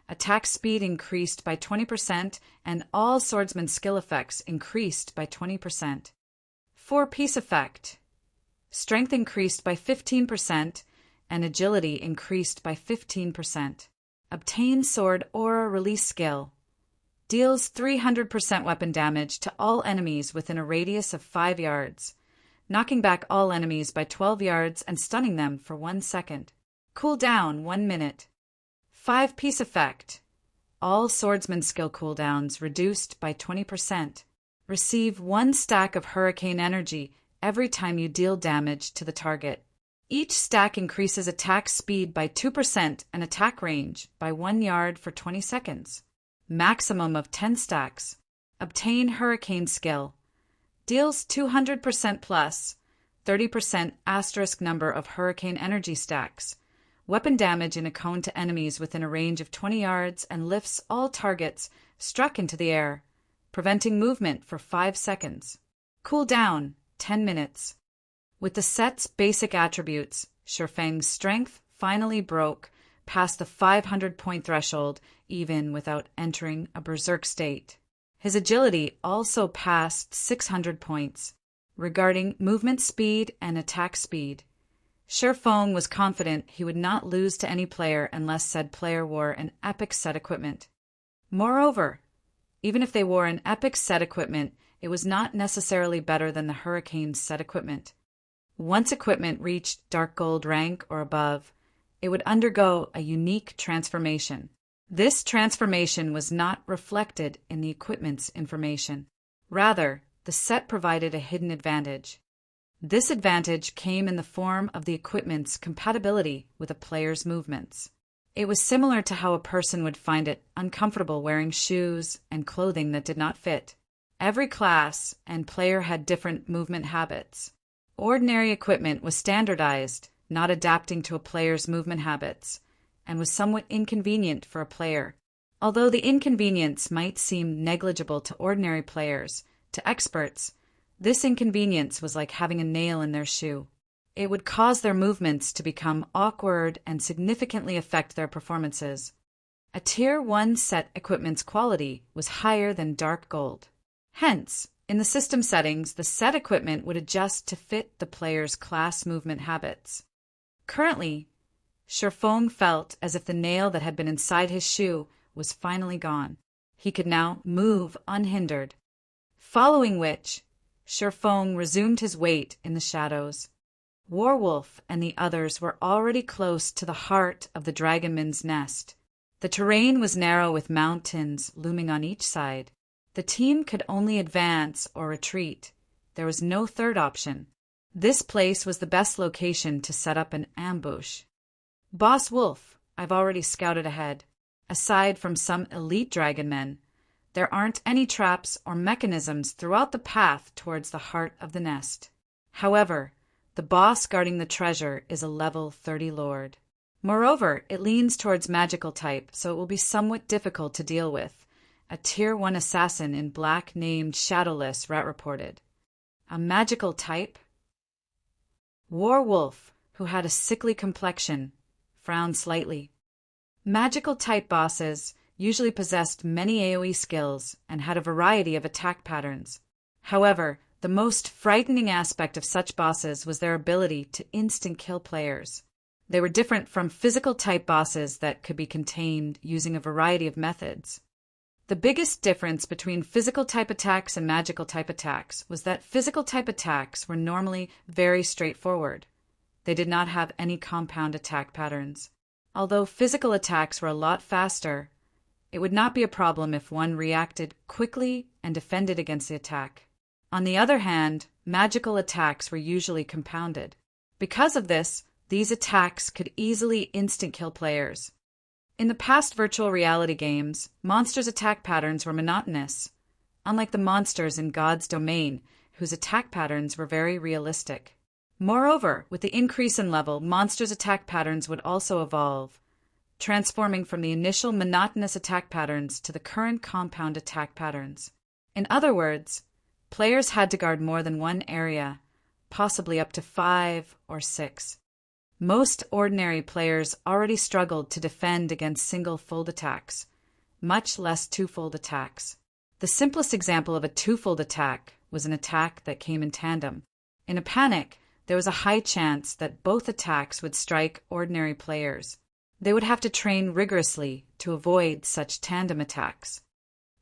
Attack speed increased by 20%, and all swordsman skill effects increased by 20%. 4-piece effect. Strength increased by 15%, and agility increased by 15%. Obtain sword aura release skill. Deals 300% weapon damage to all enemies within a radius of 5 yards, knocking back all enemies by 12 yards and stunning them for 1 second. Cooldown 1 minute. 5-piece effect. All swordsman skill cooldowns reduced by 20%. Receive 1 stack of hurricane energy every time you deal damage to the target. Each stack increases attack speed by 2% and attack range by 1 yard for 20 seconds. Maximum of 10 stacks. Obtain hurricane skill. Deals 200% plus 30% asterisk number of hurricane energy stacks. Weapon damage in a cone to enemies within a range of 20 yards and lifts all targets struck into the air, preventing movement for 5 seconds. Cooldown 10 minutes. With the set's basic attributes, Shifeng's strength finally broke past the 500-point threshold even without entering a berserk state. His agility also passed 600 points. Regarding movement speed and attack speed, Shifeng was confident he would not lose to any player unless said player wore an epic set equipment. Moreover, even if they wore an epic set equipment, it was not necessarily better than the Hurricane's set equipment. Once equipment reached dark gold rank or above, it would undergo a unique transformation. This transformation was not reflected in the equipment's information. Rather, the set provided a hidden advantage. This advantage came in the form of the equipment's compatibility with a player's movements. It was similar to how a person would find it uncomfortable wearing shoes and clothing that did not fit. Every class and player had different movement habits. Ordinary equipment was standardized, not adapting to a player's movement habits, and was somewhat inconvenient for a player. Although the inconvenience might seem negligible to ordinary players, to experts, this inconvenience was like having a nail in their shoe. It would cause their movements to become awkward and significantly affect their performances. A Tier 1 set equipment's quality was higher than dark gold. Hence, in the system settings, the set equipment would adjust to fit the player's class movement habits. Currently, Shifeng felt as if the nail that had been inside his shoe was finally gone. He could now move unhindered. Following which, Shifeng resumed his wait in the shadows. Warwolf and the others were already close to the heart of the Dragonman's nest. The terrain was narrow with mountains looming on each side. The team could only advance or retreat. There was no third option. This place was the best location to set up an ambush. Boss Wolf, I've already scouted ahead. Aside from some elite dragonmen, there aren't any traps or mechanisms throughout the path towards the heart of the nest. However, the boss guarding the treasure is a level 30 lord. Moreover, it leans towards magical type, so it will be somewhat difficult to deal with. A Tier 1 assassin in black named Shadowless Rat reported. A magical type? Warwolf, who had a sickly complexion, frowned slightly. Magical type bosses usually possessed many AoE skills and had a variety of attack patterns. However, the most frightening aspect of such bosses was their ability to instant kill players. They were different from physical type bosses that could be contained using a variety of methods. The biggest difference between physical type attacks and magical type attacks was that physical type attacks were normally very straightforward. They did not have any compound attack patterns. Although physical attacks were a lot faster, it would not be a problem if one reacted quickly and defended against the attack. On the other hand, magical attacks were usually compounded. Because of this, these attacks could easily instant-kill players. In the past virtual reality games, monsters' attack patterns were monotonous, unlike the monsters in God's Domain, whose attack patterns were very realistic. Moreover, with the increase in level, monsters' attack patterns would also evolve, transforming from the initial monotonous attack patterns to the current compound attack patterns. In other words, players had to guard more than one area, possibly up to 5 or 6. Most ordinary players already struggled to defend against single fold attacks, much less two-fold attacks. The simplest example of a two-fold attack was an attack that came in tandem. In a panic, there was a high chance that both attacks would strike ordinary players. They would have to train rigorously to avoid such tandem attacks.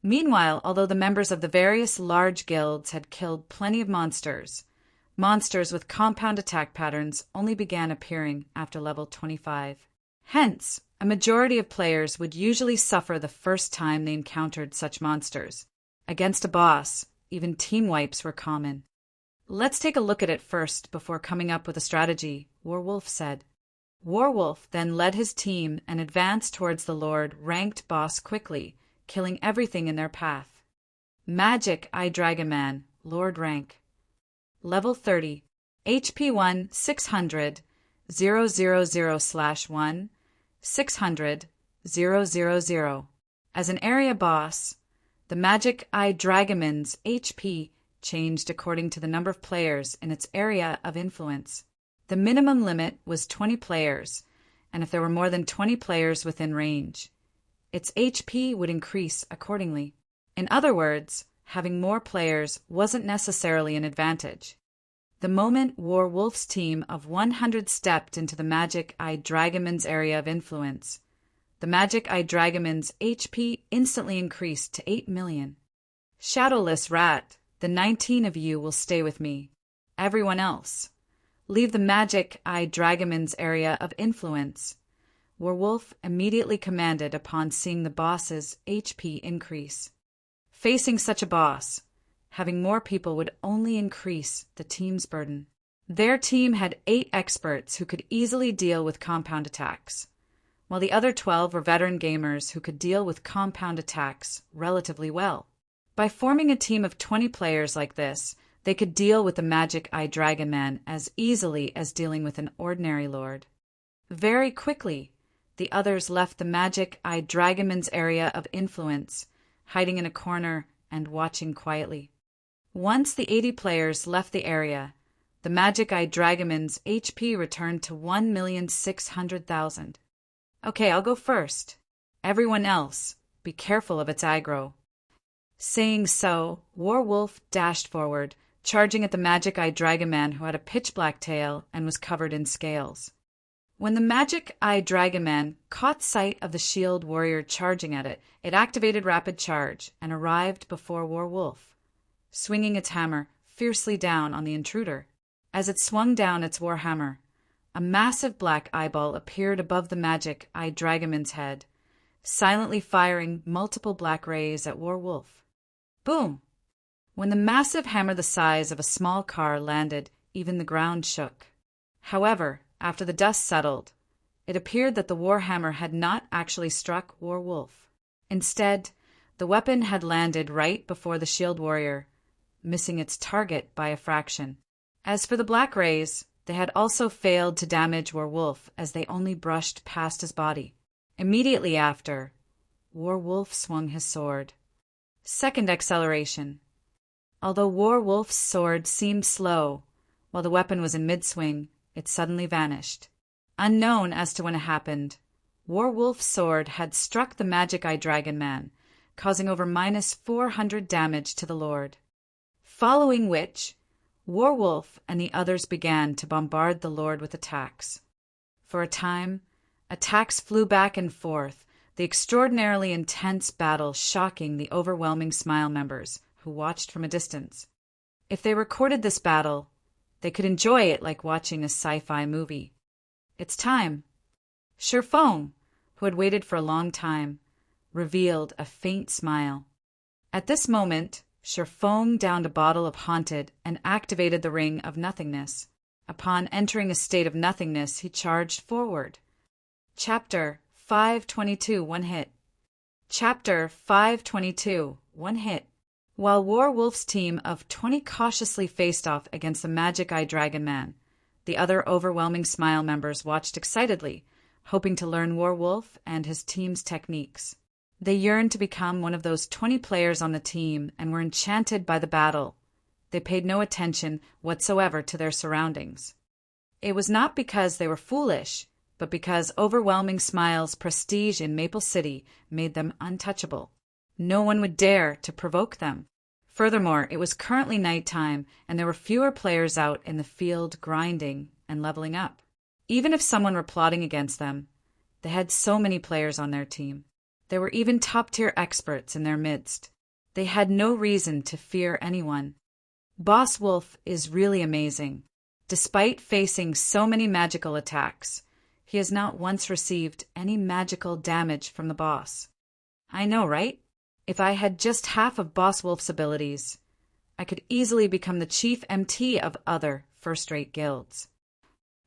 Meanwhile, although the members of the various large guilds had killed plenty of monsters with compound attack patterns only began appearing after level 25. Hence, a majority of players would usually suffer the first time they encountered such monsters. Against a boss, even team wipes were common. Let's take a look at it first before coming up with a strategy, Warwolf said. Warwolf then led his team and advanced towards the Lord-ranked boss quickly, killing everything in their path. Magic Eye Dragonman, Lord rank. Level 30, HP 1 600 000/1 600 000. As an area boss, the Magic Eye Dragonman's HP changed according to the number of players in its area of influence. The minimum limit was 20 players, and if there were more than 20 players within range, its HP would increase accordingly. In other words, having more players wasn't necessarily an advantage. The moment Werewolf's team of 100 stepped into the Magic-Eyed Dragoman's area of influence, the Magic-Eyed Dragoman's HP instantly increased to 8 million. Shadowless Rat, the 19 of you will stay with me. Everyone else, leave the Magic-Eyed Dragoman's area of influence. Werewolf immediately commanded upon seeing the boss's HP increase. Facing such a boss, having more people would only increase the team's burden. Their team had 8 experts who could easily deal with compound attacks, while the other 12 were veteran gamers who could deal with compound attacks relatively well. By forming a team of 20 players like this, they could deal with the Magic-Eyed Dragonman as easily as dealing with an ordinary lord. Very quickly, the others left the Magic-Eyed Dragonman's area of influence, hiding in a corner and watching quietly. Once the 80 players left the area, the Magic-Eyed Dragonman's HP returned to 1,600,000. Okay, I'll go first. Everyone else, be careful of its aggro. Saying so, Werewolf dashed forward, charging at the Magic-Eyed Dragonman who had a pitch-black tail and was covered in scales. When the Magic-Eyed Dragonman caught sight of the shield warrior charging at it, it activated Rapid Charge and arrived before Werewolf, swinging its hammer fiercely down on the intruder. As it swung down its warhammer, a massive black eyeball appeared above the Magic-Eyed Dragonman's head, silently firing multiple black rays at Werewolf. Boom! When the massive hammer the size of a small car landed, even the ground shook. However, after the dust settled, it appeared that the warhammer had not actually struck Werewolf. Instead, the weapon had landed right before the shield warrior, missing its target by a fraction. As for the black rays, they had also failed to damage Werewolf as they only brushed past his body. Immediately after, Werewolf swung his sword. Second acceleration. Although Werewolf's sword seemed slow, while the weapon was in mid-swing, it suddenly vanished. Unknown as to when it happened, Werewolf's sword had struck the Magic-Eyed Dragonman, causing over -400 damage to the Lord. Following which, Werewolf and the others began to bombard the Lord with attacks. For a time, attacks flew back and forth, the extraordinarily intense battle shocking the overwhelming Smile members, who watched from a distance. If they recorded this battle, they could enjoy it like watching a sci-fi movie. It's time. Sherfone, who had waited for a long time, revealed a faint smile. At this moment, Sherfone downed a bottle of Haunted and activated the Ring of Nothingness. Upon entering a state of nothingness, he charged forward. Chapter 522, 1 hit. Chapter 522, 1 hit. While Werewolf's team of 20 cautiously faced off against the Magic-Eyed Dragonman, the other overwhelming Smile members watched excitedly, hoping to learn Werewolf and his team's techniques. They yearned to become one of those 20 players on the team and were enchanted by the battle. They paid no attention whatsoever to their surroundings. It was not because they were foolish, but because overwhelming Smile's prestige in Maple City made them untouchable. No one would dare to provoke them. Furthermore, it was currently nighttime, and there were fewer players out in the field grinding and leveling up. Even if someone were plotting against them, they had so many players on their team. There were even top-tier experts in their midst. They had no reason to fear anyone. Boss Wolf is really amazing. Despite facing so many magical attacks, he has not once received any magical damage from the boss. I know, right? If I had just half of Boss Wolf's abilities, I could easily become the chief MT of other first-rate guilds.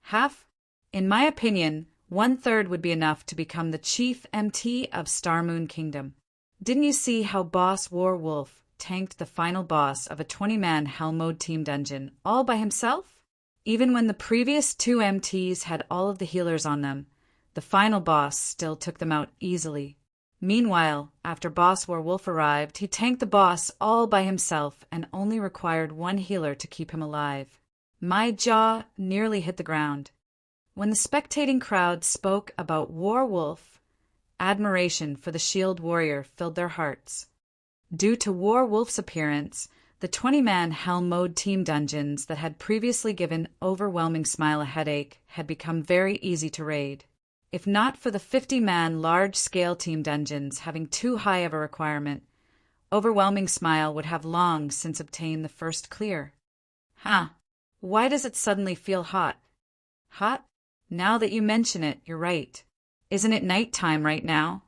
Half? In my opinion, 1/3 would be enough to become the chief MT of Starmoon Kingdom. Didn't you see how Boss Werewolf tanked the final boss of a 20-man Hell Mode team dungeon all by himself? Even when the previous 2 MTs had all of the healers on them, the final boss still took them out easily. Meanwhile, after Boss Werewolf arrived, he tanked the boss all by himself and only required one healer to keep him alive. My jaw nearly hit the ground. When the spectating crowd spoke about Werewolf, admiration for the Shield Warrior filled their hearts. Due to Werewolf's appearance, the 20-man Hell Mode team dungeons that had previously given Overwhelming Smile a headache had become very easy to raid. If not for the 50-man large-scale team dungeons having too high of a requirement, Overwhelming Smile would have long since obtained the first clear. Why does it suddenly feel hot? Hot? Now that you mention it, you're right. Isn't it nighttime right now?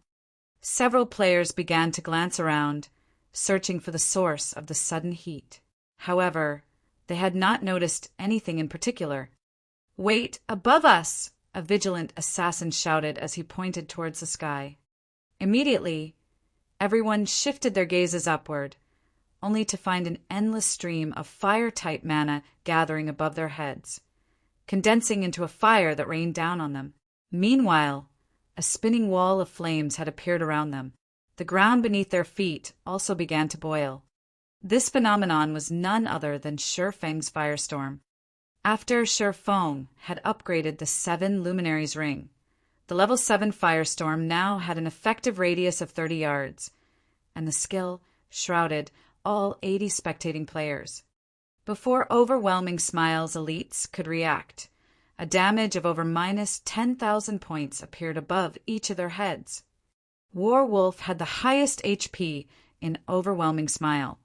Several players began to glance around, searching for the source of the sudden heat. However, they had not noticed anything in particular. "Wait, above us!" a vigilant assassin shouted as he pointed towards the sky. Immediately, everyone shifted their gazes upward, only to find an endless stream of fire-type mana gathering above their heads, condensing into a fire that rained down on them. Meanwhile, a spinning wall of flames had appeared around them. The ground beneath their feet also began to boil. This phenomenon was none other than Shifeng's firestorm. After Shifeng had upgraded the 7 Luminaries ring, the level 7 firestorm now had an effective radius of 30 yards, and the skill shrouded all 80 spectating players. Before Overwhelming Smile's elites could react, a damage of over minus 10,000 points appeared above each of their heads. Werewolf had the highest HP in Overwhelming Smile,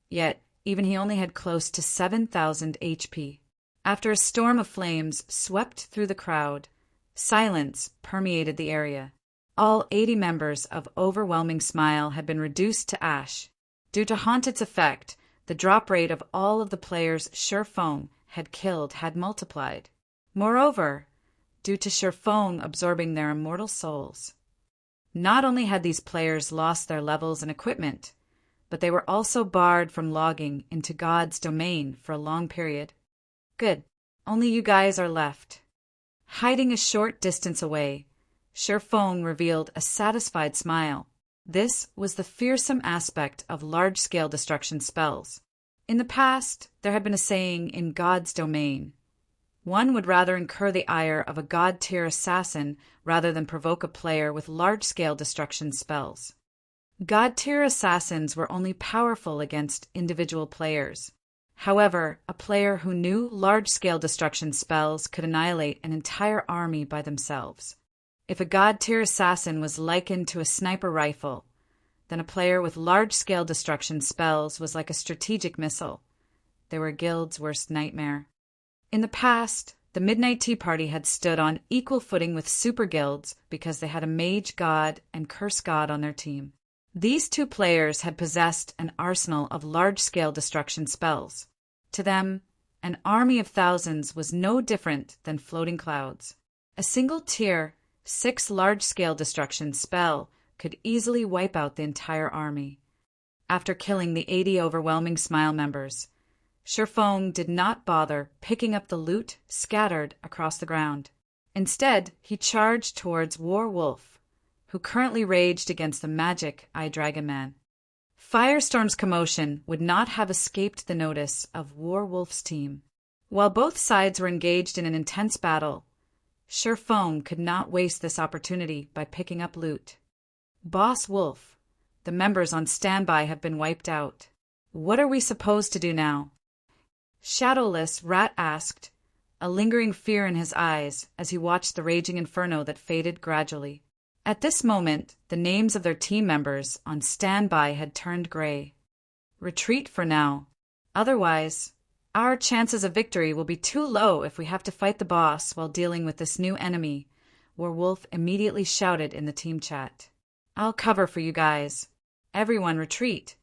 yet even he only had close to 7,000 HP. After a storm of flames swept through the crowd, silence permeated the area. All 80 members of Overwhelming Smile had been reduced to ash. Due to Haunt its effect, the drop rate of all of the players Shifeng had killed had multiplied. Moreover, due to Shifeng absorbing their immortal souls, not only had these players lost their levels and equipment, but they were also barred from logging into God's domain for a long period. Good. Only you guys are left. Hiding a short distance away, Shifeng revealed a satisfied smile. This was the fearsome aspect of large-scale destruction spells. In the past, there had been a saying in God's domain. One would rather incur the ire of a god-tier assassin rather than provoke a player with large-scale destruction spells. God-tier assassins were only powerful against individual players. However, a player who knew large-scale destruction spells could annihilate an entire army by themselves. If a god-tier assassin was likened to a sniper rifle, then a player with large-scale destruction spells was like a strategic missile. They were a guild's worst nightmare. In the past, the Midnight Tea Party had stood on equal footing with super guilds because they had a mage god and curse god on their team. These two players had possessed an arsenal of large-scale destruction spells. To them, an army of thousands was no different than floating clouds. A single tier 6 large-scale destruction spell could easily wipe out the entire army. After killing the 80 Overwhelming Smile members, Shifeng did not bother picking up the loot scattered across the ground. Instead, he charged towards Werewolf, who currently raged against the magic Eye Dragon Man. Firestorm's commotion would not have escaped the notice of Werewolf's team. While both sides were engaged in an intense battle, Shifeng could not waste this opportunity by picking up loot. Boss Wolf, the members on standby have been wiped out. What are we supposed to do now? Shadowless Rat asked, a lingering fear in his eyes as he watched the raging inferno that faded gradually. At this moment, the names of their team members on standby had turned gray. Retreat for now. Otherwise, our chances of victory will be too low if we have to fight the boss while dealing with this new enemy, Werewolf immediately shouted in the team chat. I'll cover for you guys. Everyone retreat.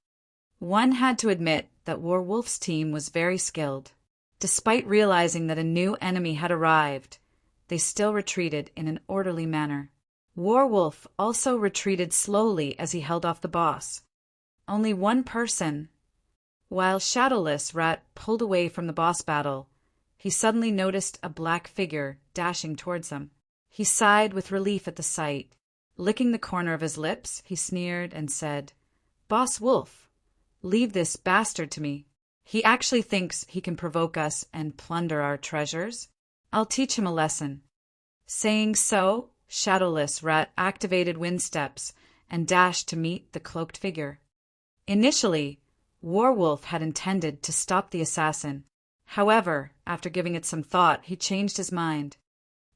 One had to admit that Werewolf's team was very skilled. Despite realizing that a new enemy had arrived, they still retreated in an orderly manner. Werewolf also retreated slowly as he held off the boss. Only one person. While Shadowless Rat pulled away from the boss battle, he suddenly noticed a black figure dashing towards him. He sighed with relief at the sight. Licking the corner of his lips, he sneered and said, "Boss Wolf, leave this bastard to me. He actually thinks he can provoke us and plunder our treasures. I'll teach him a lesson." Saying so, Shadowless Rat activated wind steps and dashed to meet the cloaked figure. Initially, Warwolf had intended to stop the assassin. However, after giving it some thought, he changed his mind.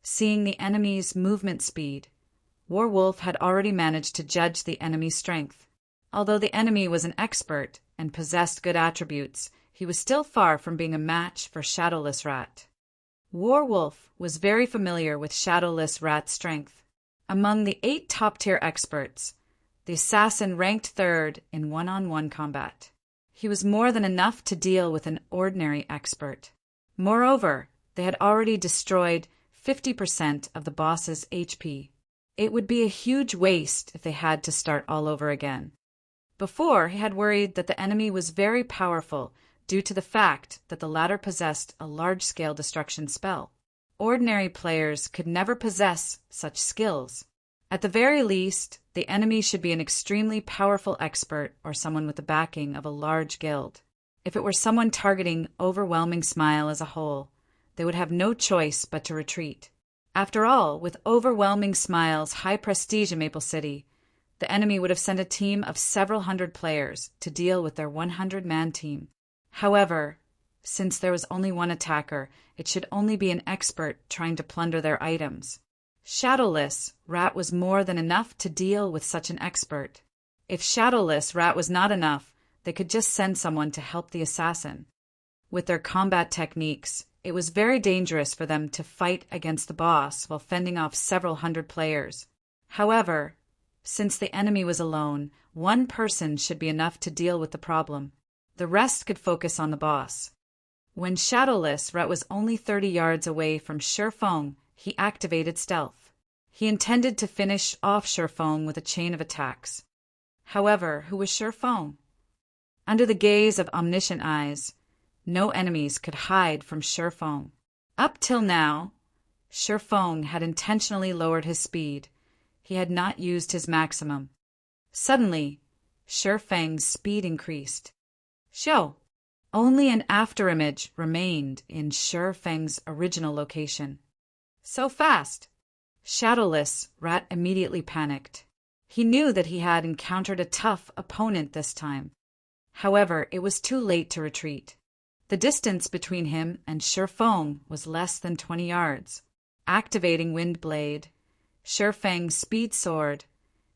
Seeing the enemy's movement speed, Warwolf had already managed to judge the enemy's strength. Although the enemy was an expert and possessed good attributes, he was still far from being a match for Shadowless Rat. Warwolf was very familiar with Shadowless Rat's strength. Among the 8 top-tier experts, the assassin ranked third in one-on-one combat. He was more than enough to deal with an ordinary expert. Moreover, they had already destroyed 50% of the boss's HP. It would be a huge waste if they had to start all over again. Before, he had worried that the enemy was very powerful due to the fact that the latter possessed a large-scale destruction spell. Ordinary players could never possess such skills. At the very least, the enemy should be an extremely powerful expert or someone with the backing of a large guild. If it were someone targeting Overwhelming Smile as a whole, they would have no choice but to retreat. After all, with Overwhelming Smile's high prestige in Maple City, the enemy would have sent a team of several hundred players to deal with their 100-man team. However, since there was only one attacker, it should only be an expert trying to plunder their items. Shadowless Rat was more than enough to deal with such an expert. If Shadowless Rat was not enough, they could just send someone to help the assassin. With their combat techniques, it was very dangerous for them to fight against the boss while fending off several hundred players. However, since the enemy was alone, one person should be enough to deal with the problem. The rest could focus on the boss. When Shadowless Rat was only 30 yards away from Shurfeng, he activated stealth. He intended to finish off Shurfeng with a chain of attacks. However, who was Shurfeng? Under the gaze of omniscient eyes, no enemies could hide from Shurfeng. Up till now, Shurfeng had intentionally lowered his speed. He had not used his maximum. Suddenly, Shurfeng's speed increased. Show! Only an afterimage remained in Shurfeng's original location. So fast! Shadowless Rat immediately panicked. He knew that he had encountered a tough opponent this time. However, it was too late to retreat. The distance between him and Shurfeng was less than 20 yards. Activating Wind Blade, Shurfeng's speed soared,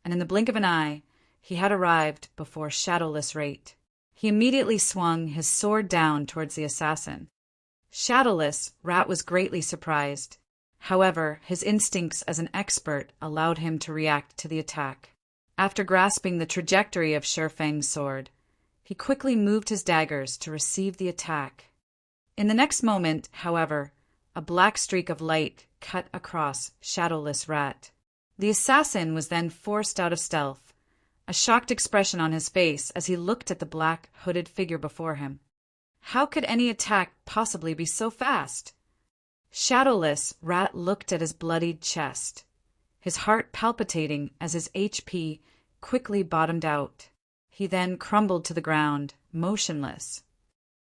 and in the blink of an eye, he had arrived before Shadowless Rat. He immediately swung his sword down towards the assassin. Shadowless Rat was greatly surprised. However, his instincts as an expert allowed him to react to the attack. After grasping the trajectory of Shurfeng's sword, he quickly moved his daggers to receive the attack. In the next moment, however, a black streak of light cut across Shadowless Rat. The assassin was then forced out of stealth, a shocked expression on his face as he looked at the black, hooded figure before him. How could any attack possibly be so fast? Shadowless Rat looked at his bloodied chest, his heart palpitating as his HP quickly bottomed out. He then crumbled to the ground, motionless.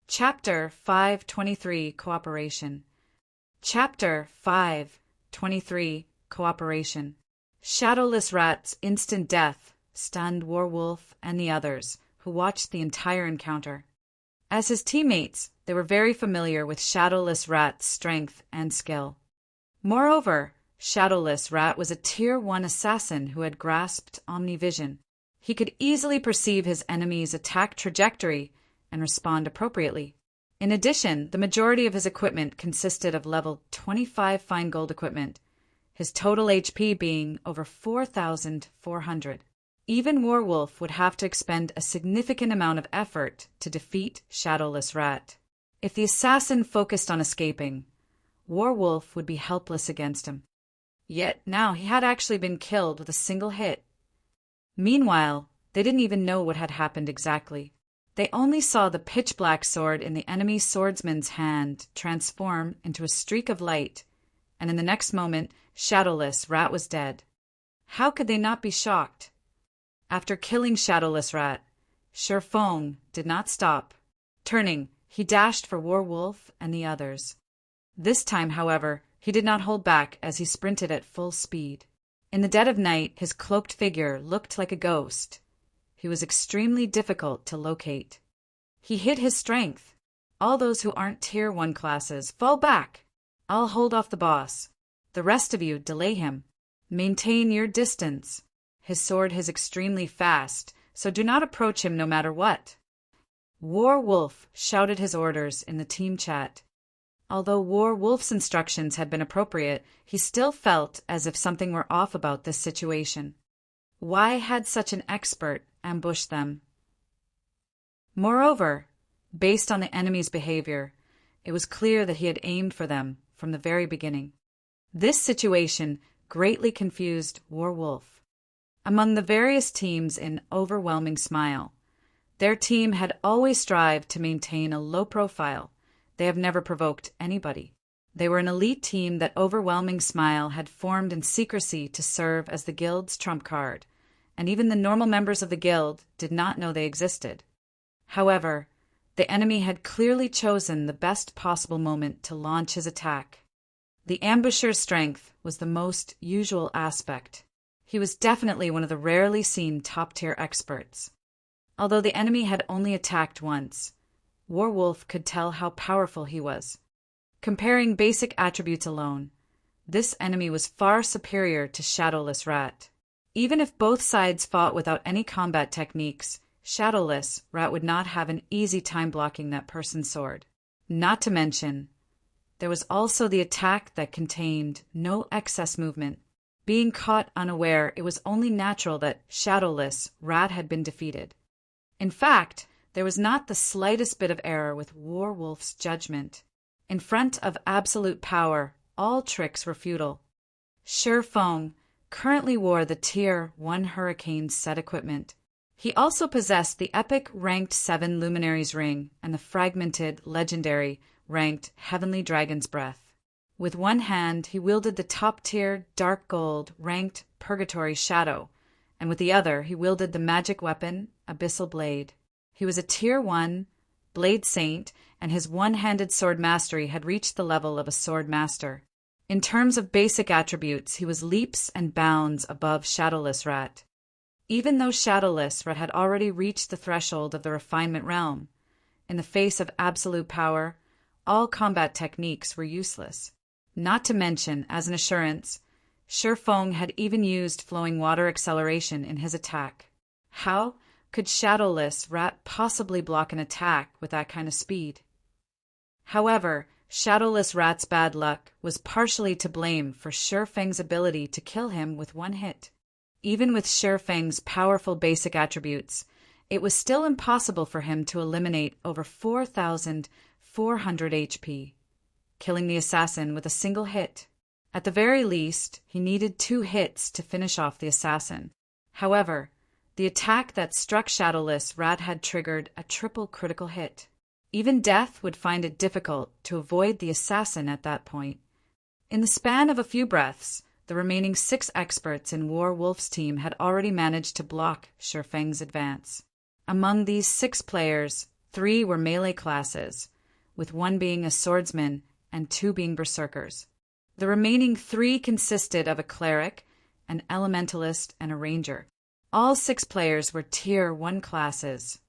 Chapter 523 Cooperation. Chapter 523 Cooperation. Shadowless Rat's instant death stunned Warwolf and the others, who watched the entire encounter. As his teammates, they were very familiar with Shadowless Rat's strength and skill. Moreover, Shadowless Rat was a Tier 1 assassin who had grasped Omnivision. He could easily perceive his enemy's attack trajectory and respond appropriately. In addition, the majority of his equipment consisted of level 25 fine gold equipment, his total HP being over 4,400. Even Warwolf would have to expend a significant amount of effort to defeat Shadowless Rat. If the assassin focused on escaping, Warwolf would be helpless against him. Yet now he had actually been killed with a single hit. Meanwhile, they didn't even know what had happened exactly. They only saw the pitch-black sword in the enemy swordsman's hand transform into a streak of light, and in the next moment, Shadowless Rat was dead. How could they not be shocked? After killing Shadowless Rat, Feng did not stop. Turning, he dashed for Werewolf and the others. This time, however, he did not hold back as he sprinted at full speed. In the dead of night, his cloaked figure looked like a ghost. He was extremely difficult to locate. He hid his strength. All those who aren't Tier 1 classes, fall back! I'll hold off the boss. The rest of you, delay him. Maintain your distance. His sword is extremely fast, so do not approach him no matter what. Werewolf shouted his orders in the team chat. Although Werewolf's instructions had been appropriate, he still felt as if something were off about this situation. Why had such an expert ambushed them? Moreover, based on the enemy's behavior, it was clear that he had aimed for them from the very beginning. This situation greatly confused Werewolf. Among the various teams in Overwhelming Smile, their team had always strived to maintain a low profile. They have never provoked anybody. They were an elite team that Overwhelming Smile had formed in secrecy to serve as the guild's trump card, and even the normal members of the guild did not know they existed. However, the enemy had clearly chosen the best possible moment to launch his attack. The ambusher's strength was the most usual aspect. He was definitely one of the rarely seen top-tier experts. Although the enemy had only attacked once, Werewolf could tell how powerful he was. Comparing basic attributes alone, this enemy was far superior to Shadowless Rat. Even if both sides fought without any combat techniques, Shadowless Rat would not have an easy time blocking that person's sword. Not to mention, there was also the attack that contained no excess movement. Being caught unaware, it was only natural that Shadowless Rat had been defeated. In fact, there was not the slightest bit of error with Werewolf's judgment. In front of absolute power, all tricks were futile. Feng currently wore the Tier 1 Hurricane set equipment. He also possessed the epic Ranked 7 Luminary's Ring and the fragmented, legendary, ranked Heavenly Dragon's Breath. With one hand, he wielded the top-tier Dark Gold ranked Purgatory Shadow, and with the other, he wielded the magic weapon Abyssal Blade. He was a Tier 1 Blade Saint, and his one-handed sword mastery had reached the level of a sword master. In terms of basic attributes, he was leaps and bounds above Shadowless Rat. Even though Shadowless Rat had already reached the threshold of the refinement realm, in the face of absolute power, all combat techniques were useless. Not to mention, as an assurance, Feng had even used flowing water acceleration in his attack. How could Shadowless Rat possibly block an attack with that kind of speed? However, Shadowless Rat's bad luck was partially to blame for Feng's ability to kill him with one hit. Even with Feng's powerful basic attributes, it was still impossible for him to eliminate over 4,400 HP, killing the assassin with a single hit. At the very least, he needed 2 hits to finish off the assassin. However, the attack that struck Shadowless Rat had triggered a triple critical hit. Even death would find it difficult to avoid the assassin at that point. In the span of a few breaths, the remaining 6 experts in Werewolf's team had already managed to block Feng's advance. Among these 6 players, 3 were melee classes, with 1 being a swordsman and 2 being berserkers. The remaining 3 consisted of a cleric, an elementalist, and a ranger. All 6 players were Tier 1 classes.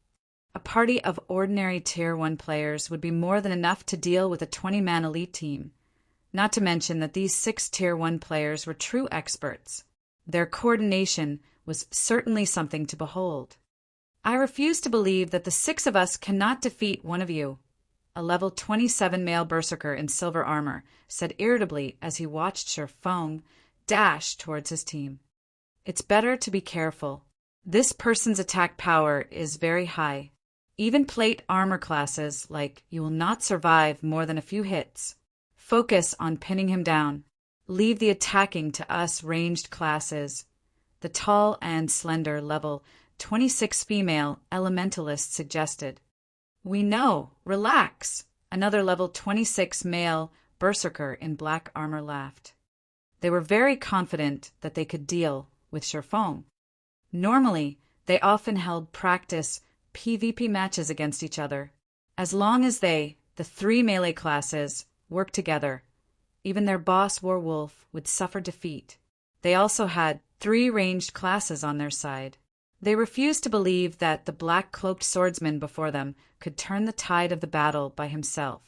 A party of ordinary Tier 1 players would be more than enough to deal with a 20-man elite team. Not to mention that these 6 Tier 1 players were true experts. Their coordination was certainly something to behold. I refuse to believe that the 6 of us cannot defeat one of you, a level 27 male berserker in silver armor said irritably as he watched Feng dash towards his team. It's better to be careful. This person's attack power is very high. Even plate armor classes, like you will not survive more than a few hits. Focus on pinning him down. Leave the attacking to us ranged classes. The tall and slender level 26 female elementalist suggested. We know. Relax. Another level 26 male berserker in black armor laughed. They were very confident that they could deal with Shifeng. Normally, they often held practice PvP matches against each other. As long as they, the three melee classes, worked together, even their boss Warwolf would suffer defeat. They also had 3 ranged classes on their side. They refused to believe that the black-cloaked swordsman before them could turn the tide of the battle by himself.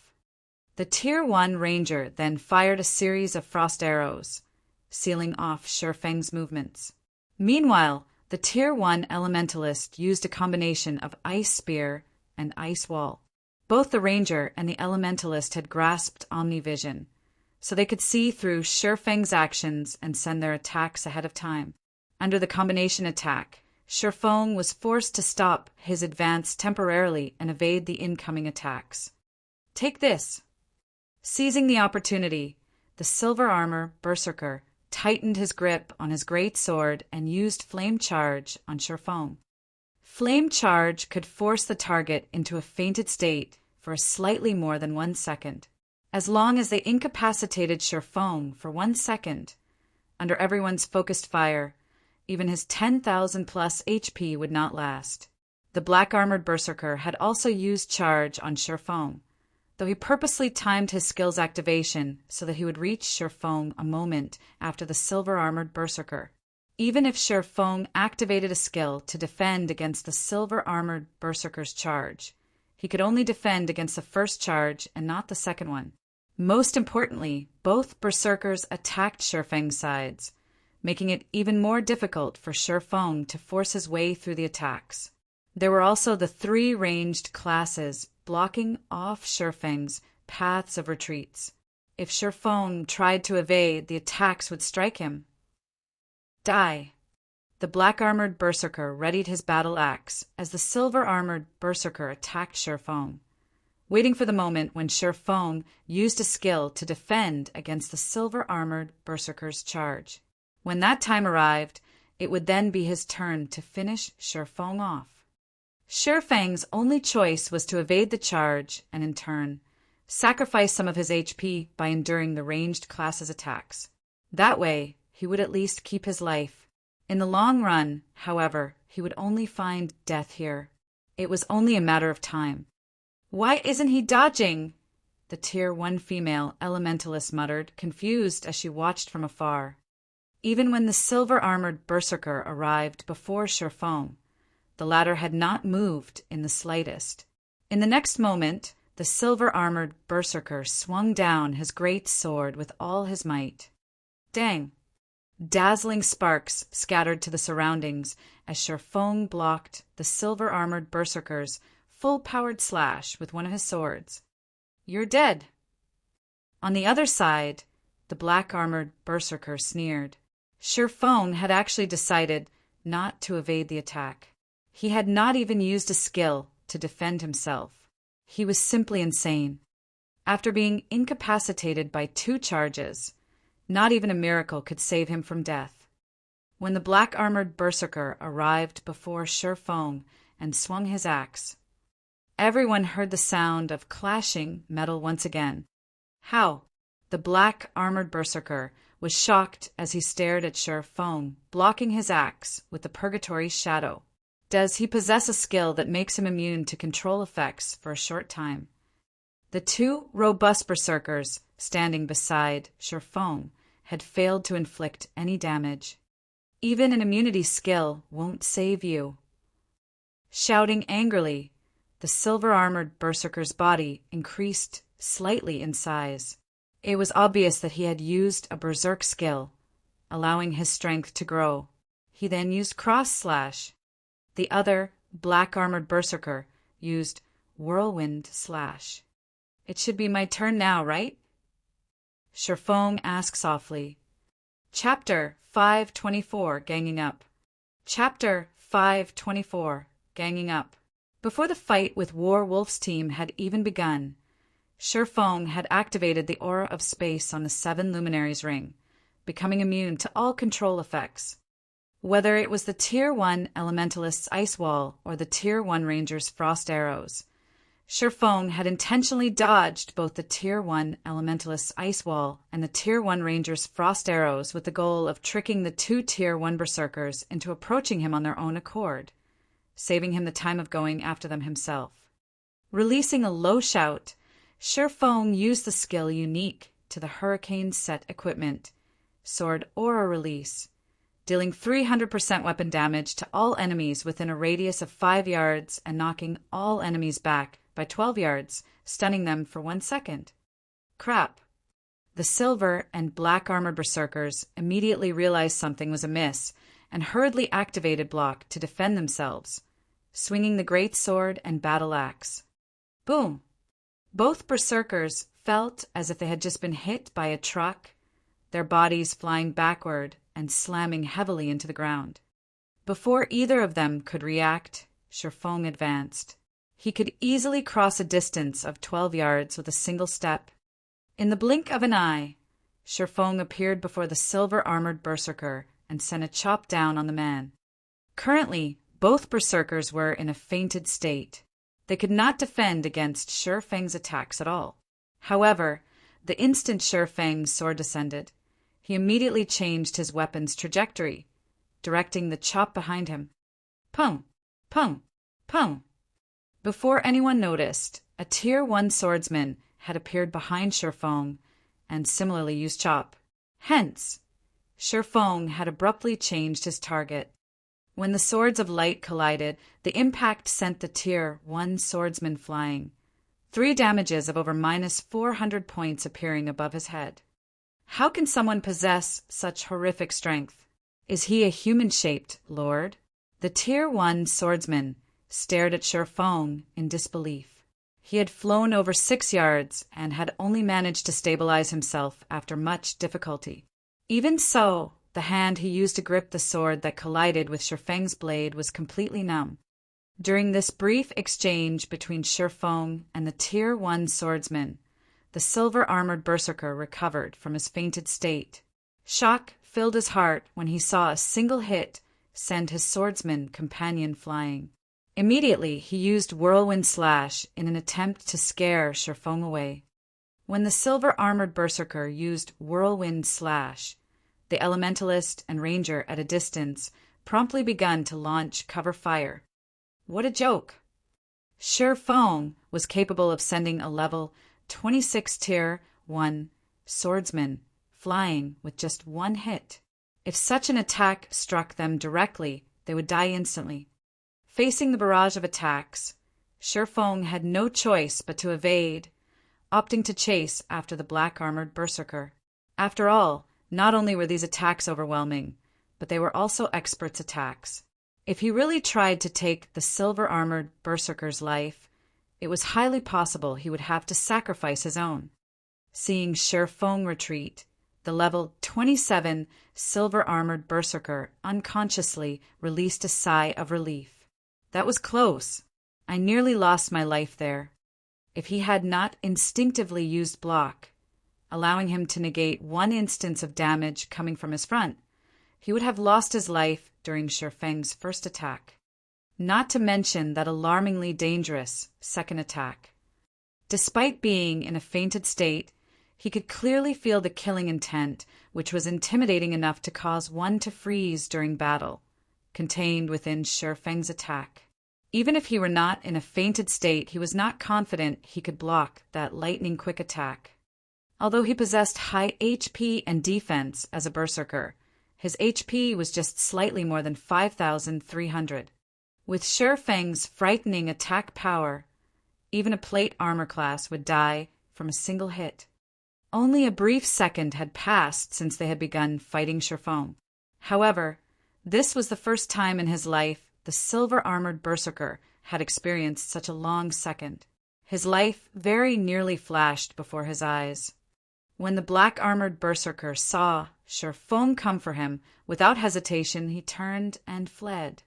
The Tier 1 Ranger then fired a series of frost arrows, sealing off Shifeng's movements. Meanwhile, the Tier 1 Elementalist used a combination of Ice Spear and Ice Wall. Both the Ranger and the Elementalist had grasped Omnivision, so they could see through Shifeng's actions and send their attacks ahead of time. Under the combination attack, Shifeng was forced to stop his advance temporarily and evade the incoming attacks. Take this! Seizing the opportunity, the Silver Armor Berserker tightened his grip on his great sword and used Flame Charge on Shifeng. Flame Charge could force the target into a fainted state for slightly more than 1 second. As long as they incapacitated Shifeng for 1 second, under everyone's focused fire, even his 10,000 plus HP would not last. The black-armored Berserker had also used Charge on Shifeng, though he purposely timed his skill's activation so that he would reach Shifeng a moment after the silver-armored Berserker. Even if Shifeng activated a skill to defend against the silver-armored Berserker's charge, he could only defend against the first charge and not the second one. Most importantly, both Berserkers attacked Shifeng's sides, making it even more difficult for Shifeng to force his way through the attacks. There were also the 3 ranged classes blocking off Shifeng's paths of retreats. If Shifeng tried to evade, the attacks would strike him. Die! The black-armored Berserker readied his battle axe as the silver-armored Berserker attacked Shifeng, waiting for the moment when Shifeng used a skill to defend against the silver-armored Berserker's charge. When that time arrived, it would then be his turn to finish Shifeng off. Shifeng's only choice was to evade the charge and, in turn, sacrifice some of his HP by enduring the ranged class's attacks. That way, he would at least keep his life. In the long run, however, he would only find death here. It was only a matter of time. "Why isn't he dodging?" the Tier 1 female Elementalist muttered, confused as she watched from afar. Even when the silver-armored Berserker arrived before Shifeng, the latter had not moved in the slightest. In the next moment, the silver-armored Berserker swung down his great sword with all his might. Dang! Dazzling sparks scattered to the surroundings as Shifeng blocked the silver-armored Berserker's full-powered slash with one of his swords. "You're dead." On the other side, the black-armored Berserker sneered. Shifeng had actually decided not to evade the attack. He had not even used a skill to defend himself. He was simply insane. After being incapacitated by 2 charges, not even a miracle could save him from death. When the black-armored Berserker arrived before Shifeng and swung his axe, everyone heard the sound of clashing metal once again. How? The black-armored Berserker was shocked as he stared at Shifeng, blocking his axe with the Purgatory's shadow. Does he possess a skill that makes him immune to control effects for a short time? The 2 robust Berserkers standing beside Shifeng had failed to inflict any damage. Even an immunity skill won't save you. Shouting angrily, the silver-armored Berserker's body increased slightly in size. It was obvious that he had used a berserk skill, allowing his strength to grow. He then used Cross Slash. The other black-armored Berserker used Whirlwind Slash. "It should be my turn now, right?" Shifeng asked softly. Chapter 524, Ganging Up. Chapter 524, Ganging Up. Before the fight with Warwolf's team had even begun, Shifeng had activated the aura of space on the 7 Luminaries ring, becoming immune to all control effects. Whether it was the Tier 1 Elementalist's Ice Wall or the Tier 1 Ranger's Frost Arrows, Feng had intentionally dodged both the Tier 1 Elementalist's Ice Wall and the Tier 1 Ranger's Frost Arrows with the goal of tricking the two Tier 1 Berserkers into approaching him on their own accord, saving him the time of going after them himself. Releasing a low shout, Feng used the skill unique to the Hurricane set equipment, Sword Aura Release, dealing 300% weapon damage to all enemies within a radius of 5 yards and knocking all enemies back by 12 yards, stunning them for 1 second. Crap. The silver and black armored berserkers immediately realized something was amiss and hurriedly activated block to defend themselves, swinging the great sword and battle axe. Boom! Both berserkers felt as if they had just been hit by a truck, their bodies flying backward and slamming heavily into the ground. Before either of them could react, Feng advanced. He could easily cross a distance of 12 yards with a single step. In the blink of an eye, Feng appeared before the silver-armored berserker and sent a chop down on the man. Currently, both berserkers were in a fainted state. They could not defend against Feng's attacks at all. However, the instant Feng's sword descended, he immediately changed his weapon's trajectory, directing the chop behind him. Pung! Pung! Pung! Before anyone noticed, a Tier 1 swordsman had appeared behind Feng and similarly used chop. Hence, Feng had abruptly changed his target. When the swords of light collided, the impact sent the Tier 1 swordsman flying, 3 damages of over -400 points appearing above his head. How can someone possess such horrific strength? Is he a human-shaped lord? The Tier 1 swordsman stared at Feng in disbelief. He had flown over 6 yards and had only managed to stabilize himself after much difficulty. Even so, the hand he used to grip the sword that collided with Feng's blade was completely numb. During this brief exchange between Feng and the Tier 1 swordsman, the silver-armored berserker recovered from his fainted state. Shock filled his heart when he saw a single hit send his swordsman companion flying. Immediately, he used Whirlwind Slash in an attempt to scare Feng away. When the silver-armored berserker used Whirlwind Slash, the Elementalist and Ranger at a distance promptly begun to launch cover fire. What a joke! Feng was capable of sending a level 26 Tier 1 swordsman flying with just 1 hit. If such an attack struck them directly, they would die instantly. Facing the barrage of attacks, Feng had no choice but to evade, opting to chase after the black-armored berserker. After all, not only were these attacks overwhelming, but they were also expert's attacks. If he really tried to take the silver-armored berserker's life, it was highly possible he would have to sacrifice his own. Seeing Feng retreat, the level 27 silver-armored berserker unconsciously released a sigh of relief. That was close. I nearly lost my life there. If he had not instinctively used block, allowing him to negate 1 instance of damage coming from his front, he would have lost his life during Feng's first attack. Not to mention that alarmingly dangerous second attack. Despite being in a fainted state, he could clearly feel the killing intent, which was intimidating enough to cause one to freeze during battle, contained within Feng's attack. Even if he were not in a fainted state, he was not confident he could block that lightning-quick attack. Although he possessed high HP and defense as a berserker, his HP was just slightly more than 5,300. With Feng's frightening attack power, even a plate armor class would die from a single hit. Only a brief second had passed since they had begun fighting Feng. However, this was the first time in his life the silver-armored berserker had experienced such a long second. His life very nearly flashed before his eyes. When the black-armored berserker saw Feng come for him, without hesitation he turned and fled.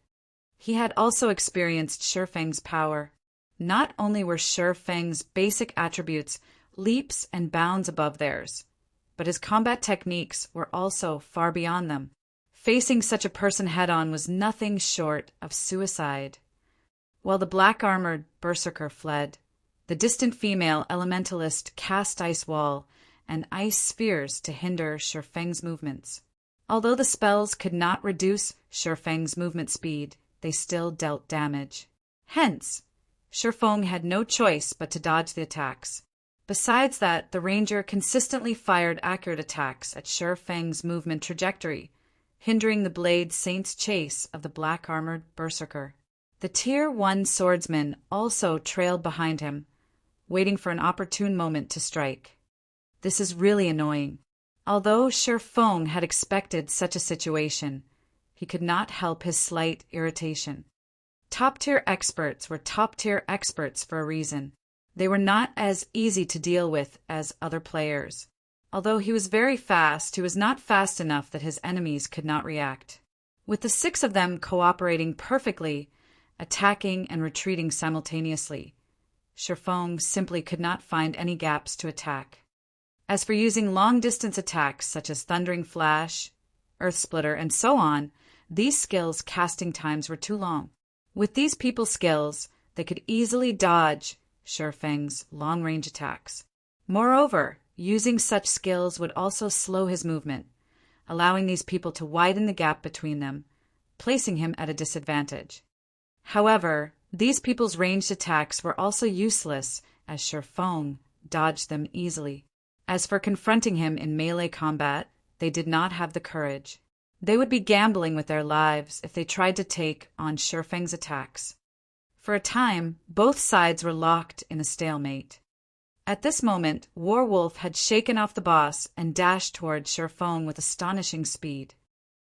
He had also experienced Feng's power. Not only were Feng's basic attributes leaps and bounds above theirs, but his combat techniques were also far beyond them. Facing such a person head-on was nothing short of suicide. While the black-armored berserker fled, The distant female elementalist cast ice wall and ice spheres to hinder Shifeng's movements. Although the spells could not reduce Shifeng's movement speed, they still dealt damage. Hence, Shifeng had no choice but to dodge the attacks. Besides that, the ranger consistently fired accurate attacks at Shifeng's movement trajectory, hindering the blade saint's chase of the black-armored berserker. The Tier 1 swordsman also trailed behind him, waiting for an opportune moment to strike. This is really annoying. Although Shifeng had expected such a situation, he could not help his slight irritation. Top-tier experts were top-tier experts for a reason. They were not as easy to deal with as other players. Although he was very fast, he was not fast enough that his enemies could not react. With the 6 of them cooperating perfectly, attacking and retreating simultaneously, Shifeng simply could not find any gaps to attack. As for using long-distance attacks such as Thundering Flash, Earth Splitter, and so on, these skills' casting times were too long. With these people's skills, they could easily dodge Shifeng's long-range attacks. Moreover, using such skills would also slow his movement, allowing these people to widen the gap between them, placing him at a disadvantage. However, these people's ranged attacks were also useless as Shifeng dodged them easily. As for confronting him in melee combat, they did not have the courage. They would be gambling with their lives if they tried to take on Shifeng's attacks. For a time, both sides were locked in a stalemate. At this moment, Warwolf had shaken off the boss and dashed toward Shifeng with astonishing speed.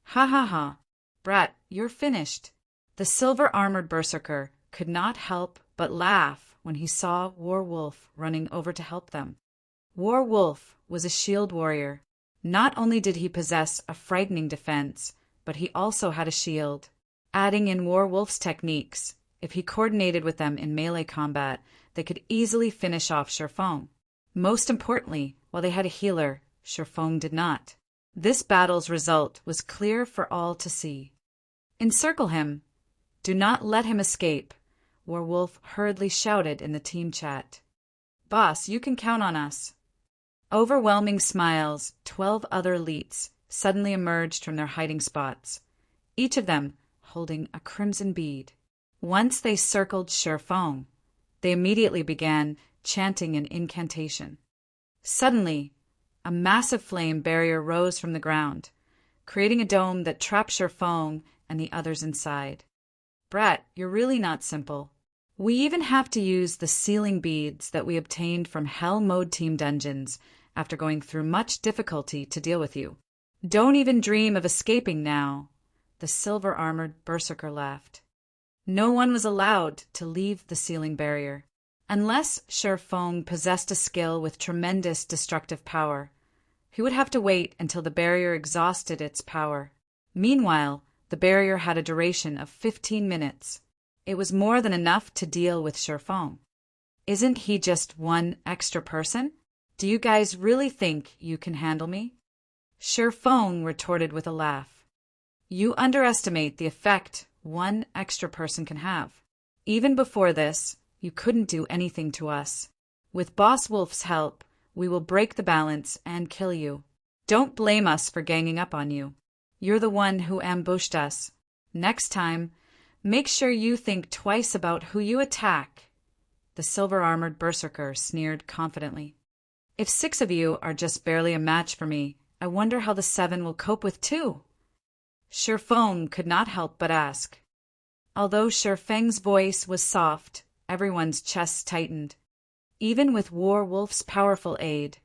"Ha ha ha! Brat, you're finished." The silver-armored berserker could not help but laugh when he saw Warwolf running over to help them. Warwolf was a shield warrior. Not only did he possess a frightening defense, but he also had a shield. Adding in Warwolf's techniques, if he coordinated with them in melee combat, they could easily finish off Shifeng. Most importantly, while they had a healer, Shifeng did not. This battle's result was clear for all to see. "Encircle him. Do not let him escape," Warwolf hurriedly shouted in the team chat. "Boss, you can count on us." Overwhelming smiles, 12 other elites suddenly emerged from their hiding spots, each of them holding a crimson bead. Once they circled Shifeng, they immediately began chanting an incantation. Suddenly, a massive flame barrier rose from the ground, creating a dome that trapped Shifeng and the others inside. "Brat, you're really not simple. We even have to use the sealing beads that we obtained from Hell Mode Team dungeons after going through much difficulty to deal with you. Don't even dream of escaping now," the silver-armored berserker laughed. No one was allowed to leave the sealing barrier. Unless Shifeng possessed a skill with tremendous destructive power, he would have to wait until the barrier exhausted its power. Meanwhile, the barrier had a duration of 15 minutes. It was more than enough to deal with Shifeng. "Isn't he just one extra person? Do you guys really think you can handle me?" Shifeng retorted with a laugh. "You underestimate the effect one extra person can have. Even before this, you couldn't do anything to us. With Boss Wolf's help, we will break the balance and kill you. Don't blame us for ganging up on you. You're the one who ambushed us. Next time, make sure you think twice about who you attack." The silver-armored berserker sneered confidently. "If 6 of you are just barely a match for me, I wonder how the 7 will cope with 2. Shifeng could not help but ask. Although Shifeng's voice was soft, everyone's chests tightened. Even with Warwolf's powerful aid,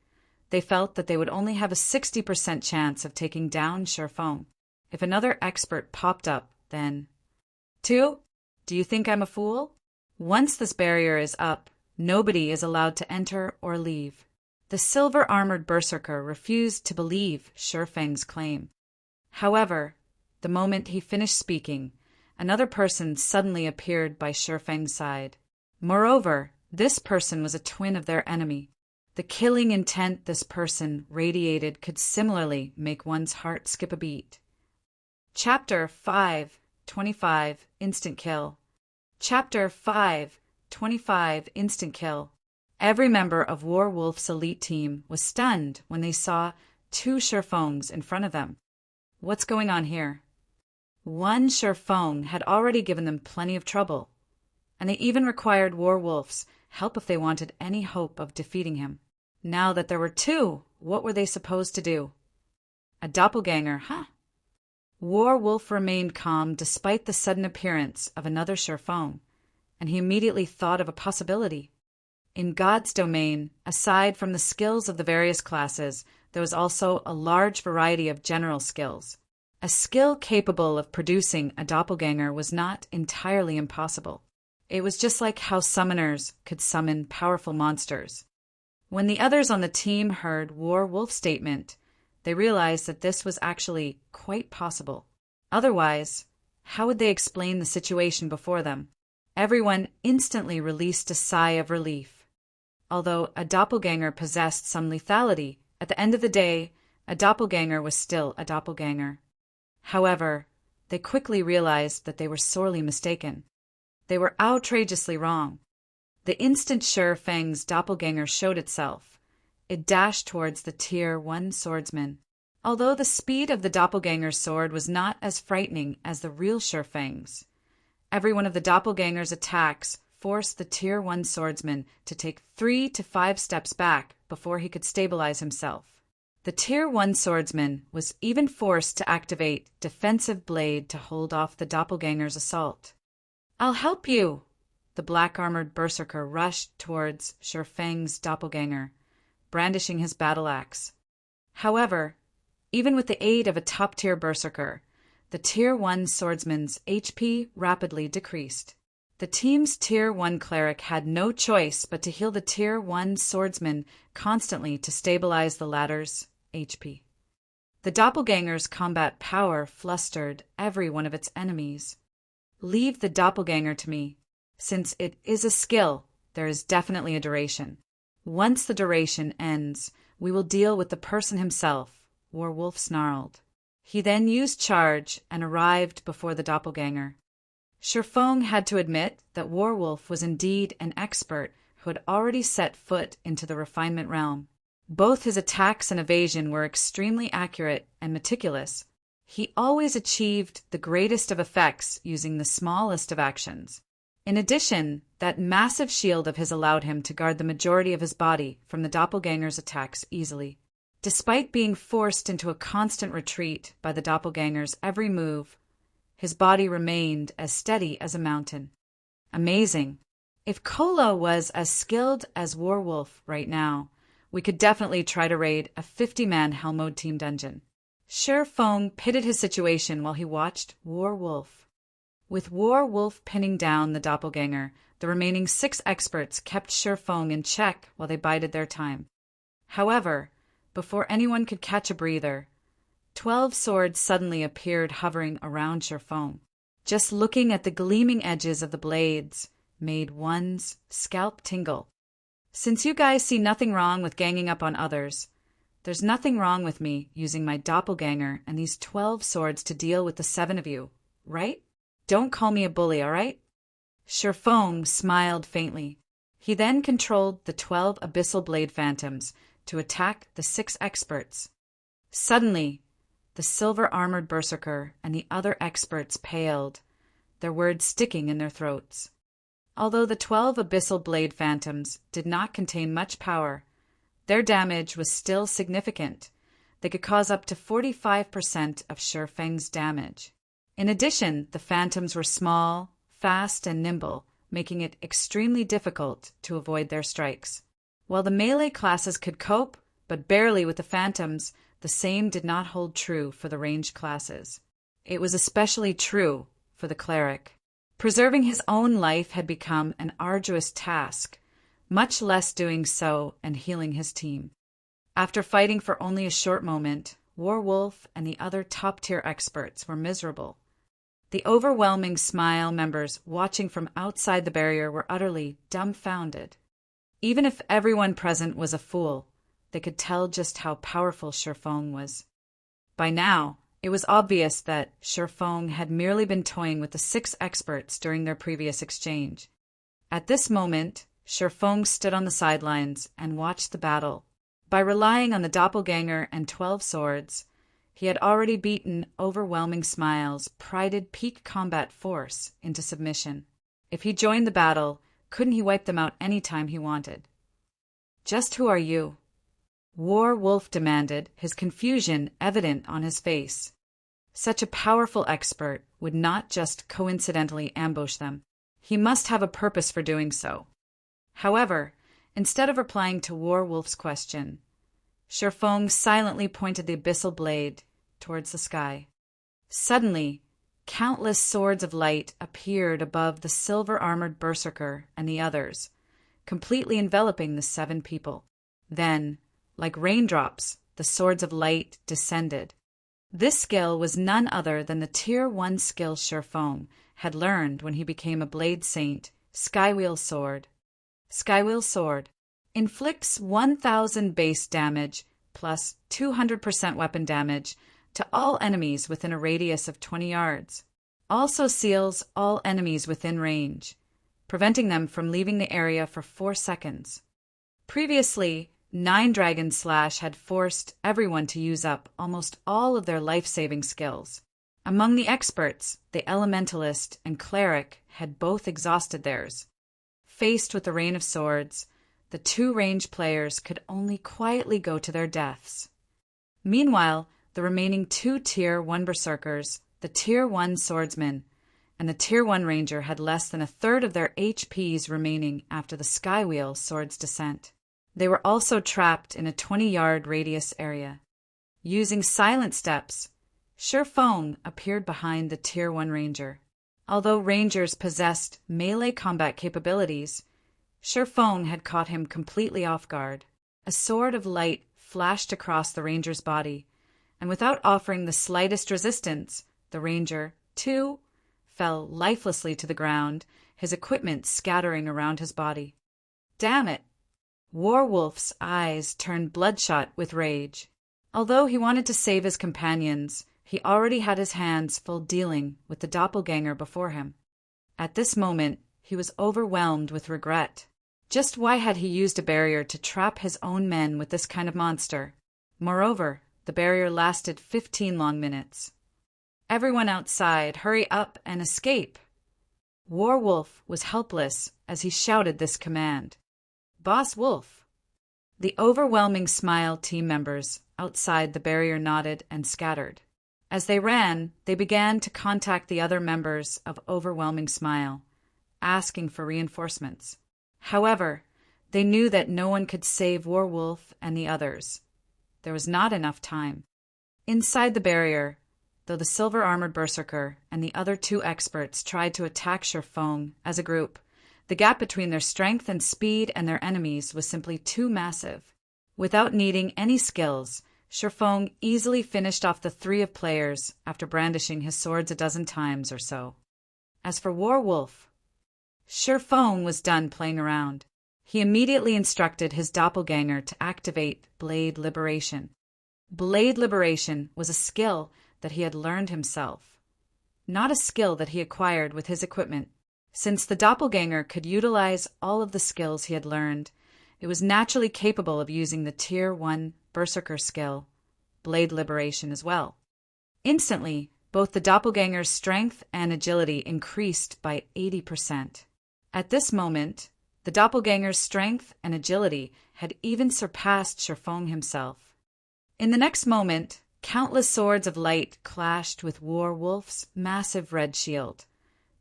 they felt that they would only have a 60% chance of taking down Shifeng. If another expert popped up, then... 2? Do you think I'm a fool? Once this barrier is up, nobody is allowed to enter or leave." The silver-armored berserker refused to believe Shifeng's claim. However, the moment he finished speaking, another person suddenly appeared by Shifeng's side. Moreover, this person was a twin of their enemy. The killing intent this person radiated could similarly make one's heart skip a beat. Chapter 5:25 Instant Kill. Chapter 5:25 Instant Kill. Every member of Warwolf's elite team was stunned when they saw two Shurfongs in front of them. What's going on here? One Shurfong had already given them plenty of trouble, and they even required Warwolf's help if they wanted any hope of defeating him. Now that there were two, what were they supposed to do? A doppelganger, huh? Warwolf remained calm despite the sudden appearance of another Shurfong, and he immediately thought of a possibility. In God's domain, aside from the skills of the various classes, there was also a large variety of general skills. A skill capable of producing a doppelganger was not entirely impossible. It was just like how summoners could summon powerful monsters. When the others on the team heard Warwolf's statement, they realized that this was actually quite possible. Otherwise, how would they explain the situation before them? Everyone instantly released a sigh of relief. Although a doppelganger possessed some lethality, at the end of the day, a doppelganger was still a doppelganger. However, they quickly realized that they were sorely mistaken. They were outrageously wrong. The instant Shurfang's doppelganger showed itself, it dashed towards the Tier 1 swordsman. Although the speed of the doppelganger's sword was not as frightening as the real Shurfang's, every one of the doppelganger's attacks forced the Tier 1 swordsman to take 3 to 5 steps back before he could stabilize himself. The Tier 1 swordsman was even forced to activate Defensive Blade to hold off the doppelganger's assault. "I'll help you!" The black-armored berserker rushed towards Shurfang's doppelganger, brandishing his battle axe. However, even with the aid of a top-tier berserker, the Tier 1 swordsman's HP rapidly decreased. The team's Tier 1 cleric had no choice but to heal the Tier 1 swordsman constantly to stabilize the latter's HP. The doppelganger's combat power flustered every one of its enemies. "Leave the doppelganger to me. Since it is a skill, there is definitely a duration. Once the duration ends, we will deal with the person himself," Warwolf snarled. He then used charge and arrived before the doppelganger. Shurfong had to admit that Warwolf was indeed an expert who had already set foot into the refinement realm. Both his attacks and evasion were extremely accurate and meticulous. He always achieved the greatest of effects using the smallest of actions. In addition, that massive shield of his allowed him to guard the majority of his body from the doppelganger's attacks easily. Despite being forced into a constant retreat by the doppelganger's every move, his body remained as steady as a mountain. Amazing. If Kola was as skilled as Warwolf right now, we could definitely try to raid a 50-man Hell Mode team dungeon. Shurfong pitted his situation while he watched Warwolf. With Warwolf pinning down the doppelganger, the remaining 6 experts kept Shurfong in check while they bided their time. However, before anyone could catch a breather, 12 swords suddenly appeared hovering around Shurfong. Just looking at the gleaming edges of the blades made one's scalp tingle. "Since you guys see nothing wrong with ganging up on others, there's nothing wrong with me using my doppelganger and these 12 swords to deal with the 7 of you, right? Don't call me a bully, all right?" Shurfong smiled faintly. He then controlled the 12 abyssal blade phantoms to attack the 6 experts. Suddenly, the silver-armored berserker and the other experts paled, their words sticking in their throats. Although the 12 abyssal blade phantoms did not contain much power, their damage was still significant. They could cause up to 45% of Shurfang's damage. In addition, the phantoms were small, fast, and nimble, making it extremely difficult to avoid their strikes. While the melee classes could cope, but barely with the phantoms, the same did not hold true for the ranged classes. It was especially true for the cleric. Preserving his own life had become an arduous task, much less doing so and healing his team. After fighting for only a short moment, Warwolf and the other top-tier experts were miserable. The overwhelming Smile members watching from outside the barrier were utterly dumbfounded. Even if everyone present was a fool, they could tell just how powerful Shurfong was. By now, it was obvious that Shurfong had merely been toying with the 6 experts during their previous exchange. At this moment, Feng stood on the sidelines and watched the battle. By relying on the doppelganger and 12 swords, he had already beaten Overwhelming Smile's prided peak combat force into submission. If he joined the battle, couldn't he wipe them out any time he wanted? "Just who are you?" War Wolf demanded, his confusion evident on his face. Such a powerful expert would not just coincidentally ambush them. He must have a purpose for doing so. However, instead of replying to War Wolf's question, Feng silently pointed the abyssal blade towards the sky. Suddenly, countless swords of light appeared above the silver-armored berserker and the others, completely enveloping the 7 people. Then, like raindrops, the swords of light descended. This skill was none other than the Tier 1 skill Feng had learned when he became a Blade Saint, Skywheel Sword. Skywheel Sword inflicts 1,000 base damage plus 200% weapon damage to all enemies within a radius of 20 yards. Also seals all enemies within range, preventing them from leaving the area for 4 seconds. Previously, 9 Dragon Slash had forced everyone to use up almost all of their life-saving skills. Among the experts, the Elementalist and Cleric had both exhausted theirs. Faced with the Rain of Swords, the 2 range players could only quietly go to their deaths. Meanwhile, the remaining 2 Tier 1 Berserkers, the Tier 1 Swordsman, and the Tier 1 Ranger had less than a third of their HPs remaining after the Skywheel Sword's descent. They were also trapped in a 20-yard radius area. Using silent steps, Feng appeared behind the Tier 1 Ranger. Although Rangers possessed melee combat capabilities, Feng had caught him completely off guard. A sword of light flashed across the Ranger's body, and without offering the slightest resistance, the Ranger, too, fell lifelessly to the ground, his equipment scattering around his body. Damn it! War Wolf's eyes turned bloodshot with rage. Although he wanted to save his companions, he already had his hands full dealing with the doppelganger before him. At this moment, he was overwhelmed with regret. Just why had he used a barrier to trap his own men with this kind of monster? Moreover, the barrier lasted 15 long minutes. "Everyone outside, hurry up and escape!" War Wolf was helpless as he shouted this command. "Boss Wolf!" The Overwhelming Smile team members outside the barrier nodded and scattered. As they ran, they began to contact the other members of Overwhelming Smile, asking for reinforcements. However, they knew that no one could save War Wolf and the others. There was not enough time. Inside the barrier, though the silver-armored berserker and the other 2 experts tried to attack Feng as a group, the gap between their strength and speed and their enemies was simply too massive. Without needing any skills, Feng easily finished off the 3 of players after brandishing his swords a dozen times or so. As for War Wolf, Feng was done playing around. He immediately instructed his doppelganger to activate Blade Liberation. Blade Liberation was a skill that he had learned himself, not a skill that he acquired with his equipment. Since the doppelganger could utilize all of the skills he had learned, it was naturally capable of using the Tier 1 Berserker skill, Blade Liberation, as well. Instantly, both the doppelganger's strength and agility increased by 80%. At this moment, the doppelganger's strength and agility had even surpassed Feng himself. In the next moment, countless swords of light clashed with War Wolf's massive red shield,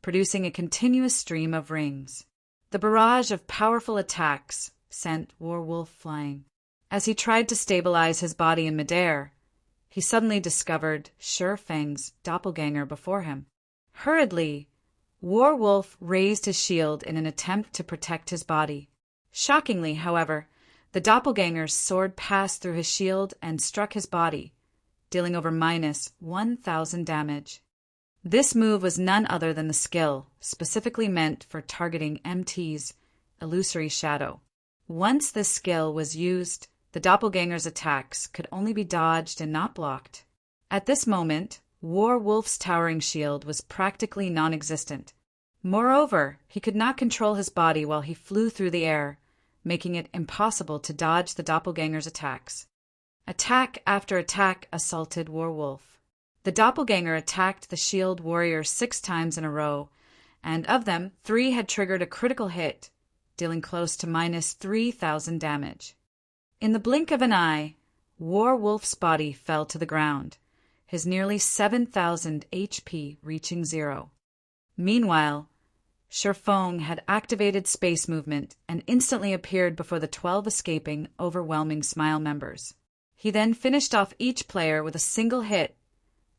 producing a continuous stream of rings. The barrage of powerful attacks sent War Wolf flying. As he tried to stabilize his body in midair, he suddenly discovered Feng's doppelganger before him. Hurriedly, War Wolf raised his shield in an attempt to protect his body. Shockingly, however, the doppelganger's sword passed through his shield and struck his body, dealing over minus 1,000 damage. This move was none other than the skill specifically meant for targeting MT's Illusory Shadow. Once this skill was used, the doppelganger's attacks could only be dodged and not blocked. At this moment, War Wolf's towering shield was practically non-existent. Moreover, he could not control his body while he flew through the air, making it impossible to dodge the doppelganger's attacks. Attack after attack assaulted Warwolf. The doppelganger attacked the shield warrior 6 times in a row, and of them, 3 had triggered a critical hit, dealing close to minus 3,000 damage. In the blink of an eye, Warwolf's body fell to the ground, his nearly 7,000 HP reaching 0. Meanwhile, Shifeng had activated space movement and instantly appeared before the 12 escaping, overwhelming Smile members. He then finished off each player with a single hit,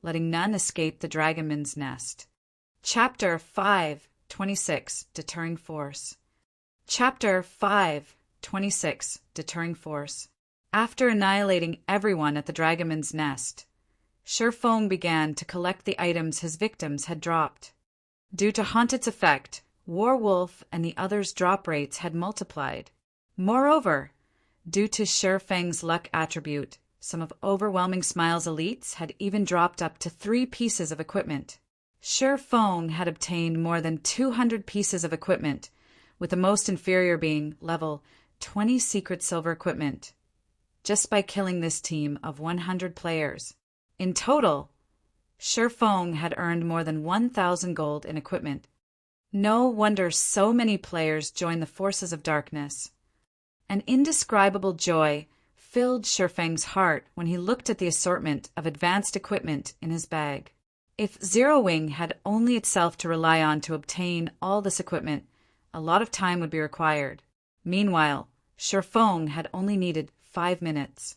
letting none escape the Dragonman's nest. Chapter 5:26 Deterring Force. Chapter 5:26 Deterring Force. After annihilating everyone at the Dragonman's nest, Shifeng began to collect the items his victims had dropped. Due to Haunted's effect, Warwolf and the others' drop rates had multiplied. Moreover, due to Shifeng's luck attribute, some of Overwhelming Smile's elites had even dropped up to 3 pieces of equipment. Shifeng had obtained more than 200 pieces of equipment, with the most inferior being level 20 secret silver equipment, just by killing this team of 100 players. In total, Shifeng had earned more than 1,000 gold in equipment. No wonder so many players joined the forces of darkness. An indescribable joy filled Shifeng's heart when he looked at the assortment of advanced equipment in his bag. If Zero Wing had only itself to rely on to obtain all this equipment, a lot of time would be required. Meanwhile, Shifeng had only needed 5 minutes.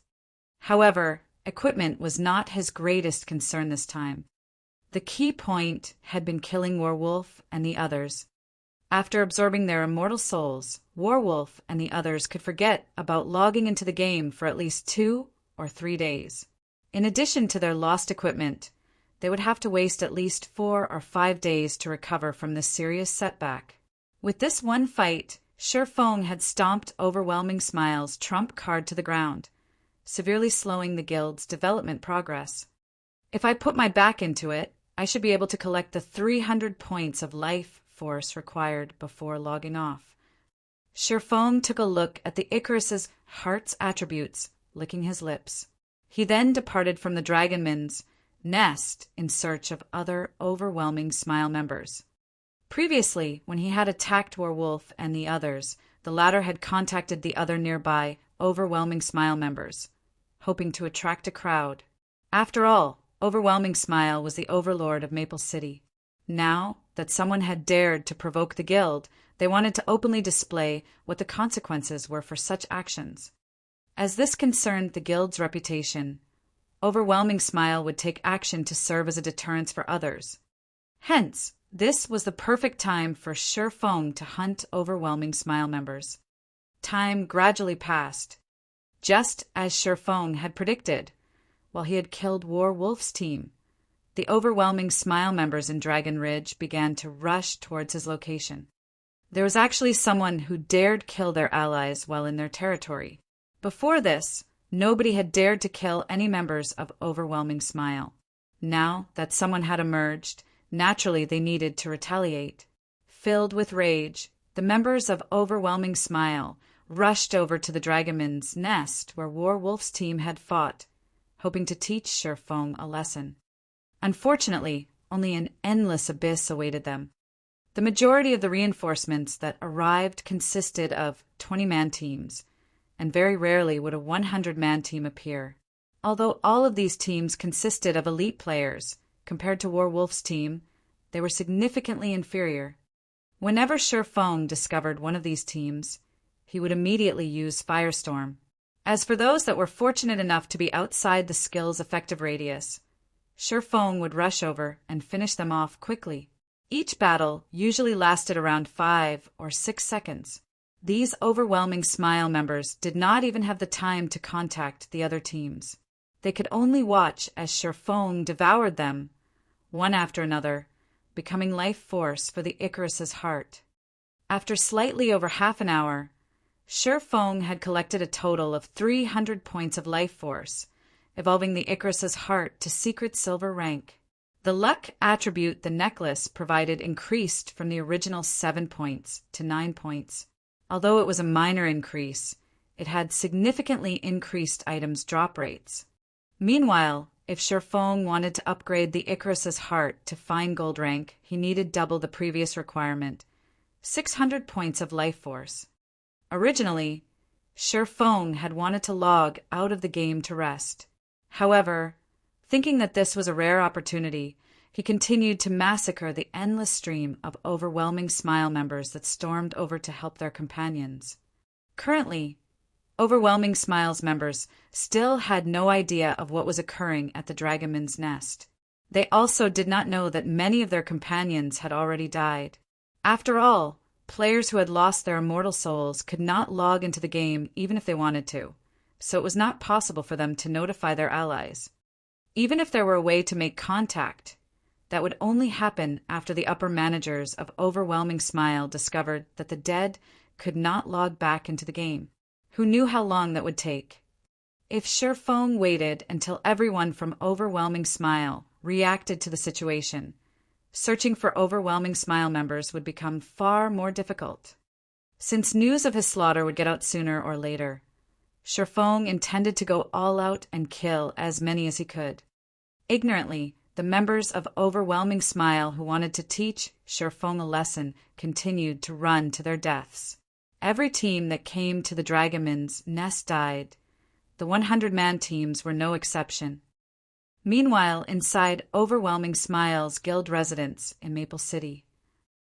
However, equipment was not his greatest concern this time. The key point had been killing Warwolf and the others. After absorbing their immortal souls, Warwolf and the others could forget about logging into the game for at least 2 or 3 days. In addition to their lost equipment, they would have to waste at least 4 or 5 days to recover from this serious setback. With this one fight, Shifeng had stomped Overwhelming Smile's trump card to the ground, severely slowing the guild's development progress. If I put my back into it, I should be able to collect the 300 points of life force required before logging off. Shifeng took a look at the Icarus's heart's attributes, licking his lips. He then departed from the Dragonman's nest in search of other Overwhelming Smile members. Previously, when he had attacked Warwolf and the others, the latter had contacted the other nearby Overwhelming Smile members, hoping to attract a crowd. After all, Overwhelming Smile was the overlord of Maple City. Now that someone had dared to provoke the guild, they wanted to openly display what the consequences were for such actions. As this concerned the guild's reputation, Overwhelming Smile would take action to serve as a deterrence for others. Hence, this was the perfect time for Shifeng to hunt Overwhelming Smile members. Time gradually passed, just as Shifeng had predicted. While he had killed Warwolf's team, the Overwhelming Smile members in Dragon Ridge began to rush towards his location. There was actually someone who dared kill their allies while in their territory. Before this, nobody had dared to kill any members of Overwhelming Smile. Now that someone had emerged, naturally they needed to retaliate. Filled with rage, the members of Overwhelming Smile rushed over to the Dragonman's nest where Warwolf's team had fought, hoping to teach Shifeng a lesson. Unfortunately, only an endless abyss awaited them. The majority of the reinforcements that arrived consisted of 20-man teams, and very rarely would a 100-man team appear. Although all of these teams consisted of elite players, compared to Warwolf's team, they were significantly inferior. Whenever Shifeng discovered one of these teams, he would immediately use Firestorm. As for those that were fortunate enough to be outside the skill's effective radius, Shifeng would rush over and finish them off quickly. Each battle usually lasted around 5 or 6 seconds. These Overwhelming Smile members did not even have the time to contact the other teams. They could only watch as Shifeng devoured them, one after another, becoming life force for the Icarus's heart. After slightly over half an hour, Shifeng had collected a total of 300 points of life force, evolving the Icarus's heart to secret silver rank. The luck attribute the necklace provided increased from the original 7 points to 9 points. Although it was a minor increase, it had significantly increased items' drop rates. Meanwhile, if Sherfong wanted to upgrade the Icarus's heart to fine gold rank, he needed double the previous requirement, 600 points of life force. Originally, Sherfong had wanted to log out of the game to rest. However, thinking that this was a rare opportunity, he continued to massacre the endless stream of overwhelming Smile members that stormed over to help their companions. Currently, Overwhelming Smile's members still had no idea of what was occurring at the Dragonman's nest. They also did not know that many of their companions had already died. After all, players who had lost their immortal souls could not log into the game even if they wanted to, so it was not possible for them to notify their allies. Even if there were a way to make contact, that would only happen after the upper managers of Overwhelming Smile discovered that the dead could not log back into the game. Who knew how long that would take? If Sherfong waited until everyone from Overwhelming Smile reacted to the situation, searching for Overwhelming Smile members would become far more difficult. Since news of his slaughter would get out sooner or later, Sherfong intended to go all out and kill as many as he could. Ignorantly, the members of Overwhelming Smile who wanted to teach Sherfong a lesson continued to run to their deaths. Every team that came to the Dragonman's nest died. The 100-man teams were no exception. Meanwhile, inside Overwhelming Smile's guild residence in Maple City.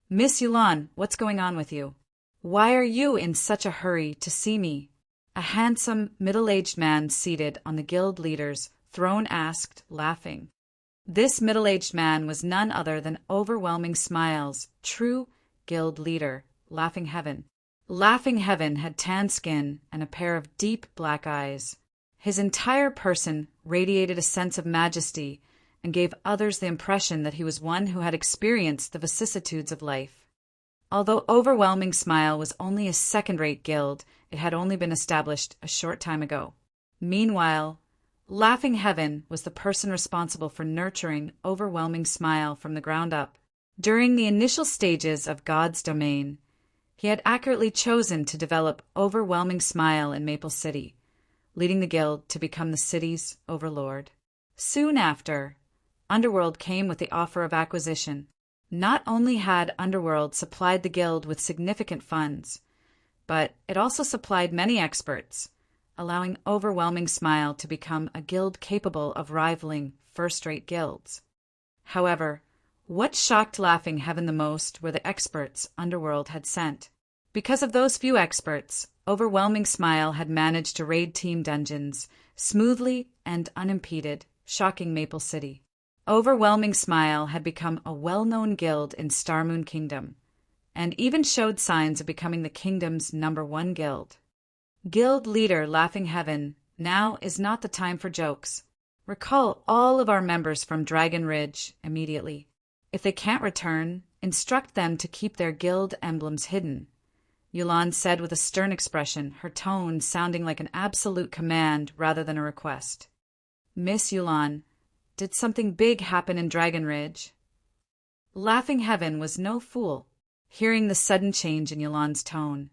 "Miss Yulan, what's going on with you? Why are you in such a hurry to see me?" A handsome, middle-aged man seated on the guild leader's throne asked, laughing. This middle-aged man was none other than Overwhelming Smile's true guild leader, Laughing Heaven. Laughing Heaven had tan skin and a pair of deep black eyes. His entire person radiated a sense of majesty and gave others the impression that he was one who had experienced the vicissitudes of life. Although Overwhelming Smile was only a second-rate guild, it had only been established a short time ago. Meanwhile, Laughing Heaven was the person responsible for nurturing Overwhelming Smile from the ground up. During the initial stages of God's domain, he had accurately chosen to develop Overwhelming Smile in Maple City, leading the guild to become the city's overlord. Soon after, Underworld came with the offer of acquisition. Not only had Underworld supplied the guild with significant funds, but it also supplied many experts, allowing Overwhelming Smile to become a guild capable of rivaling first-rate guilds. However, what shocked Laughing Heaven the most were the experts Underworld had sent. Because of those few experts, Overwhelming Smile had managed to raid team dungeons smoothly and unimpeded, shocking Maple City. Overwhelming Smile had become a well-known guild in Starmoon Kingdom, and even showed signs of becoming the kingdom's #1 guild. Guild leader Laughing Heaven, now is not the time for jokes. Recall all of our members from Dragon Ridge immediately. If they can't return, instruct them to keep their guild emblems hidden, Yulan said with a stern expression, her tone sounding like an absolute command rather than a request. "Miss Yulan, did something big happen in Dragon Ridge?" Laughing Heaven was no fool. Hearing the sudden change in Yulan's tone,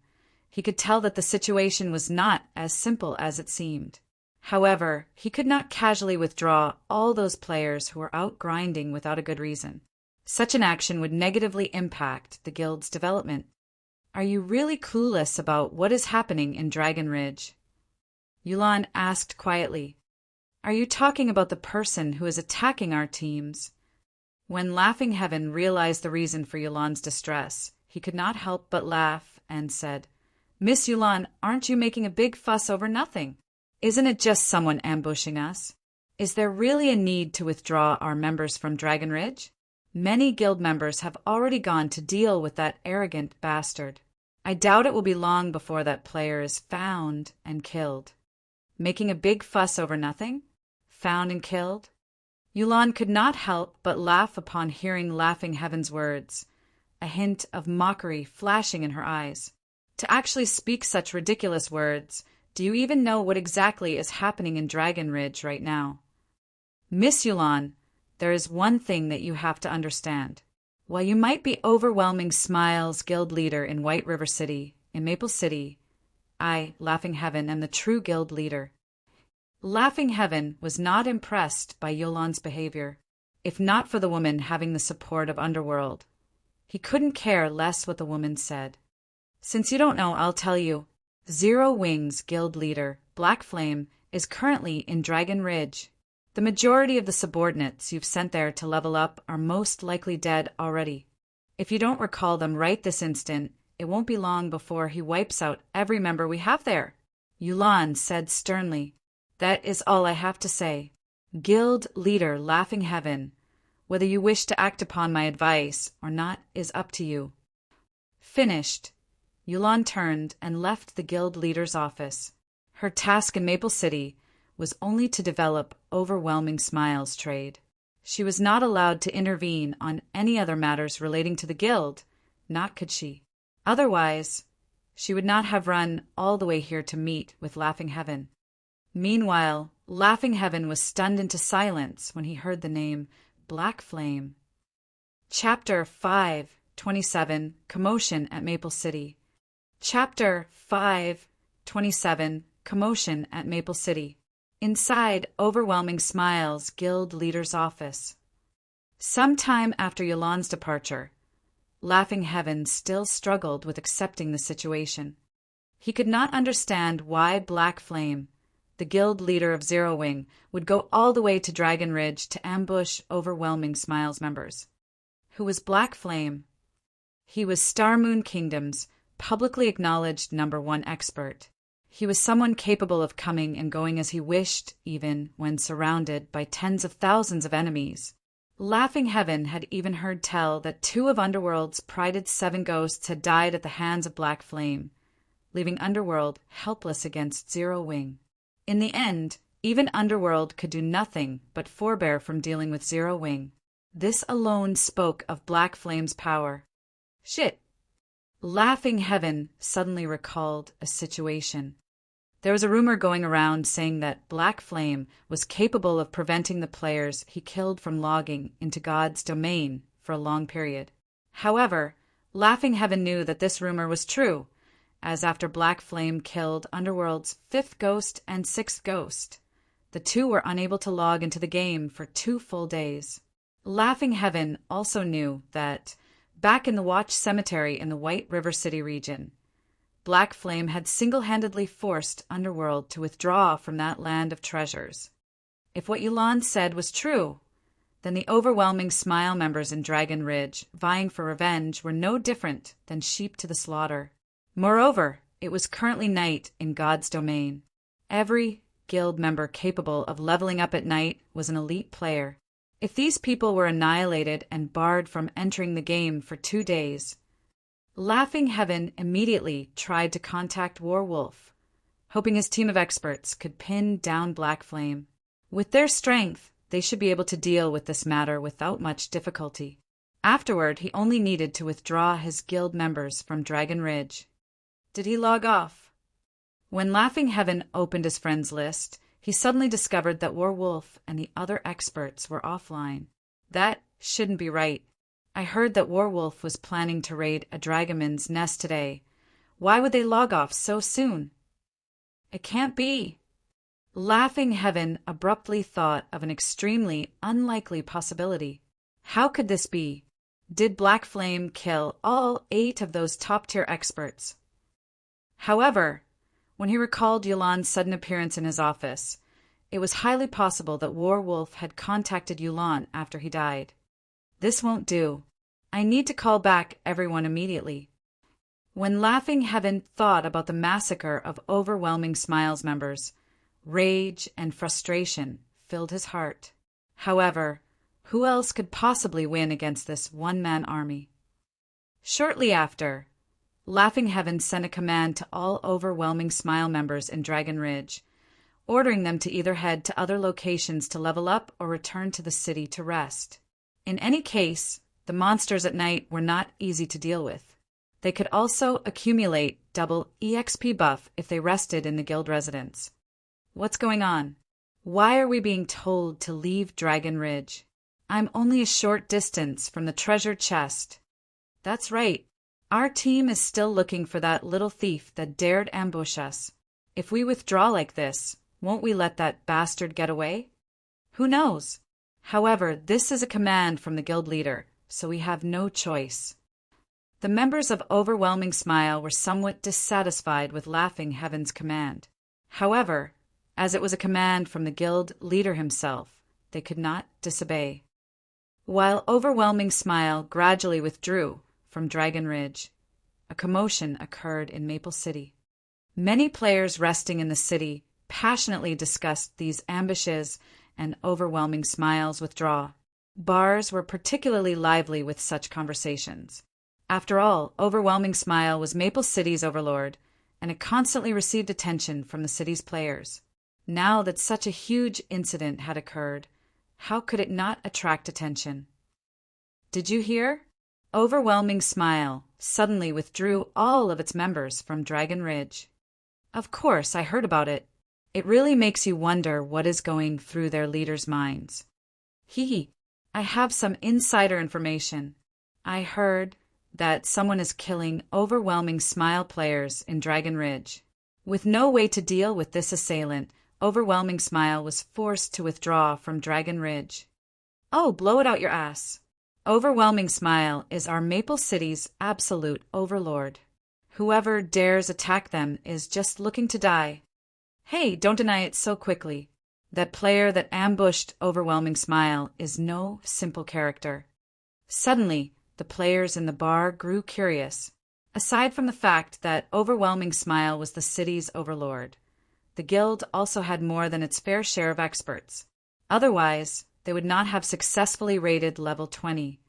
he could tell that the situation was not as simple as it seemed. However, he could not casually withdraw all those players who were out grinding without a good reason. Such an action would negatively impact the guild's development. "Are you really clueless about what is happening in Dragon Ridge?" Yulan asked quietly. "Are you talking about the person who is attacking our teams?" When Laughing Heaven realized the reason for Yulan's distress, he could not help but laugh and said, "Miss Yulan, aren't you making a big fuss over nothing? Isn't it just someone ambushing us? Is there really a need to withdraw our members from Dragon Ridge? Many guild members have already gone to deal with that arrogant bastard. I doubt it will be long before that player is found and killed." Making a big fuss over nothing? Found and killed? Yulan could not help but laugh upon hearing Laughing Heaven's words, a hint of mockery flashing in her eyes. To actually speak such ridiculous words, do you even know what exactly is happening in Dragon Ridge right now? "Miss Yulan, there is one thing that you have to understand. While you might be Overwhelming Smiles guild leader in White River City, in Maple City, I, Laughing Heaven, am the true guild leader. Laughing Heaven was not impressed by Yolan's behavior, if not for the woman having the support of Underworld. He couldn't care less what the woman said. Since you don't know, I'll tell you. Zero Wings guild leader, Black Flame, is currently in Dragon Ridge. The majority of the subordinates you've sent there to level up are most likely dead already. If you don't recall them right this instant, it won't be long before he wipes out every member we have there. Yulan said sternly. That is all I have to say. Guild leader Laughing Heaven, whether you wish to act upon my advice or not is up to you. Finished. Yulan turned and left the guild leader's office. Her task in Maple City was only to develop Overwhelming Smiles trade. She was not allowed to intervene on any other matters relating to the guild, not could she. Otherwise, she would not have run all the way here to meet with Laughing Heaven. Meanwhile, Laughing Heaven was stunned into silence when he heard the name Black Flame. Chapter 5:27 Commotion at Maple City. Chapter 5:27 Commotion at Maple City. Inside Overwhelming Smiles guild leader's office. Sometime after Yolan's departure, Laughing Heaven still struggled with accepting the situation. He could not understand why Black Flame, the guild leader of Zero Wing, would go all the way to Dragon Ridge to ambush Overwhelming Smiles members. Who was Black Flame? He was Star Moon Kingdom's publicly acknowledged #1 expert. He was someone capable of coming and going as he wished, even when surrounded by tens of thousands of enemies. Laughing Heaven had even heard tell that 2 of Underworld's prided 7 ghosts had died at the hands of Black Flame, leaving Underworld helpless against Zero Wing. In the end, even Underworld could do nothing but forbear from dealing with Zero Wing. This alone spoke of Black Flame's power. Shit! Laughing Heaven suddenly recalled a situation. There was a rumor going around saying that Black Flame was capable of preventing the players he killed from logging into God's domain for a long period. However, Laughing Heaven knew that this rumor was true, as after Black Flame killed Underworld's 5th ghost and 6th ghost, the 2 were unable to log into the game for 2 full days. Laughing Heaven also knew that, back in the Watch Cemetery in the White River City region, Black Flame had single-handedly forced Underworld to withdraw from that land of treasures. If what Yulan said was true, then the Overwhelming Smile members in Dragon Ridge, vying for revenge, were no different than sheep to the slaughter. Moreover, it was currently night in God's domain. Every guild member capable of leveling up at night was an elite player. If these people were annihilated and barred from entering the game for 2 days, Laughing Heaven immediately tried to contact Warwolf, hoping his team of experts could pin down Black Flame. With their strength, they should be able to deal with this matter without much difficulty. Afterward, he only needed to withdraw his guild members from Dragon Ridge. Did he log off? When Laughing Heaven opened his friends list, he suddenly discovered that Warwolf and the other experts were offline. That shouldn't be right. I heard that Warwolf was planning to raid a Dragoman's nest today. Why would they log off so soon? It can't be. Laughing Heaven abruptly thought of an extremely unlikely possibility. How could this be? Did Black Flame kill all 8 of those top-tier experts? However, when he recalled Yulan's sudden appearance in his office, it was highly possible that Warwolf had contacted Yulan after he died. This won't do. I need to call back everyone immediately. When Laughing Heaven thought about the massacre of Overwhelming Smiles members, rage and frustration filled his heart. However, who else could possibly win against this one-man army? Shortly after, Laughing Heaven sent a command to all Overwhelming Smile members in Dragon Ridge, ordering them to either head to other locations to level up or return to the city to rest. In any case, the monsters at night were not easy to deal with. They could also accumulate double EXP buff if they rested in the guild residence. What's going on? Why are we being told to leave Dragon Ridge? I'm only a short distance from the treasure chest. That's right. Our team is still looking for that little thief that dared ambush us. If we withdraw like this, won't we let that bastard get away? Who knows? However, this is a command from the guild leader, so we have no choice. The members of Overwhelming Smile were somewhat dissatisfied with Laughing Heaven's command. However, as it was a command from the guild leader himself, they could not disobey. While Overwhelming Smile gradually withdrew from Dragon Ridge, a commotion occurred in Maple City. Many players resting in the city passionately discussed these ambushes and Overwhelming Smile's withdrawal. Bars were particularly lively with such conversations. After all, Overwhelming Smile was Maple City's overlord, and it constantly received attention from the city's players. Now that such a huge incident had occurred, how could it not attract attention? Did you hear? Overwhelming Smile suddenly withdrew all of its members from Dragon Ridge. Of course, I heard about it. It really makes you wonder what is going through their leaders' minds. I have some insider information. I heard that someone is killing Overwhelming Smile players in Dragon Ridge. With no way to deal with this assailant, Overwhelming Smile was forced to withdraw from Dragon Ridge. Oh, blow it out your ass. Overwhelming Smile is our Maple City's absolute overlord. Whoever dares attack them is just looking to die. Hey, don't deny it so quickly. That player that ambushed Overwhelming Smile is no simple character. Suddenly, the players in the bar grew curious. Aside from the fact that Overwhelming Smile was the city's overlord, the guild also had more than its fair share of experts. Otherwise, they would not have successfully raided level 20.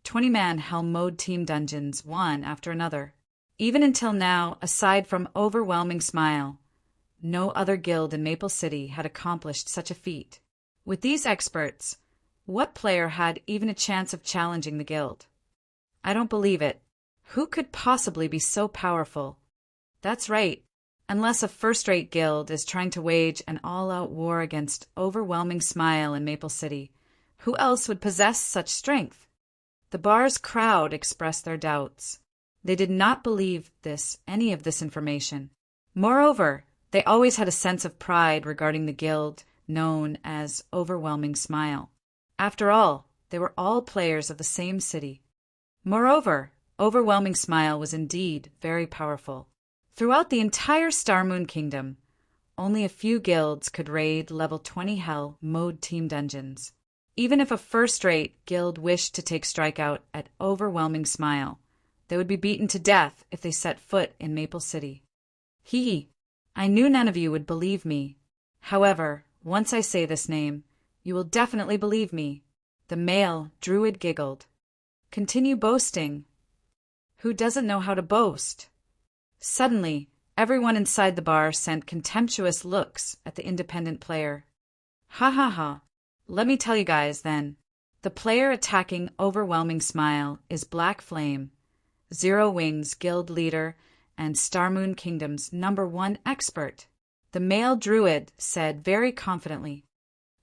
20-man Hell Mode team dungeons one after another. Even until now, aside from Overwhelming Smile, no other guild in Maple City had accomplished such a feat. With these experts, what player had even a chance of challenging the guild? I don't believe it. Who could possibly be so powerful? That's right. Unless a first-rate guild is trying to wage an all-out war against Overwhelming Smile in Maple City, who else would possess such strength? The bar's crowd expressed their doubts. They did not believe any of this information. Moreover, they always had a sense of pride regarding the guild known as Overwhelming Smile. After all, they were all players of the same city. Moreover, Overwhelming Smile was indeed very powerful. Throughout the entire Starmoon Kingdom, only a few guilds could raid level 20 Hell Mode team dungeons. Even if a first-rate guild wished to take strikeout at Overwhelming Smile, they would be beaten to death if they set foot in Maple City. I knew none of you would believe me. However, once I say this name, you will definitely believe me. The male druid giggled. Continue boasting. Who doesn't know how to boast? Suddenly, everyone inside the bar sent contemptuous looks at the independent player. Ha ha ha. Let me tell you guys then. The player attacking Overwhelming Smile is Black Flame, Zero Wings guild leader and Starmoon Kingdom's #1 expert. The male druid said very confidently.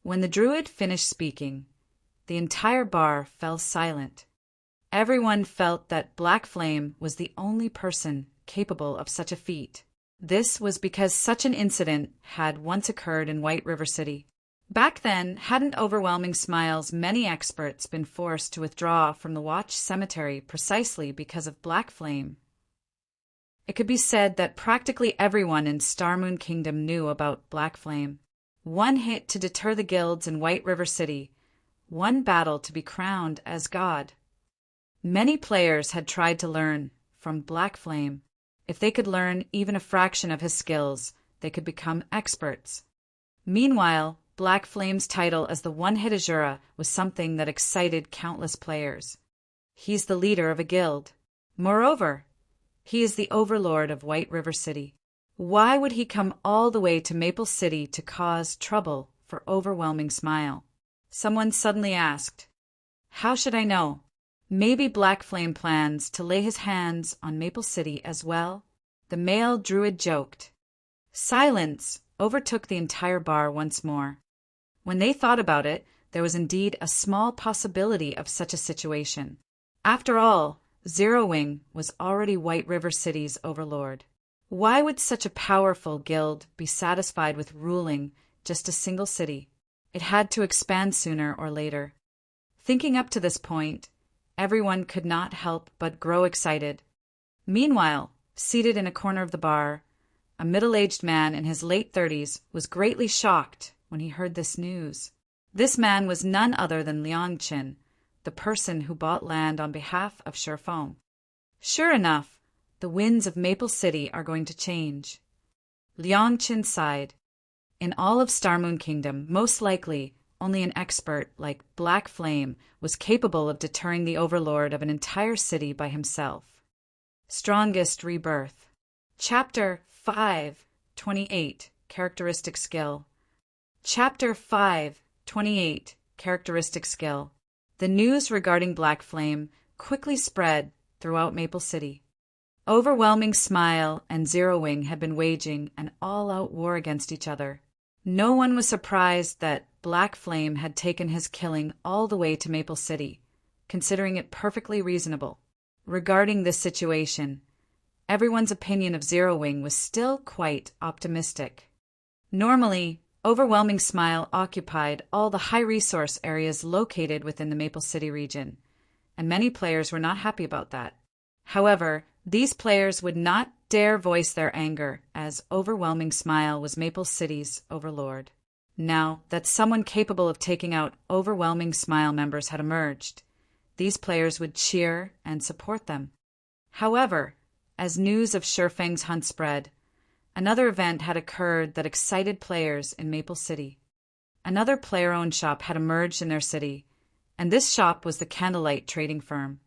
When the druid finished speaking, the entire bar fell silent. Everyone felt that Black Flame was the only person capable of such a feat. This was because such an incident had once occurred in White River City. Back then, hadn't Overwhelming Smile's many experts been forced to withdraw from the Watch Cemetery precisely because of Black Flame? It could be said that practically everyone in Starmoon Kingdom knew about Black Flame. One hit to deter the guilds in White River City, one battle to be crowned as god. Many players had tried to learn from Black Flame. If they could learn even a fraction of his skills, they could become experts. Meanwhile, Black Flame's title as the one-hit Azura was something that excited countless players. He's the leader of a guild. Moreover, he is the overlord of White River City. Why would he come all the way to Maple City to cause trouble for Overwhelming Smile? Someone suddenly asked. How should I know? Maybe Black Flame plans to lay his hands on Maple City as well? The male druid joked. Silence overtook the entire bar once more. When they thought about it, there was indeed a small possibility of such a situation. After all, Zero Wing was already White River City's overlord. Why would such a powerful guild be satisfied with ruling just a single city? It had to expand sooner or later. Thinking up to this point, everyone could not help but grow excited. Meanwhile, seated in a corner of the bar, a middle-aged man in his late 30s was greatly shocked when he heard this news. This man was none other than Liang Qin, the person who bought land on behalf of Shifeng. Sure enough, the winds of Maple City are going to change. Liang Qin sighed. In all of Starmoon Kingdom, most likely, only an expert like Black Flame was capable of deterring the overlord of an entire city by himself. Strongest Rebirth. Chapter 5:28 Characteristic Skill. Chapter 5:28 Characteristic Skill. The news regarding Black Flame quickly spread throughout Maple City. Overwhelming Smile and Zero Wing had been waging an all-out war against each other. No one was surprised that Black Flame had taken his killing all the way to Maple City, considering it perfectly reasonable. Regarding this situation, everyone's opinion of Zero Wing was still quite optimistic. Normally, Overwhelming Smile occupied all the high-resource areas located within the Maple City region, and many players were not happy about that. However, these players would not dare voice their anger, as Overwhelming Smile was Maple City's overlord. Now that someone capable of taking out Overwhelming Smile members had emerged, these players would cheer and support them. However, as news of Shifeng's hunt spread, another event had occurred that excited players in Maple City. Another player-owned shop had emerged in their city, and this shop was the Candlelight Trading Firm.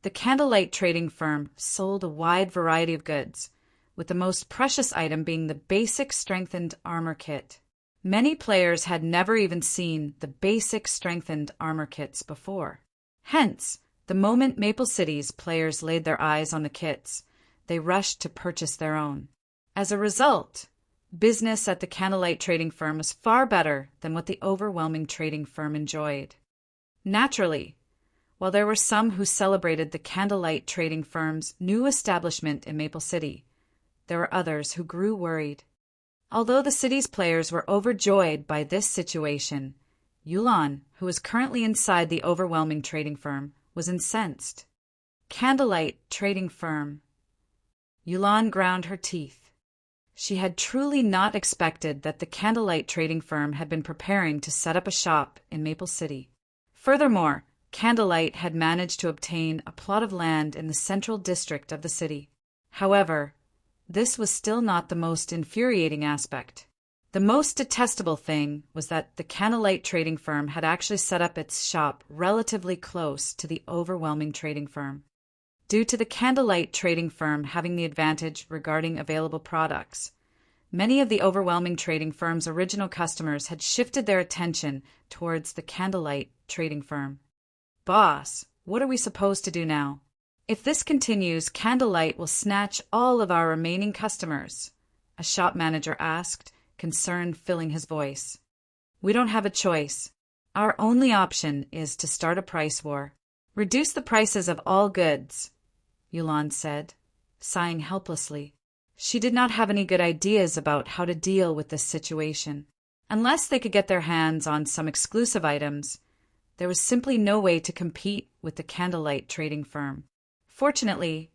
The Candlelight Trading Firm sold a wide variety of goods, with the most precious item being the basic strengthened armor kit. Many players had never even seen the basic strengthened armor kits before. Hence, the moment Maple City's players laid their eyes on the kits, they rushed to purchase their own. As a result, business at the Candlelight Trading Firm was far better than what the Overwhelming Trading Firm enjoyed. Naturally, while there were some who celebrated the Candlelight Trading Firm's new establishment in Maple City, there were others who grew worried. Although the city's players were overjoyed by this situation, Yulan, who was currently inside the Overwhelming Trading Firm, was incensed. Candlelight Trading Firm. Yulan ground her teeth. She had truly not expected that the Candlelight Trading Firm had been preparing to set up a shop in Maple City. Furthermore, Candlelight had managed to obtain a plot of land in the central district of the city. However, this was still not the most infuriating aspect. The most detestable thing was that the Candlelight Trading Firm had actually set up its shop relatively close to the Overwhelming Trading Firm. Due to the Candlelight Trading Firm having the advantage regarding available products, many of the Overwhelming Trading Firm's original customers had shifted their attention towards the Candlelight Trading Firm. Boss, what are we supposed to do now? If this continues, Candlelight will snatch all of our remaining customers, a shop manager asked, concern filling his voice. We don't have a choice. Our only option is to start a price war. Reduce the prices of all goods, Yulan said, sighing helplessly. She did not have any good ideas about how to deal with this situation. Unless they could get their hands on some exclusive items, there was simply no way to compete with the Candlelight Trading Firm. Fortunately,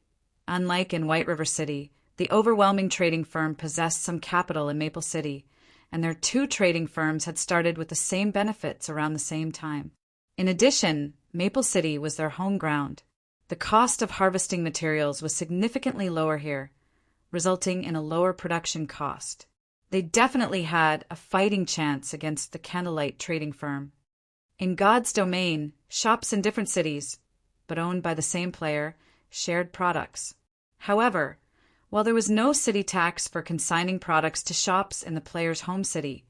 unlike in White River City, the Overwhelming Trading Firm possessed some capital in Maple City, and their two trading firms had started with the same benefits around the same time. In addition, Maple City was their home ground. The cost of harvesting materials was significantly lower here, resulting in a lower production cost. They definitely had a fighting chance against the Candlelight Trading Firm. In God's domain, shops in different cities, but owned by the same player, shared products. However, while there was no city tax for consigning products to shops in the player's home city,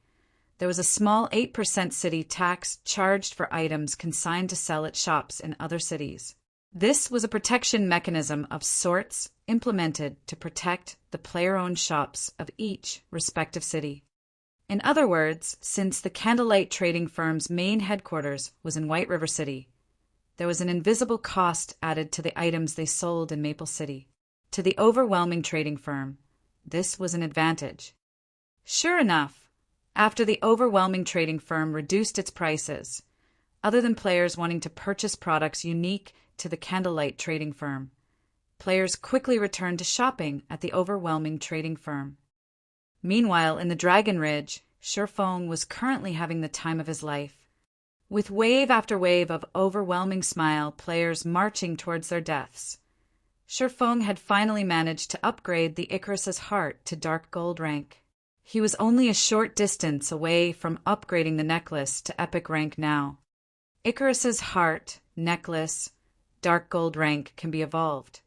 there was a small 8% city tax charged for items consigned to sell at shops in other cities. This was a protection mechanism of sorts implemented to protect the player-owned shops of each respective city. In other words, since the candlelight trading firm's main headquarters was in White River City, there was an invisible cost added to the items they sold in Maple City. To the overwhelming trading firm, this was an advantage. Sure enough, after the overwhelming trading firm reduced its prices, other than players wanting to purchase products unique to the candlelight trading firm, players quickly returned to shopping at the overwhelming trading firm. Meanwhile, in the Dragon Ridge, Shifeng was currently having the time of his life. With wave after wave of overwhelming smile players marching towards their deaths, Shifeng had finally managed to upgrade the Icarus's heart to dark gold rank. He was only a short distance away from upgrading the necklace to epic rank now. Icarus's heart, necklace, dark gold rank can be evolved.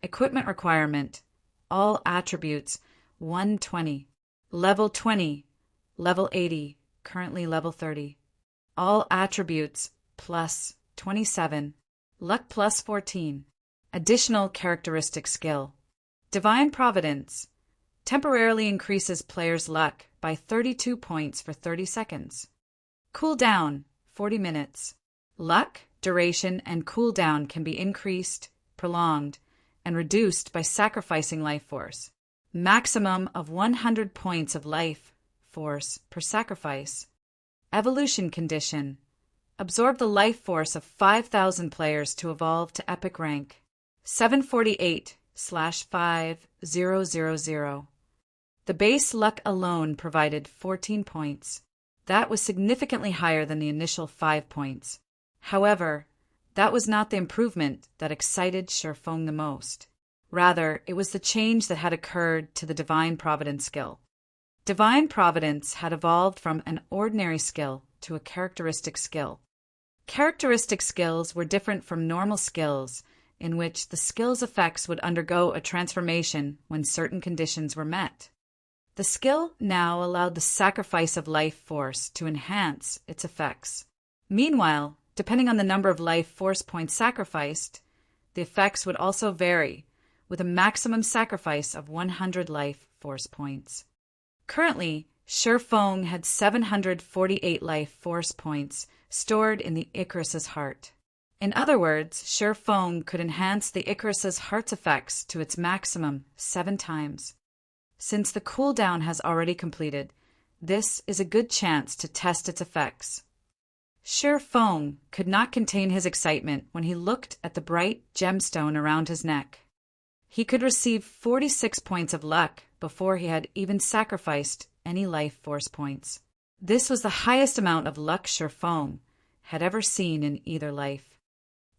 Equipment requirement: all attributes 120. Level 20, level 80, currently level 30. All attributes plus 27. Luck plus 14. Additional characteristic skill: Divine Providence. Temporarily increases player's luck by 32 points for 30 seconds. Cooldown: 40 minutes. Luck, duration, and cooldown can be increased, prolonged, and reduced by sacrificing life force. Maximum of 100 points of life force per sacrifice. Evolution condition: absorb the life force of 5,000 players to evolve to epic rank. 748/5000. The base luck alone provided 14 points. That was significantly higher than the initial 5 points. However, that was not the improvement that excited Shifeng the most. Rather, it was the change that had occurred to the Divine Providence skill. Divine Providence had evolved from an ordinary skill to a characteristic skill. Characteristic skills were different from normal skills, in which the skill's effects would undergo a transformation when certain conditions were met. The skill now allowed the sacrifice of life force to enhance its effects. Meanwhile, depending on the number of life force points sacrificed, the effects would also vary, with a maximum sacrifice of 100 life force points. Currently, Shifeng had 748 life force points stored in the Icarus's heart. In other words, Shifeng could enhance the Icarus's heart's effects to its maximum 7 times. Since the cooldown has already completed, this is a good chance to test its effects. Shifeng could not contain his excitement when he looked at the bright gemstone around his neck. He could receive 46 points of luck before he had even sacrificed any life force points. This was the highest amount of luck Shifeng had ever seen in either life.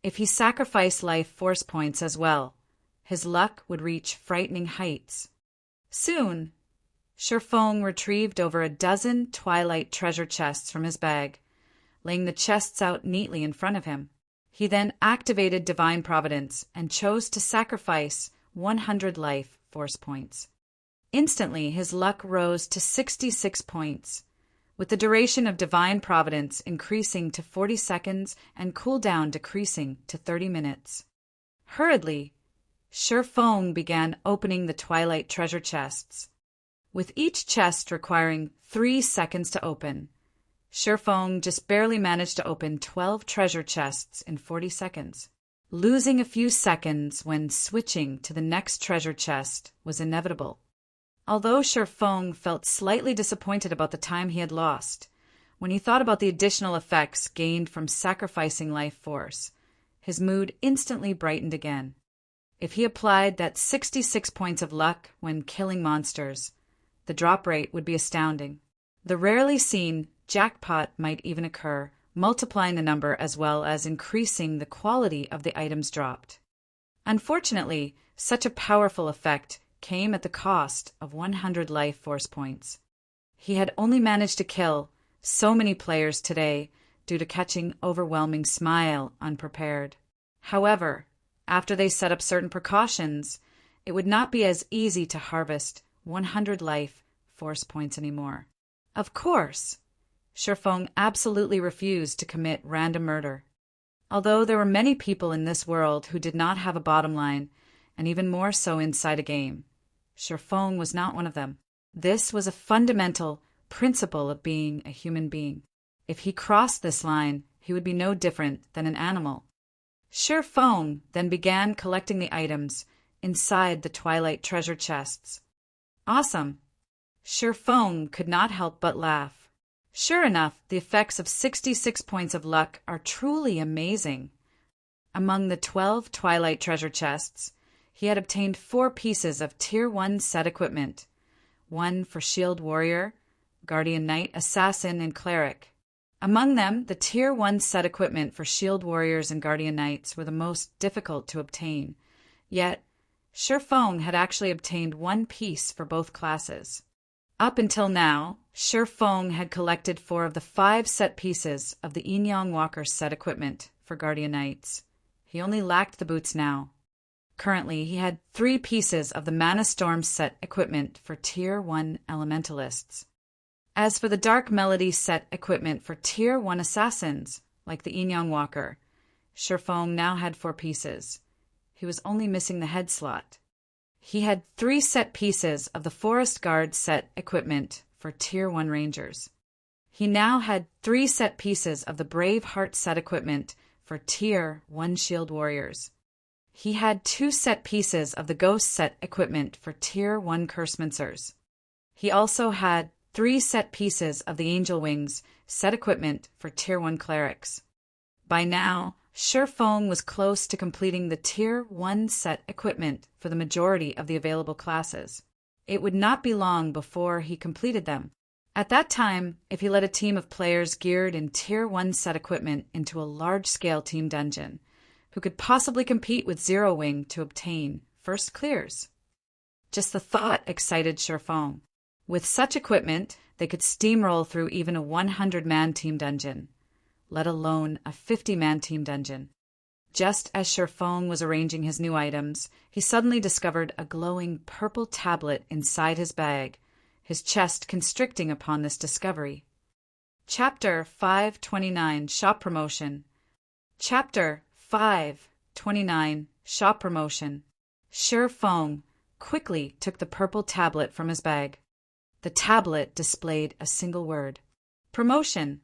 If he sacrificed life force points as well, his luck would reach frightening heights. Soon, Shifeng retrieved over a dozen twilight treasure chests from his bag, laying the chests out neatly in front of him. He then activated Divine Providence and chose to sacrifice 100 life force points. Instantly, his luck rose to 66 points, with the duration of Divine Providence increasing to 40 seconds and cooldown decreasing to 30 minutes. Hurriedly, Shifeng began opening the twilight treasure chests. With each chest requiring 3 seconds to open, Shifeng just barely managed to open 12 treasure chests in 40 seconds. Losing a few seconds when switching to the next treasure chest was inevitable. Although Shifeng felt slightly disappointed about the time he had lost, when he thought about the additional effects gained from sacrificing life force, his mood instantly brightened again. If he applied that 66 points of luck when killing monsters, the drop rate would be astounding. The rarely seen jackpot might even occur, multiplying the number as well as increasing the quality of the items dropped. Unfortunately, such a powerful effect came at the cost of 100 life force points. He had only managed to kill so many players today due to catching overwhelming smile unprepared. However, after they set up certain precautions, it would not be as easy to harvest 100 life force points anymore. Of course, Shifeng absolutely refused to commit random murder. Although there were many people in this world who did not have a bottom line, and even more so inside a game, Shifeng was not one of them. This was a fundamental, principle of being a human being. If he crossed this line, he would be no different than an animal. Shi Feng then began collecting the items inside the Twilight treasure chests. Awesome! Shi Feng could not help but laugh. Sure enough, the effects of 66 points of luck are truly amazing. Among the 12 Twilight treasure chests, he had obtained 4 pieces of Tier 1 set equipment, 1 for Shield Warrior, Guardian Knight, Assassin, and Cleric. Among them, the Tier 1 set equipment for Shield Warriors and Guardian Knights were the most difficult to obtain, yet Shi Feng had actually obtained 1 piece for both classes. Up until now, Shi Feng had collected 4 of the 5 set pieces of the Yin Yang Walker set equipment for Guardian Knights. He only lacked the boots now. Currently, he had 3 pieces of the Mana Storm set equipment for Tier 1 Elementalists. As for the Dark Melody set equipment for Tier 1 Assassins, like the Yin Yang Walker, Shi Feng now had 4 pieces. He was only missing the head slot. He had 3 set pieces of the Forest Guard set equipment for Tier 1 Rangers. He now had 3 set pieces of the Brave Heart set equipment for Tier 1 Shield Warriors. He had 2 set pieces of the Ghost set equipment for Tier 1 Cursemancers. He also had 3 set pieces of the Angel Wings set equipment for Tier 1 Clerics. By now, Shi Feng was close to completing the Tier 1 set equipment for the majority of the available classes. It would not be long before he completed them. At that time, if he led a team of players geared in Tier 1 set equipment into a large-scale team dungeon, who could possibly compete with Zero Wing to obtain first clears. Just the thought excited Shi Feng. With such equipment, they could steamroll through even a 100-man team dungeon, let alone a 50-man team dungeon. Just as Shi Feng was arranging his new items, he suddenly discovered a glowing purple tablet inside his bag, his chest constricting upon this discovery. Chapter 529 Shop Promotion. Chapter 529 Shop Promotion. Shi Feng quickly took the purple tablet from his bag. The tablet displayed a single word: promotion.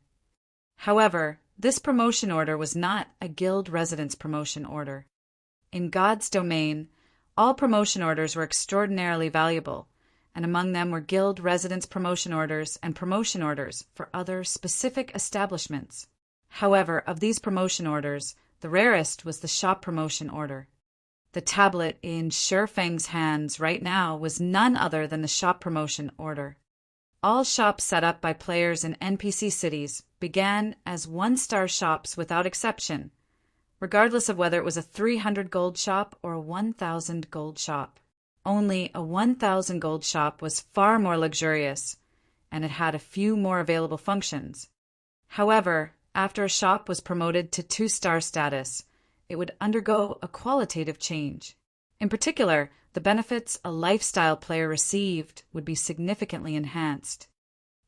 However, this promotion order was not a guild residence promotion order. In God's domain, all promotion orders were extraordinarily valuable, and among them were guild residence promotion orders and promotion orders for other specific establishments. However, of these promotion orders, the rarest was the shop promotion order. The tablet in Shi Feng's hands right now was none other than the shop promotion order. All shops set up by players in NPC cities began as 1-star shops without exception, regardless of whether it was a 300 gold shop or a 1,000 gold shop. Only a 1,000 gold shop was far more luxurious, and it had a few more available functions. However, after a shop was promoted to 2-star status, it would undergo a qualitative change. In particular, the benefits a lifestyle player received would be significantly enhanced.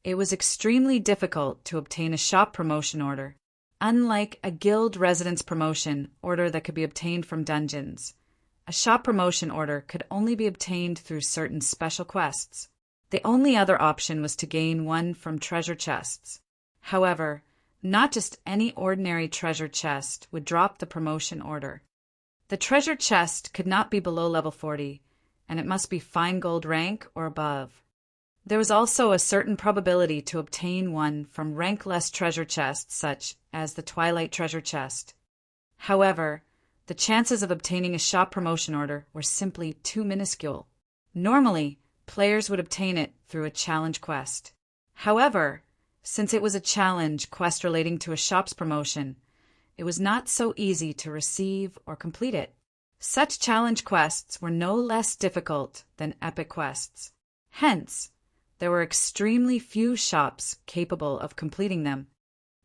It was extremely difficult to obtain a shop promotion order. Unlike a guild residence promotion order that could be obtained from dungeons, a shop promotion order could only be obtained through certain special quests. The only other option was to gain one from treasure chests. However, not just any ordinary treasure chest would drop the promotion order. The treasure chest could not be below level 40, and it must be fine gold rank or above. There was also a certain probability to obtain one from rank-less treasure chests such as the Twilight treasure chest. However, the chances of obtaining a shop promotion order were simply too minuscule. Normally, players would obtain it through a challenge quest. However, since it was a challenge quest relating to a shop's promotion, it was not so easy to receive or complete it. Such challenge quests were no less difficult than epic quests. Hence, there were extremely few shops capable of completing them.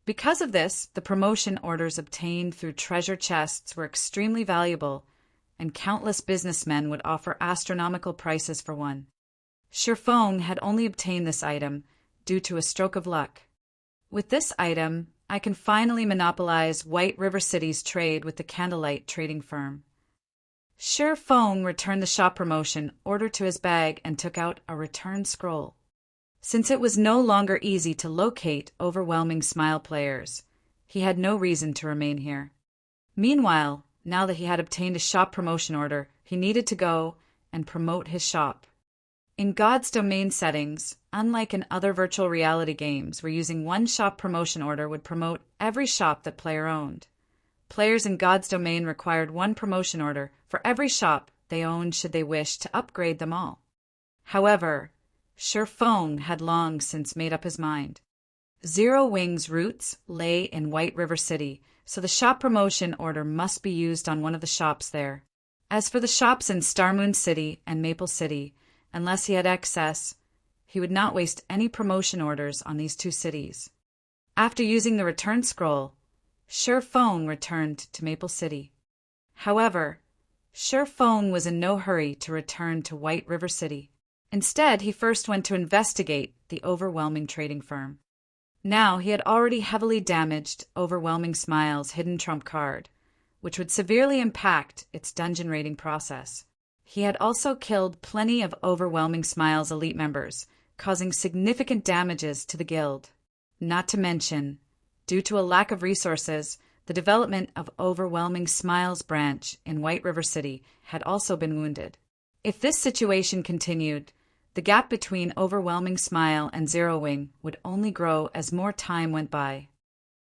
Because of this, the promotion orders obtained through treasure chests were extremely valuable, and countless businessmen would offer astronomical prices for one. Shi Feng had only obtained this item due to a stroke of luck. With this item, I can finally monopolize White River City's trade with the Candlelight trading firm. Shi Feng returned the shop promotion order to his bag and took out a return scroll. Since it was no longer easy to locate overwhelming smile players, he had no reason to remain here. Meanwhile, now that he had obtained a shop promotion order, he needed to go and promote his shop. In God's Domain settings, unlike in other virtual reality games where using one shop promotion order would promote every shop that player owned, players in God's Domain required one promotion order for every shop they owned should they wish to upgrade them all. However, Sure Fong had long since made up his mind. Zero Wing's roots lay in White River City, so the shop promotion order must be used on one of the shops there. As for the shops in Star Moon City and Maple City, unless he had excess, he would not waste any promotion orders on these two cities. After using the return scroll, Sure Fong returned to Maple City. However, Sure Fong was in no hurry to return to White River City. Instead, he first went to investigate the overwhelming trading firm. Now he had already heavily damaged Overwhelming Smile's hidden trump card, which would severely impact its dungeon rating process. He had also killed plenty of Overwhelming Smile's elite members, causing significant damages to the guild. Not to mention, due to a lack of resources, the development of Overwhelming Smile's branch in White River City had also been wounded. If this situation continued, the gap between Overwhelming Smile and Zero Wing would only grow as more time went by.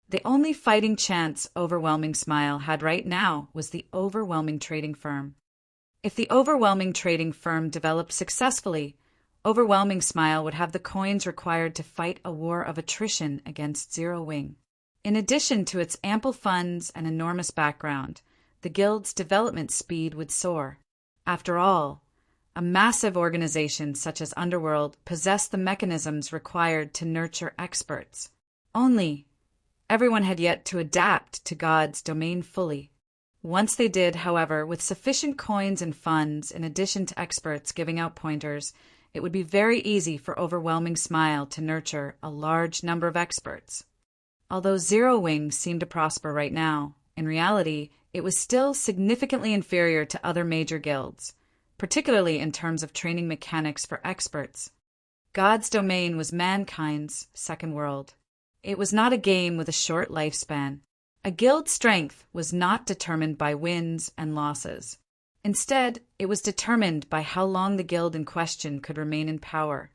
The only fighting chance Overwhelming Smile had right now was the Overwhelming Trading Firm. If the Overwhelming Trading Firm developed successfully, Overwhelming Smile would have the coins required to fight a war of attrition against Zero Wing. In addition to its ample funds and enormous background, the guild's development speed would soar. After all, a massive organization such as Underworld possessed the mechanisms required to nurture experts. Only, everyone had yet to adapt to God's domain fully. Once they did, however, with sufficient coins and funds in addition to experts giving out pointers, it would be very easy for Overwhelming Smile to nurture a large number of experts. Although Zero Wing seemed to prosper right now, in reality, it was still significantly inferior to other major guilds, particularly in terms of training mechanics for experts. God's Domain was mankind's second world. It was not a game with a short lifespan. A guild's strength was not determined by wins and losses. Instead, it was determined by how long the guild in question could remain in power.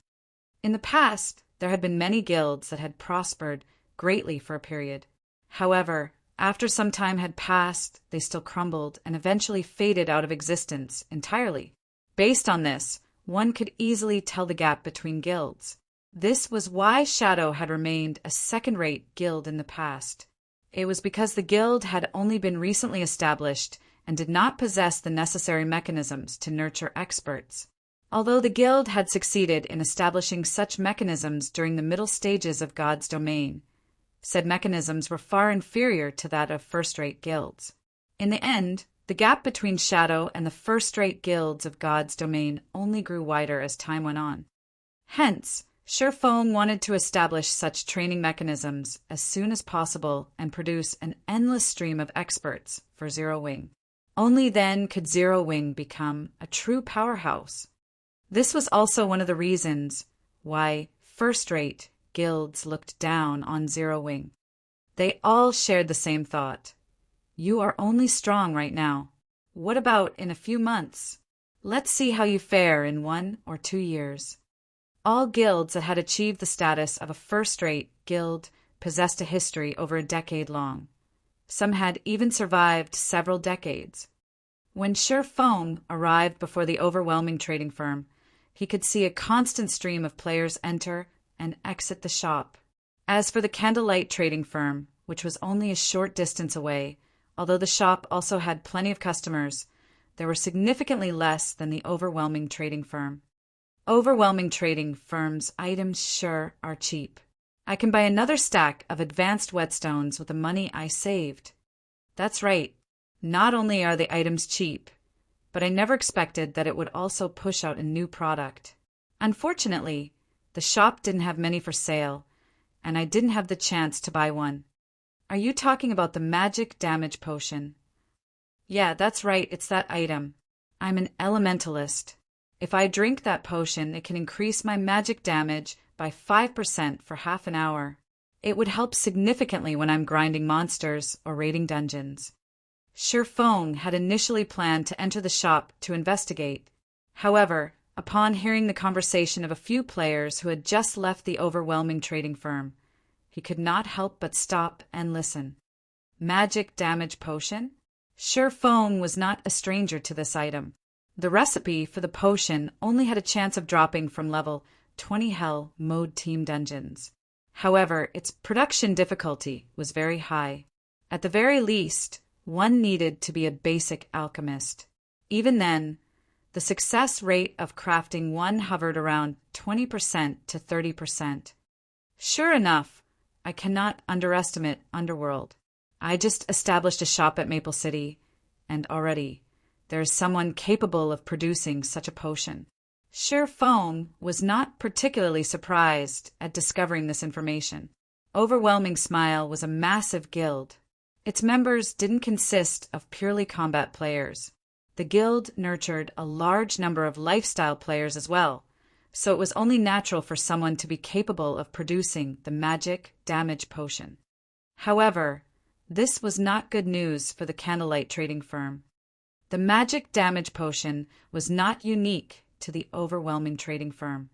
In the past, there had been many guilds that had prospered greatly for a period. However, after some time had passed, they still crumbled and eventually faded out of existence entirely. Based on this, one could easily tell the gap between guilds. This was why Shadow had remained a second-rate guild in the past. It was because the guild had only been recently established and did not possess the necessary mechanisms to nurture experts. Although the guild had succeeded in establishing such mechanisms during the middle stages of God's Domain, said mechanisms were far inferior to that of first-rate guilds. In the end, the gap between Shadow and the first-rate guilds of God's Domain only grew wider as time went on. Hence, Sure Fong wanted to establish such training mechanisms as soon as possible and produce an endless stream of experts for Zero Wing. Only then could Zero Wing become a true powerhouse. This was also one of the reasons why first-rate guilds looked down on Zero Wing. They all shared the same thought. You are only strong right now. What about in a few months? Let's see how you fare in 1 or 2 years. All guilds that had achieved the status of a first-rate guild possessed a history over a decade long. Some had even survived several decades. When Sure Fong arrived before the Overwhelming Trading Firm, he could see a constant stream of players enter and exit the shop. As for the Candlelight Trading Firm, which was only a short distance away, although the shop also had plenty of customers, there were significantly less than the Overwhelming Trading Firm. Overwhelming Trading Firm's items sure are cheap. I can buy another stack of advanced whetstones with the money I saved. That's right. Not only are the items cheap, but I never expected that it would also push out a new product. Unfortunately, the shop didn't have many for sale, and I didn't have the chance to buy one. Are you talking about the magic damage potion? Yeah, that's right, it's that item. I'm an elementalist. If I drink that potion, it can increase my magic damage by 5% for half an hour. It would help significantly when I'm grinding monsters or raiding dungeons. Feng had initially planned to enter the shop to investigate. However, upon hearing the conversation of a few players who had just left the overwhelming trading firm, he could not help but stop and listen. Magic damage potion? Feng was not a stranger to this item. The recipe for the potion only had a chance of dropping from level 20 Hell mode team dungeons. However, its production difficulty was very high. At the very least, one needed to be a basic alchemist. Even then, the success rate of crafting one hovered around 20% to 30%. Sure enough, I cannot underestimate Underworld. I just established a shop at Maple City, and already there is someone capable of producing such a potion. Feng was not particularly surprised at discovering this information. Overwhelming Smile was a massive guild. Its members didn't consist of purely combat players. The guild nurtured a large number of lifestyle players as well, so it was only natural for someone to be capable of producing the magic damage potion. However, this was not good news for the Candlelight trading firm. The magic damage potion was not unique to the overwhelming trading firm.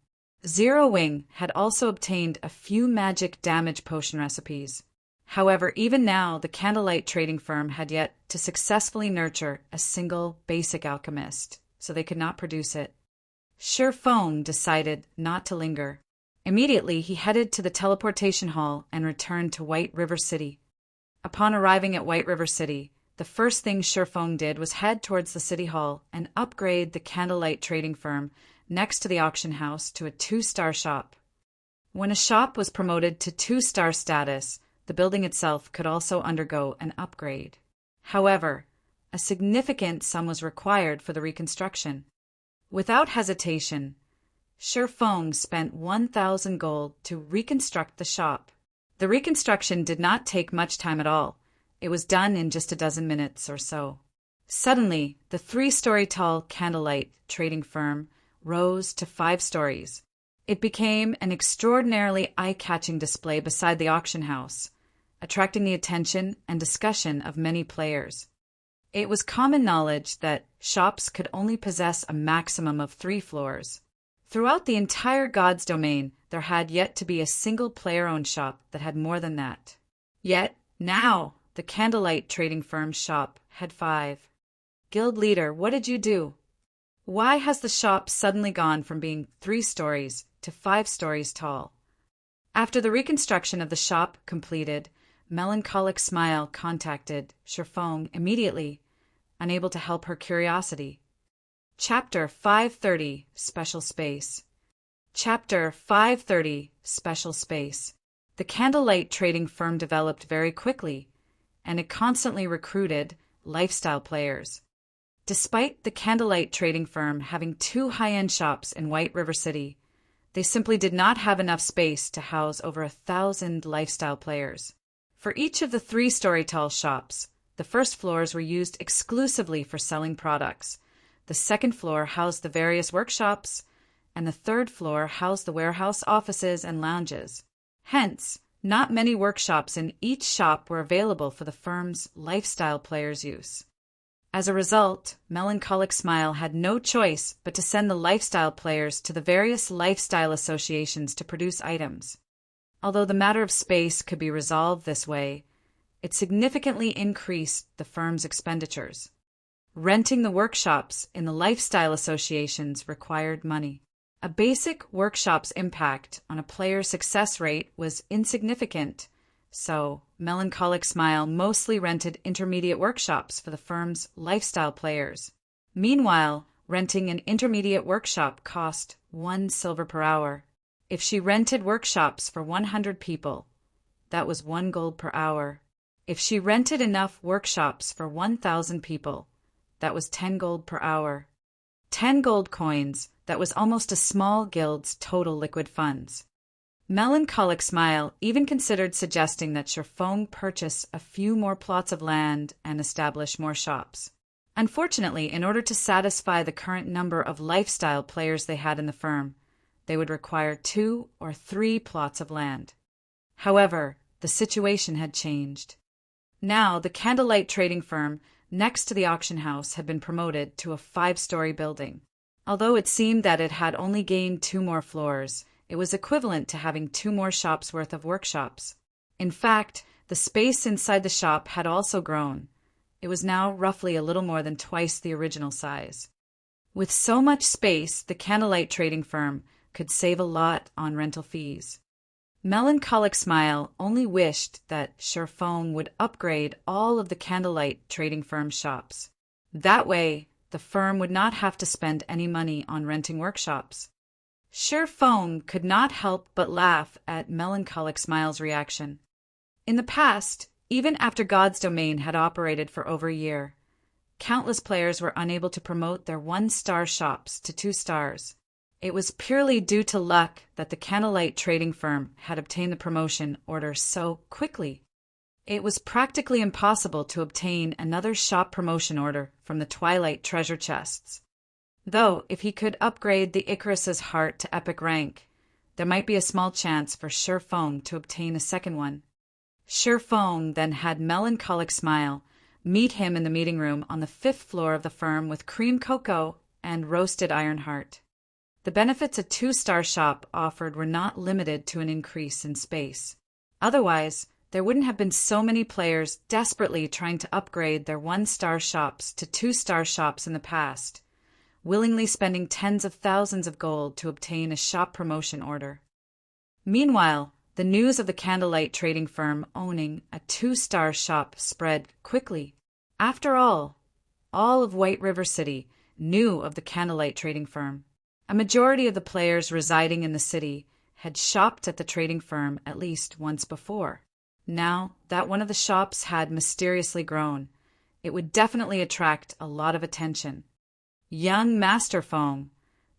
Zero Wing had also obtained a few magic damage potion recipes. However, even now, the Candlelight trading firm had yet to successfully nurture a single basic alchemist, so they could not produce it. Feng decided not to linger. Immediately, he headed to the teleportation hall and returned to White River City. Upon arriving at White River City, the first thing Feng did was head towards the city hall and upgrade the Candlelight trading firm next to the auction house to a 2-star shop. When a shop was promoted to 2-star status, the building itself could also undergo an upgrade. However, a significant sum was required for the reconstruction. Without hesitation, Feng spent 1,000 gold to reconstruct the shop. The reconstruction did not take much time at all. It was done in just a dozen minutes or so. Suddenly, the 3-story tall Candlelight trading firm rose to 5 stories. It became an extraordinarily eye-catching display beside the auction house, attracting the attention and discussion of many players. It was common knowledge that shops could only possess a maximum of 3 floors. Throughout the entire God's domain, there had yet to be a single player-owned shop that had more than that. Yet, now, the Candlelight trading firm's shop had 5. Guild leader, what did you do? Why has the shop suddenly gone from being 3 stories to 5 stories tall? After the reconstruction of the shop completed, Melancholic Smile contacted Feng immediately, unable to help her curiosity. Chapter 530, Special Space. Chapter 530, Special Space. The Candlelight trading firm developed very quickly, and it constantly recruited lifestyle players. Despite the Candlelight trading firm having 2 high-end shops in White River City, they simply did not have enough space to house over 1,000 lifestyle players. For each of the 3-story tall shops, the first floors were used exclusively for selling products. The second floor housed the various workshops, and the third floor housed the warehouse offices and lounges. Hence, not many workshops in each shop were available for the firm's lifestyle players' use. As a result, Melancholic Smile had no choice but to send the lifestyle players to the various lifestyle associations to produce items. Although the matter of space could be resolved this way, it significantly increased the firm's expenditures. Renting the workshops in the lifestyle associations required money. A basic workshop's impact on a player's success rate was insignificant, so Melancholic Smile mostly rented intermediate workshops for the firm's lifestyle players. Meanwhile, renting an intermediate workshop cost 1 silver per hour. If she rented workshops for 100 people, that was 1 gold per hour. If she rented enough workshops for 1,000 people, that was 10 gold per hour. 10 gold coins, that was almost a small guild's total liquid funds. Melancholic Smile even considered suggesting that Feng purchase a few more plots of land and establish more shops. Unfortunately, in order to satisfy the current number of lifestyle players they had in the firm, they would require 2 or 3 plots of land. However, the situation had changed. Now, the candlelight trading firm next to the auction house had been promoted to a 5-story building. Although it seemed that it had only gained 2 more floors, it was equivalent to having 2 more shops worth of workshops. In fact, the space inside the shop had also grown. It was now roughly a little more than twice the original size. With so much space, the candlelight trading firm could save a lot on rental fees. Melancholic Smile only wished that Sherfone would upgrade all of the candlelight trading firm's shops. That way, the firm would not have to spend any money on renting workshops. Sherfone could not help but laugh at Melancholic Smile's reaction. In the past, even after God's Domain had operated for over a year, countless players were unable to promote their 1-star shops to 2 stars. It was purely due to luck that the candlelight trading firm had obtained the promotion order so quickly. It was practically impossible to obtain another shop promotion order from the Twilight treasure chests. Though, if he could upgrade the Icarus's heart to epic rank, there might be a small chance for Sherfone to obtain a second one. Sherfone then had Melancholic Smile meet him in the meeting room on the 5th floor of the firm with cream cocoa and roasted Ironheart. The benefits a 2-star shop offered were not limited to an increase in space. Otherwise, there wouldn't have been so many players desperately trying to upgrade their 1-star shops to 2-star shops in the past, willingly spending tens of thousands of gold to obtain a shop promotion order. Meanwhile, the news of the candlelight trading firm owning a 2-star shop spread quickly. After all of White River City knew of the candlelight trading firm. A majority of the players residing in the city had shopped at the trading firm at least once before. Now that one of the shops had mysteriously grown, it would definitely attract a lot of attention. Young Master Fong,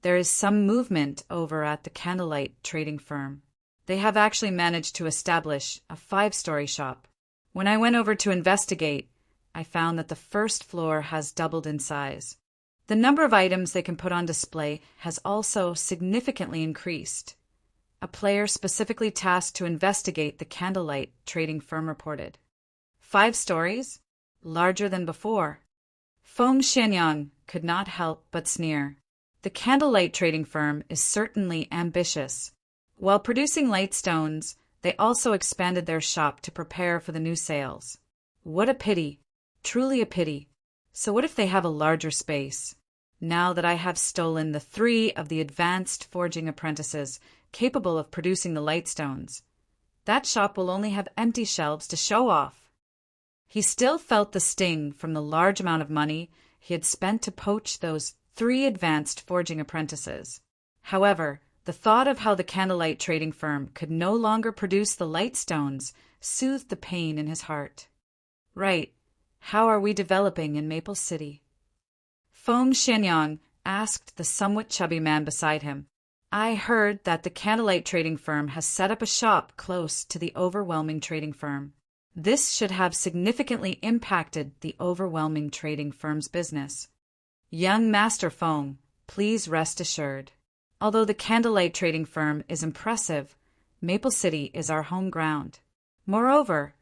there is some movement over at the candlelight trading firm. They have actually managed to establish a 5-story shop. When I went over to investigate, I found that the 1st floor has doubled in size. The number of items they can put on display has also significantly increased. A player specifically tasked to investigate the candlelight trading firm reported. 5 stories? Larger than before. Feng Xianyang could not help but sneer. The candlelight trading firm is certainly ambitious. While producing light stones, they also expanded their shop to prepare for the new sales. What a pity. Truly a pity. So what if they have a larger space? Now that I have stolen the 3 of the advanced forging apprentices capable of producing the light stones, that shop will only have empty shelves to show off. He still felt the sting from the large amount of money he had spent to poach those 3 advanced forging apprentices. However, the thought of how the candlelight trading firm could no longer produce the light stones soothed the pain in his heart. Right. How are we developing in Maple City? Feng Xianyang asked the somewhat chubby man beside him. I heard that the candlelight trading firm has set up a shop close to the overwhelming trading firm. This should have significantly impacted the overwhelming trading firm's business. Young Master Feng, please rest assured. Although the candlelight trading firm is impressive, Maple City is our home ground. Moreover,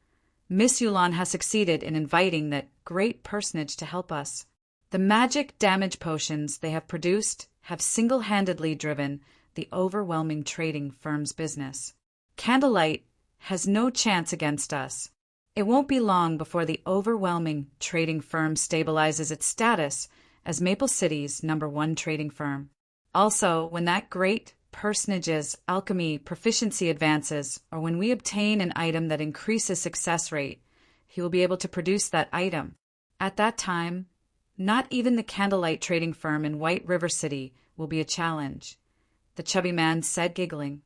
Miss Yulan has succeeded in inviting that great personage to help us. The magic damage potions they have produced have single-handedly driven the overwhelming trading firm's business. Candlelight has no chance against us. It won't be long before the overwhelming trading firm stabilizes its status as Maple City's #1 trading firm. Also, when that great personage's alchemy proficiency advances, or when we obtain an item that increases success rate, he will be able to produce that item. At that time, not even the candlelight trading firm in White River City will be a challenge, the chubby man said, giggling.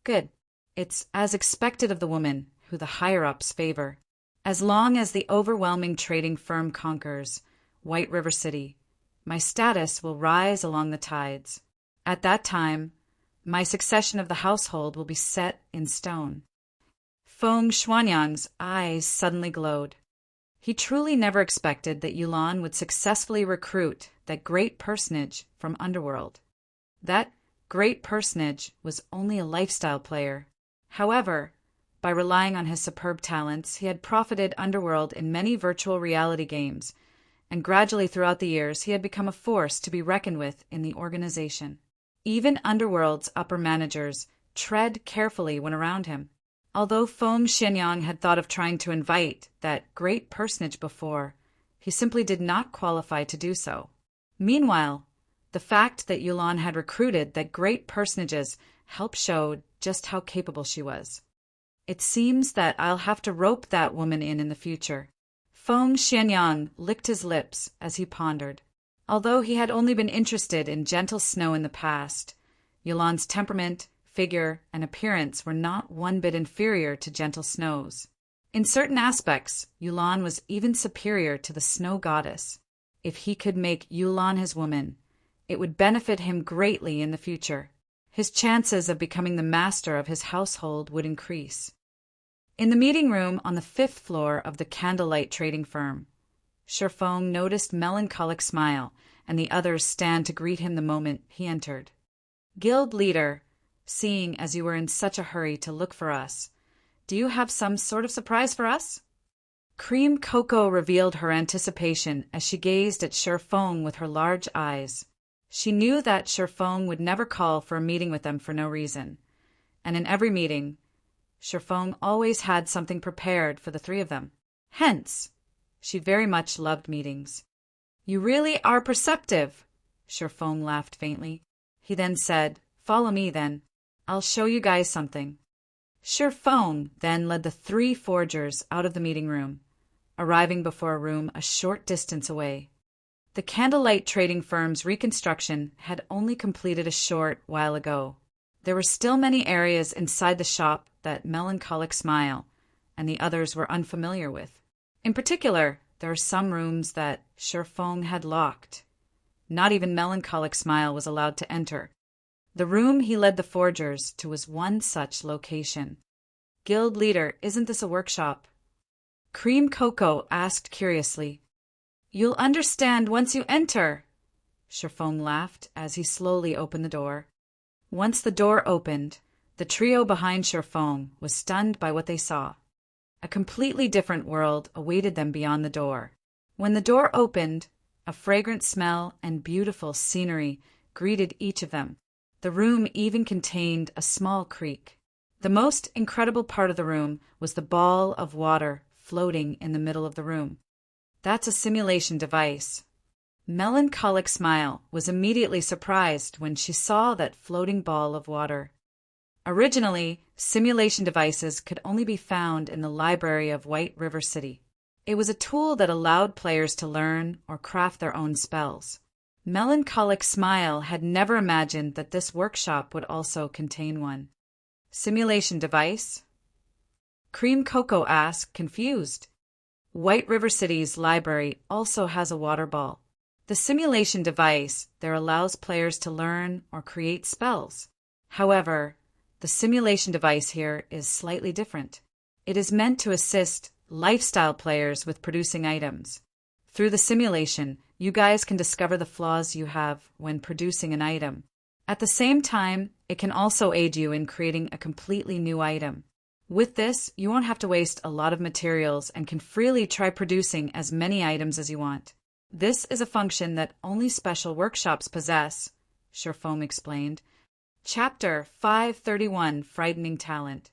Good. It's as expected of the woman who the higher-ups favor. As long as the overwhelming trading firm conquers White River City, my status will rise along the tides. At that time, my succession of the household will be set in stone. Feng Xianyang's eyes suddenly glowed. He truly never expected that Yulan would successfully recruit that great personage from Underworld. That Great Personage was only a lifestyle player. However, by relying on his superb talents, he had profited Underworld in many virtual reality games, and gradually throughout the years he had become a force to be reckoned with in the organization. Even Underworld's upper managers tread carefully when around him. Although Feng Xianyang had thought of trying to invite that great personage before, he simply did not qualify to do so. Meanwhile, the fact that Yulan had recruited that great personages helped show just how capable she was. It seems that I'll have to rope that woman in the future. Feng Xianyang licked his lips as he pondered. Although he had only been interested in gentle snow in the past, Yulan's temperament, figure, and appearance were not one bit inferior to gentle Snow's. In certain aspects, Yulan was even superior to the snow goddess. If he could make Yulan his woman, it would benefit him greatly in the future. His chances of becoming the master of his household would increase. In the meeting room on the 5th floor of the candlelight trading firm, Shifeng noticed Melancholic smile and the others stand to greet him the moment he entered. Guild leader, seeing as you were in such a hurry to look for us, do you have some sort of surprise for us? Cream Cocoa revealed her anticipation as she gazed at Shifeng with her large eyes. She knew that Shifeng would never call for a meeting with them for no reason, and in every meeting, Shifeng always had something prepared for the three of them. Hence, she very much loved meetings. You really are perceptive, Shifeng laughed faintly. He then said, Follow me then. I'll show you guys something. Shifeng then led the 3 forgers out of the meeting room, arriving before a room a short distance away. The candlelight trading firm's reconstruction had only completed a short while ago. There were still many areas inside the shop that Melancholic Smile and the others were unfamiliar with. In particular, there are some rooms that Shifeng had locked. Not even Melancholic Smile was allowed to enter. The room he led the forgers to was one such location. Guild leader, isn't this a workshop? Cream Cocoa asked curiously. You'll understand once you enter, Shifeng laughed as he slowly opened the door. Once the door opened, the trio behind Shifeng was stunned by what they saw. A completely different world awaited them beyond the door. When the door opened, a fragrant smell and beautiful scenery greeted each of them. The room even contained a small creek. The most incredible part of the room was the ball of water floating in the middle of the room. That's a simulation device. Melancholic Smile was immediately surprised when she saw that floating ball of water. Originally, simulation devices could only be found in the library of White River City. It was a tool that allowed players to learn or craft their own spells. Melancholic Smile had never imagined that this workshop would also contain one. Simulation device? Cream Cocoa asked, confused. White River City's library also has a water ball. The simulation device there allows players to learn or create spells. However, the simulation device here is slightly different. It is meant to assist lifestyle players with producing items. Through the simulation, you guys can discover the flaws you have when producing an item. At the same time, it can also aid you in creating a completely new item. With this, you won't have to waste a lot of materials and can freely try producing as many items as you want. This is a function that only special workshops possess, Shifeng explained. Chapter 531, Frightening Talent.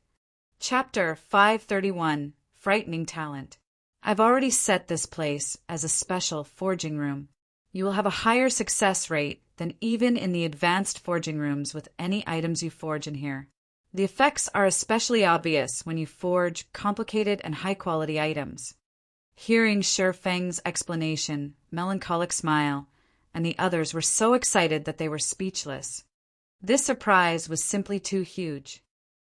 Chapter 531, Frightening Talent. I've already set this place as a special forging room. You will have a higher success rate than even in the advanced forging rooms with any items you forge in here. The effects are especially obvious when you forge complicated and high-quality items. Hearing Shifeng's explanation, Melancholic Smile, and the others were so excited that they were speechless. This surprise was simply too huge.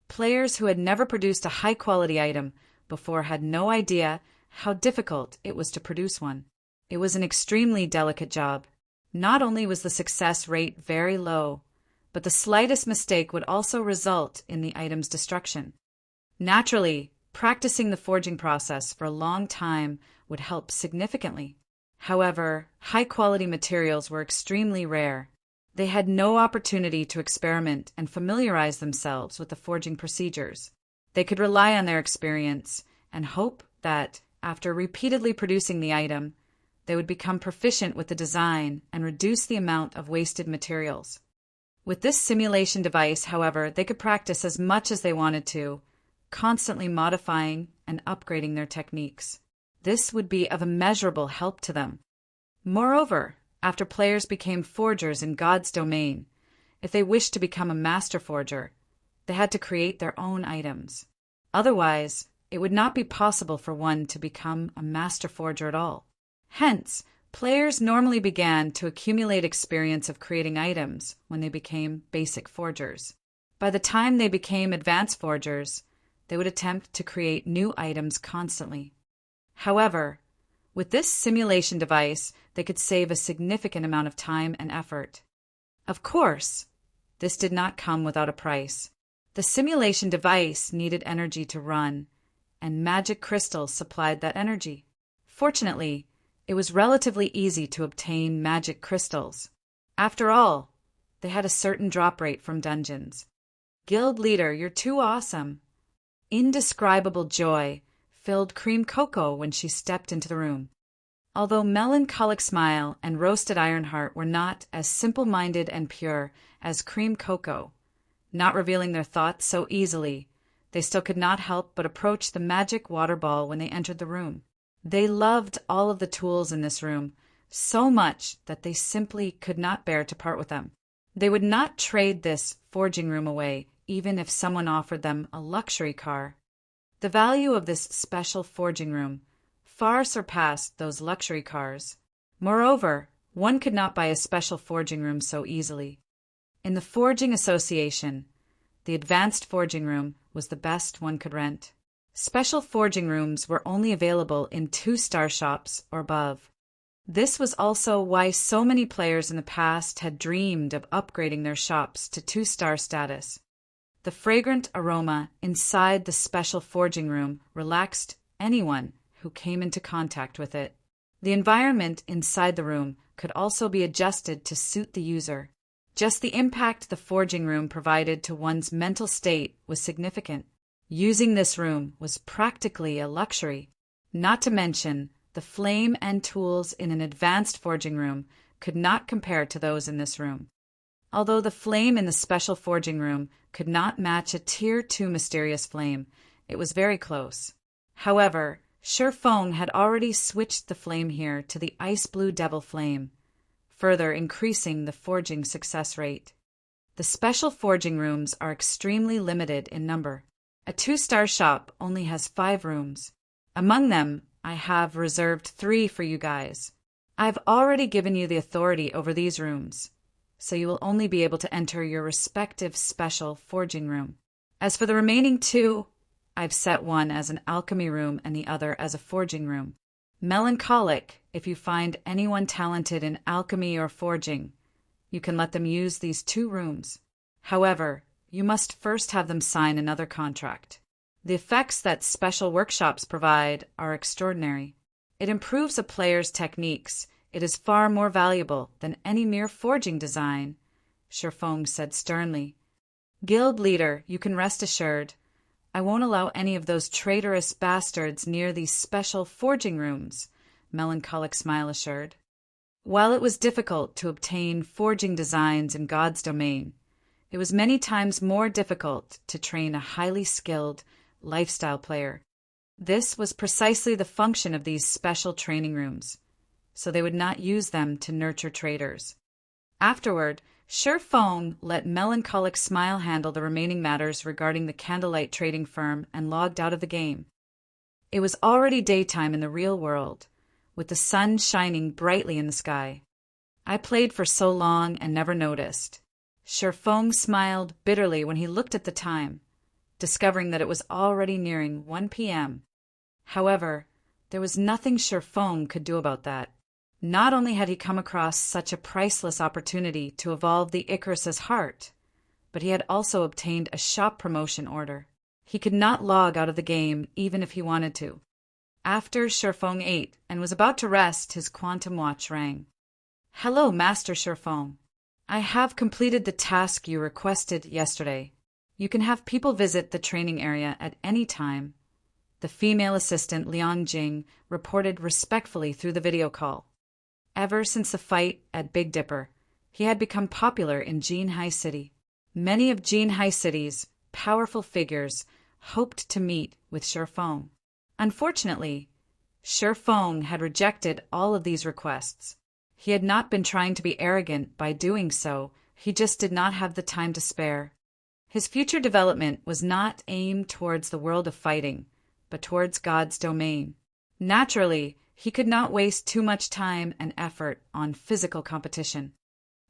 Players who had never produced a high-quality item before had no idea how difficult it was to produce one. It was an extremely delicate job. Not only was the success rate very low, but the slightest mistake would also result in the item's destruction. Naturally, practicing the forging process for a long time would help significantly. However, high-quality materials were extremely rare. They had no opportunity to experiment and familiarize themselves with the forging procedures. They could rely on their experience and hope that, after repeatedly producing the item, they would become proficient with the design and reduce the amount of wasted materials. With this simulation device, however, they could practice as much as they wanted to, constantly modifying and upgrading their techniques. This would be of immeasurable help to them. Moreover, after players became forgers in God's domain, if they wished to become a master forger, they had to create their own items. Otherwise, it would not be possible for one to become a master forger at all. Hence, players normally began to accumulate experience of creating items when they became basic forgers. By the time they became advanced forgers, they would attempt to create new items constantly. However, with this simulation device, they could save a significant amount of time and effort. Of course, this did not come without a price. The simulation device needed energy to run, and magic crystals supplied that energy. Fortunately, it was relatively easy to obtain magic crystals. After all, they had a certain drop rate from dungeons. Guild leader, you're too awesome. Indescribable joy filled Cream Cocoa when she stepped into the room. Although Melancholic Smile and Roasted Ironheart were not as simple-minded and pure as Cream Cocoa, not revealing their thoughts so easily, they still could not help but approach the magic water ball when they entered the room. They loved all of the tools in this room so much that they simply could not bear to part with them. They would not trade this forging room away, even if someone offered them a luxury car. The value of this special forging room far surpassed those luxury cars. Moreover, one could not buy a special forging room so easily. In the Forging Association, the advanced forging room was the best one could rent. Special forging rooms were only available in 2-star shops or above. This was also why so many players in the past had dreamed of upgrading their shops to 2-star status. The fragrant aroma inside the special forging room relaxed anyone who came into contact with it. The environment inside the room could also be adjusted to suit the user. Just the impact the forging room provided to one's mental state was significant. Using this room was practically a luxury. Not to mention, the flame and tools in an advanced forging room could not compare to those in this room. Although the flame in the special forging room could not match a Tier 2 mysterious flame, it was very close. However, Sherfong had already switched the flame here to the ice blue devil flame, further increasing the forging success rate. The special forging rooms are extremely limited in number. A 2-star shop only has 5 rooms. Among them, I have reserved 3 for you guys. I've already given you the authority over these rooms, so you will only be able to enter your respective special forging room. As for the remaining 2, I've set one as an alchemy room and the other as a forging room. Melancholic, if you find anyone talented in alchemy or forging, you can let them use these 2 rooms. However, you must first have them sign another contract. The effects that special workshops provide are extraordinary. It improves a player's techniques. It is far more valuable than any mere forging design, Sherfong said sternly. Guild leader, you can rest assured. I won't allow any of those traitorous bastards near these special forging rooms, Melancholic Smile assured. While it was difficult to obtain forging designs in God's domain, it was many times more difficult to train a highly skilled lifestyle player. This was precisely the function of these special training rooms, so they would not use them to nurture traders. Afterward, Sherfong let Melancholic Smile handle the remaining matters regarding the Candlelight trading firm and logged out of the game. It was already daytime in the real world, with the sun shining brightly in the sky. I played for so long and never noticed. Sherfong smiled bitterly when he looked at the time, discovering that it was already nearing 1 p.m. However, there was nothing Sherfong could do about that. Not only had he come across such a priceless opportunity to evolve the Icarus's heart, but he had also obtained a shop promotion order. He could not log out of the game even if he wanted to. After Sherfong ate and was about to rest, his quantum watch rang. "Hello, Master Sherfong. I have completed the task you requested yesterday. You can have people visit the training area at any time. The female assistant, Liang Jing, reported respectfully through the video call. Ever since the fight at Big Dipper, he had become popular in Jinhai City. Many of Jinhai City's powerful figures hoped to meet with Shifeng. Unfortunately, Shifeng had rejected all of these requests. He had not been trying to be arrogant by doing so, he just did not have the time to spare. His future development was not aimed towards the world of fighting, but towards God's domain. Naturally, he could not waste too much time and effort on physical competition.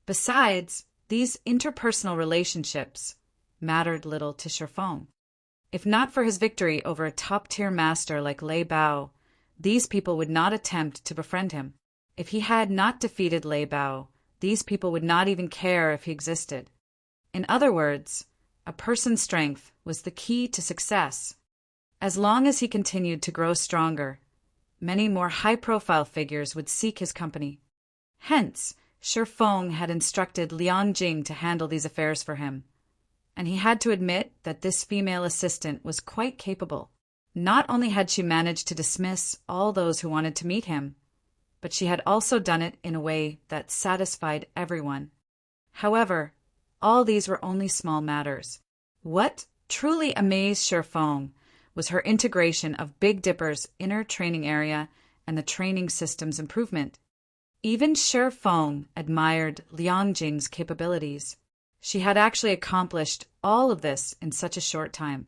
Besides, these interpersonal relationships mattered little to Shifeng. If not for his victory over a top-tier master like Lei Bao, these people would not attempt to befriend him. If he had not defeated Lei Bao, these people would not even care if he existed. In other words, a person's strength was the key to success. As long as he continued to grow stronger, many more high-profile figures would seek his company. Hence, Shifeng had instructed Liang Jing to handle these affairs for him, and he had to admit that this female assistant was quite capable. Not only had she managed to dismiss all those who wanted to meet him, but she had also done it in a way that satisfied everyone. However, all these were only small matters. What truly amazed Shifeng was her integration of Big Dipper's inner training area and the training system's improvement. Even Shifeng admired Liang Jing's capabilities. She had actually accomplished all of this in such a short time.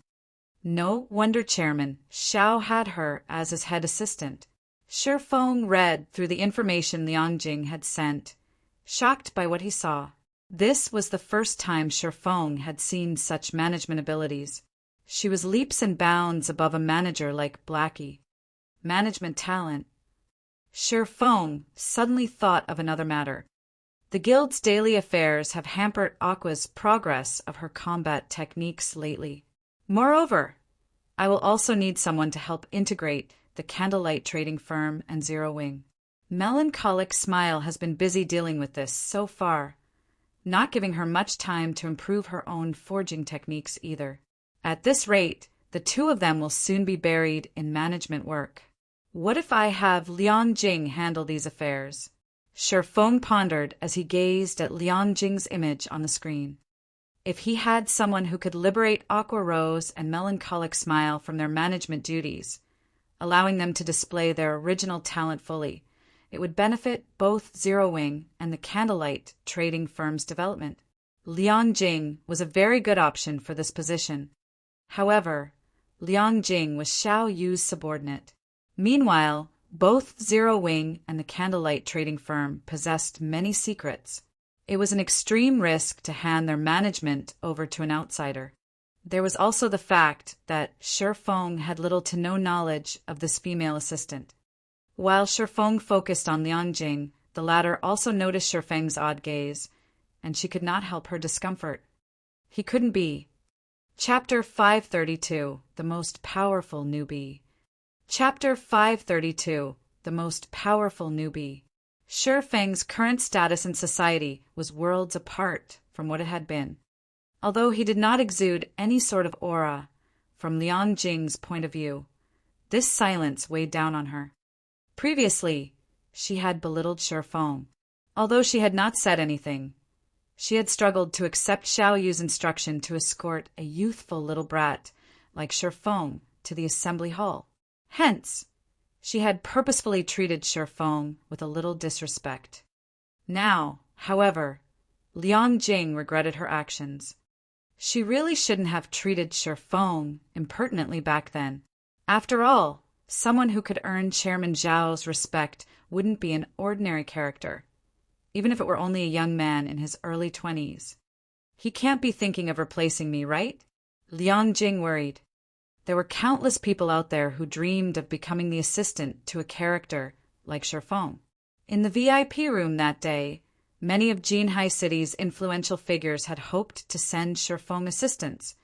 No wonder Chairman Xiao had her as his head assistant. Shifeng read through the information Liang Jing had sent, shocked by what he saw. This was the first time Shifeng had seen such management abilities. She was leaps and bounds above a manager like Blackie. Management talent. Shifeng suddenly thought of another matter. The guild's daily affairs have hampered Aqua's progress of her combat techniques lately. Moreover, I will also need someone to help integrate the Candlelight trading firm and Zero Wing. Melancholic Smile has been busy dealing with this so far, not giving her much time to improve her own forging techniques either. At this rate, the two of them will soon be buried in management work. What if I have Liang Jing handle these affairs? Shifeng pondered as he gazed at Liang Jing's image on the screen. If he had someone who could liberate Aqua Rose and Melancholic Smile from their management duties, allowing them to display their original talent fully, it would benefit both Zero Wing and the Candlelight trading firm's development. Liang Jing was a very good option for this position. However, Liang Jing was Xiao Yu's subordinate. Meanwhile, both Zero Wing and the Candlelight trading firm possessed many secrets. It was an extreme risk to hand their management over to an outsider. There was also the fact that Shifeng had little to no knowledge of this female assistant. While Shifeng focused on Liang Jing, the latter also noticed Shifeng's odd gaze, and she could not help her discomfort. He couldn't be. Chapter 532, The Most Powerful Newbie. Chapter 532, The Most Powerful Newbie. Shifeng's current status in society was worlds apart from what it had been. Although he did not exude any sort of aura, from Liang Jing's point of view, this silence weighed down on her. Previously, she had belittled Shifeng. Although she had not said anything, she had struggled to accept Xiao Yu's instruction to escort a youthful little brat like Shifeng to the assembly hall. Hence, she had purposefully treated Shifeng with a little disrespect. Now, however, Liang Jing regretted her actions. She really shouldn't have treated Shifeng impertinently back then. After all, someone who could earn Chairman Zhao's respect wouldn't be an ordinary character, even if it were only a young man in his early 20s. He can't be thinking of replacing me, right? Liang Jing worried. There were countless people out there who dreamed of becoming the assistant to a character like Shifeng. In the VIP room that day, many of Jinhai City's influential figures had hoped to send Shifeng assistants,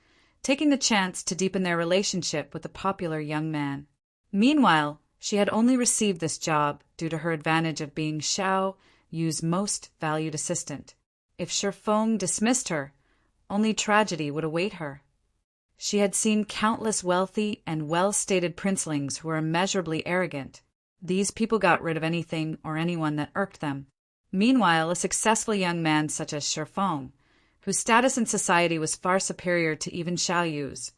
taking the chance to deepen their relationship with the popular young man. Meanwhile, she had only received this job due to her advantage of being Xiao Yu's most valued assistant. If Shifeng dismissed her, only tragedy would await her. She had seen countless wealthy and well-stated princelings who were immeasurably arrogant. These people got rid of anything or anyone that irked them. Meanwhile, a successful young man such as Shifeng, whose status in society was far superior to even Xiaoyu's,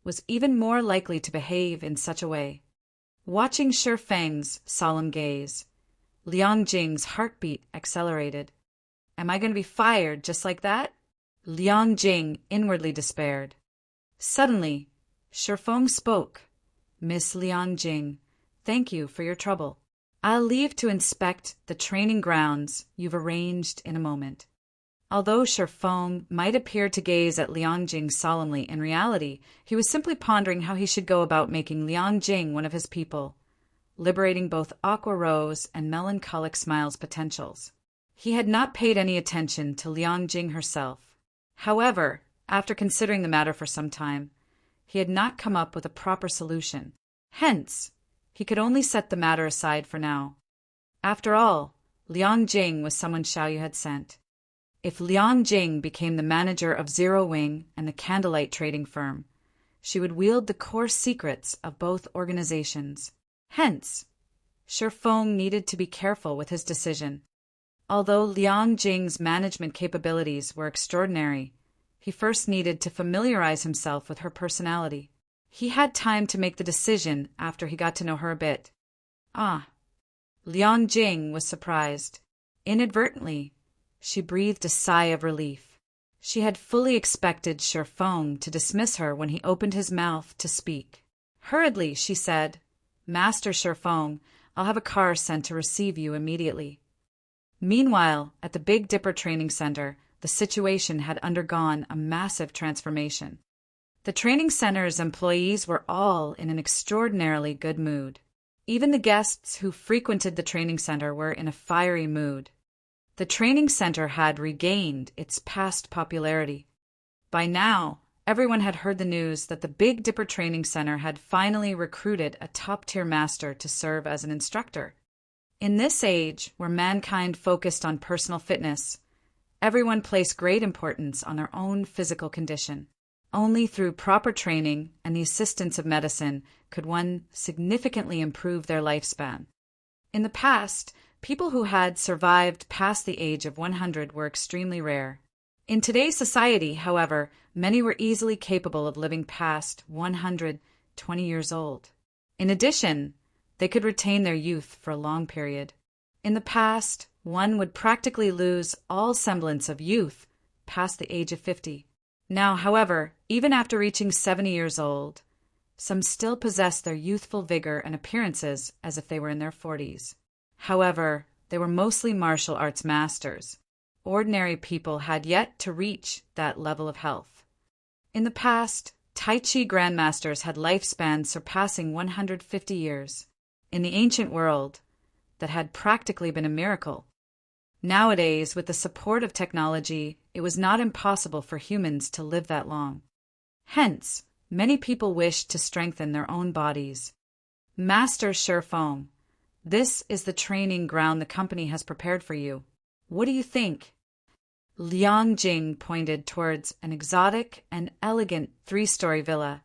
was even more likely to behave in such a way. Watching Shifeng's solemn gaze, Liang Jing's heartbeat accelerated. Am I going to be fired just like that? Liang Jing inwardly despaired. Suddenly, Shifeng spoke. Miss Liang Jing, thank you for your trouble. I'll leave to inspect the training grounds you've arranged in a moment. Although Shifeng might appear to gaze at Liang Jing solemnly, in reality, he was simply pondering how he should go about making Liang Jing one of his people, liberating both Aqua Rose and Melancholic Smile's potentials. He had not paid any attention to Liang Jing herself. However, after considering the matter for some time, he had not come up with a proper solution. Hence, he could only set the matter aside for now. After all, Liang Jing was someone Xiaoyu had sent. If Liang Jing became the manager of Zero Wing and the Candlelight trading firm, she would wield the core secrets of both organizations. Hence, Shifeng needed to be careful with his decision. Although Liang Jing's management capabilities were extraordinary, he first needed to familiarize himself with her personality. He had time to make the decision after he got to know her a bit. Liang Jing was surprised. Inadvertently, she breathed a sigh of relief. She had fully expected Shifeng to dismiss her when he opened his mouth to speak. Hurriedly, she said, Master Shifeng, I'll have a car sent to receive you immediately. Meanwhile, at the Big Dipper Training Center, the situation had undergone a massive transformation. The training center's employees were all in an extraordinarily good mood. Even the guests who frequented the training center were in a fiery mood. The training center had regained its past popularity. By now, everyone had heard the news that the Big Dipper Training Center had finally recruited a top-tier master to serve as an instructor. In this age, where mankind focused on personal fitness, everyone placed great importance on their own physical condition. Only through proper training and the assistance of medicine could one significantly improve their lifespan. In the past, people who had survived past the age of 100 were extremely rare. In today's society, however, many were easily capable of living past 120 years old. In addition, they could retain their youth for a long period. In the past, one would practically lose all semblance of youth past the age of 50. Now, however, even after reaching 70 years old, some still possessed their youthful vigor and appearances as if they were in their 40s. However, they were mostly martial arts masters. Ordinary people had yet to reach that level of health. In the past, Tai Chi grandmasters had lifespans surpassing 150 years. In the ancient world, that had practically been a miracle. Nowadays, with the support of technology, it was not impossible for humans to live that long. Hence, many people wished to strengthen their own bodies. Master Shifeng, this is the training ground the company has prepared for you. What do you think? Liang Jing pointed towards an exotic and elegant 3-story villa.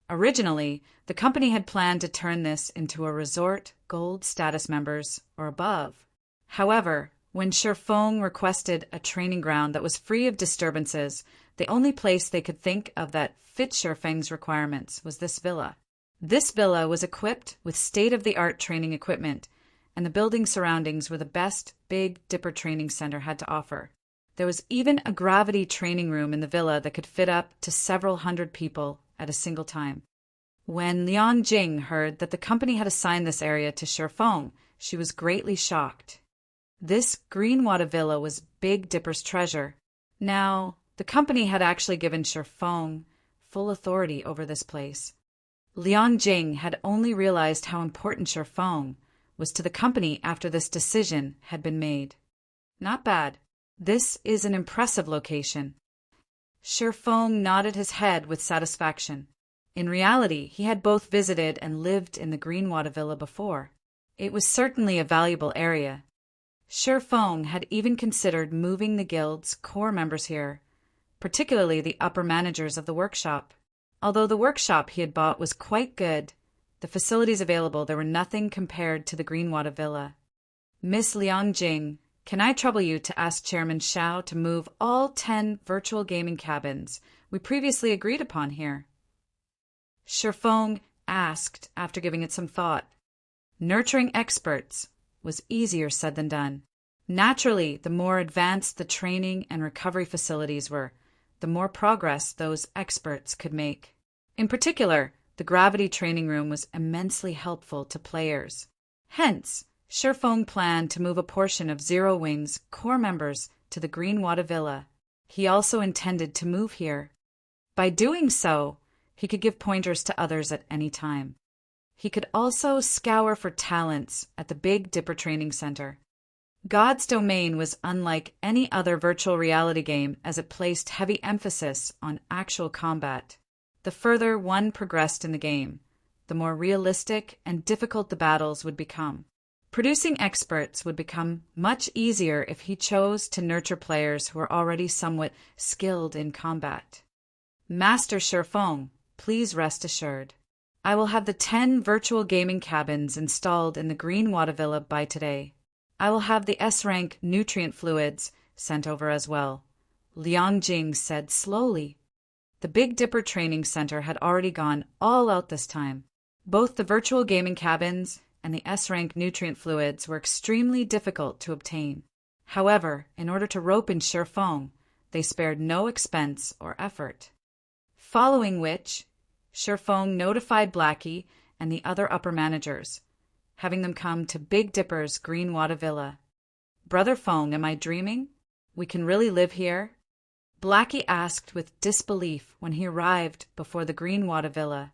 Originally, the company had planned to turn this into a resort gold status members or above. However, when Shifeng requested a training ground that was free of disturbances, the only place they could think of that fit Shifeng's requirements was this villa. This villa was equipped with state-of-the-art training equipment, and the building surroundings were the best Big Dipper Training Center had to offer. There was even a gravity training room in the villa that could fit up to several hundred people at a single time. When Liang Jing heard that the company had assigned this area to Shifeng, she was greatly shocked. This Greenwater villa was Big Dipper's treasure. Now, the company had actually given Shifeng full authority over this place. Liang Jing had only realized how important Shifeng was to the company after this decision had been made. Not bad. This is an impressive location. Shifeng nodded his head with satisfaction. In reality, he had both visited and lived in the Greenwater Villa before. It was certainly a valuable area. Feng had even considered moving the guild's core members here, particularly the upper managers of the workshop. Although the workshop he had bought was quite good, the facilities available there were nothing compared to the Greenwater Villa. Miss Liang Jing, can I trouble you to ask Chairman Xiao to move all 10 virtual gaming cabins we previously agreed upon here? Feng asked after giving it some thought. Nurturing experts was easier said than done. Naturally, the more advanced the training and recovery facilities were, the more progress those experts could make. In particular, the gravity training room was immensely helpful to players. Hence, Feng planned to move a portion of Zero Wing's core members to the Greenwater Villa. He also intended to move here. By doing so, he could give pointers to others at any time. He could also scour for talents at the Big Dipper Training Center. God's Domain was unlike any other virtual reality game as it placed heavy emphasis on actual combat. The further one progressed in the game, the more realistic and difficult the battles would become. Producing experts would become much easier if he chose to nurture players who were already somewhat skilled in combat. Master Feng, please rest assured. I will have the 10 virtual gaming cabins installed in the Greenwater Villa by today. I will have the S-rank nutrient fluids sent over as well, Liang Jing said slowly. The Big Dipper Training Center had already gone all out this time. Both the virtual gaming cabins and the S-rank nutrient fluids were extremely difficult to obtain. However, in order to rope in Feng, they spared no expense or effort. Following which, Feng notified Blackie and the other upper managers, having them come to Big Dipper's Greenwater Villa. Brother Feng, am I dreaming? We can really live here? Blackie asked with disbelief when he arrived before the Greenwater Villa.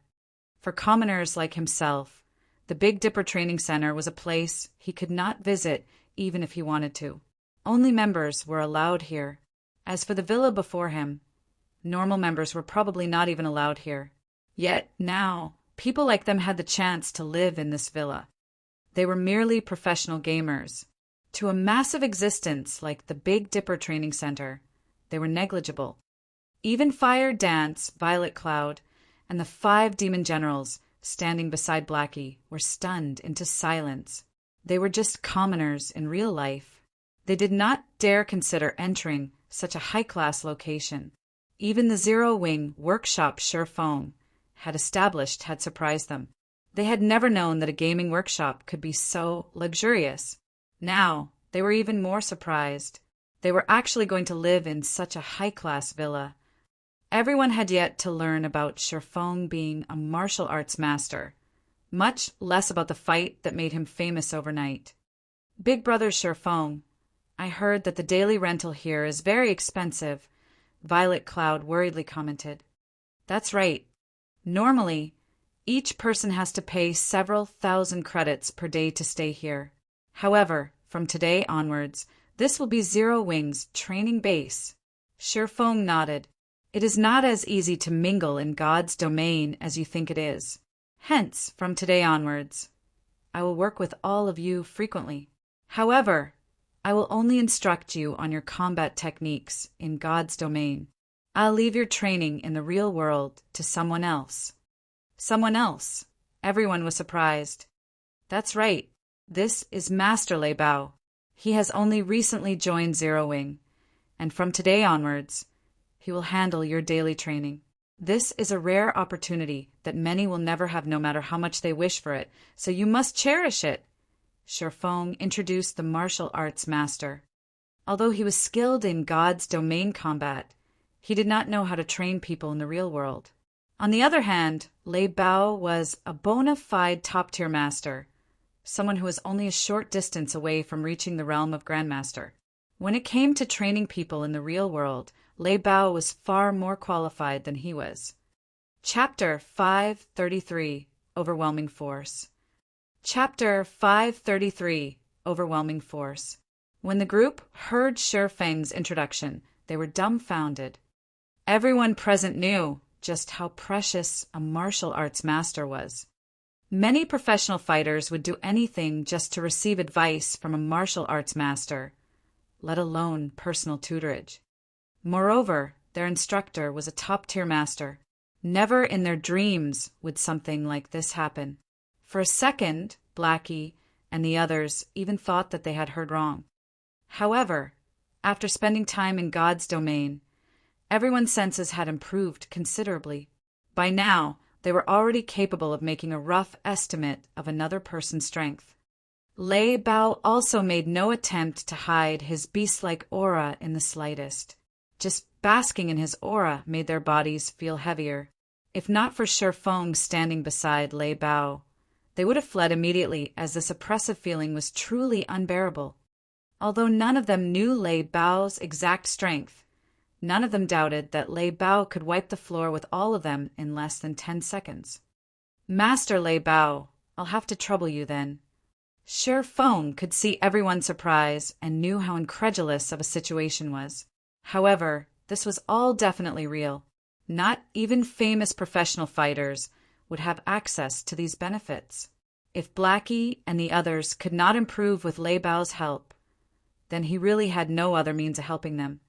For commoners like himself, the Big Dipper Training Center was a place he could not visit even if he wanted to. Only members were allowed here. As for the villa before him, normal members were probably not even allowed here. Yet now, people like them had the chance to live in this villa. They were merely professional gamers. To a massive existence like the Big Dipper Training Center, they were negligible. Even Fire Dance, Violet Cloud, and the 5 demon generals standing beside Blackie were stunned into silence. They were just commoners in real life. They did not dare consider entering such a high-class location. Even the Zero Wing workshop Feng had established had surprised them. They had never known that a gaming workshop could be so luxurious. Now, they were even more surprised. They were actually going to live in such a high-class villa. Everyone had yet to learn about Feng being a martial arts master, much less about the fight that made him famous overnight. Big Brother Feng, I heard that the daily rental here is very expensive, Violet Cloud worriedly commented. That's right. Normally, each person has to pay several thousand credits per day to stay here. However, from today onwards, this will be Zero Wing's training base. Feng nodded. It is not as easy to mingle in God's domain as you think it is. Hence, from today onwards, I will work with all of you frequently. However, I will only instruct you on your combat techniques in God's domain. I'll leave your training in the real world to someone else. Someone else. Everyone was surprised. That's right. This is Master Lei Bao. He has only recently joined Zero Wing, and from today onwards, he will handle your daily training. This is a rare opportunity that many will never have no matter how much they wish for it, so you must cherish it. Feng introduced the martial arts master. Although he was skilled in God's domain combat, he did not know how to train people in the real world. On the other hand, Lei Bao was a bona fide top-tier master, someone who was only a short distance away from reaching the realm of Grandmaster. When it came to training people in the real world, Lei Bao was far more qualified than he was. Chapter 533, Overwhelming Force. Chapter 533, Overwhelming Force. When the group heard Feng's introduction, they were dumbfounded. Everyone present knew just how precious a martial arts master was. Many professional fighters would do anything just to receive advice from a martial arts master, let alone personal tutorage. Moreover, their instructor was a top-tier master. Never in their dreams would something like this happen. For a second, Blackie and the others even thought that they had heard wrong. However, after spending time in God's domain, everyone's senses had improved considerably. By now, they were already capable of making a rough estimate of another person's strength. Lei Bao also made no attempt to hide his beast-like aura in the slightest. Just basking in his aura made their bodies feel heavier. If not for Shi Feng standing beside Lei Bao, they would have fled immediately, as this oppressive feeling was truly unbearable. Although none of them knew Lei Bao's exact strength, none of them doubted that Lei Bao could wipe the floor with all of them in less than 10 seconds. "Master Lei Bao, I'll have to trouble you then." Shi Feng could see everyone's surprise and knew how incredulous of a situation was. However, this was all definitely real. Not even famous professional fighters would have access to these benefits. If Blackie and the others could not improve with Lei Bao's help, then he really had no other means of helping them.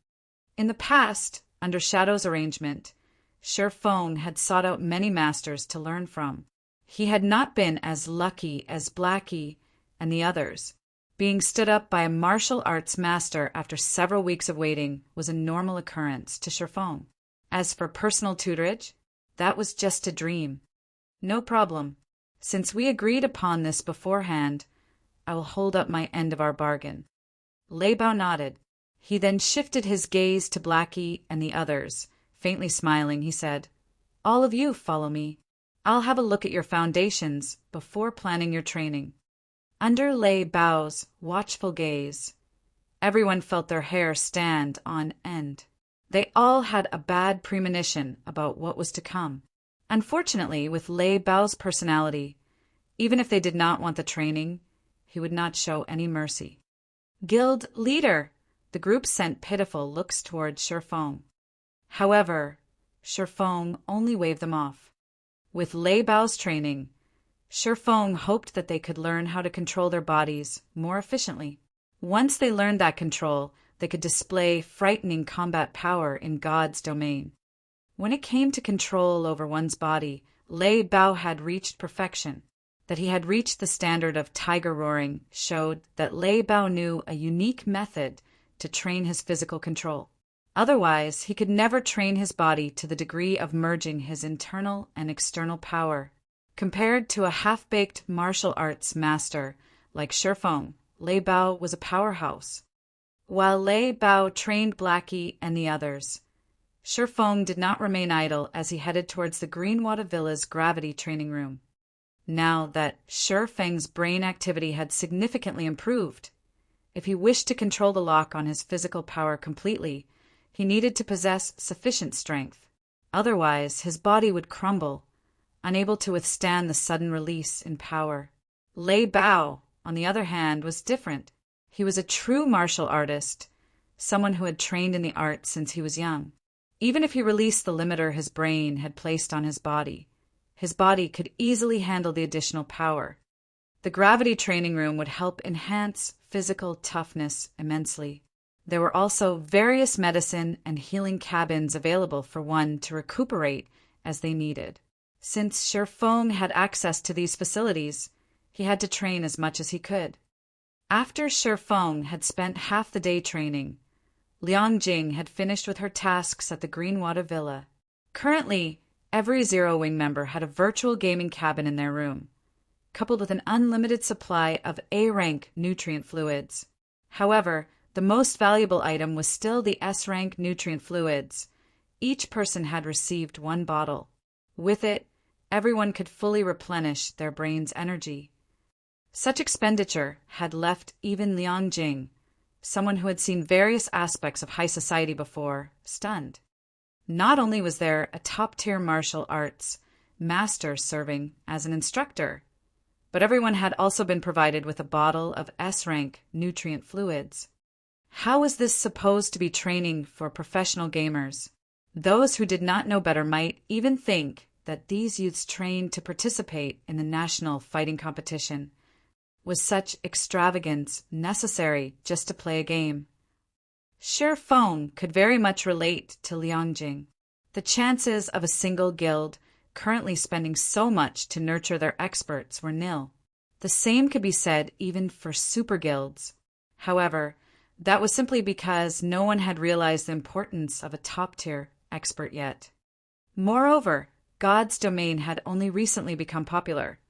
In the past, under Shadow's arrangement, Shi Feng had sought out many masters to learn from. He had not been as lucky as Blackie and the others. Being stood up by a martial arts master after several weeks of waiting was a normal occurrence to Shi Feng. As for personal tutorage, that was just a dream. "No problem. Since we agreed upon this beforehand, I will hold up my end of our bargain." Lei Bao nodded. He then shifted his gaze to Blackie and the others. Faintly smiling, he said, "All of you follow me. I'll have a look at your foundations before planning your training." Under Lei Bao's watchful gaze, everyone felt their hair stand on end. They all had a bad premonition about what was to come. Unfortunately, with Lei Bao's personality, even if they did not want the training, he would not show any mercy. "Guild leader!" The group sent pitiful looks toward Shi Feng. However, Shi Feng only waved them off. With Lei Bao's training, Shi Feng hoped that they could learn how to control their bodies more efficiently. Once they learned that control, they could display frightening combat power in God's domain. When it came to control over one's body, Lei Bao had reached perfection. That he had reached the standard of tiger roaring showed that Lei Bao knew a unique method to train his physical control. Otherwise, he could never train his body to the degree of merging his internal and external power. Compared to a half-baked martial arts master like Shi Feng, Lei Bao was a powerhouse. While Lei Bao trained Blackie and the others, Shi Feng did not remain idle as he headed towards the Greenwater Villa's gravity training room. Now that Shi Feng's brain activity had significantly improved, if he wished to control the lock on his physical power completely, he needed to possess sufficient strength. Otherwise, his body would crumble, unable to withstand the sudden release in power. Lei Bao, on the other hand, was different. He was a true martial artist, someone who had trained in the art since he was young. Even if he released the limiter his brain had placed on his body could easily handle the additional power. The gravity training room would help enhance physical toughness immensely. There were also various medicine and healing cabins available for one to recuperate as they needed. Since Shi Feng had access to these facilities, he had to train as much as he could. After Shi Feng had spent half the day training, Liang Jing had finished with her tasks at the Greenwater Villa. Currently, every Zero Wing member had a virtual gaming cabin in their room, coupled with an unlimited supply of A-rank nutrient fluids. However, the most valuable item was still the S-rank nutrient fluids. Each person had received one bottle. With it, everyone could fully replenish their brain's energy. Such expenditure had left even Liang Jing, someone who had seen various aspects of high society before, stunned. Not only was there a top-tier martial arts master serving as an instructor, but everyone had also been provided with a bottle of S-rank nutrient fluids. How was this supposed to be training for professional gamers? Those who did not know better might even think that these youths trained to participate in the national fighting competition. Was such extravagance necessary just to play a game? Shi Feng could very much relate to Liangjing. The chances of a single guild currently spending so much to nurture their experts were nil. The same could be said even for super guilds. However, that was simply because no one had realized the importance of a top-tier expert yet. Moreover, God's domain had only recently become popular,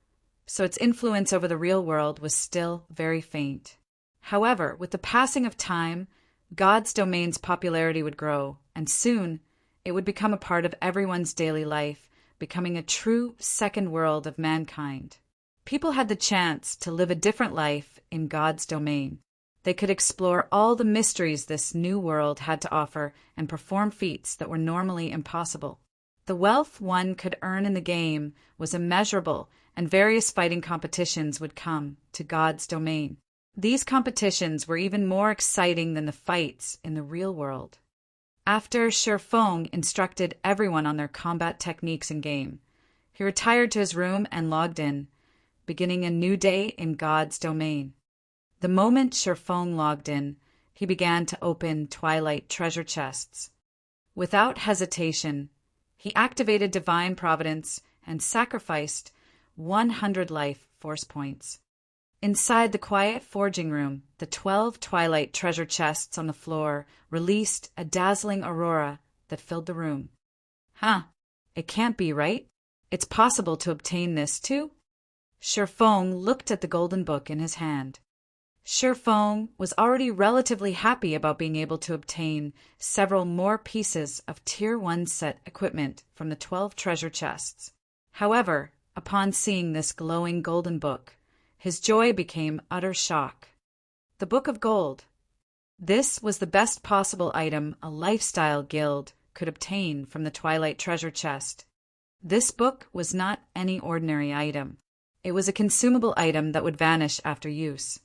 so its influence over the real world was still very faint. However, with the passing of time, God's domain's popularity would grow, and soon it would become a part of everyone's daily life, becoming a true second world of mankind. People had the chance to live a different life in God's domain. They could explore all the mysteries this new world had to offer and perform feats that were normally impossible. The wealth one could earn in the game was immeasurable, and various fighting competitions would come to God's domain. These competitions were even more exciting than the fights in the real world. After Shi Feng instructed everyone on their combat techniques in-game, he retired to his room and logged in, beginning a new day in God's domain. The moment Shi Feng logged in, he began to open Twilight treasure chests. Without hesitation, he activated Divine Providence and sacrificed 100 life force points. Inside the quiet forging room, the 12 Twilight treasure chests on the floor released a dazzling aurora that filled the room. It can't be, right? It's possible to obtain this too? Shi Feng looked at the golden book in his hand. Shi Feng was already relatively happy about being able to obtain several more pieces of Tier 1 set equipment from the 12 treasure chests. However, upon seeing this glowing golden book, his joy became utter shock. The Book of Gold. This was the best possible item a lifestyle guild could obtain from the Twilight treasure chest. This book was not any ordinary item. It was a consumable item that would vanish after use.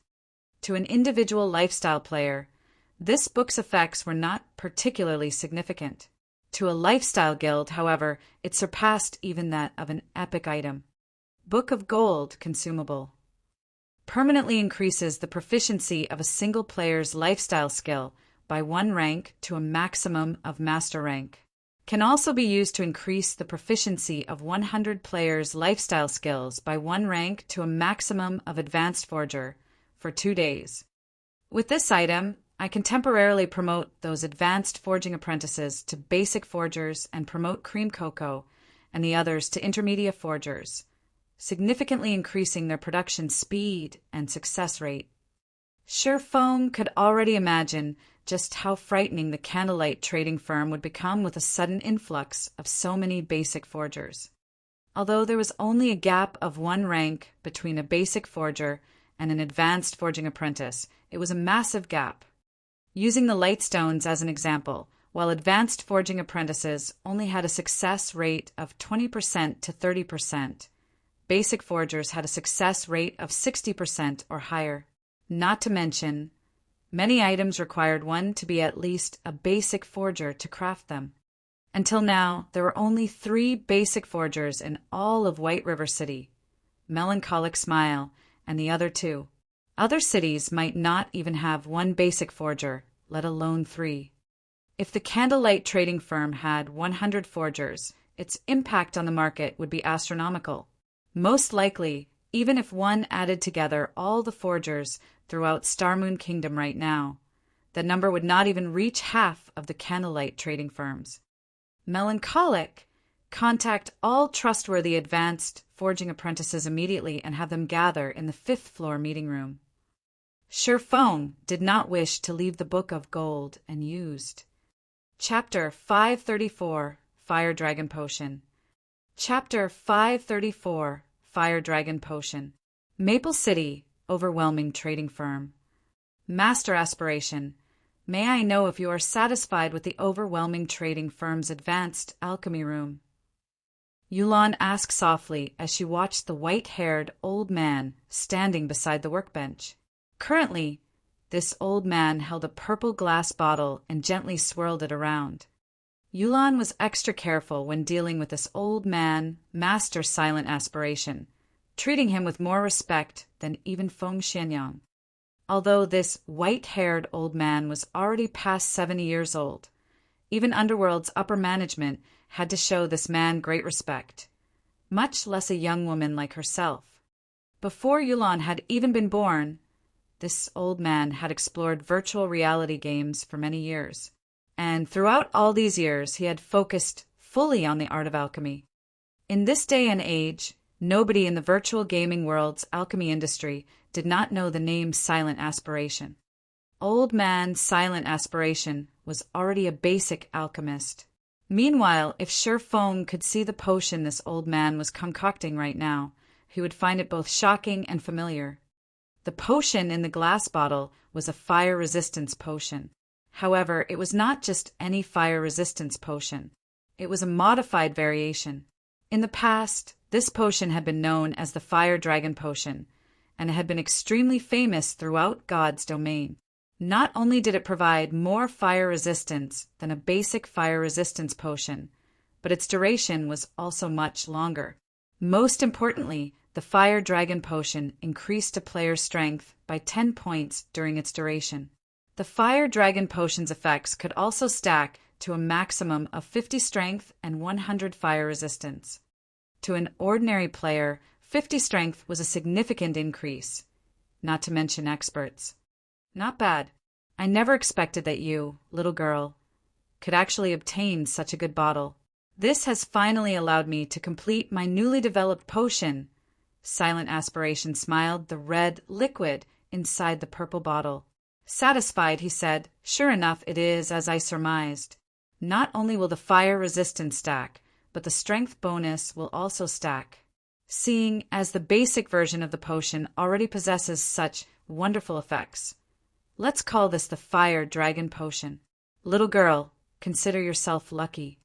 To an individual lifestyle player, this book's effects were not particularly significant. To a lifestyle guild, however, it surpassed even that of an epic item. Book of Gold consumable. Permanently increases the proficiency of a single player's lifestyle skill by 1 rank to a maximum of master rank. Can also be used to increase the proficiency of 100 players' lifestyle skills by 1 rank to a maximum of advanced forger for 2 days. With this item, I can temporarily promote those advanced forging apprentices to basic forgers and promote Cream Cocoa and the others to intermediate forgers, significantly increasing their production speed and success rate. Shi Feng could already imagine just how frightening the candlelight trading firm would become with a sudden influx of so many basic forgers. Although there was only a gap of 1 rank between a basic forger and an advanced forging apprentice, it was a massive gap. Using the lightstones as an example, while advanced forging apprentices only had a success rate of 20% to 30%, basic forgers had a success rate of 60% or higher. Not to mention, many items required one to be at least a basic forger to craft them. Until now, there were only 3 basic forgers in all of White River City, Melancholic Smile, and the other 2. Other cities might not even have 1 basic forger, let alone 3. If the candlelight trading firm had 100 forgers, its impact on the market would be astronomical. Most likely, even if one added together all the forgers throughout Star Moon Kingdom right now, that number would not even reach half of the candlelight trading firms. Melancholic, contact all trustworthy advanced forging apprentices immediately and have them gather in the 5th floor meeting room. Shi Feng did not wish to leave the Book of Gold unused. Chapter 534, Fire Dragon Potion. Chapter 534, Fire Dragon Potion. Maple City, overwhelming trading firm. Master aspiration. May I know if you are satisfied with the overwhelming trading firm's advanced alchemy room? Yulan asked softly as she watched the white-haired old man standing beside the workbench. Currently, this old man held a purple glass bottle and gently swirled it around. Yulan was extra careful when dealing with this old man, Master Silent Aspiration, treating him with more respect than even Feng Xianyang. Although this white-haired old man was already past 70 years old, even Underworld's upper management had to show this man great respect, much less a young woman like herself. Before Yulan had even been born, this old man had explored virtual reality games for many years, and throughout all these years he had focused fully on the art of alchemy. In this day and age, nobody in the virtual gaming world's alchemy industry did not know the name Silent Aspiration. Old man Silent Aspiration was already a basic alchemist. Meanwhile, if Shi Feng could see the potion this old man was concocting right now, he would find it both shocking and familiar. The potion in the glass bottle was a fire resistance potion. However, it was not just any fire resistance potion. It was a modified variation. In the past, this potion had been known as the Fire Dragon Potion, and it had been extremely famous throughout God's domain. Not only did it provide more fire resistance than a basic fire resistance potion, but its duration was also much longer. Most importantly, the Fire Dragon Potion increased a player's strength by 10 points during its duration. The Fire Dragon Potion's effects could also stack to a maximum of 50 strength and 100 fire resistance. To an ordinary player, 50 strength was a significant increase, not to mention experts. Not bad. I never expected that you, little girl, could actually obtain such a good bottle. This has finally allowed me to complete my newly developed potion. Silent Aspiration smiled the red liquid inside the purple bottle. Satisfied, he said, "Sure enough, it is as I surmised. Not only will the fire resistance stack, but the strength bonus will also stack. Seeing as the basic version of the potion already possesses such wonderful effects, let's call this the Fire Dragon Potion. Little girl, consider yourself lucky.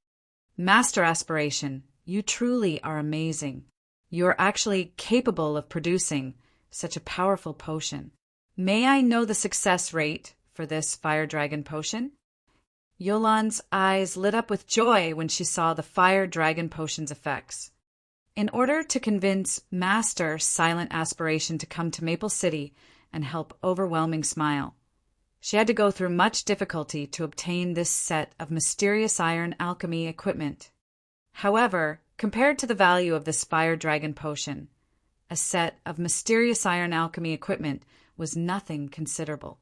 Master Aspiration, you truly are amazing. You are actually capable of producing such a powerful potion. May I know the success rate for this Fire Dragon Potion?" Yulan's eyes lit up with joy when she saw the Fire Dragon Potion's effects. In order to convince Master Silent Aspiration to come to Maple City and help Overwhelming Smile, she had to go through much difficulty to obtain this set of mysterious iron alchemy equipment. However, compared to the value of this Fire Dragon Potion, a set of mysterious iron alchemy equipment was nothing considerable.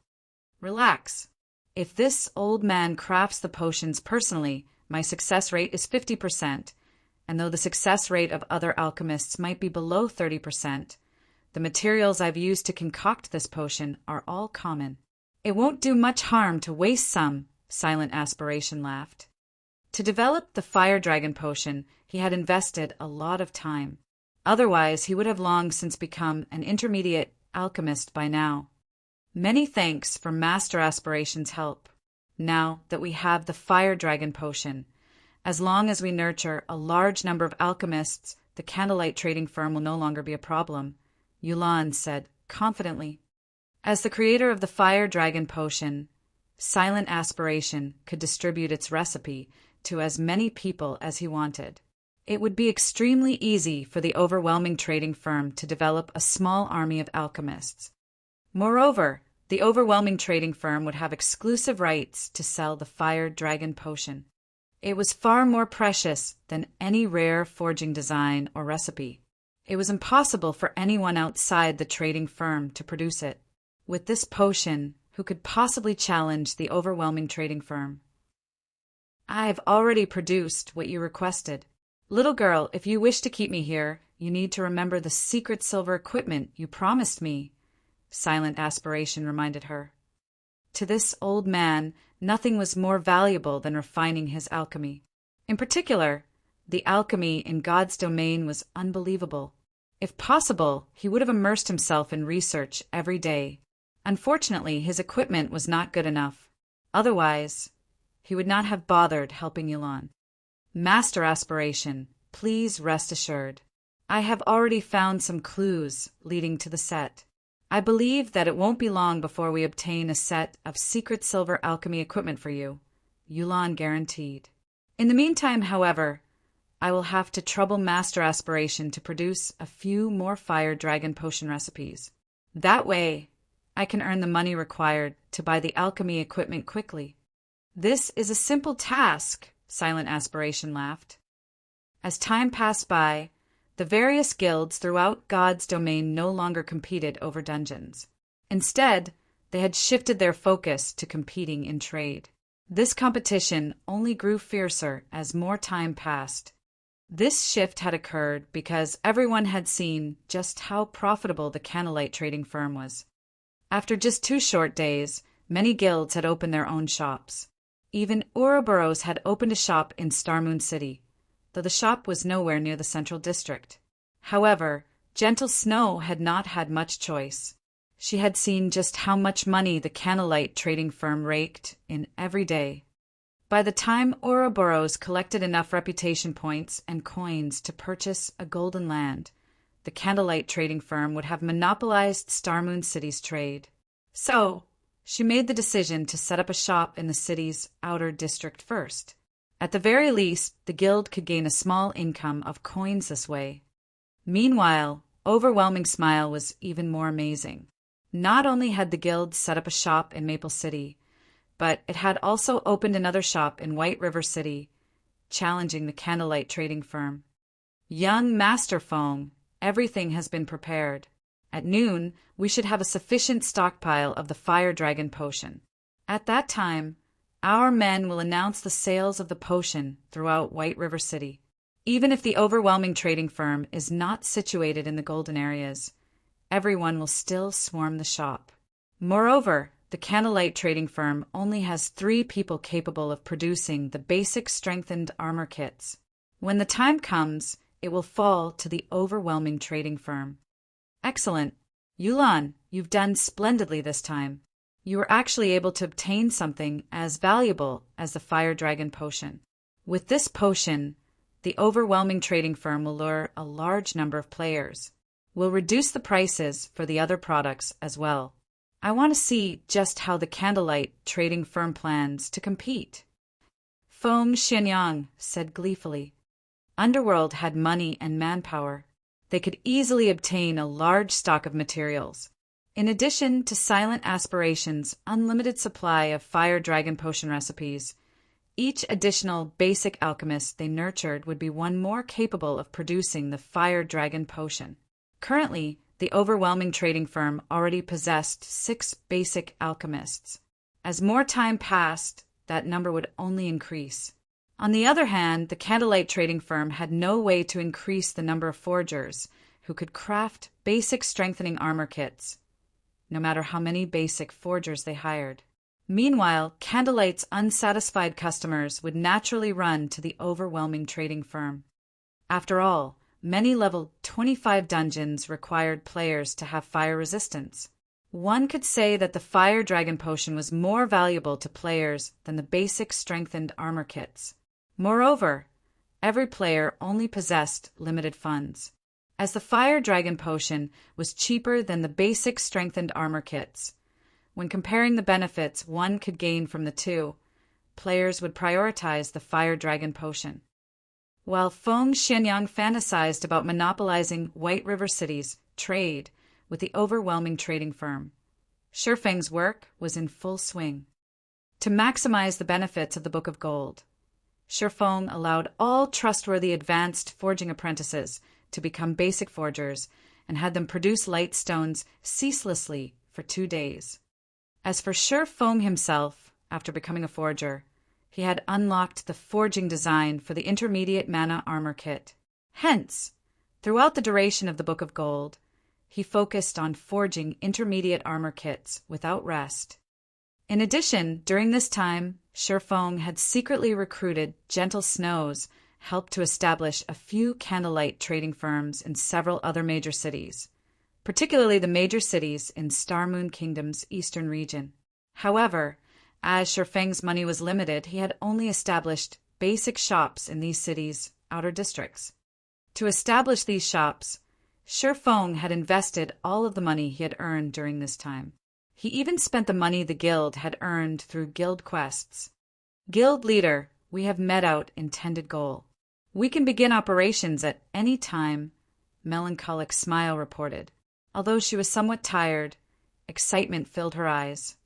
Relax. If this old man crafts the potions personally, my success rate is 50%, and though the success rate of other alchemists might be below 30%, the materials I've used to concoct this potion are all common. It won't do much harm to waste some, Silent Aspiration laughed. To develop the Fire Dragon Potion, he had invested a lot of time. Otherwise, he would have long since become an intermediate alchemist by now. Many thanks for Master Aspiration's help. Now that we have the Fire Dragon Potion, as long as we nurture a large number of alchemists, the candlelight trading firm will no longer be a problem, Yulan said confidently. As the creator of the Fire Dragon Potion, Silent Aspiration could distribute its recipe to as many people as he wanted. It would be extremely easy for the Overwhelming Trading Firm to develop a small army of alchemists. Moreover, the Overwhelming Trading Firm would have exclusive rights to sell the Fire Dragon Potion. It was far more precious than any rare forging design or recipe. It was impossible for anyone outside the trading firm to produce it. With this potion, who could possibly challenge the Overwhelming Trading Firm? I've already produced what you requested. Little girl, if you wish to keep me here, you need to remember the secret silver equipment you promised me, Silent Aspiration reminded her. To this old man, nothing was more valuable than refining his alchemy. In particular, the alchemy in God's domain was unbelievable. If possible, he would have immersed himself in research every day. Unfortunately, his equipment was not good enough. Otherwise, he would not have bothered helping Yulan. Master Aspiration, please rest assured. I have already found some clues leading to the set. I believe that it won't be long before we obtain a set of secret silver alchemy equipment for you, Yulan guaranteed. In the meantime, however, I will have to trouble Master Aspiration to produce a few more fire dragon potion recipes. That way, I can earn the money required to buy the alchemy equipment quickly. This is a simple task, Silent Aspiration laughed. As time passed by, the various guilds throughout God's domain no longer competed over dungeons. Instead, they had shifted their focus to competing in trade. This competition only grew fiercer as more time passed. This shift had occurred because everyone had seen just how profitable the Candlelight trading firm was. After just 2 short days, many guilds had opened their own shops. Even Ouroboros had opened a shop in Starmoon City, though the shop was nowhere near the central district. However, Gentle Snow had not had much choice. She had seen just how much money the Candlelight trading firm raked in every day. By the time Ouroboros collected enough reputation points and coins to purchase a golden land, the Candlelight trading firm would have monopolized Starmoon City's trade. So, she made the decision to set up a shop in the city's outer district first. At the very least, the guild could gain a small income of coins this way. Meanwhile, Overwhelming Smile was even more amazing. Not only had the guild set up a shop in Maple City, but it had also opened another shop in White River City, challenging the Candlelight trading firm. Young Master Foam, everything has been prepared. At noon, we should have a sufficient stockpile of the Fire Dragon potion. At that time, our men will announce the sales of the potion throughout White River City. Even if the overwhelming trading firm is not situated in the golden areas, everyone will still swarm the shop. Moreover, the Candlelight trading firm only has 3 people capable of producing the basic strengthened armor kits. When the time comes, it will fall to the overwhelming trading firm. Excellent. Yulan, you've done splendidly this time. You were actually able to obtain something as valuable as the Fire Dragon potion. With this potion, the overwhelming trading firm will lure a large number of players. We'll reduce the prices for the other products as well. I want to see just how the Candlelight trading firm plans to compete. Feng Xianyang said gleefully. Underworld had money and manpower. They could easily obtain a large stock of materials. In addition to Silent Aspiration's unlimited supply of Fire Dragon potion recipes, each additional basic alchemist they nurtured would be one more capable of producing the Fire Dragon potion. Currently, the overwhelming trading firm already possessed 6 basic alchemists. As more time passed, that number would only increase. On the other hand, the Candlelight trading firm had no way to increase the number of forgers who could craft basic strengthening armor kits, no matter how many basic forgers they hired. Meanwhile, Candlelight's unsatisfied customers would naturally run to the overwhelming trading firm. After all, many level 25 dungeons required players to have fire resistance. One could say that the Fire Dragon potion was more valuable to players than the basic strengthened armor kits. Moreover, every player only possessed limited funds. As the Fire Dragon potion was cheaper than the basic strengthened armor kits, when comparing the benefits one could gain from the two, players would prioritize the Fire Dragon potion. While Feng Xianyang fantasized about monopolizing White River City's trade with the overwhelming trading firm, Shifeng's work was in full swing. To maximize the benefits of the Book of Gold, Shifeng allowed all trustworthy advanced forging apprentices to become basic forgers and had them produce light stones ceaselessly for 2 days. As for Shifeng himself, after becoming a forger, he had unlocked the forging design for the intermediate mana armor kit. Hence, throughout the duration of the Book of Gold, he focused on forging intermediate armor kits without rest. In addition, during this time, Shifeng had secretly recruited Gentle Snow's help to establish a few Candlelight trading firms in several other major cities, particularly the major cities in Starmoon Kingdom's eastern region. However, as Shifeng's money was limited, he had only established basic shops in these cities' outer districts. To establish these shops, Shifeng had invested all of the money he had earned during this time. He even spent the money the guild had earned through guild quests. Guild leader We have met our intended goal. We can begin operations at any time, Melancholic Smile reported. Although she was somewhat tired, excitement filled her eyes.